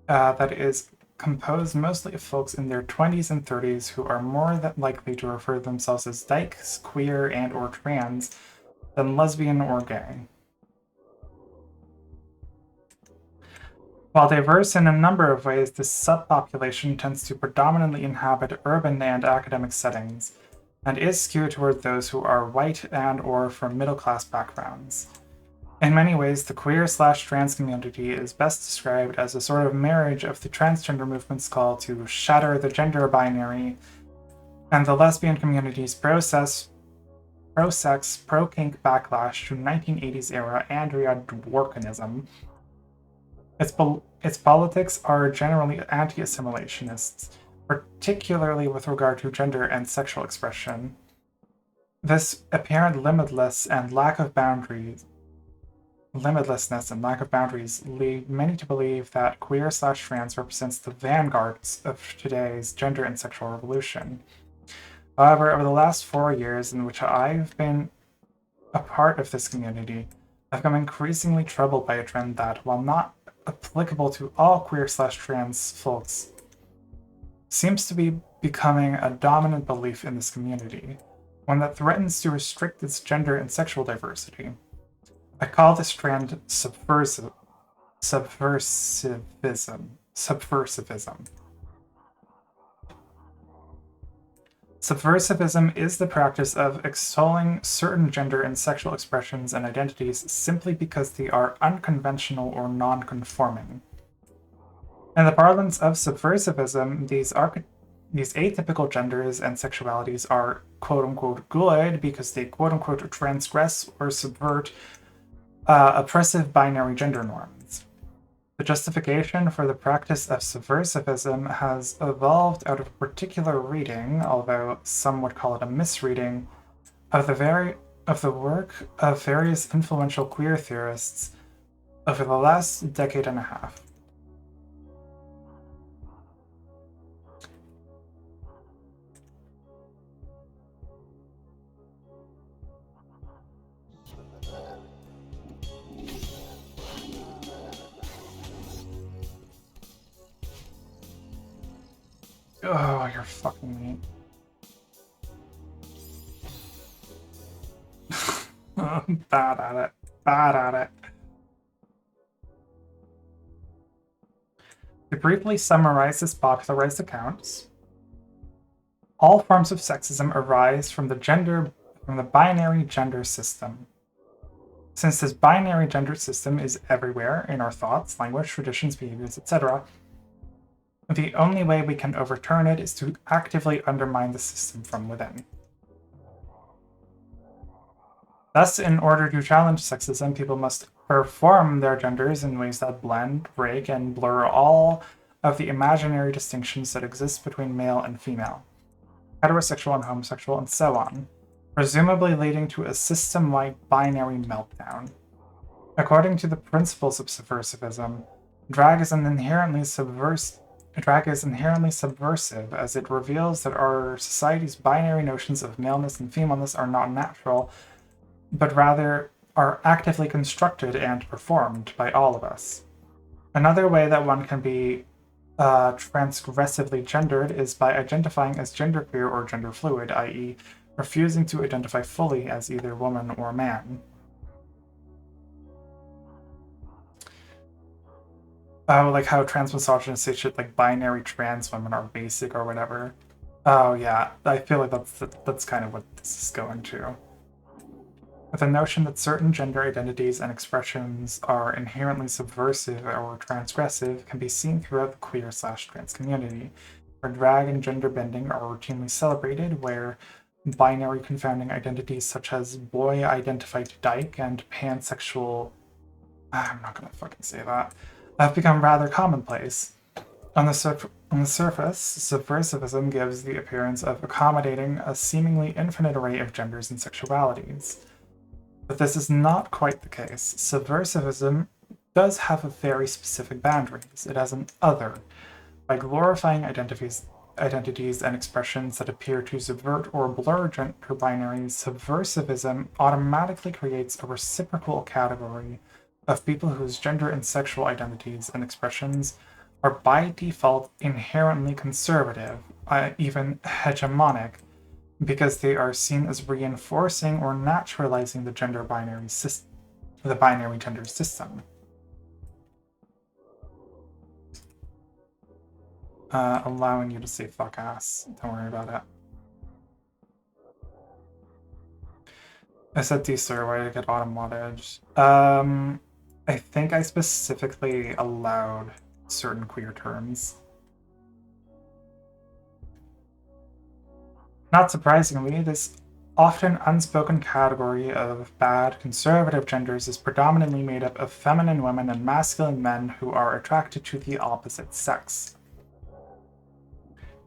that is composed mostly of folks in their 20s and 30s who are more than likely to refer to themselves as dykes, queer, and or trans than lesbian or gay. While diverse in a number of ways, this subpopulation tends to predominantly inhabit urban and academic settings, and is skewed toward those who are white and or from middle-class backgrounds. In many ways, the queer/trans community is best described as a sort of marriage of the transgender movement's call to shatter the gender binary and the lesbian community's process pro-sex, pro-kink backlash to 1980s era Andrea Dworkinism. Its politics are generally anti-assimilationists, particularly with regard to gender and sexual expression. This apparent limitlessness and lack of boundaries lead many to believe that queer/trans represents the vanguards of today's gender and sexual revolution. However, over the last 4 years in which I've been a part of this community, I've become increasingly troubled by a trend that, while not applicable to all queer/trans folks, seems to be becoming a dominant belief in this community, one that threatens to restrict its gender and sexual diversity. I call this trend subversivism. Subversivism is the practice of extolling certain gender and sexual expressions and identities simply because they are unconventional or non-conforming. In the parlance of subversivism, these atypical genders and sexualities are quote-unquote good because they quote-unquote transgress or subvert oppressive binary gender norms. The justification for the practice of subversivism has evolved out of a particular reading, although some would call it a misreading, of the work of various influential queer theorists over the last decade and a half. Oh, you're fucking me. Bad at it. Bad at it. To briefly summarize this popularized account, all forms of sexism arise from the binary gender system. Since this binary gender system is everywhere in our thoughts, language, traditions, behaviors, etc., the only way we can overturn it is to actively undermine the system from within. Thus, in order to challenge sexism, people must perform their genders in ways that blend, break, and blur all of the imaginary distinctions that exist between male and female, heterosexual and homosexual, and so on, presumably leading to a system-wide binary meltdown. According to the principles of subversivism, drag is inherently subversive as it reveals that our society's binary notions of maleness and femaleness are not natural, but rather are actively constructed and performed by all of us. Another way that one can be transgressively gendered is by identifying as genderqueer or gender fluid, i.e., refusing to identify fully as either woman or man. Oh, like how trans misogynists say shit like binary trans women are basic or whatever. Oh yeah, I feel like that's kind of what this is going to. The notion that certain gender identities and expressions are inherently subversive or transgressive can be seen throughout the queer/trans community, where drag and gender bending are routinely celebrated, where binary confounding identities such as boy-identified dyke and pansexual... I'm not gonna fucking say that. Have become rather commonplace. On the surface, subversivism gives the appearance of accommodating a seemingly infinite array of genders and sexualities. But this is not quite the case. Subversivism does have a very specific boundaries. It has an other. By glorifying identities and expressions that appear to subvert or blur gender binaries, subversivism automatically creates a reciprocal category of people whose gender and sexual identities and expressions are by default inherently conservative, even hegemonic, because they are seen as reinforcing or naturalizing the binary gender system. Allowing you to say fuck ass. Don't worry about it. I said sir, why did I get autumn wattage? I think I specifically allowed certain queer terms. Not surprisingly, this often unspoken category of bad conservative genders is predominantly made up of feminine women and masculine men who are attracted to the opposite sex.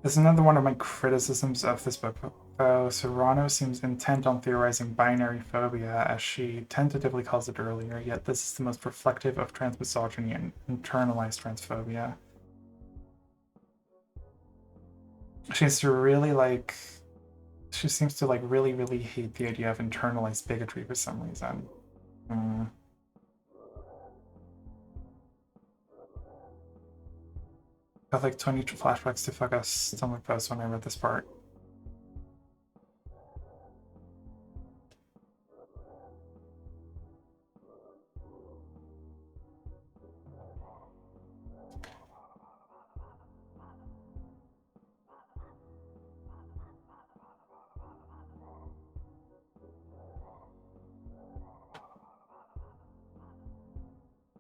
This is another one of my criticisms of this book, though Serano seems intent on theorizing binary phobia, as she tentatively calls it earlier, yet this is the most reflective of transmisogyny and internalized transphobia. She seems to really really hate the idea of internalized bigotry for some reason. I have like 20 flashbacks to fuck us stomach post when I read this part.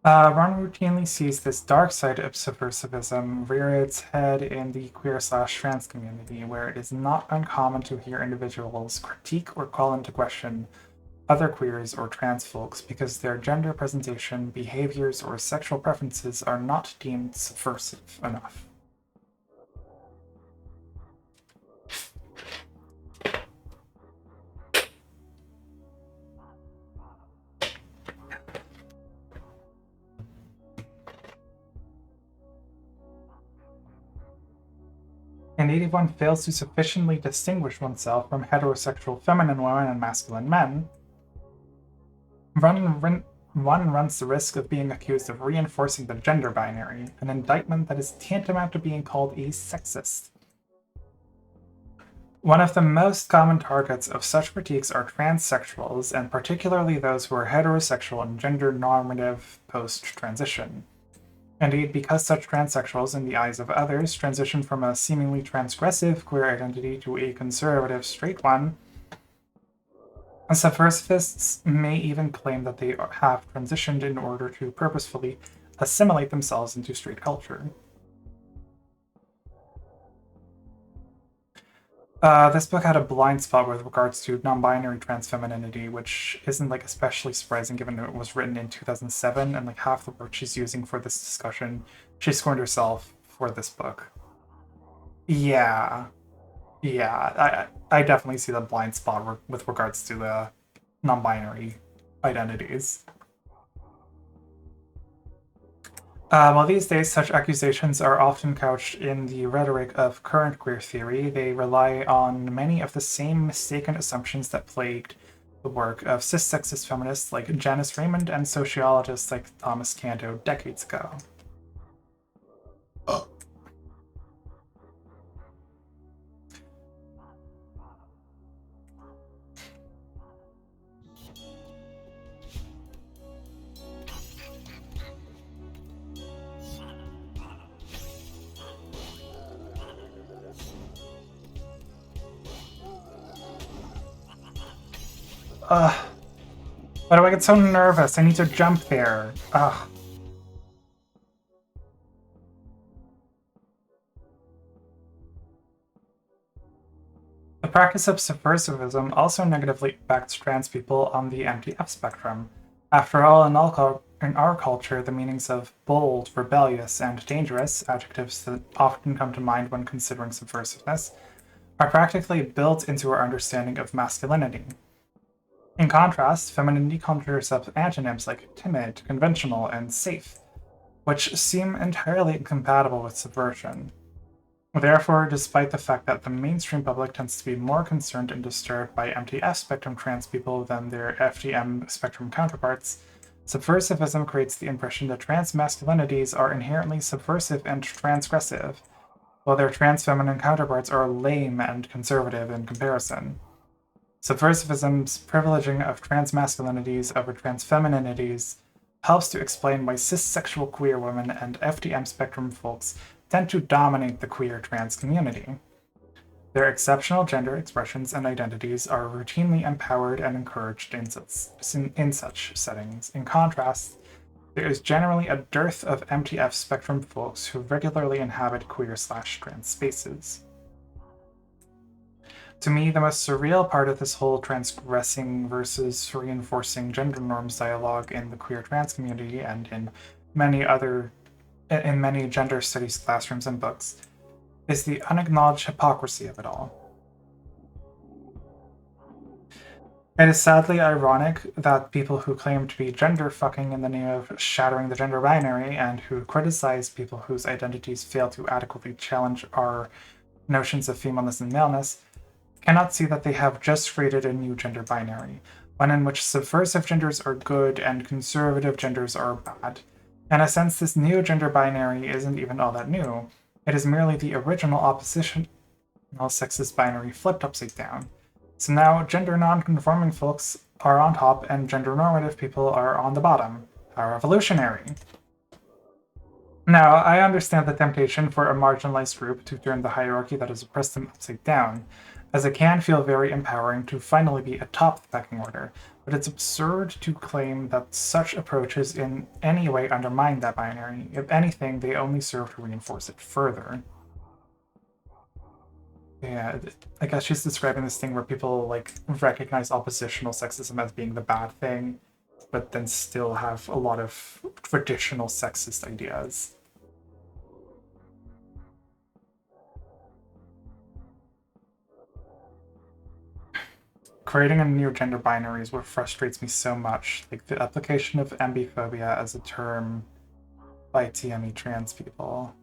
Ron routinely sees this dark side of subversivism rear its head in the queer/trans community, where it is not uncommon to hear individuals critique or call into question other queers or trans folks because their gender presentation, behaviors, or sexual preferences are not deemed subversive enough. And 81 fails to sufficiently distinguish oneself from heterosexual feminine women and masculine men. One runs the risk of being accused of reinforcing the gender binary, an indictment that is tantamount to being called a sexist. One of the most common targets of such critiques are transsexuals, and particularly those who are heterosexual and gender normative post-transition. Indeed, because such transsexuals, in the eyes of others, transition from a seemingly transgressive queer identity to a conservative straight one, subversivists may even claim that they have transitioned in order to purposefully assimilate themselves into straight culture. This book had a blind spot with regards to non-binary trans femininity, which isn't like especially surprising given that it was written in 2007, and like half the work she's using for this discussion, she scorned herself for this book. Yeah, I definitely see the blind spot with regards to the non-binary identities. While these days such accusations are often couched in the rhetoric of current queer theory, they rely on many of the same mistaken assumptions that plagued the work of cis-sexist feminists like Janice Raymond and sociologists like Thomas Canto decades ago. Why do I get so nervous? I need to jump there. Ugh. The practice of subversivism also negatively impacts trans people on the MTF spectrum. After all, in our culture, the meanings of bold, rebellious, and dangerous, adjectives that often come to mind when considering subversiveness, are practically built into our understanding of masculinity. In contrast, femininity conjures up antonyms like timid, conventional, and safe, which seem entirely incompatible with subversion. Therefore, despite the fact that the mainstream public tends to be more concerned and disturbed by MTF spectrum trans people than their FDM spectrum counterparts, subversivism creates the impression that trans masculinities are inherently subversive and transgressive, while their trans feminine counterparts are lame and conservative in comparison. Subversivism's privileging of trans masculinities over trans femininities helps to explain why cis-sexual queer women and FDM spectrum folks tend to dominate the queer trans community. Their exceptional gender expressions and identities are routinely empowered and encouraged in such settings. In contrast, there is generally a dearth of MTF spectrum folks who regularly inhabit queer/trans spaces. To me, the most surreal part of this whole transgressing versus reinforcing gender norms dialogue in the queer trans community and in many gender studies classrooms and books is the unacknowledged hypocrisy of it all. It is sadly ironic that people who claim to be gender fucking in the name of shattering the gender binary and who criticize people whose identities fail to adequately challenge our notions of femaleness and maleness cannot see that they have just created a new gender binary, one in which subversive genders are good and conservative genders are bad. In a sense, this new gender binary isn't even all that new. It is merely the original oppositional sexist binary flipped upside down. So now gender non-conforming folks are on top and gender normative people are on the bottom. How revolutionary. Now, I understand the temptation for a marginalized group to turn the hierarchy that has oppressed them upside down, as it can feel very empowering to finally be atop the pecking order, but it's absurd to claim that such approaches in any way undermine that binary. If anything, they only serve to reinforce it further. Yeah, I guess she's describing this thing where people like recognize oppositional sexism as being the bad thing, but then still have a lot of traditional sexist ideas. Creating a new gender binary is what frustrates me so much. Like the application of ambiphobia as a term by TME trans people.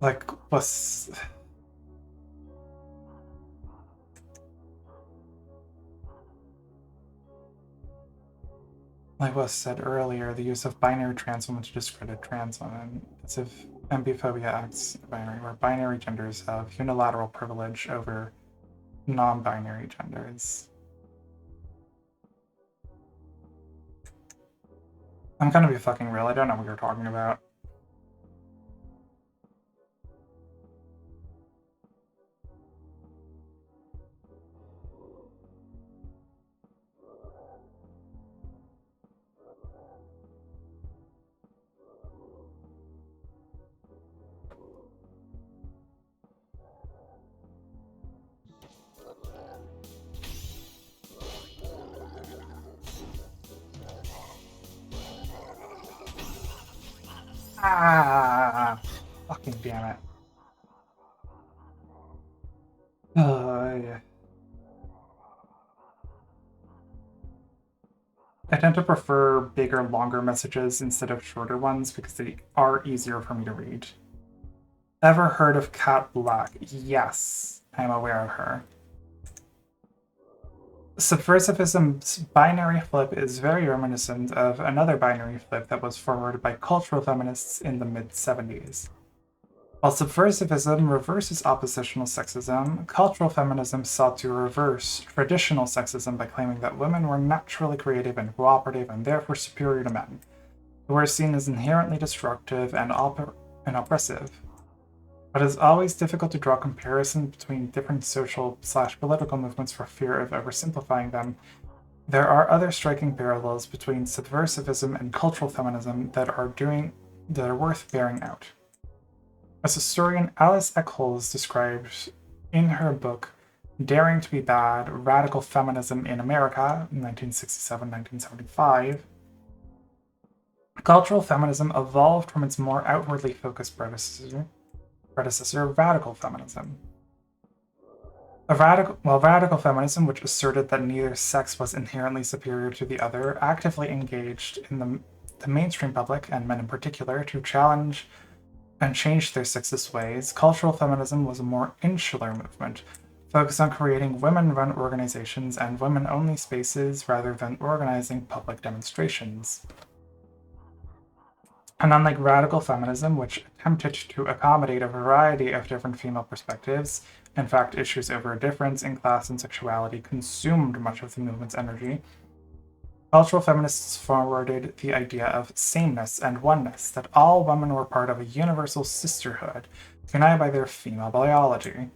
Like, was said earlier, the use of binary trans women to discredit trans women. As if ambiphobia acts binary, where binary genders have unilateral privilege over non-binary genders. I'm gonna be fucking real, I don't know what you're talking about. Ah, fucking damn it. Yeah. I tend to prefer bigger, longer messages instead of shorter ones because they are easier for me to read. Ever heard of Cat Black? Yes, I'm aware of her. Subversivism's binary flip is very reminiscent of another binary flip that was forwarded by cultural feminists in the mid-70s. While subversivism reverses oppositional sexism, cultural feminism sought to reverse traditional sexism by claiming that women were naturally creative and cooperative and therefore superior to men, who were seen as inherently destructive and oppressive. But it's always difficult to draw comparisons between different social/political movements for fear of oversimplifying them. There are other striking parallels between subversivism and cultural feminism that are worth bearing out. As historian Alice Eckholz describes in her book Daring to be Bad: Radical Feminism in America, 1967-1975, cultural feminism evolved from its more outwardly focused predecessor, radical feminism. Radical feminism, which asserted that neither sex was inherently superior to the other, actively engaged in the mainstream public, and men in particular, to challenge and change their sexist ways. Cultural feminism was a more insular movement, focused on creating women-run organizations and women-only spaces rather than organizing public demonstrations. And unlike radical feminism, which attempted to accommodate a variety of different female perspectives, in fact, issues over difference in class and sexuality consumed much of the movement's energy, cultural feminists forwarded the idea of sameness and oneness, that all women were part of a universal sisterhood, united by their female biology.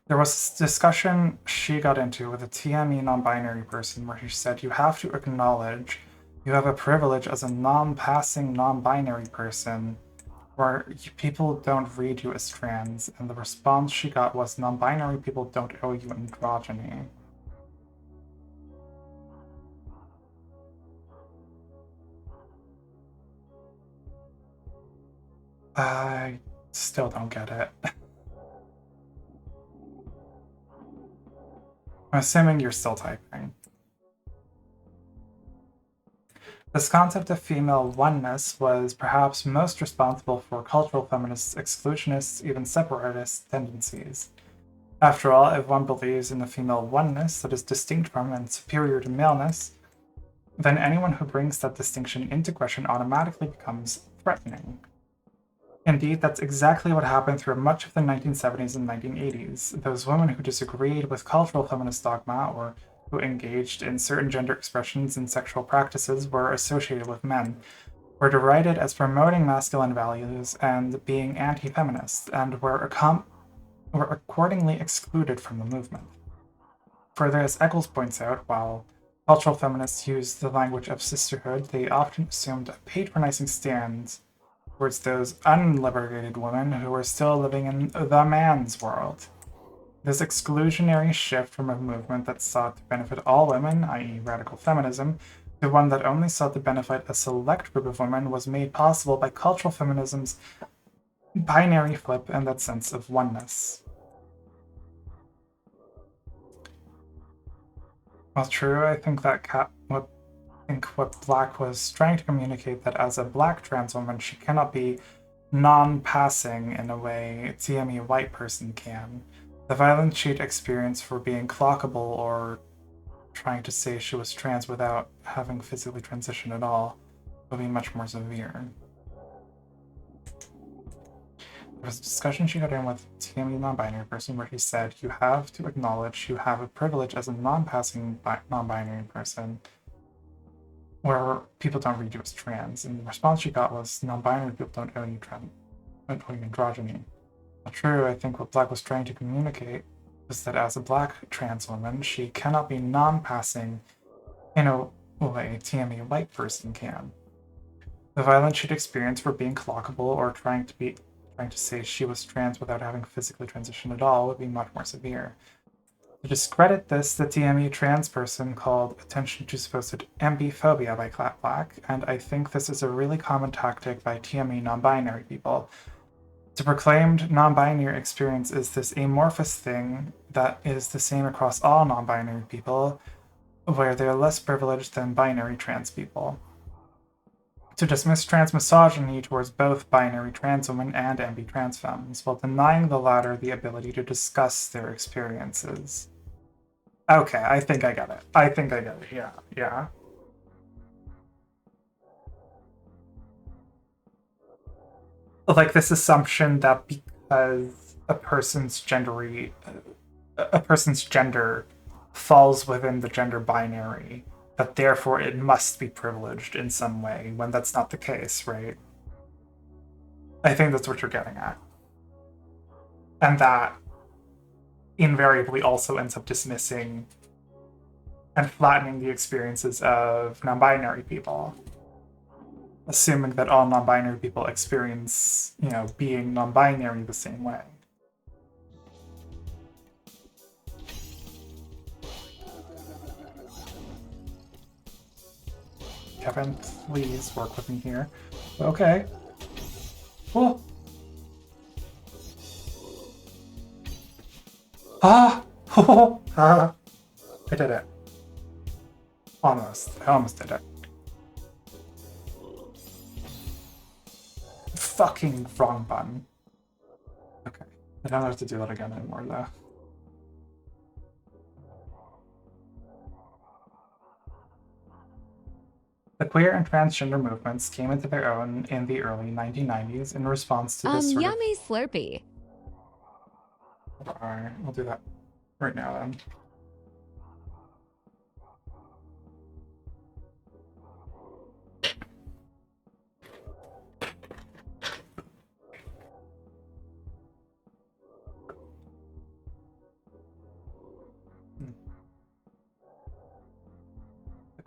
There was this discussion she got into with a TME non-binary person where she said, you have to acknowledge you have a privilege as a non-passing non-binary person where people don't read you as trans, and the response she got was non-binary people don't owe you androgyny. I still don't get it. I'm assuming you're still typing. This concept of female oneness was perhaps most responsible for cultural feminists, exclusionists, even separatist tendencies. After all, if one believes in the female oneness that is distinct from and superior to maleness, then anyone who brings that distinction into question automatically becomes threatening. Indeed, that's exactly what happened through much of the 1970s and 1980s. Those women who disagreed with cultural feminist dogma or who engaged in certain gender expressions and sexual practices were associated with men, were derided as promoting masculine values and being anti-feminist, and were accordingly excluded from the movement. Further, as Eccles points out, while cultural feminists use the language of sisterhood, they often assumed a patronizing stand towards those unliberated women who were still living in the man's world. This exclusionary shift from a movement that sought to benefit all women, i.e., radical feminism, to one that only sought to benefit a select group of women was made possible by cultural feminism's binary flip and that sense of oneness. While true, I think that what Black was trying to communicate that as a Black trans woman, she cannot be non-passing in a way a TME white person can. The violence she'd experienced for being clockable or trying to say she was trans without having physically transitioned at all would be much more severe. There was a discussion she got in with TME non-binary person where he said, you have to acknowledge you have a privilege as a non-passing non-binary person where people don't read you as trans. And the response she got was, non-binary people don't owe you androgyny. Not true, I think what Black was trying to communicate was that as a Black trans woman, she cannot be non-passing in a way TME white person can. The violence she'd experienced for being clockable or trying to say she was trans without having physically transitioned at all would be much more severe. To discredit this, the TME trans person called attention to supposed ambiphobia by Black, and I think this is a really common tactic by TME non-binary people. The proclaimed non-binary experience is this amorphous thing that is the same across all non-binary people, where they're less privileged than binary trans people. To dismiss trans misogyny towards both binary trans women and ambi-trans femmes, while denying the latter the ability to discuss their experiences. Okay, I think I get it. Yeah. Like this assumption that because a person's gender falls within the gender binary, that therefore it must be privileged in some way, when that's not the case, right? I think that's what you're getting at. And that invariably also ends up dismissing and flattening the experiences of non-binary people, assuming that all non-binary people experience, being non-binary the same way. Kevin, please work with me here. Okay. Cool. Ah! I did it. Almost. I almost did it. Fucking wrong button. Okay. I don't have to do that again anymore, though. The queer and transgender movements came into their own in the early 1990s in response to this sort Yummy Slurpee. Alright, we'll do that right now then.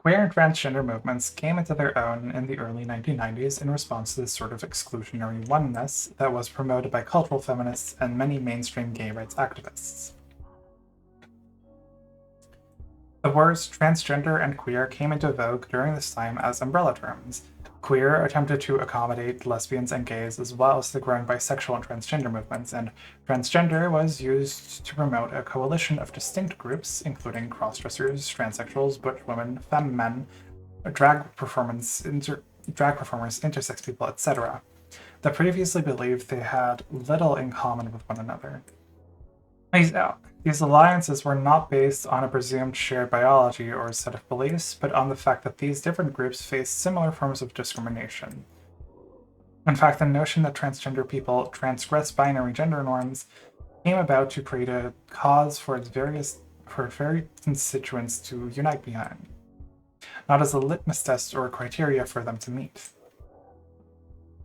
Queer and transgender movements came into their own in the early 1990s in response to this sort of exclusionary oneness that was promoted by cultural feminists and many mainstream gay rights activists. The words transgender and queer came into vogue during this time as umbrella terms. Queer attempted to accommodate lesbians and gays as well as the growing bisexual and transgender movements, and transgender was used to promote a coalition of distinct groups, including crossdressers, transsexuals, butch women, femme men, drag performers, intersex people, etc., that previously believed they had little in common with one another. These alliances were not based on a presumed shared biology or a set of beliefs, but on the fact that these different groups face similar forms of discrimination. In fact, the notion that transgender people transgress binary gender norms came about to create a cause for its various constituents to unite behind, not as a litmus test or a criteria for them to meet.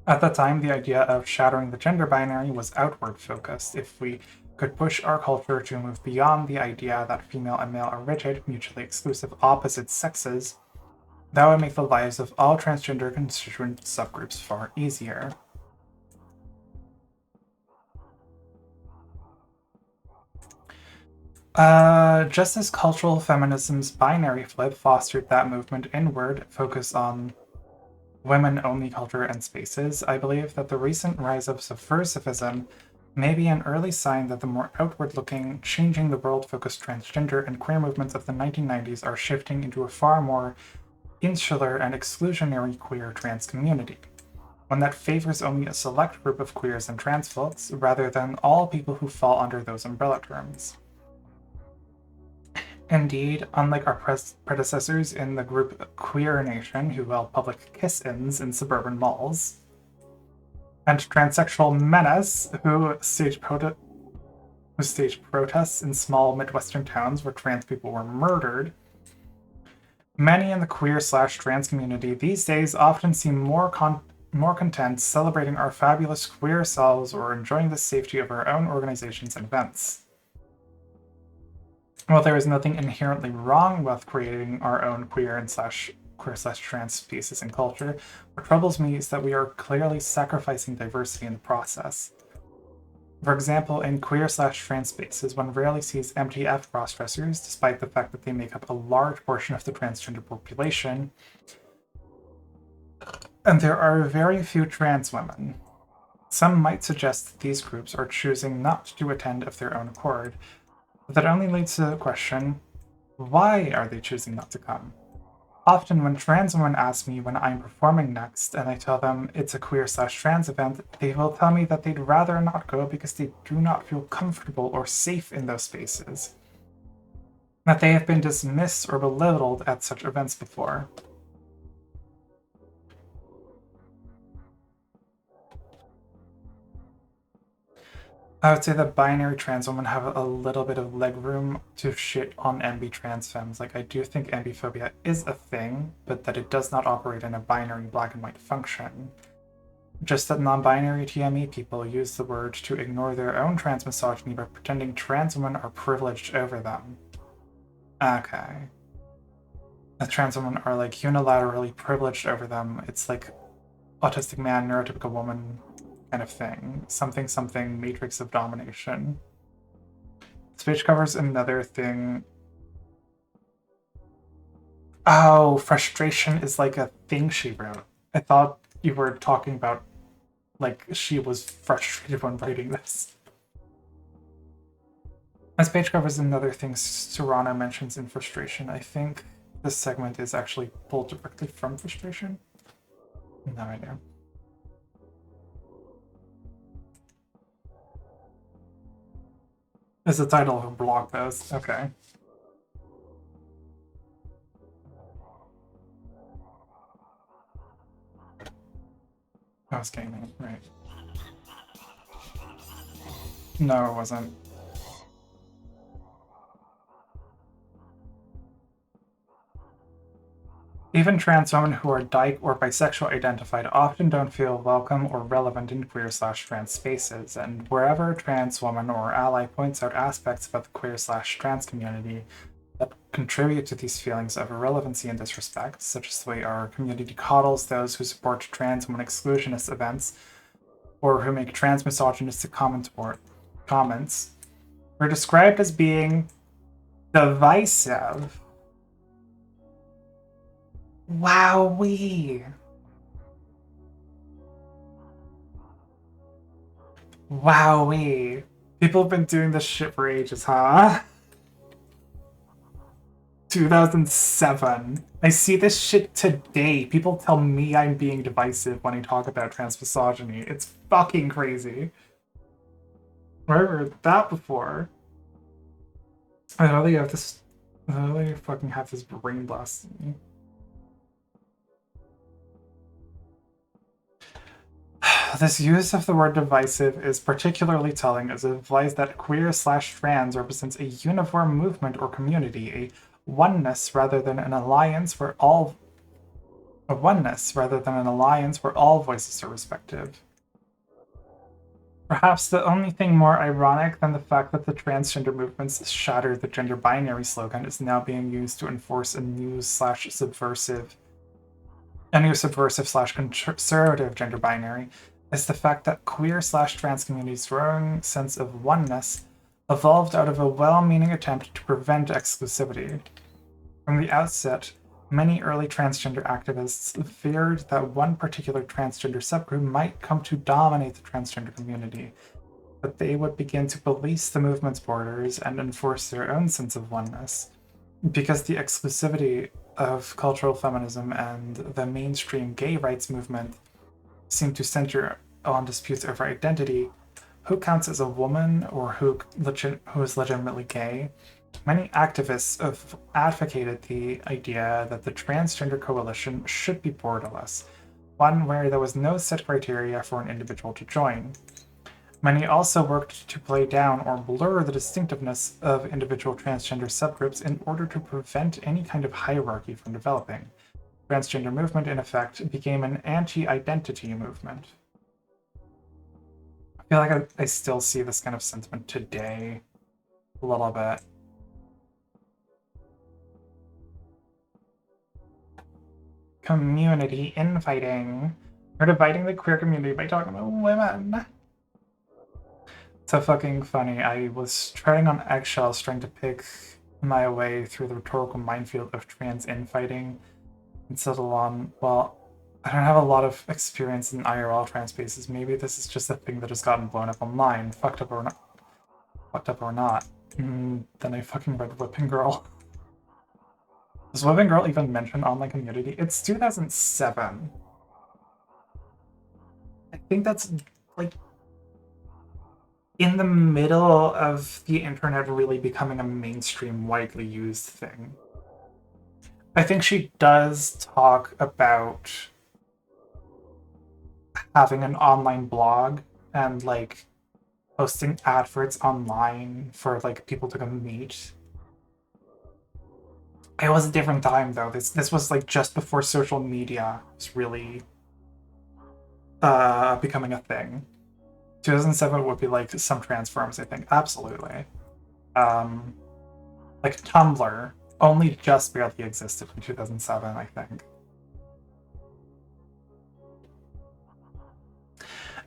At the time, the idea of shattering the gender binary was outward focused. If we could push our culture to move beyond the idea that female and male are rigid, mutually exclusive opposite sexes, that would make the lives of all transgender constituent subgroups far easier. Just as cultural feminism's binary flip fostered that movement inward, focus on women-only culture and spaces, I believe that the recent rise of subversivism may be an early sign that the more outward-looking, changing the world-focused transgender and queer movements of the 1990s are shifting into a far more insular and exclusionary queer trans community, one that favors only a select group of queers and trans folks, rather than all people who fall under those umbrella terms. Indeed, unlike our predecessors in the group Queer Nation, who held public kiss-ins in suburban malls, and transsexual Menace, who staged protests in small Midwestern towns where trans people were murdered, many in the queer/trans community these days often seem more content celebrating our fabulous queer selves or enjoying the safety of our own organizations and events. While there is nothing inherently wrong with creating our own queer and queer/trans spaces and culture, what troubles me is that we are clearly sacrificing diversity in the process. For example, in queer/trans spaces, one rarely sees MTF crossdressers, despite the fact that they make up a large portion of the transgender population, and there are very few trans women. Some might suggest that these groups are choosing not to attend of their own accord, but that only leads to the question, why are they choosing not to come? Often when trans women ask me when I'm performing next and I tell them it's a queer/trans event, they will tell me that they'd rather not go because they do not feel comfortable or safe in those spaces, that they have been dismissed or belittled at such events before. I would say that binary trans women have a little bit of leg room to shit on MB trans femmes. Like, I do think ambiphobia is a thing, but that it does not operate in a binary black and white function. Just that non-binary TME people use the word to ignore their own trans misogyny by pretending trans women are privileged over them. Okay. That trans women are, like, unilaterally privileged over them. It's like autistic man, neurotypical woman kind of thing. Something matrix of domination. This page covers another thing. Oh, frustration is like a thing she wrote. I thought you were talking about, like, she was frustrated when writing this. This page covers another thing Serano mentions in frustration. I think this segment is actually pulled directly from frustration. No idea. Is the title of a blog post. Okay. I was gaming, right. No, it wasn't. Even trans women who are dyke or bisexual identified often don't feel welcome or relevant in queer/trans spaces, and wherever a trans woman or ally points out aspects about the queer/trans community, that contribute to these feelings of irrelevancy and disrespect, such as the way our community coddles those who support trans women exclusionist events or who make trans misogynistic comments, were described as being divisive. Wowee. Wowee. People have been doing this shit for ages, huh? 2007. I see this shit today. People tell me I'm being divisive when I talk about trans misogyny. It's fucking crazy. Where heard that before? I know they have this. I know they fucking have this brain blast in me. This use of the word divisive is particularly telling as it implies that queer/trans represents a uniform movement or community, a oneness rather than an alliance where all voices are respective. Perhaps the only thing more ironic than the fact that the transgender movement's shatter the gender binary slogan is now being used to enforce a new subversive conservative gender binary is the fact that queer/trans community's growing sense of oneness evolved out of a well-meaning attempt to prevent exclusivity. From the outset, many early transgender activists feared that one particular transgender subgroup might come to dominate the transgender community, that they would begin to police the movement's borders and enforce their own sense of oneness. Because the exclusivity of cultural feminism and the mainstream gay rights movement seem to center on disputes over identity, who counts as a woman or who is legitimately gay, many activists have advocated the idea that the transgender coalition should be borderless, one where there was no set criteria for an individual to join. Many also worked to play down or blur the distinctiveness of individual transgender subgroups in order to prevent any kind of hierarchy from developing. Transgender movement, in effect, became an anti-identity movement. I feel like I still see this kind of sentiment today, a little bit. Community infighting. We're dividing the queer community by talking about women. So fucking funny. I was treading on eggshells trying to pick my way through the rhetorical minefield of trans infighting and settle on, well, I don't have a lot of experience in IRL trans spaces. Maybe this is just a thing that has gotten blown up online. Fucked up or not. Then I fucking read Whipping Girl. Does Whipping Girl even mention online community? It's 2007. I think that's like in the middle of the internet really becoming a mainstream, widely used thing. I think she does talk about having an online blog and like posting adverts online for like people to come meet. It was a different time though. This was like just before social media was really becoming a thing. 2007 would be like some trans forums, I think. Absolutely. Like Tumblr only just barely existed in 2007, I think.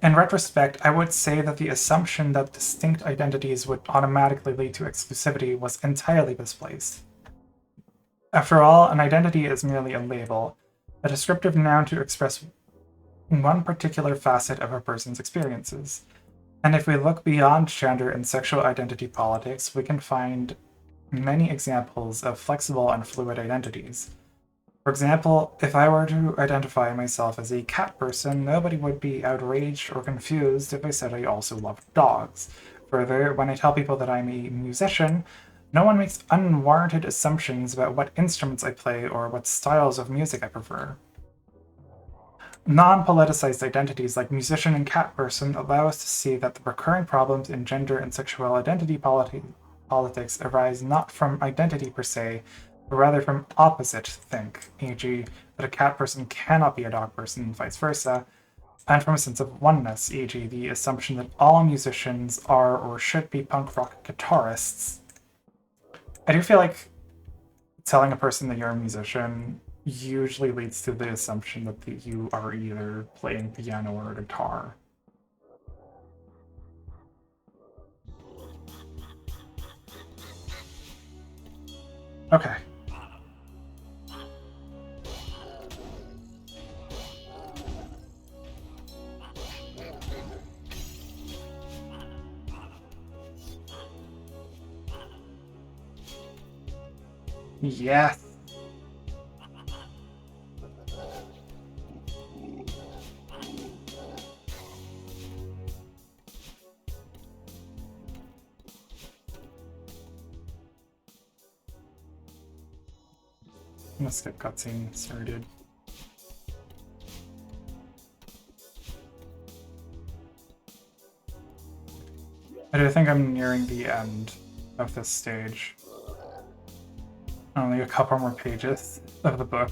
In retrospect, I would say that the assumption that distinct identities would automatically lead to exclusivity was entirely misplaced. After all, an identity is merely a label, a descriptive noun to express one particular facet of a person's experiences. And if we look beyond gender and sexual identity politics, we can find many examples of flexible and fluid identities. For example, if I were to identify myself as a cat person, nobody would be outraged or confused if I said I also love dogs. Further, when I tell people that I'm a musician, no one makes unwarranted assumptions about what instruments I play or what styles of music I prefer. Non-politicized identities like musician and cat person allow us to see that the recurring problems in gender and sexual identity politics arise not from identity per se, but rather from opposite think, e.g. that a cat person cannot be a dog person and vice versa, and from a sense of oneness, e.g. the assumption that all musicians are or should be punk rock guitarists. I do feel like telling a person that you're a musician usually leads to the assumption that you are either playing piano or guitar. Okay. Yes. I'm gonna skip cutscene. Sorry, dude. I do think I'm nearing the end of this stage. Only a couple more pages of the book.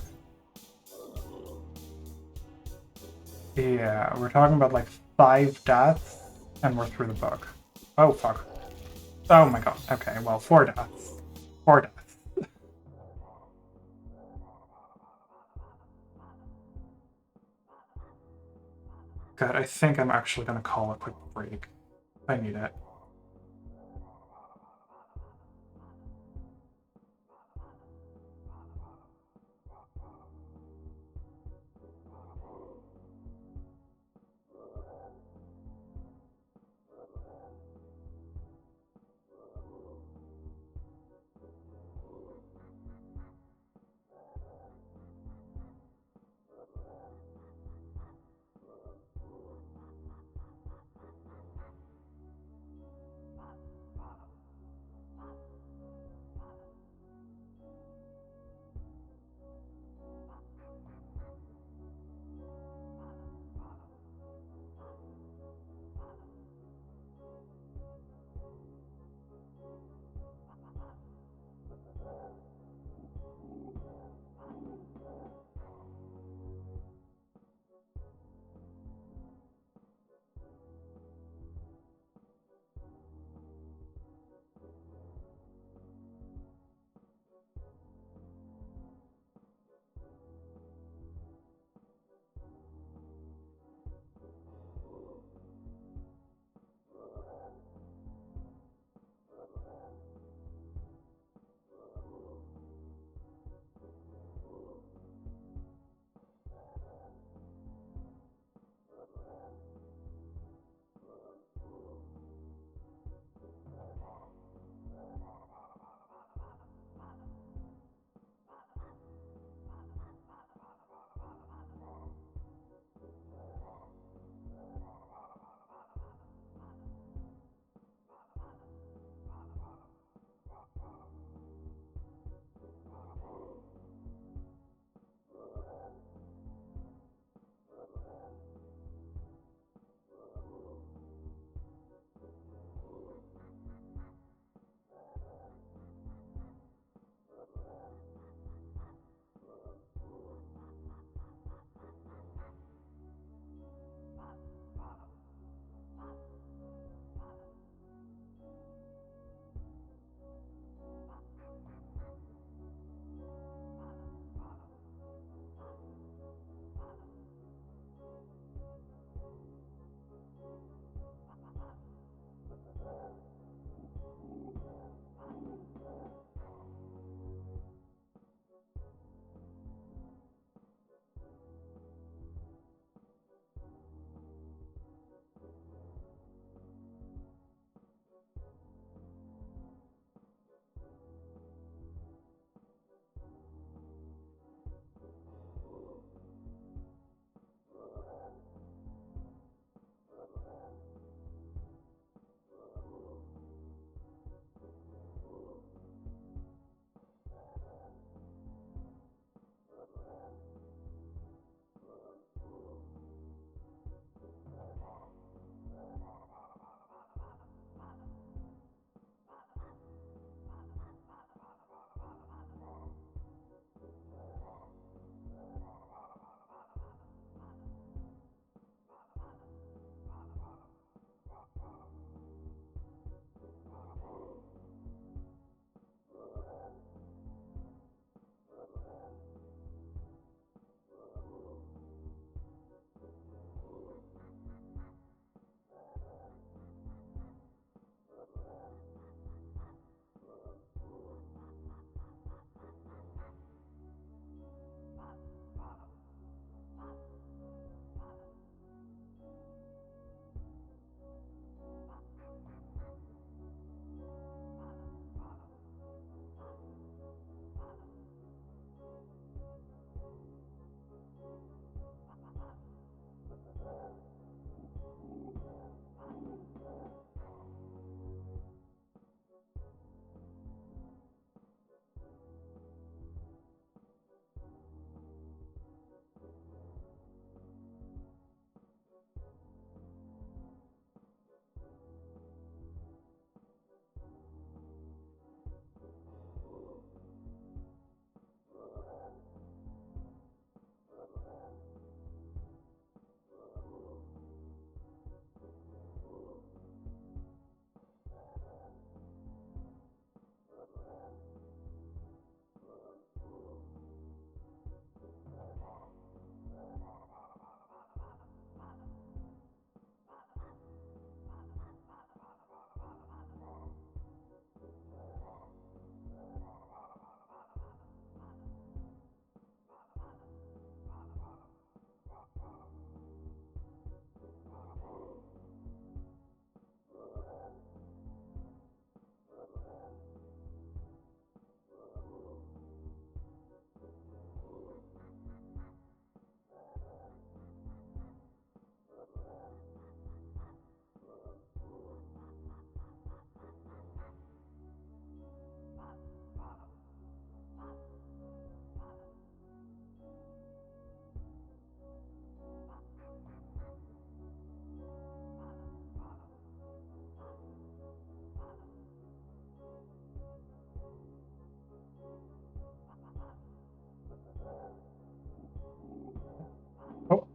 Yeah, we're talking about like 5 deaths, and we're through the book. Oh, fuck. Oh my god. Okay, well, 4 deaths. 4 deaths. Good, I think I'm actually gonna call a quick break. I need it.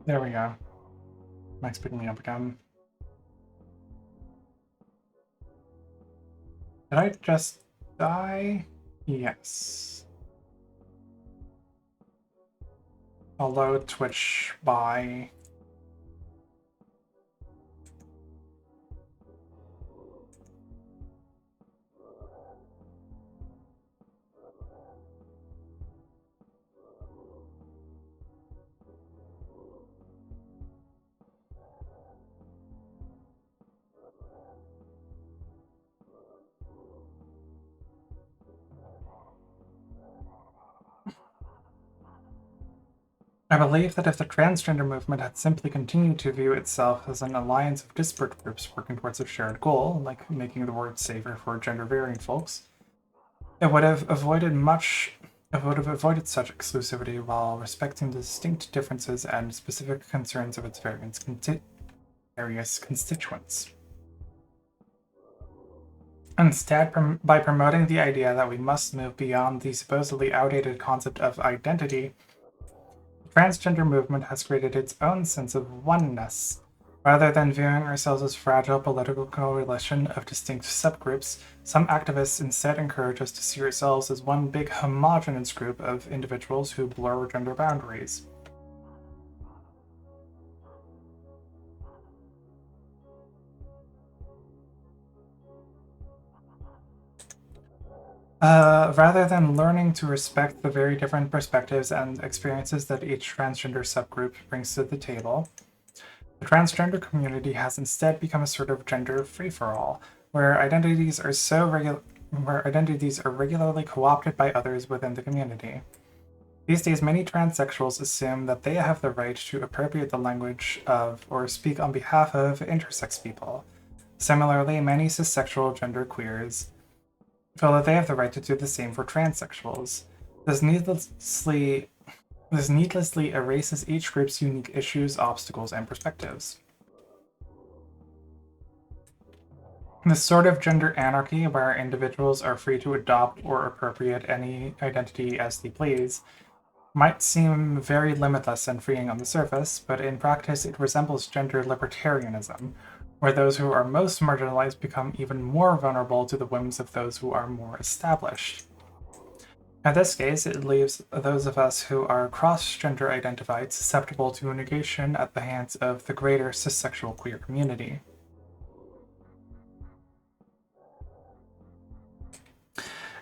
There we go. Mike's picking me up again. Did I just die? Yes. Hello, Twitch. Bye. I believe that if the transgender movement had simply continued to view itself as an alliance of disparate groups working towards a shared goal, like making the world safer for gender-varying folks, it would have avoided such exclusivity while respecting the distinct differences and specific concerns of its various constituents. Instead, by promoting the idea that we must move beyond the supposedly outdated concept of identity, the transgender movement has created its own sense of oneness. Rather than viewing ourselves as fragile political coalition of distinct subgroups, some activists instead encourage us to see ourselves as one big homogeneous group of individuals who blur gender boundaries. Rather than learning to respect the very different perspectives and experiences that each transgender subgroup brings to the table, the transgender community has instead become a sort of gender free-for-all, where identities are regularly co-opted by others within the community. These days, many transsexuals assume that they have the right to appropriate the language of or speak on behalf of intersex people. Similarly, many cissexual genderqueers feel that they have the right to do the same for transsexuals. This needlessly erases each group's unique issues, obstacles, and perspectives. This sort of gender anarchy, where individuals are free to adopt or appropriate any identity as they please, might seem very limitless and freeing on the surface, but in practice it resembles gender libertarianism, where those who are most marginalized become even more vulnerable to the whims of those who are more established. In this case, it leaves those of us who are cross-gender identified susceptible to negation at the hands of the greater cissexual queer community.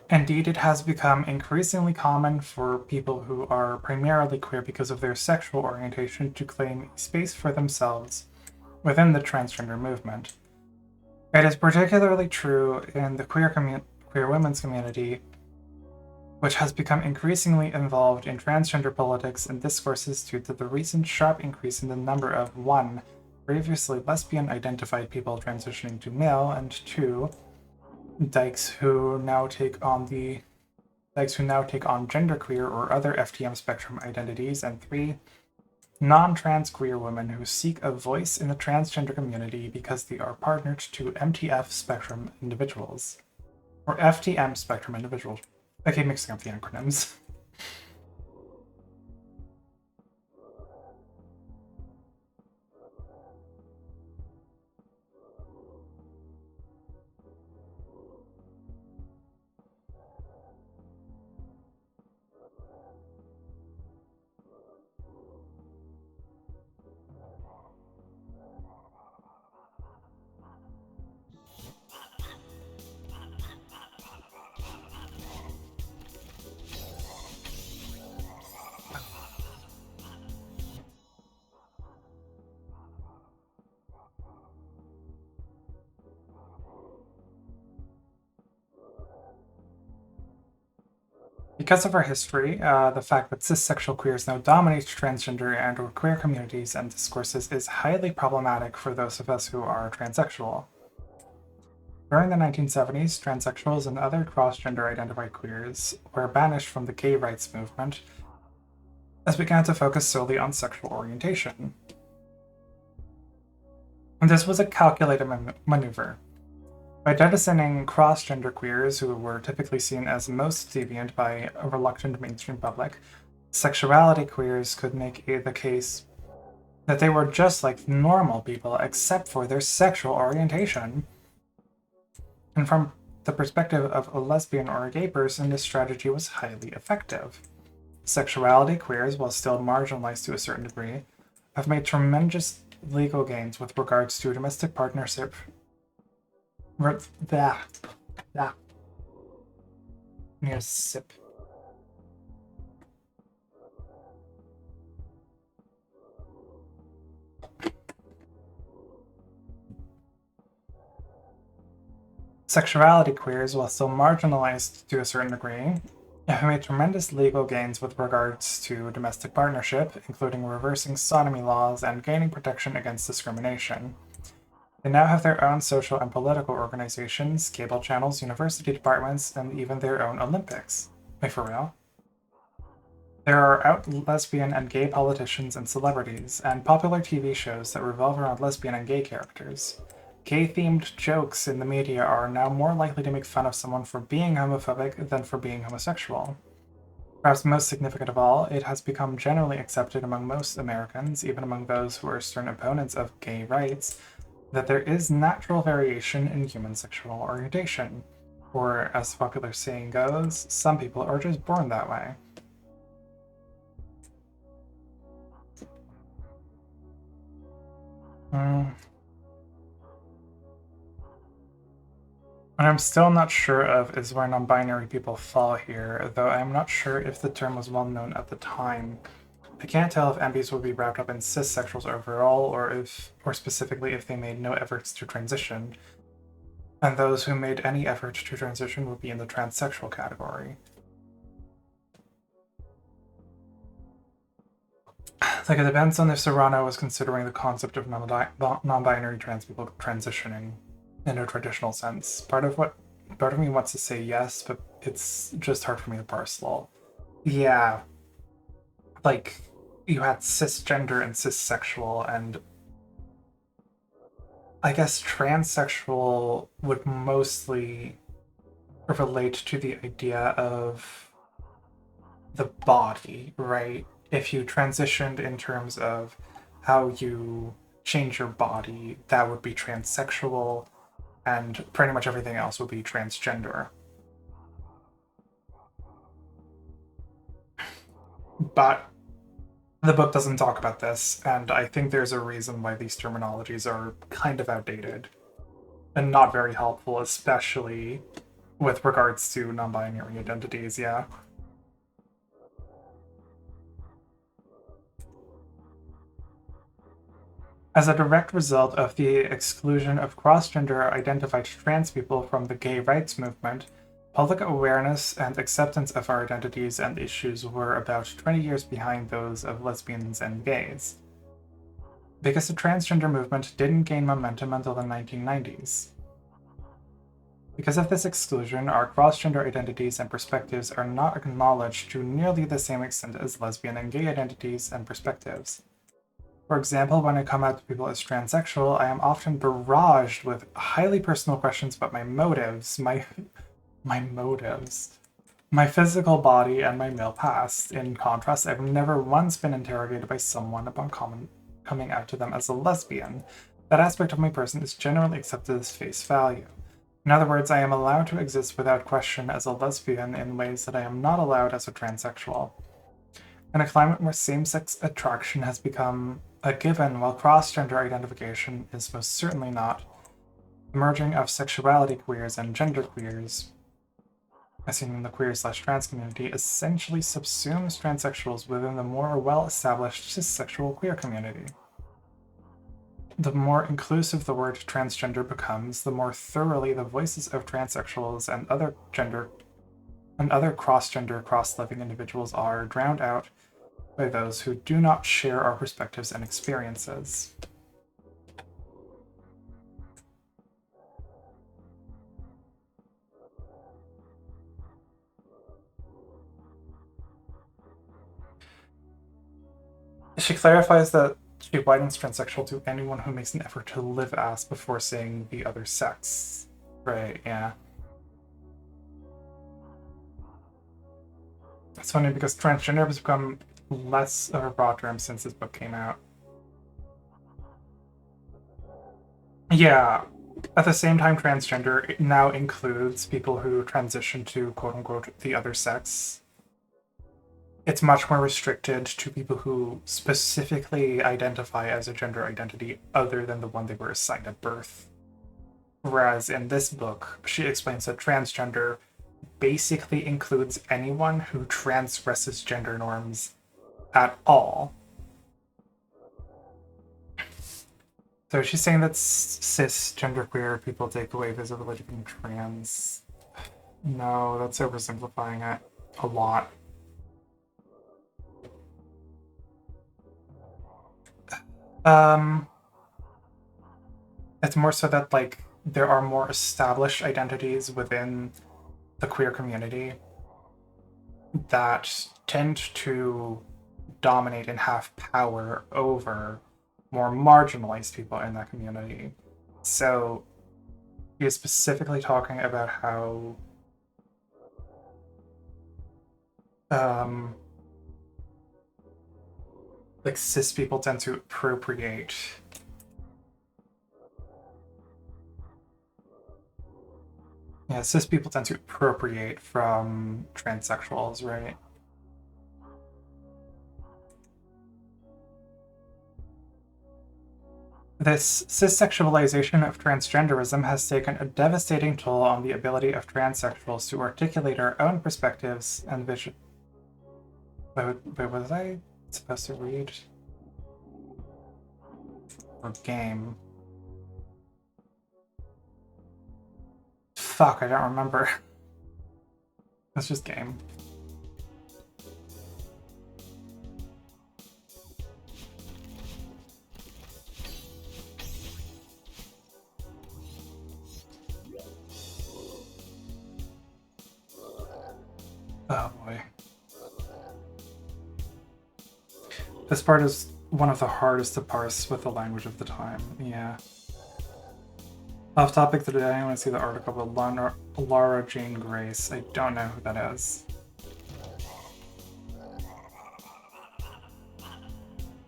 Indeed, it has become increasingly common for people who are primarily queer because of their sexual orientation to claim space for themselves within the transgender movement. It is particularly true in the queer women's community, which has become increasingly involved in transgender politics and discourses due to the recent sharp increase in the number of 1. Previously lesbian-identified people transitioning to male, and 2. Dykes who now take on genderqueer or other FTM spectrum identities, and 3. Non-trans queer women who seek a voice in the transgender community because they are partnered to MTF spectrum individuals. Or FTM spectrum individuals. I keep mixing up the acronyms. Because of our history, the fact that cissexual queers now dominate transgender and or queer communities and discourses is highly problematic for those of us who are transsexual. During the 1970s, transsexuals and other cross-gender identified queers were banished from the gay rights movement as began to focus solely on sexual orientation. And this was a calculated maneuver. By jettisoning cross-gender queers, who were typically seen as most deviant by a reluctant mainstream public, sexuality queers could make the case that they were just like normal people except for their sexual orientation. And from the perspective of a lesbian or a gay person, this strategy was highly effective. Sexuality queers, while still marginalized to a certain degree, have made tremendous legal gains with regards to domestic partnership. Near sip. Sexuality queers, while still marginalized to a certain degree, have made tremendous legal gains with regards to domestic partnership, including reversing sodomy laws and gaining protection against discrimination. They now have their own social and political organizations, cable channels, university departments, and even their own Olympics. Wait, for real? There are out lesbian and gay politicians and celebrities, and popular TV shows that revolve around lesbian and gay characters. Gay-themed jokes in the media are now more likely to make fun of someone for being homophobic than for being homosexual. Perhaps most significant of all, it has become generally accepted among most Americans, even among those who are stern opponents of gay rights, that there is natural variation in human sexual orientation. Or, as the popular saying goes, some people are just born that way. And I'm still not sure of is where non-binary people fall here, though I'm not sure if the term was well known at the time. I can't tell if MBs would be wrapped up in cissexuals overall, or specifically if they made no efforts to transition, and those who made any effort to transition would be in the transsexual category. Like, it depends on if Serano was considering the concept of non-binary trans people transitioning in a traditional sense. Part of me wants to say yes, but it's just hard for me to parse lol. Yeah. Like, you had cisgender and cissexual, and I guess transsexual would mostly relate to the idea of the body, right? If you transitioned in terms of how you change your body, that would be transsexual, and pretty much everything else would be transgender. But the book doesn't talk about this, and I think there's a reason why these terminologies are kind of outdated and not very helpful, especially with regards to non-binary identities, yeah. As a direct result of the exclusion of cross-gender identified trans people from the gay rights movement, public awareness and acceptance of our identities and issues were about 20 years behind those of lesbians and gays. Because the transgender movement didn't gain momentum until the 1990s. Because of this exclusion, our cross-gender identities and perspectives are not acknowledged to nearly the same extent as lesbian and gay identities and perspectives. For example, when I come out to people as transsexual, I am often barraged with highly personal questions about my motives, my motives, my physical body, and my male past. In contrast, I've never once been interrogated by someone upon coming out to them as a lesbian. That aspect of my person is generally accepted as face value. In other words, I am allowed to exist without question as a lesbian in ways that I am not allowed as a transsexual. In a climate where same-sex attraction has become a given while cross-gender identification is most certainly not, the merging of sexuality queers and gender queers, as seen in the queer/trans community, essentially subsumes transsexuals within the more well-established cis-sexual queer community. The more inclusive the word transgender becomes, the more thoroughly the voices of transsexuals and other cross-gender, cross-living individuals are drowned out by those who do not share our perspectives and experiences. She clarifies that she widens transsexual to anyone who makes an effort to live as before saying the other sex. Right, yeah. It's funny because transgender has become less of a broad term since this book came out. Yeah. At the same time, transgender now includes people who transition to quote unquote the other sex. It's much more restricted to people who specifically identify as a gender identity other than the one they were assigned at birth. Whereas in this book, she explains that transgender basically includes anyone who transgresses gender norms at all. So she's saying that cis genderqueer people take away visibility from trans. No, that's oversimplifying it a lot. It's more so that like there are more established identities within the queer community that tend to dominate and have power over more marginalized people in that community. So he is specifically talking about how like cis people tend to appropriate cis people tend to appropriate from transsexuals, right? This cissexualization of transgenderism has taken a devastating toll on the ability of transsexuals to articulate our own perspectives and vision. Wait, was I supposed to read? Or game? Fuck, I don't remember. That's just game. Oh boy. This part is one of the hardest to parse with the language of the time, yeah. Off topic today, I want to see the article about Laura Jane Grace. I don't know who that is.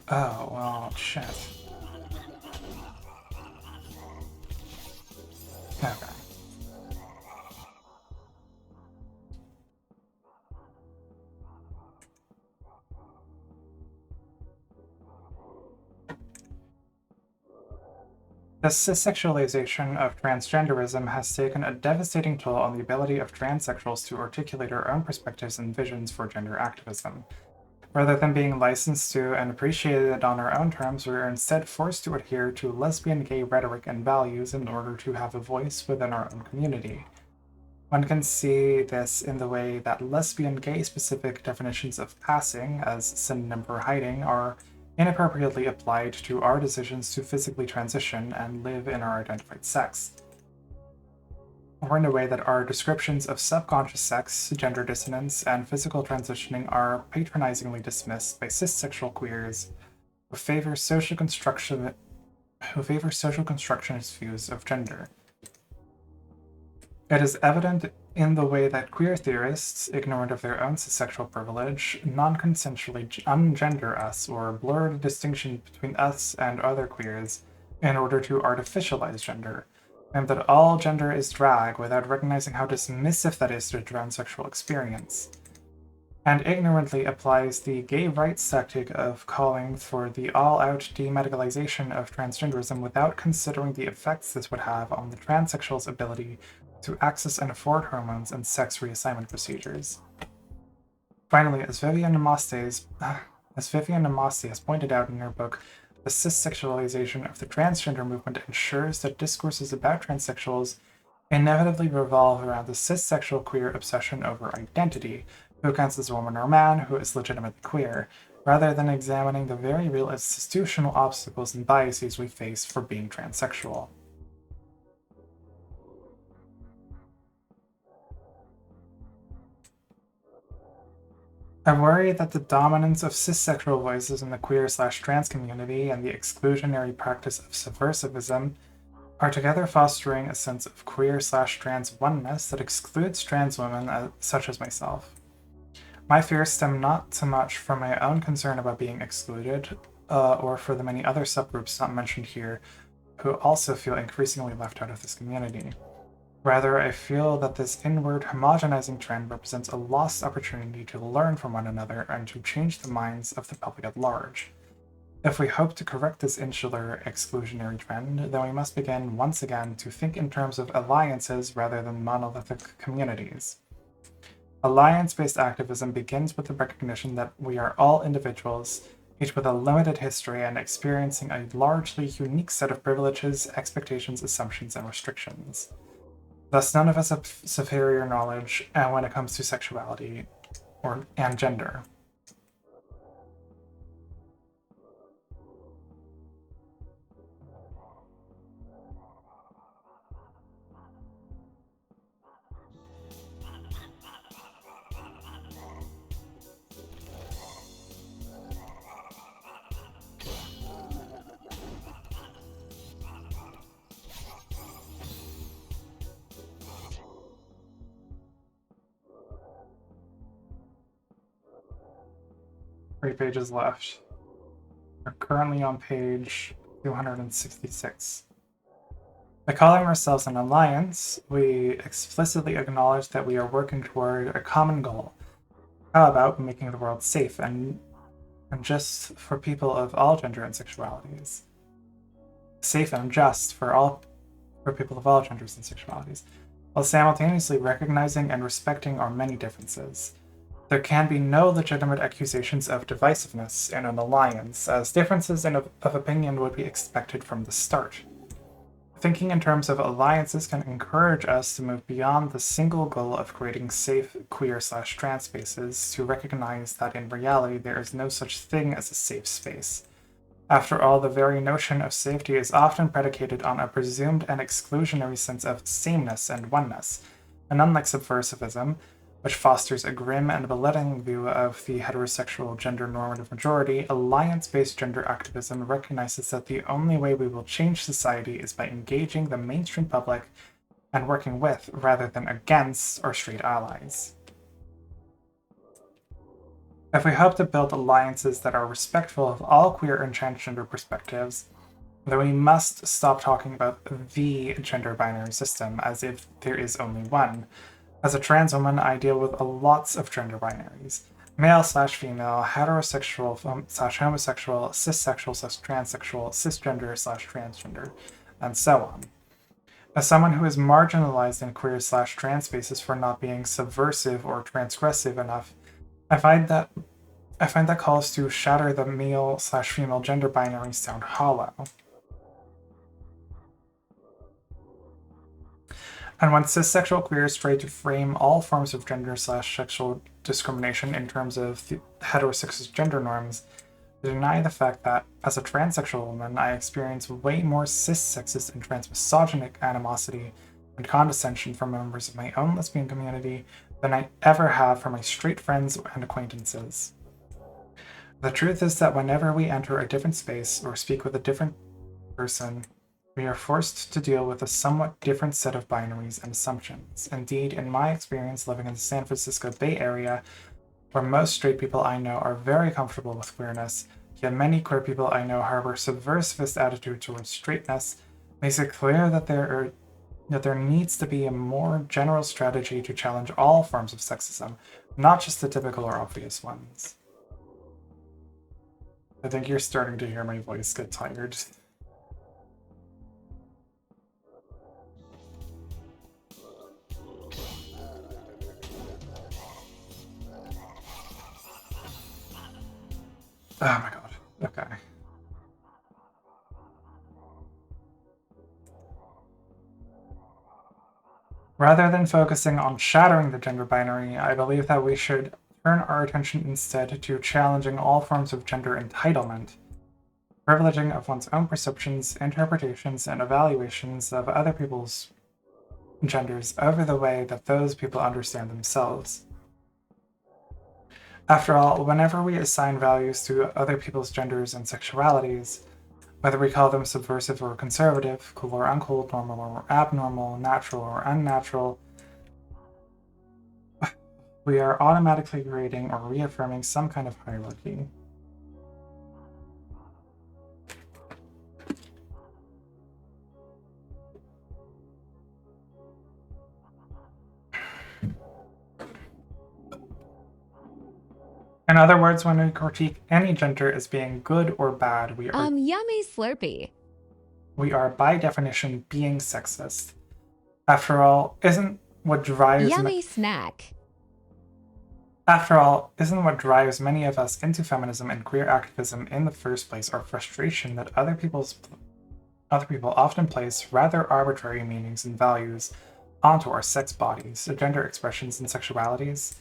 Oh, well, shit. Okay. The cissexualization of transgenderism has taken a devastating toll on the ability of transsexuals to articulate our own perspectives and visions for gender activism. Rather than being licensed to and appreciated on our own terms, we are instead forced to adhere to lesbian gay rhetoric and values in order to have a voice within our own community. One can see this in the way that lesbian gay specific definitions of passing, as synonym for hiding, are inappropriately applied to our decisions to physically transition and live in our identified sex. Or in a way that our descriptions of subconscious sex, gender dissonance, and physical transitioning are patronizingly dismissed by cissexual queers who favor social constructionist views of gender. It is evident in the way that queer theorists, ignorant of their own cissexual privilege, non-consensually ungender us or blur the distinction between us and other queers in order to artificialize gender, and that all gender is drag without recognizing how dismissive that is to the transsexual experience, and ignorantly applies the gay rights tactic of calling for the all-out demedicalization of transgenderism without considering the effects this would have on the transsexual's ability to access and afford hormones and sex reassignment procedures. Finally, as Vivian Namaste has pointed out in her book, the cissexualization of the transgender movement ensures that discourses about transsexuals inevitably revolve around the cissexual queer obsession over identity, who counts as a woman or man, who is legitimately queer, rather than examining the very real institutional obstacles and biases we face for being transsexual. I worry that the dominance of cissexual voices in the queer/trans community and the exclusionary practice of subversivism are together fostering a sense of queer/trans oneness that excludes trans women such as myself. My fears stem not so much from my own concern about being excluded, or for the many other subgroups not mentioned here, who also feel increasingly left out of this community. Rather, I feel that this inward homogenizing trend represents a lost opportunity to learn from one another and to change the minds of the public at large. If we hope to correct this insular exclusionary trend, then we must begin once again to think in terms of alliances rather than monolithic communities. Alliance-based activism begins with the recognition that we are all individuals, each with a limited history and experiencing a largely unique set of privileges, expectations, assumptions, and restrictions. Thus, none of us have superior knowledge when it comes to sexuality and gender. Three pages left. We're currently on page 266. By calling ourselves an alliance, we explicitly acknowledge that we are working toward a common goal. How about making the world safe and just for people of all gender and sexualities? Safe and just for people of all genders and sexualities, while simultaneously recognizing and respecting our many differences. There can be no legitimate accusations of divisiveness in an alliance, as differences of opinion would be expected from the start. Thinking in terms of alliances can encourage us to move beyond the single goal of creating safe queer/trans spaces to recognize that in reality there is no such thing as a safe space. After all, the very notion of safety is often predicated on a presumed and exclusionary sense of sameness and oneness, and unlike subversivism, which fosters a grim and belittling view of the heterosexual gender normative majority, alliance-based gender activism recognizes that the only way we will change society is by engaging the mainstream public and working with, rather than against, our straight allies. If we hope to build alliances that are respectful of all queer and transgender perspectives, then we must stop talking about the gender binary system as if there is only one. As a trans woman, I deal with lots of gender binaries. Male/female, heterosexual/homosexual, cis-sexual/transsexual, cisgender/transgender, and so on. As someone who is marginalized in queer/trans spaces for not being subversive or transgressive enough, I find that calls to shatter the male/female gender binary sound hollow. And when cis-sexual queers try to frame all forms of gender/sexual discrimination in terms of heterosexist gender norms, they deny the fact that, as a transsexual woman, I experience way more cis-sexist and trans-misogynic animosity and condescension from members of my own lesbian community than I ever have from my straight friends and acquaintances. The truth is that whenever we enter a different space or speak with a different person, we are forced to deal with a somewhat different set of binaries and assumptions. Indeed, in my experience living in the San Francisco Bay Area, where most straight people I know are very comfortable with queerness, yet many queer people I know harbor subversivist attitude towards straightness, makes it clear that there needs to be a more general strategy to challenge all forms of sexism, not just the typical or obvious ones. I think you're starting to hear my voice get tired. Oh my god. Okay. Rather than focusing on shattering the gender binary, I believe that we should turn our attention instead to challenging all forms of gender entitlement, privileging of one's own perceptions, interpretations, and evaluations of other people's genders over the way that those people understand themselves. After all, whenever we assign values to other people's genders and sexualities, whether we call them subversive or conservative, cool or uncool, normal or abnormal, natural or unnatural, we are automatically creating or reaffirming some kind of hierarchy. In other words, when we critique any gender as being good or bad, we Yummy Slurpee. are by definition being sexist. After all, isn't what drives Yummy Snack. After all, isn't what drives many of us into feminism and queer activism in the first place our frustration that other people often place rather arbitrary meanings and values onto our sex bodies, gender expressions, and sexualities?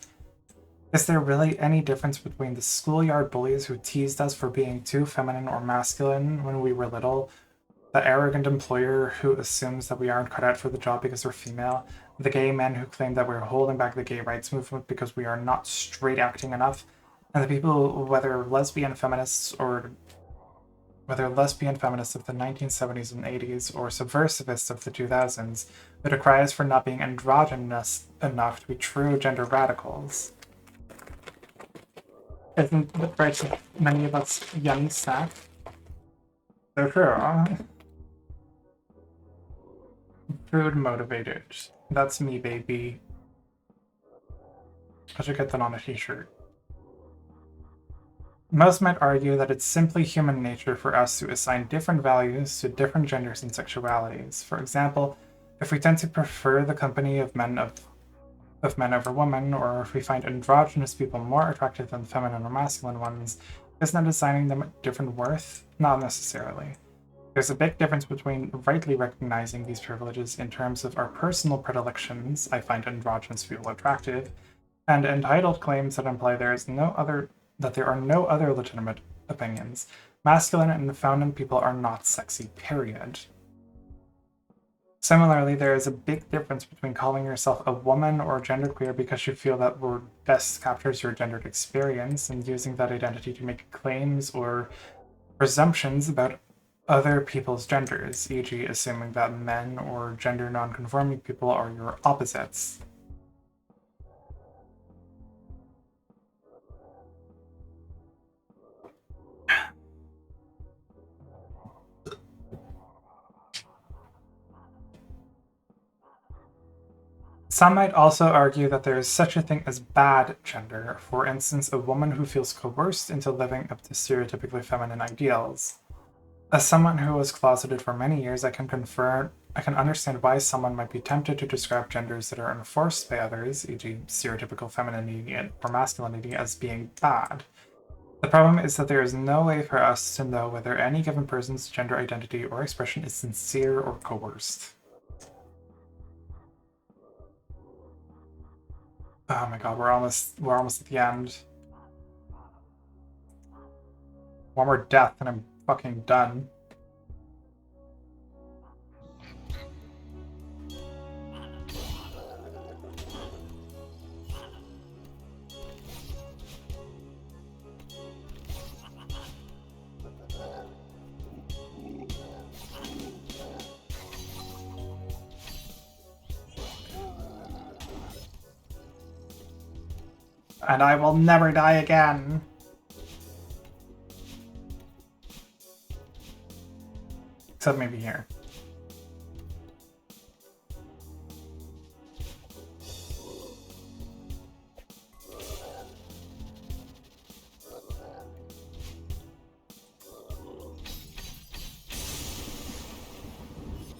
Is there really any difference between the schoolyard bullies who teased us for being too feminine or masculine when we were little, the arrogant employer who assumes that we aren't cut out for the job because we're female, the gay men who claim that we're holding back the gay rights movement because we are not straight acting enough, and the people, whether lesbian feminists of the 1970s and 80s or subversivists of the 2000s, who decry us for not being androgynous enough to be true gender radicals? Isn't it right that many of us young snack? So true. Food motivated. That's me, baby. I should get that on a t-shirt. Most might argue that it's simply human nature for us to assign different values to different genders and sexualities. For example, if we tend to prefer the company of men over women, or if we find androgynous people more attractive than feminine or masculine ones, isn't that assigning them different worth? Not necessarily. There's a big difference between rightly recognizing these privileges in terms of our personal predilections, I find androgynous people attractive, and entitled claims that imply there are no other legitimate opinions. Masculine and feminine people are not sexy, period. Similarly, there is a big difference between calling yourself a woman or genderqueer because you feel that word best captures your gendered experience and using that identity to make claims or presumptions about other people's genders, e.g., assuming that men or gender non-conforming people are your opposites. Some might also argue that there is such a thing as bad gender, for instance, a woman who feels coerced into living up to stereotypically feminine ideals. As someone who was closeted for many years, I can understand why someone might be tempted to describe genders that are enforced by others, e.g., stereotypical femininity or masculinity, as being bad. The problem is that there is no way for us to know whether any given person's gender identity or expression is sincere or coerced. Oh my god, we're almost at the end. One more death and I'm fucking done. And I will never die again. Except maybe here.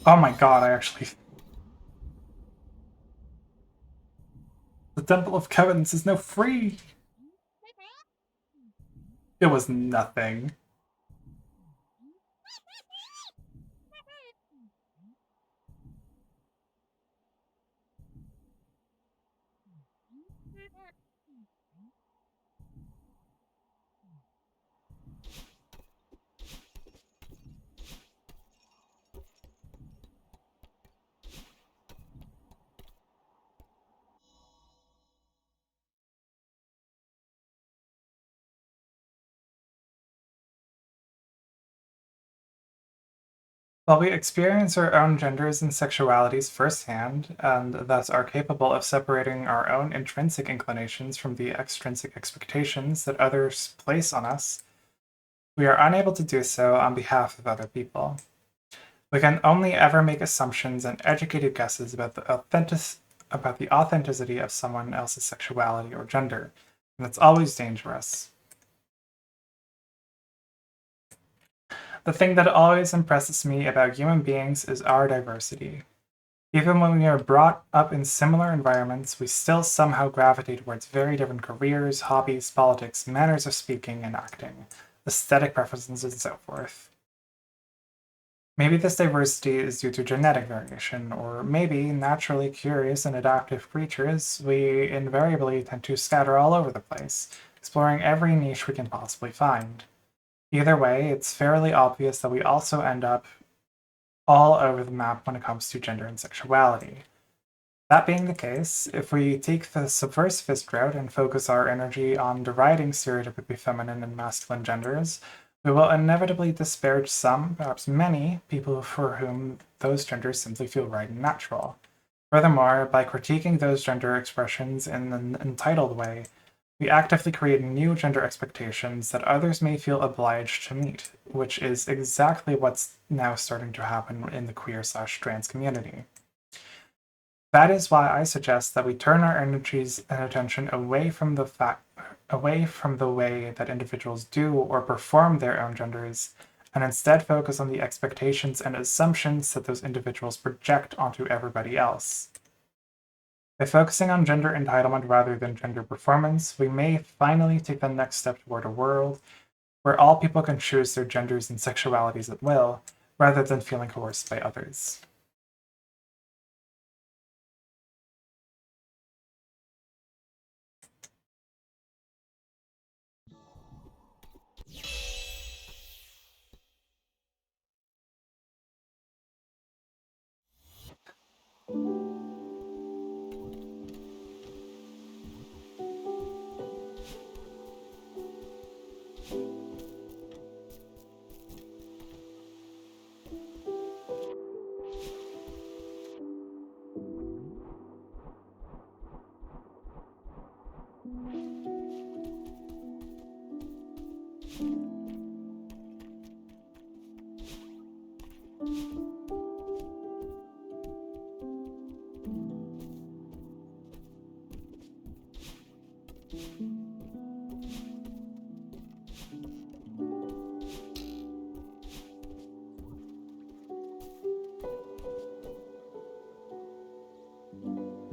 Oh my god, I actually... The Temple of Covenants is now free! It was nothing. While we experience our own genders and sexualities firsthand, and thus are capable of separating our own intrinsic inclinations from the extrinsic expectations that others place on us, we are unable to do so on behalf of other people. We can only ever make assumptions and educated guesses about the authenticity of someone else's sexuality or gender, and it's always dangerous. The thing that always impresses me about human beings is our diversity. Even when we are brought up in similar environments, we still somehow gravitate towards very different careers, hobbies, politics, manners of speaking and acting, aesthetic preferences, and so forth. Maybe this diversity is due to genetic variation, or maybe, naturally curious and adaptive creatures, we invariably tend to scatter all over the place, exploring every niche we can possibly find. Either way, it's fairly obvious that we also end up all over the map when it comes to gender and sexuality. That being the case, if we take the subversivist route and focus our energy on deriding stereotypically feminine and masculine genders, we will inevitably disparage some, perhaps many, people for whom those genders simply feel right and natural. Furthermore, by critiquing those gender expressions in an entitled way, we actively create new gender expectations that others may feel obliged to meet, which is exactly what's now starting to happen in the queer/trans community. That is why I suggest that we turn our energies and attention away from the way that individuals do or perform their own genders, and instead focus on the expectations and assumptions that those individuals project onto everybody else. By focusing on gender entitlement rather than gender performance, we may finally take the next step toward a world where all people can choose their genders and sexualities at will, rather than feeling coerced by others.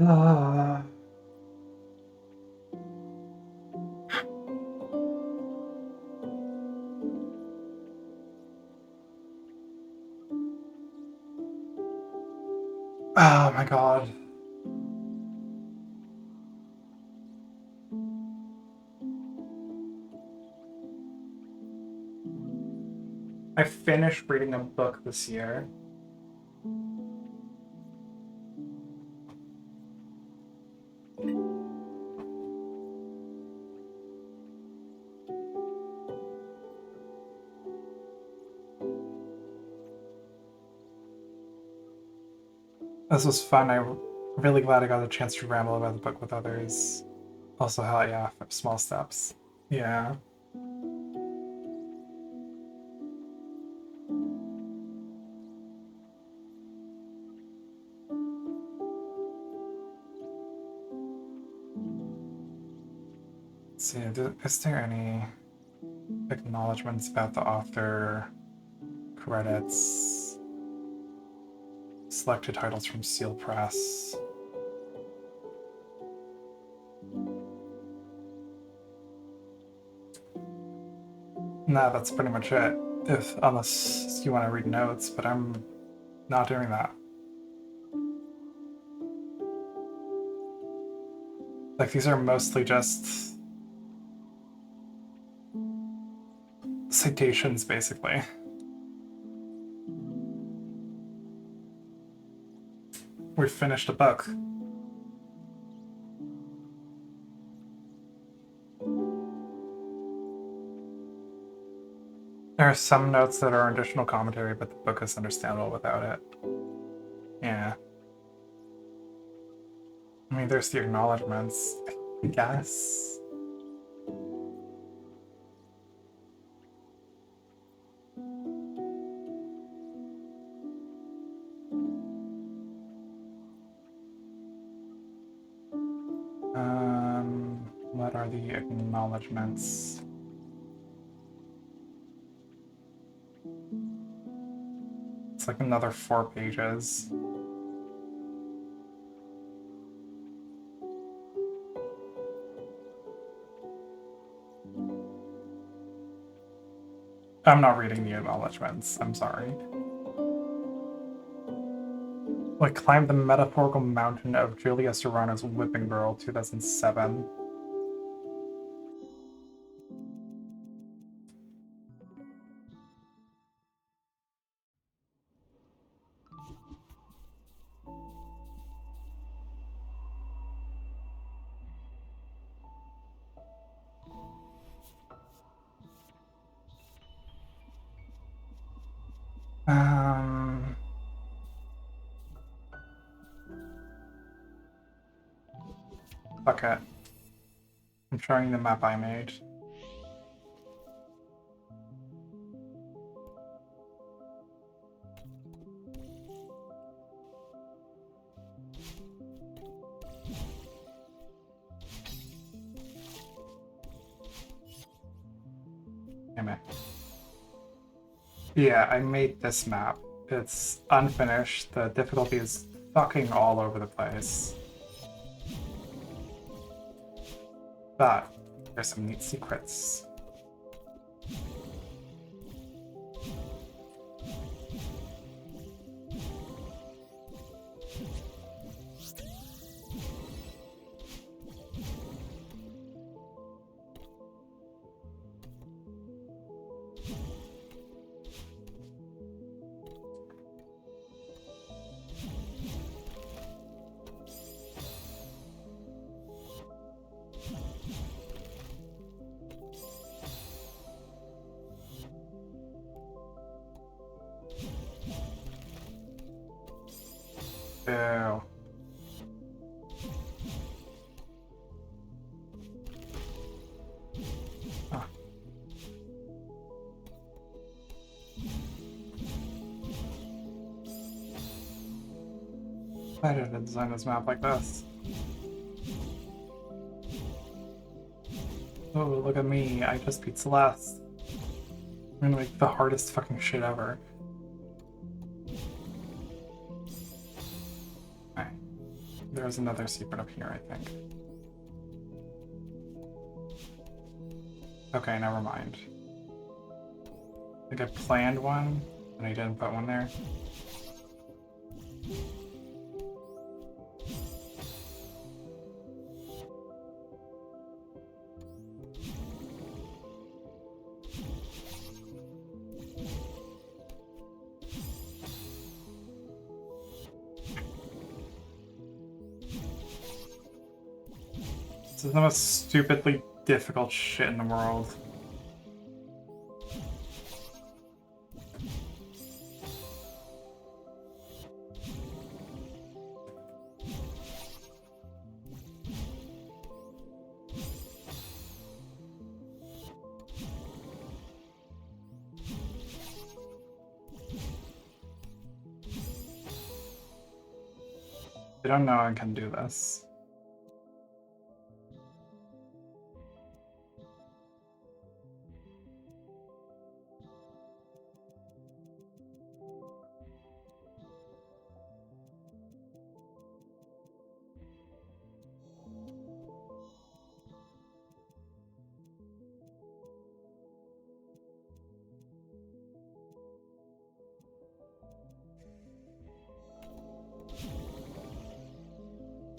Ah. Oh my god. I finished reading a book this year. This was fun. I'm really glad I got a chance to ramble about the book with others. Also, hell yeah, small steps. Yeah. Let's see, is there any acknowledgements about the author, credits, selected titles from Seal Press? No, that's pretty much it. Unless you want to read notes, but I'm not doing that. Like, these are mostly just citations, basically. We finished a book. There are some notes that are additional commentary, but the book is understandable without it. Yeah. I mean, there's the acknowledgements, I guess. What Where are the acknowledgements? It's like another 4 pages. I'm not reading the acknowledgements. I'm sorry. Like, climb the metaphorical mountain of Julia Serrano's Whipping Girl, 2007. Fuck it. I'm showing the map I made. Damn it. Yeah, I made this map. It's unfinished. The difficulty is fucking all over the place. But there's some neat secrets. Ew. Ah. Why did I design this map like this? Oh, look at me. I just beat Celeste. I'm gonna make the hardest fucking shit ever. Okay. There's another secret up here, I think. Okay, never mind. I think I planned one, and I didn't put one there. This is the most stupidly difficult shit in the world. I don't know I can do this.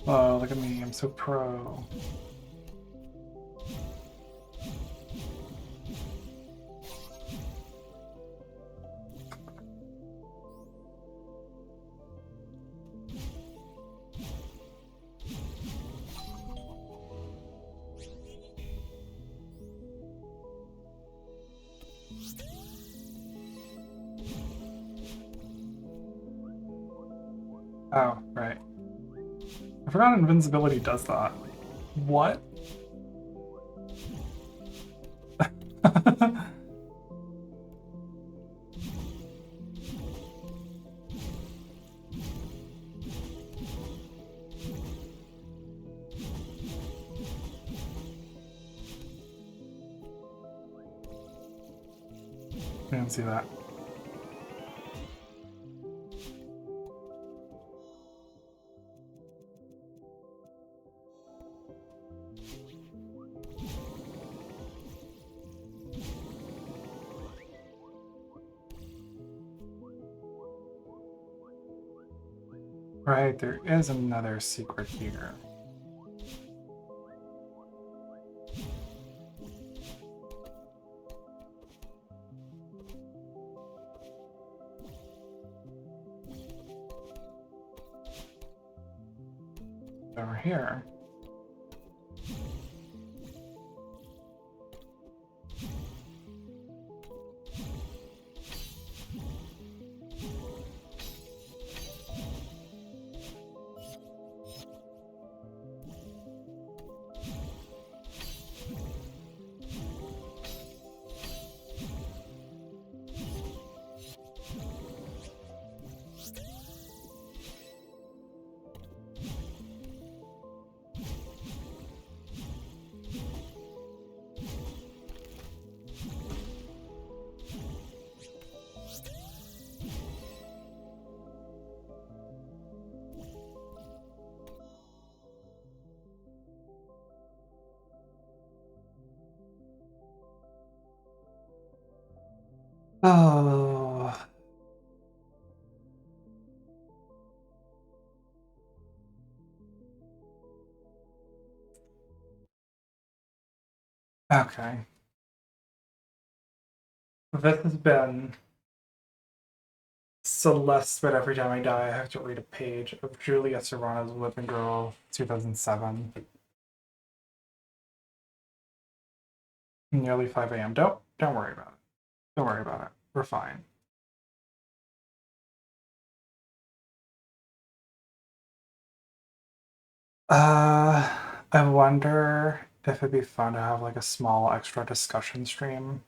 Oh, look at me, I'm so pro. Oh, right. I forgot invincibility does that. What? didn't see that. Right, there is another secret here. Over here. Oh. Okay. This has been Celeste, but every time I die, I have to read a page of Julia Serrano's Whipping Girl, 2007. Nearly 5 a.m. Don't worry about it. Don't worry about it. We're fine. I wonder if it'd be fun to have like a small extra discussion stream.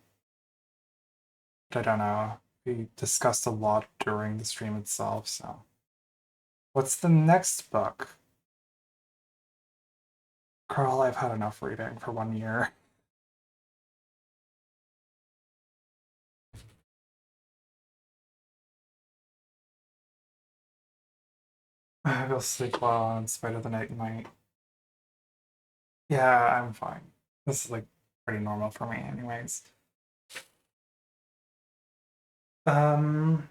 But I don't know. We discussed a lot during the stream itself, so. What's the next book? Carl, I've had enough reading for 1 year. I will sleep well in spite of the night night. Yeah, I'm fine. This is like pretty normal for me anyways. Um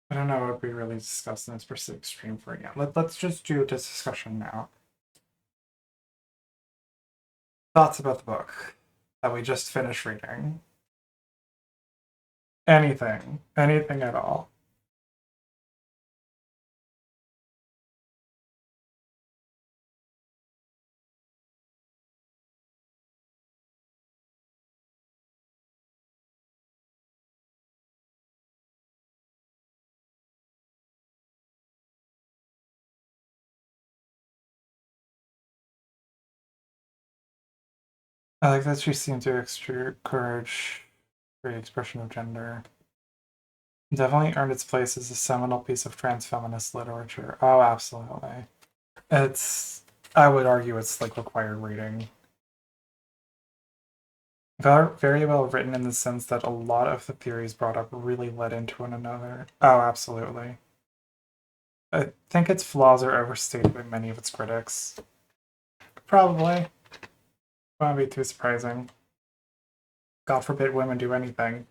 I don't know what we really discussed in this specific stream for again. Let's just do this discussion now. Thoughts about the book that we just finished reading. Anything. Anything at all. I like that she seemed to encourage free expression of gender. Definitely earned its place as a seminal piece of trans feminist literature. Oh, absolutely. It's, I would argue it's like required reading. Very well written in the sense that a lot of the theories brought up really led into one another. Oh, absolutely. I think its flaws are overstated by many of its critics. Probably. Won't be too surprising. God forbid women do anything.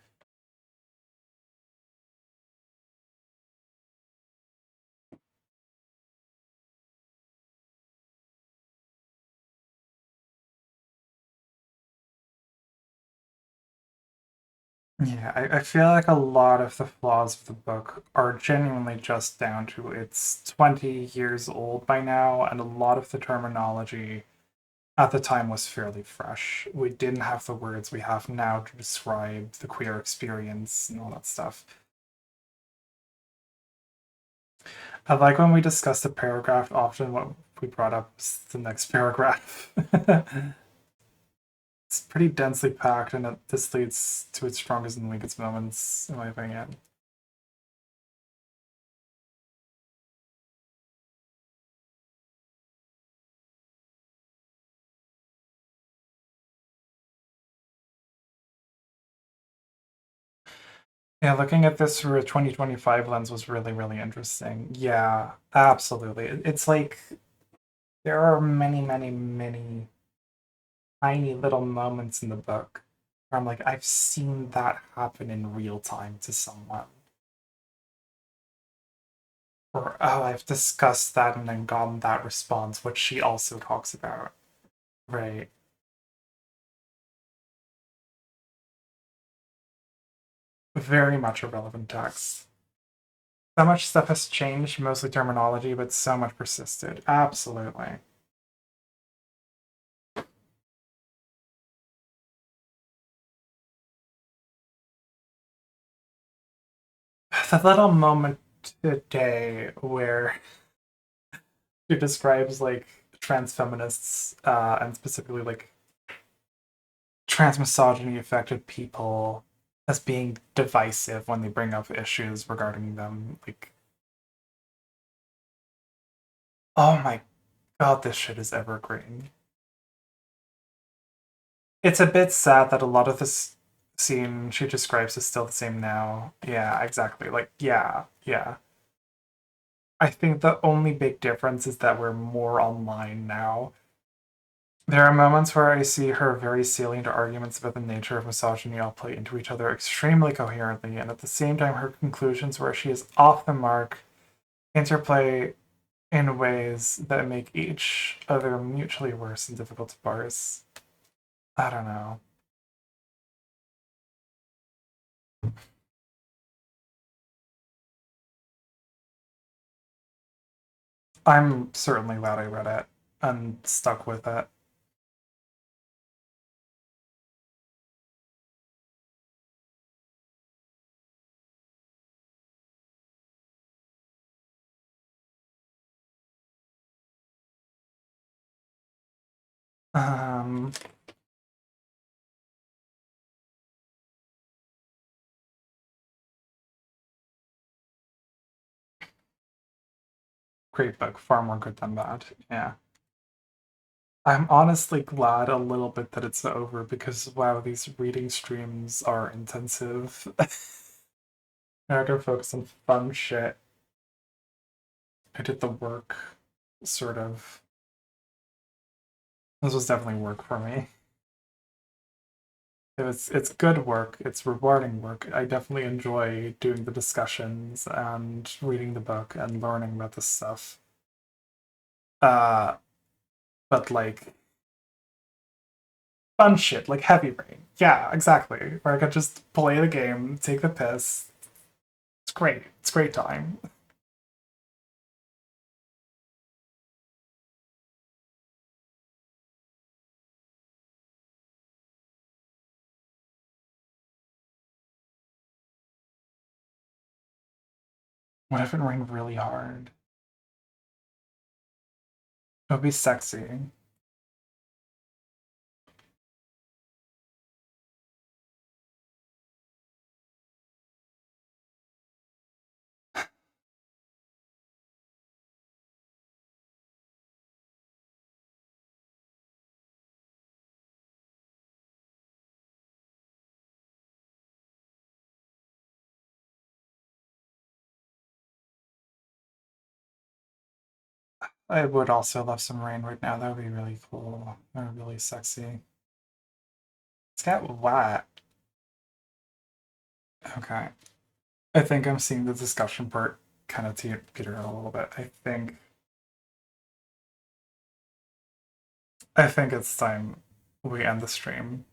Yeah, I feel like a lot of the flaws of the book are genuinely just down to it's 20 years old by now, and a lot of the terminology at the time was fairly fresh. We didn't have the words we have now to describe the queer experience and all that stuff. I like when we discussed a paragraph, often what we brought up was the next paragraph. It's pretty densely packed, and this leads to its strongest and weakest moments, in my opinion. Yeah, looking at this through a 2025 lens was really, really interesting. Yeah, absolutely. It's like there are many, many, many tiny little moments in the book where I'm like, I've seen that happen in real time to someone. Or, oh, I've discussed that and then gotten that response, which she also talks about. Right. Very much a relevant text. So much stuff has changed, mostly terminology, but so much persisted. Absolutely. The little moment today where she describes like trans feminists and specifically like trans misogyny affected people as being divisive when they bring up issues regarding them. Like, oh my god, this shit is evergreen. It's a bit sad that a lot of this scene she describes is still the same now. Yeah, exactly. Like, yeah, yeah. I think the only big difference is that we're more online now. There are moments where I see her very salient arguments about the nature of misogyny all play into each other extremely coherently, and at the same time, her conclusions where she is off the mark interplay in ways that make each other mutually worse and difficult to parse. I don't know. I'm certainly glad I read it and stuck with it. Um, Great book, far more good than bad. Yeah. I'm honestly glad a little bit that it's over because wow, these reading streams are intensive. Now I can focus on fun shit. I did the work, sort of. This was definitely work for me. It's good work. It's rewarding work. I definitely enjoy doing the discussions and reading the book and learning about this stuff. Uh, but like fun shit, like Heavy Rain. Yeah, exactly. Where I could just play the game, take the piss. It's great. It's great time. What if it rained really hard? It would be sexy. I would also love some rain right now. That would be really cool. That would be really sexy. It's got wet. Okay. I think I'm seeing the discussion part kind of peter out a little bit. I think it's time we end the stream.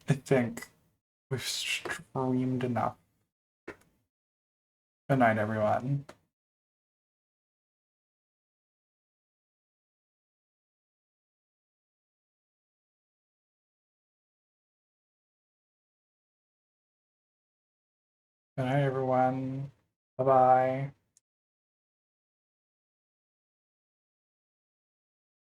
I think we've streamed enough. Good night, everyone. Good night, everyone. Bye bye.